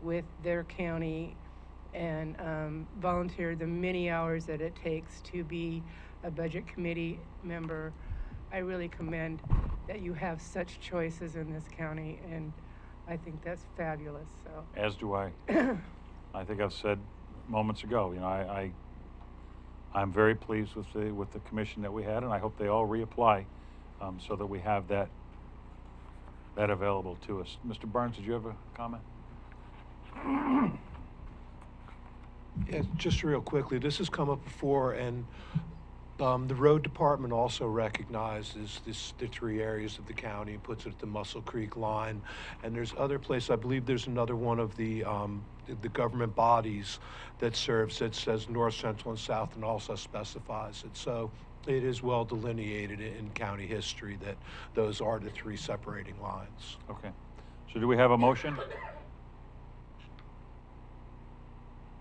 with their county and volunteer the many hours that it takes to be a Budget Committee member, I really commend that you have such choices in this county, and I think that's fabulous. So. As do I. I think I've said moments ago, you know, I'm very pleased with the commission that we had, and I hope they all reapply so that we have that available to us. Mr. Barnes, did you have a comment? Yeah, just real quickly, this has come up before, and The road department also recognizes the 3 areas of the county and puts it at the Muscle Creek line. And there's other places, I believe there's another one of the government bodies that serves that says north, central, and south, and also specifies it. So it is well delineated in county history that those are the 3 separating lines. Okay. So do we have a motion?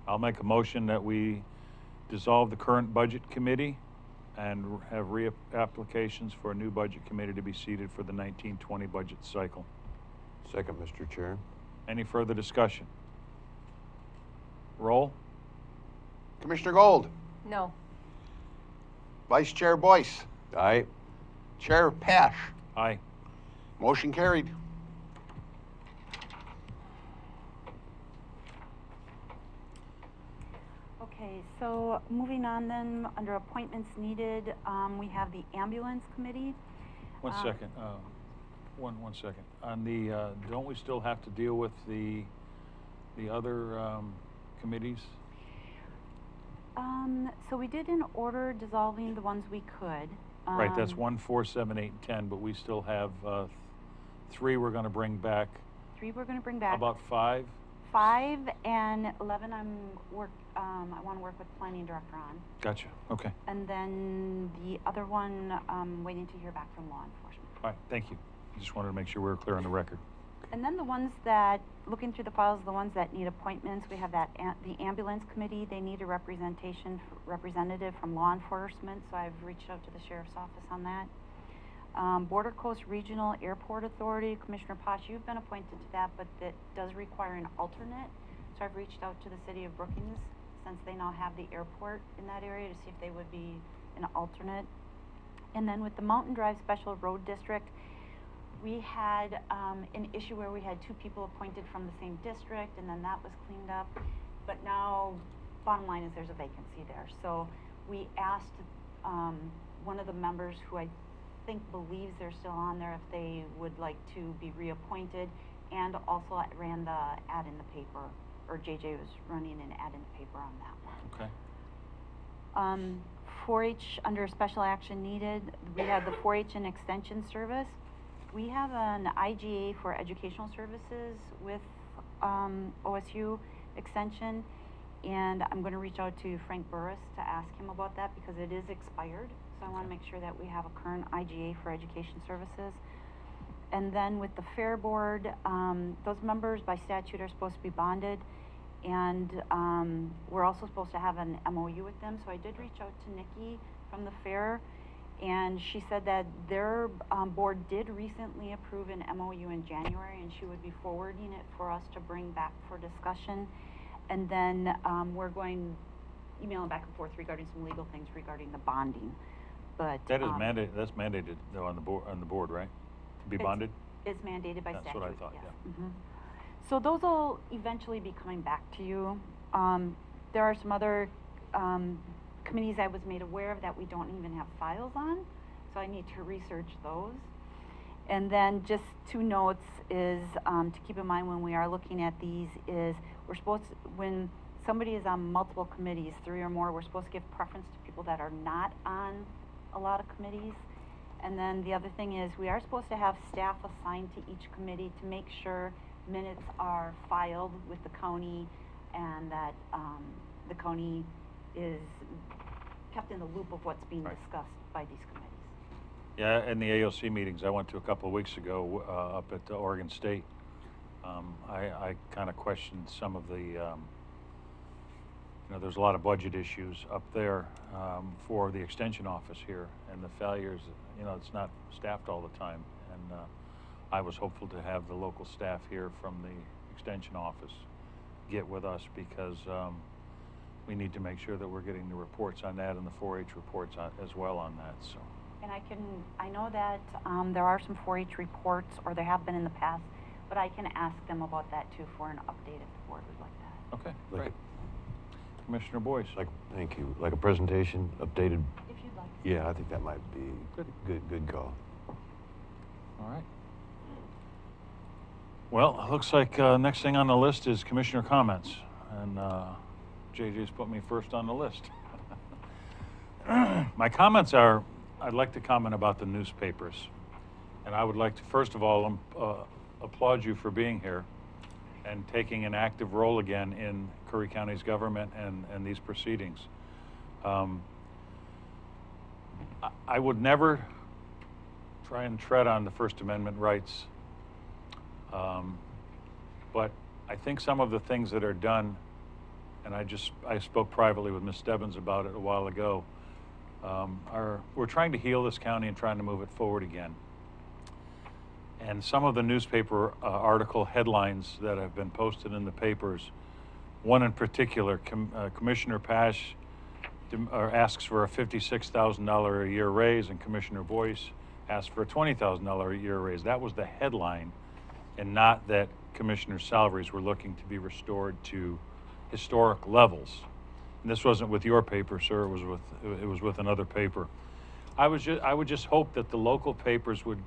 I'll make a motion that we dissolve the current budget committee and have reapplications for a new budget committee to be seated for the 1920 budget cycle. Second, Mr. Chair. Any further discussion? Roll. Commissioner Gold. No. Vice Chair Boice. Aye. Chair Paasch. Aye. Motion carried. Okay, so moving on then, under appointments needed, we have the ambulance committee. One second. One second. On the, don't we still have to deal with the other committees? So we did in order dissolving the ones we could. Right, that's 1, 4, 7, 8, and 10, but we still have 3 we're going to bring back. 3 we're going to bring back. How about 5? 5 and 11 I want to work with planning director on. Gotcha, okay. And then the other one, waiting to hear back from law enforcement. All right, thank you. I just wanted to make sure we were clear on the record. And then the ones that, looking through the files, the ones that need appointments, we have that, the ambulance committee, they need a representative from law enforcement, so I've reached out to the sheriff's office on that. Border Coast Regional Airport Authority, Commissioner Paasch, you've been appointed to that, but that does require an alternate. So I've reached out to the city of Brookings, since they now have the airport in that area, to see if they would be an alternate. And then with the Mountain Drive Special Road District, we had an issue where we had 2 people appointed from the same district, and then that was cleaned up. But now, bottom line is there's a vacancy there. So we asked one of the members who I think believes they're still on there if they would like to be reappointed, and also I ran the ad in the paper, or JJ was running an ad in the paper on that one. Okay. 4-H under special action needed, we have the 4-H and extension service. We have an IGA for educational services with OSU extension, and I'm going to reach out to Frank Burris to ask him about that because it is expired. So I want to make sure that we have a current IGA for education services. And then with the Fair Board, those members by statute are supposed to be bonded, and we're also supposed to have an MOU with them. So I did reach out to Nikki from the Fair, and she said that their board did recently approve an MOU in January, and she would be forwarding it for us to bring back for discussion. And then we're going emailing back and forth regarding some legal things regarding the bonding. But that is mandated. That's mandated though on the board, right? To be bonded. It's mandated by statute. That's what I thought. Yes. Yeah. Mm-hmm. So those will eventually be coming back to you. There are some other committees I was made aware of that we don't even have files on, so I need to research those. And then just 2 notes is to keep in mind when we are looking at these is we're supposed to, when somebody is on multiple committees, 3 or more, we're supposed to give preference to people that are not on a lot of committees. And then the other thing is we are supposed to have staff assigned to each committee to make sure minutes are filed with the county and that the county is kept in the loop of what's being discussed by these committees. Yeah, in the AOC meetings I went to a couple of weeks ago up at Oregon State, I kind of questioned some of the, you know, there's a lot of budget issues up there for the extension office here, and the failures, you know, it's not staffed all the time, and I was hopeful to have the local staff here from the extension office get with us because we need to make sure that we're getting the reports on that and the 4-H reports as well on that. So. And I know that there are some 4-H reports, or there have been in the past, but I can ask them about that too for an update if the board would like that. Okay, great. Commissioner Boice. Thank you. Like a presentation, updated. If you'd like. Yeah, I think that might be good call. All right. Well, it looks like next thing on the list is commissioner comments, and JJ's put me first on the list. My comments are, I'd like to comment about the newspapers. And I would like to, first of all, applaud you for being here and taking an active role again in Curry County's government and these proceedings. I would never try and tread on the First Amendment rights, but I think some of the things that are done, and I spoke privately with Ms. Stebbins about it a while ago, we're trying to heal this county and trying to move it forward again. And some of the newspaper article headlines that have been posted in the papers, one in particular, Commissioner Paasch asks for a $56,000 a year raise, and Commissioner Boice asked for a $20,000 a year raise. That was the headline, and not that commissioners' salaries were looking to be restored to historic levels. And this wasn't with your paper, sir. It was with another paper. I would just hope that the local papers would,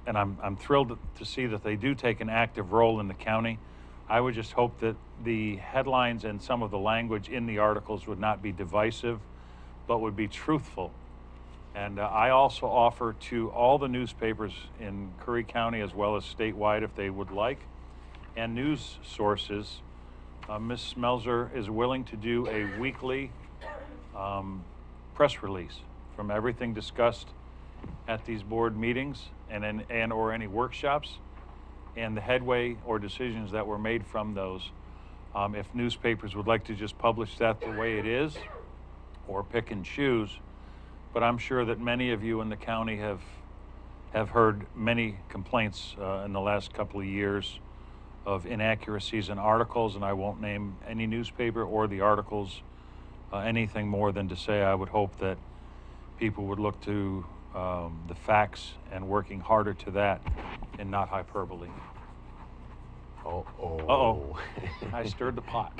and I'm thrilled to see that they do take an active role in the county. I would just hope that the headlines and some of the language in the articles would not be divisive, but would be truthful. And I also offer to all the newspapers in Curry County as well as statewide, if they would like, and news sources, Ms. Schmelzer is willing to do a weekly press release from everything discussed at these board meetings and or any workshops, and the headway or decisions that were made from those. If newspapers would like to just publish that the way it is, or pick and choose, but I'm sure that many of you in the county have heard many complaints in the last couple of years of inaccuracies in articles, and I won't name any newspaper or the articles anything more than to say I would hope that people would look to the facts and working harder to that and not hyperbole. Uh-oh. I stirred the pot.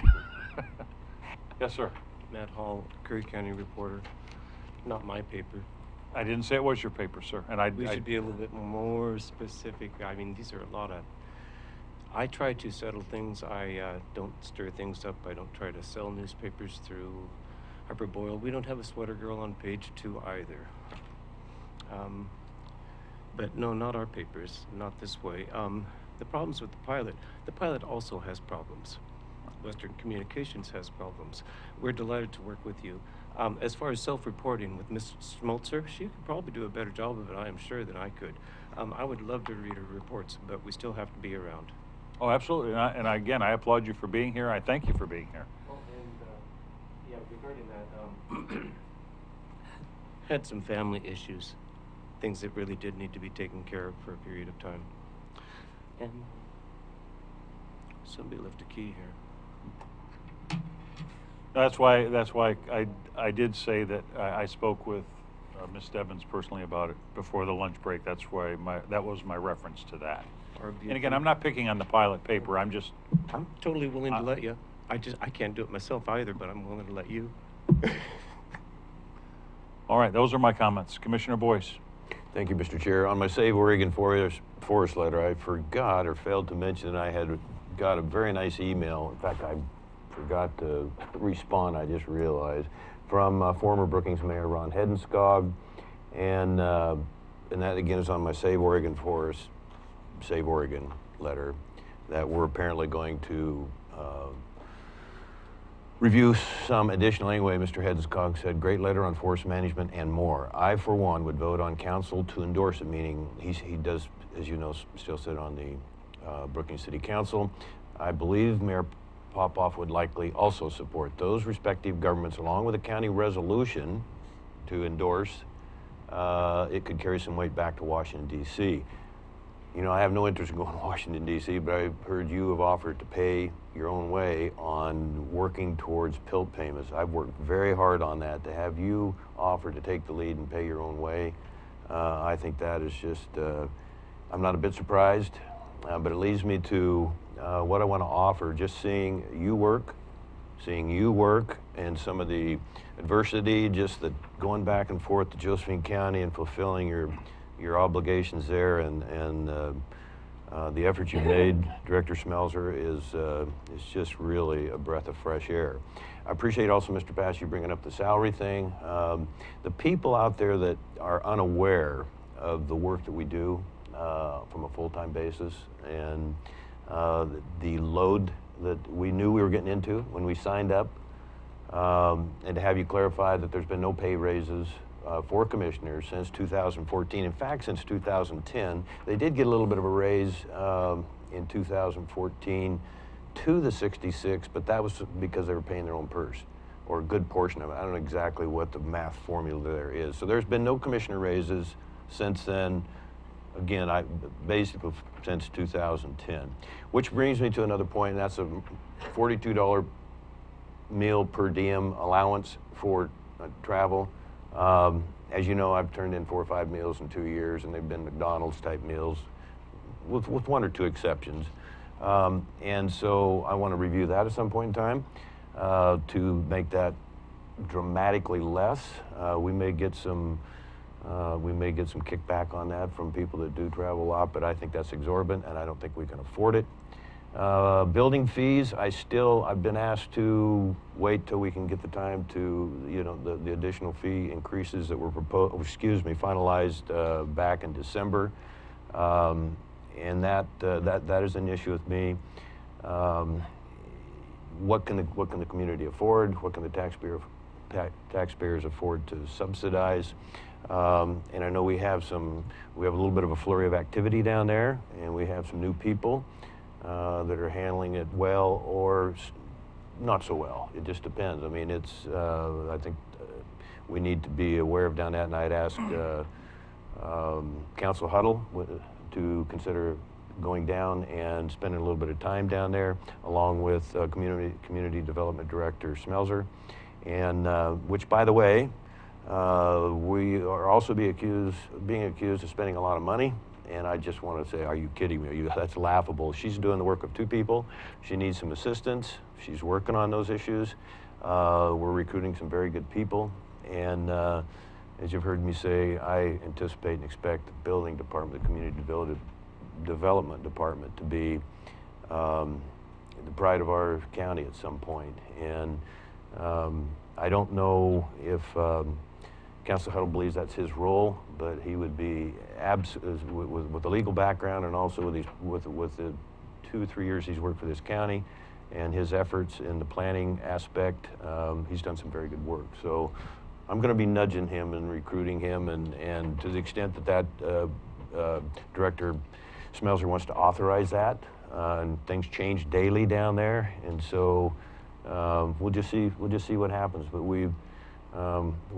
Yes, sir. Matt Hall, Curry County reporter. Not my paper. I didn't say it was your paper, sir. And we should be a little bit more specific. I mean, these are a lot of... I try to settle things. I don't stir things up. I don't try to sell newspapers through Harper Boyle. We don't have a sweater girl on page 2 either. But no, not our papers. Not this way. The problems with the pilot also has problems. Western Communications has problems. We're delighted to work with you. As far as self-reporting with Ms. Schmelzer, she could probably do a better job of it, I am sure, than I could. I would love to read her reports, but we still have to be around. Oh, absolutely. And again, I applaud you for being here. I thank you for being here. Well, and yeah, regarding that, had some family issues, things that really did need to be taken care of for a period of time. And somebody left a key here. That's why I did say that I spoke with Ms. Stebbins personally about it before the lunch break. That's why that was my reference to that. And again, I'm not picking on the pilot paper. I'm totally willing to let you. I can't do it myself either, but I'm willing to let you. All right, those are my comments. Commissioner Boice. Thank you, Mr. Chair. On my Save Oregon Forest letter, I forgot or failed to mention that I had got a very nice email. In fact, I forgot to respond, I just realized, from former Brookings Mayor Ron Hedenskog, and that again is on my Save Oregon letter, that we're apparently going to review some additional. Anyway, Mr. Hedenskog said, great letter on forest management and more. I, for one, would vote on council to endorse it, meaning he does, as you know, still sit on the Brookings City Council. I believe Mayor Popoff would likely also support those respective governments, along with a county resolution to endorse. It could carry some weight back to Washington, D.C. You know, I have no interest in going to Washington, D.C., but I've heard you have offered to pay your own way on working towards PILT payments. I've worked very hard on that. To have you offer to take the lead and pay your own way, I think that is just, I'm not a bit surprised, but it leads me to what I want to offer. Just seeing you work, and some of the adversity, just the going back and forth to Josephine County and fulfilling your obligations there, and the effort you've made, Director Schmelzer, is just really a breath of fresh air. I appreciate also, Mr. Paasch, you bringing up the salary thing. The people out there that are unaware of the work that we do from a full-time basis and the load that we knew we were getting into when we signed up, and to have you clarify that there's been no pay raises for commissioners since 2014. In fact, since 2010, they did get a little bit of a raise in 2014 to the 66, but that was because they were paying their own purse, or a good portion of it. I don't know exactly what the math formula there is. So there's been no commissioner raises since then. Again, basically since 2010, which brings me to another point, and that's a $42 meal per diem allowance for travel. As you know, I've turned in 4 or 5 meals in 2 years, and they've been McDonald's type meals, with 1 or 2 exceptions. And so I want to review that at some point in time to make that dramatically less. We may get some kickback on that from people that do travel a lot, but I think that's exorbitant, and I don't think we can afford it. Building fees, I've been asked to wait till we can get the time to, the additional fee increases that were finalized back in December. And that is an issue with me. What can the community afford? What can the taxpayers afford to subsidize? And I know we have a little bit of a flurry of activity down there, and we have some new people that are handling it well or not so well. It just depends. I mean, I think we need to be aware of down that, and I'd asked Council Huddle to consider going down and spending a little bit of time down there, along with Community Development Director Schmelzer, and which, by the way, we are also being accused of spending a lot of money. And I just want to say, are you kidding me? That's laughable. She's doing the work of 2 people. She needs some assistance. She's working on those issues. We're recruiting some very good people. And as you've heard me say, I anticipate and expect the building department, the community development department, to be the pride of our county at some point. And I don't know if Councilor Huddle believes that's his role, but he would be with the legal background, and also with the 2-3 years he's worked for this county and his efforts in the planning aspect, he's done some very good work. So I'm going to be nudging him and recruiting him, and to the extent that Director Schmelzer wants to authorize that, and things change daily down there, and so we'll just see what happens. But we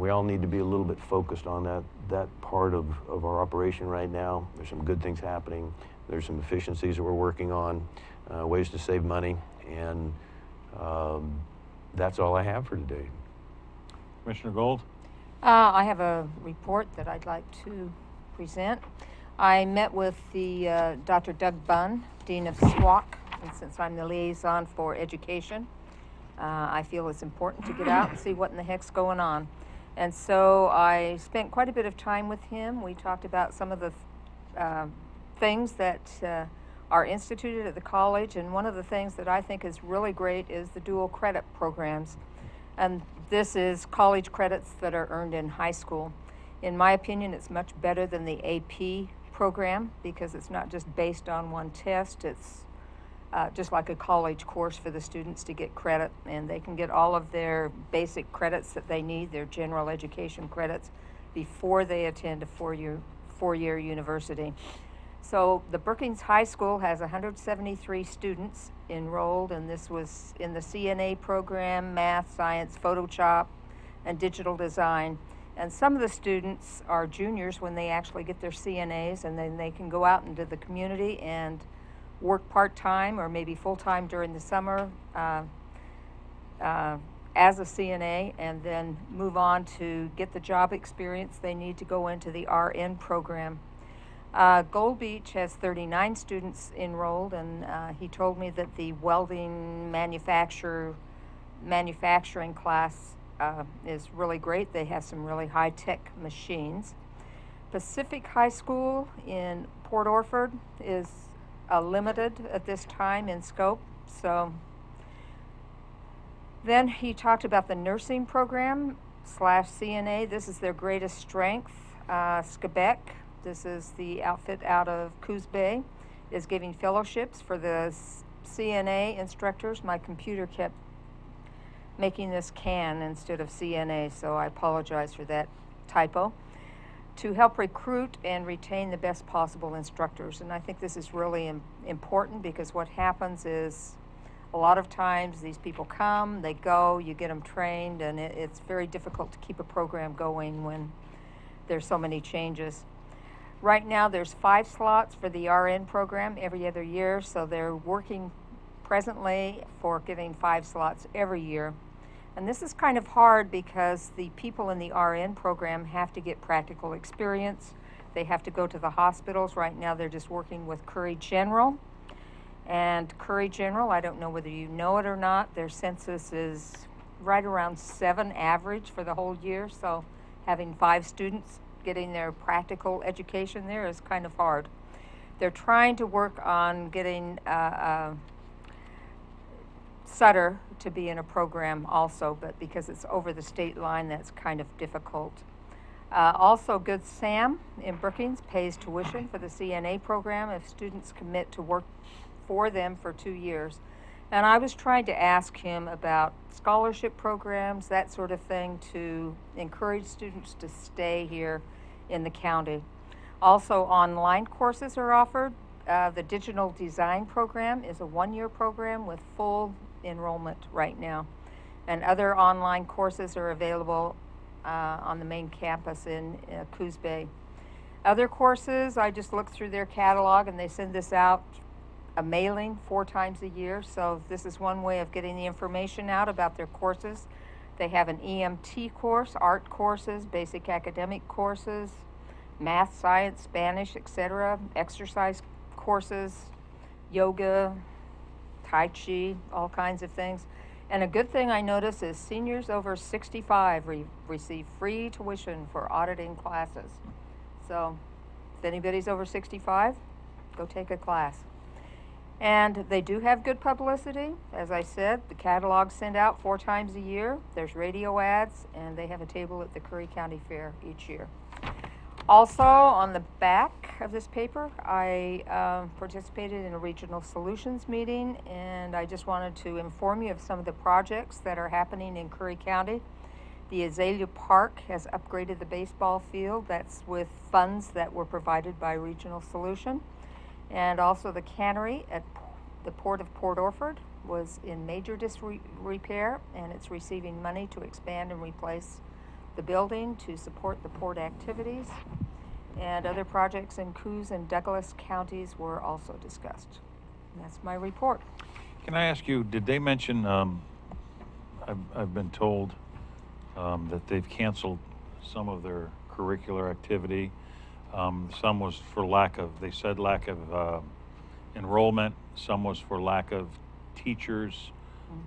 all need to be a little bit focused on that part of our operation right now. There's some good things happening. There's some efficiencies that we're working on, ways to save money, and that's all I have for today. Commissioner Gold? I have a report that I'd like to present. I met with the Dr. Doug Bunn, Dean of SWAC, and since I'm the liaison for education, I feel it's important to get out and see what in the heck's going on. And so I spent quite a bit of time with him. We talked about some of the things that are instituted at the college, and one of the things that I think is really great is the dual credit programs. And this is college credits that are earned in high school. In my opinion, it's much better than the AP program because it's not just based on one test. It's just like a college course for the students to get credit, and they can get all of their basic credits that they need, their general education credits, before they attend a four-year university. So the Brookings High School has 173 students enrolled, and this was in the CNA program, math, science, Photoshop, and digital design. And some of the students are juniors when they actually get their CNAs, and then they can go out into the community and work part-time or maybe full-time during the summer as a CNA, and then move on to get the job experience they need to go into the RN program. Gold Beach has 39 students enrolled, and he told me that the welding manufacturing class is really great. They have some really high-tech machines. Pacific High School in Port Orford is limited at this time in scope, so Then he talked about the nursing program / CNA. This is their greatest strength. Squebec, this is the outfit out of Coos Bay, is giving fellowships for the CNA instructors. My computer kept making this CAN instead of CNA, so I apologize for that typo. To help recruit and retain the best possible instructors. And I think this is really important because what happens is a lot of times these people come, they go, you get them trained, and it's very difficult to keep a program going when there's so many changes. Right now there's 5 slots for the RN program every other year, so they're working presently for giving 5 slots every year. And this is kind of hard because the people in the RN program have to get practical experience. They have to go to the hospitals. Right now they're just working with Curry General. And Curry General, I don't know whether you know it or not, their census is right around 7 average for the whole year. So having 5 students getting their practical education there is kind of hard. They're trying to work on getting Sutter to be in a program also, but because it's over the state line, that's kind of difficult. Also, Good Sam in Brookings pays tuition for the CNA program if students commit to work for them for 2 years. And I was trying to ask him about scholarship programs, that sort of thing, to encourage students to stay here in the county. Also, online courses are offered. The digital design program is a 1-year program with full enrollment right now. And other online courses are available on the main campus in Coos Bay. Other courses, I just looked through their catalog and they send this out, a mailing 4 times a year. So this is one way of getting the information out about their courses. They have an EMT course, art courses, basic academic courses, math, science, Spanish, etc., exercise courses, yoga, Tai Chi, all kinds of things. And a good thing I notice is seniors over 65 receive free tuition for auditing classes. So if anybody's over 65, go take a class. And they do have good publicity. As I said, the catalog's sent out 4 times a year. There's radio ads, and they have a table at the Curry County Fair each year. Also, on the back of this paper, I participated in a regional solutions meeting, and I just wanted to inform you of some of the projects that are happening in Curry County. The Azalea Park has upgraded the baseball field. That's with funds that were provided by Regional Solution. And also the cannery at the Port of Port Orford was in major disrepair, and it's receiving money to expand and replace the building to support the port activities. And other projects in Coos and Douglas counties were also discussed. And that's my report. Can I ask you, did they mention, I've been told that they've canceled some of their curricular activity. Some was for lack of, they said lack of enrollment. Some was for lack of teachers.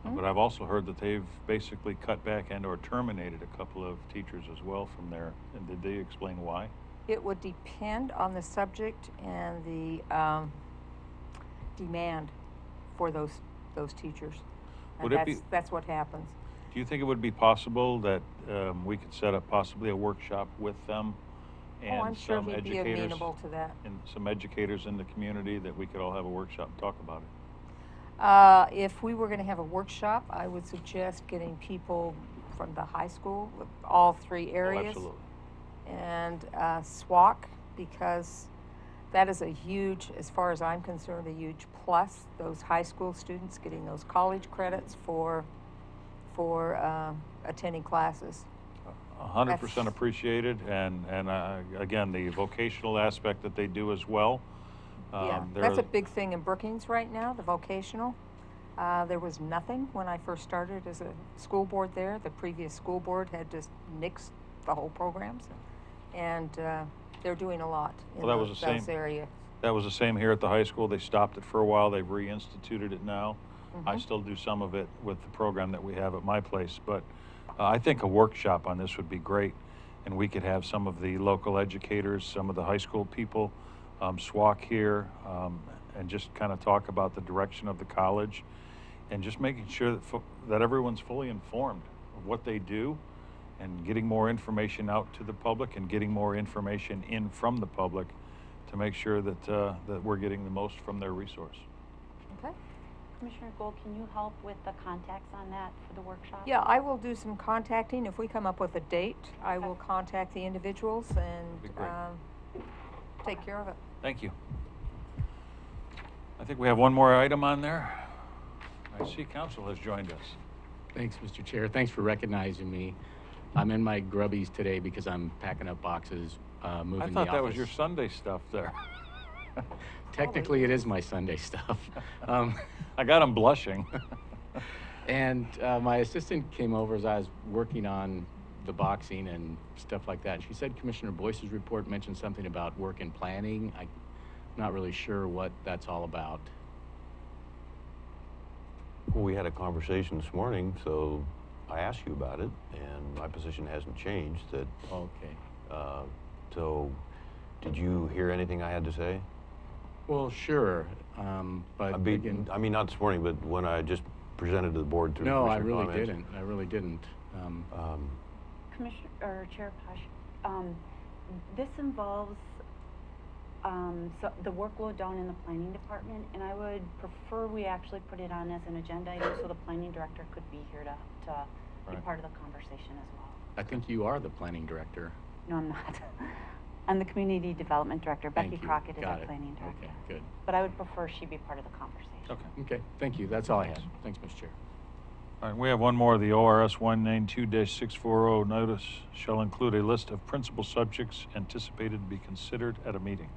But I've also heard that they've basically cut back and or terminated a couple of teachers as well from there. And did they explain why? It would depend on the subject and the demand for those teachers. And Would that's what happens. Do you think it would be possible that we could set up possibly a workshop with them and I'm sure some he'd be educators amenable to that. and some educators in the community that we could all have a workshop and talk about it? If we were going to have a workshop, I would suggest getting people from the high school, all 3 areas. Oh, absolutely. And SWAC, because that is a huge, as far as I'm concerned, a huge plus. Those high school students getting those college credits for attending classes. 100% appreciated, and again, the vocational aspect that they do as well. Yeah, that's a big thing in Brookings right now, the vocational. There was nothing when I first started as a school board there. The previous school board had just nixed the whole programs, and they're doing a lot in those areas. That was the same here at the high school. They stopped it for a while. They've reinstituted it now. I still do some of it with the program that we have at my place, but I think a workshop on this would be great, and we could have some of the local educators, some of the high school people, SWAC here, and just kind of talk about the direction of the college. and just making sure that everyone's fully informed of what they do, and getting more information out to the public and getting more information in from the public to make sure that, that we're getting the most from their resource. Okay. Commissioner Gold, can you help with the contacts on that for the workshop? Yeah, I will do some contacting. If we come up with a date, I will contact the individuals and take care of it. Thank you. I think we have one more item on there. I see council has joined us. Thanks, Mr. Chair. Thanks for recognizing me. I'm in my grubbies today because I'm packing up boxes, moving the office. I thought that was your Sunday stuff there. Technically, it is my Sunday stuff. I got him blushing. And my assistant came over as I was working on the boxing and stuff like that. She said Commissioner Boice's report mentioned something about work and planning. I'm not really sure what that's all about. Well, we had a conversation this morning, so I asked you about it, and my position hasn't changed. That okay. So, did you hear anything I had to say? Well, sure, but again, I mean, not this morning, but when I just presented to the board through no, I commissioner really comments. didn't. I really didn't. Commissioner or Chair Paasch, this involves so the workload down in the planning department, and I would prefer we actually put it on as an agenda item so the planning director could be here to be part of the conversation as well. I think you are the planning director. No, I'm not. I'm the community development director. Thank Becky you. Crockett is Got our it. planning director. Okay, good. But I would prefer she be part of the conversation. Okay, thank you. That's all I had. Thanks, Mr. Chair. All right, we have one more. The ORS 192-640 notice shall include a list of principal subjects anticipated to be considered at a meeting.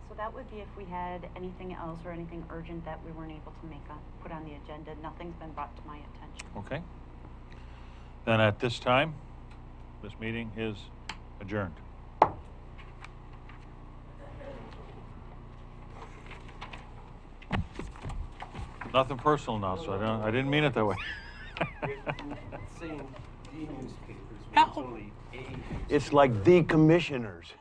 So that would be if we had anything else or anything urgent that we weren't able to put on the agenda. Nothing's been brought to my attention. Okay. Then at this time, this meeting is adjourned. Nothing personal now, so I didn't mean it that way. It's like the commissioners.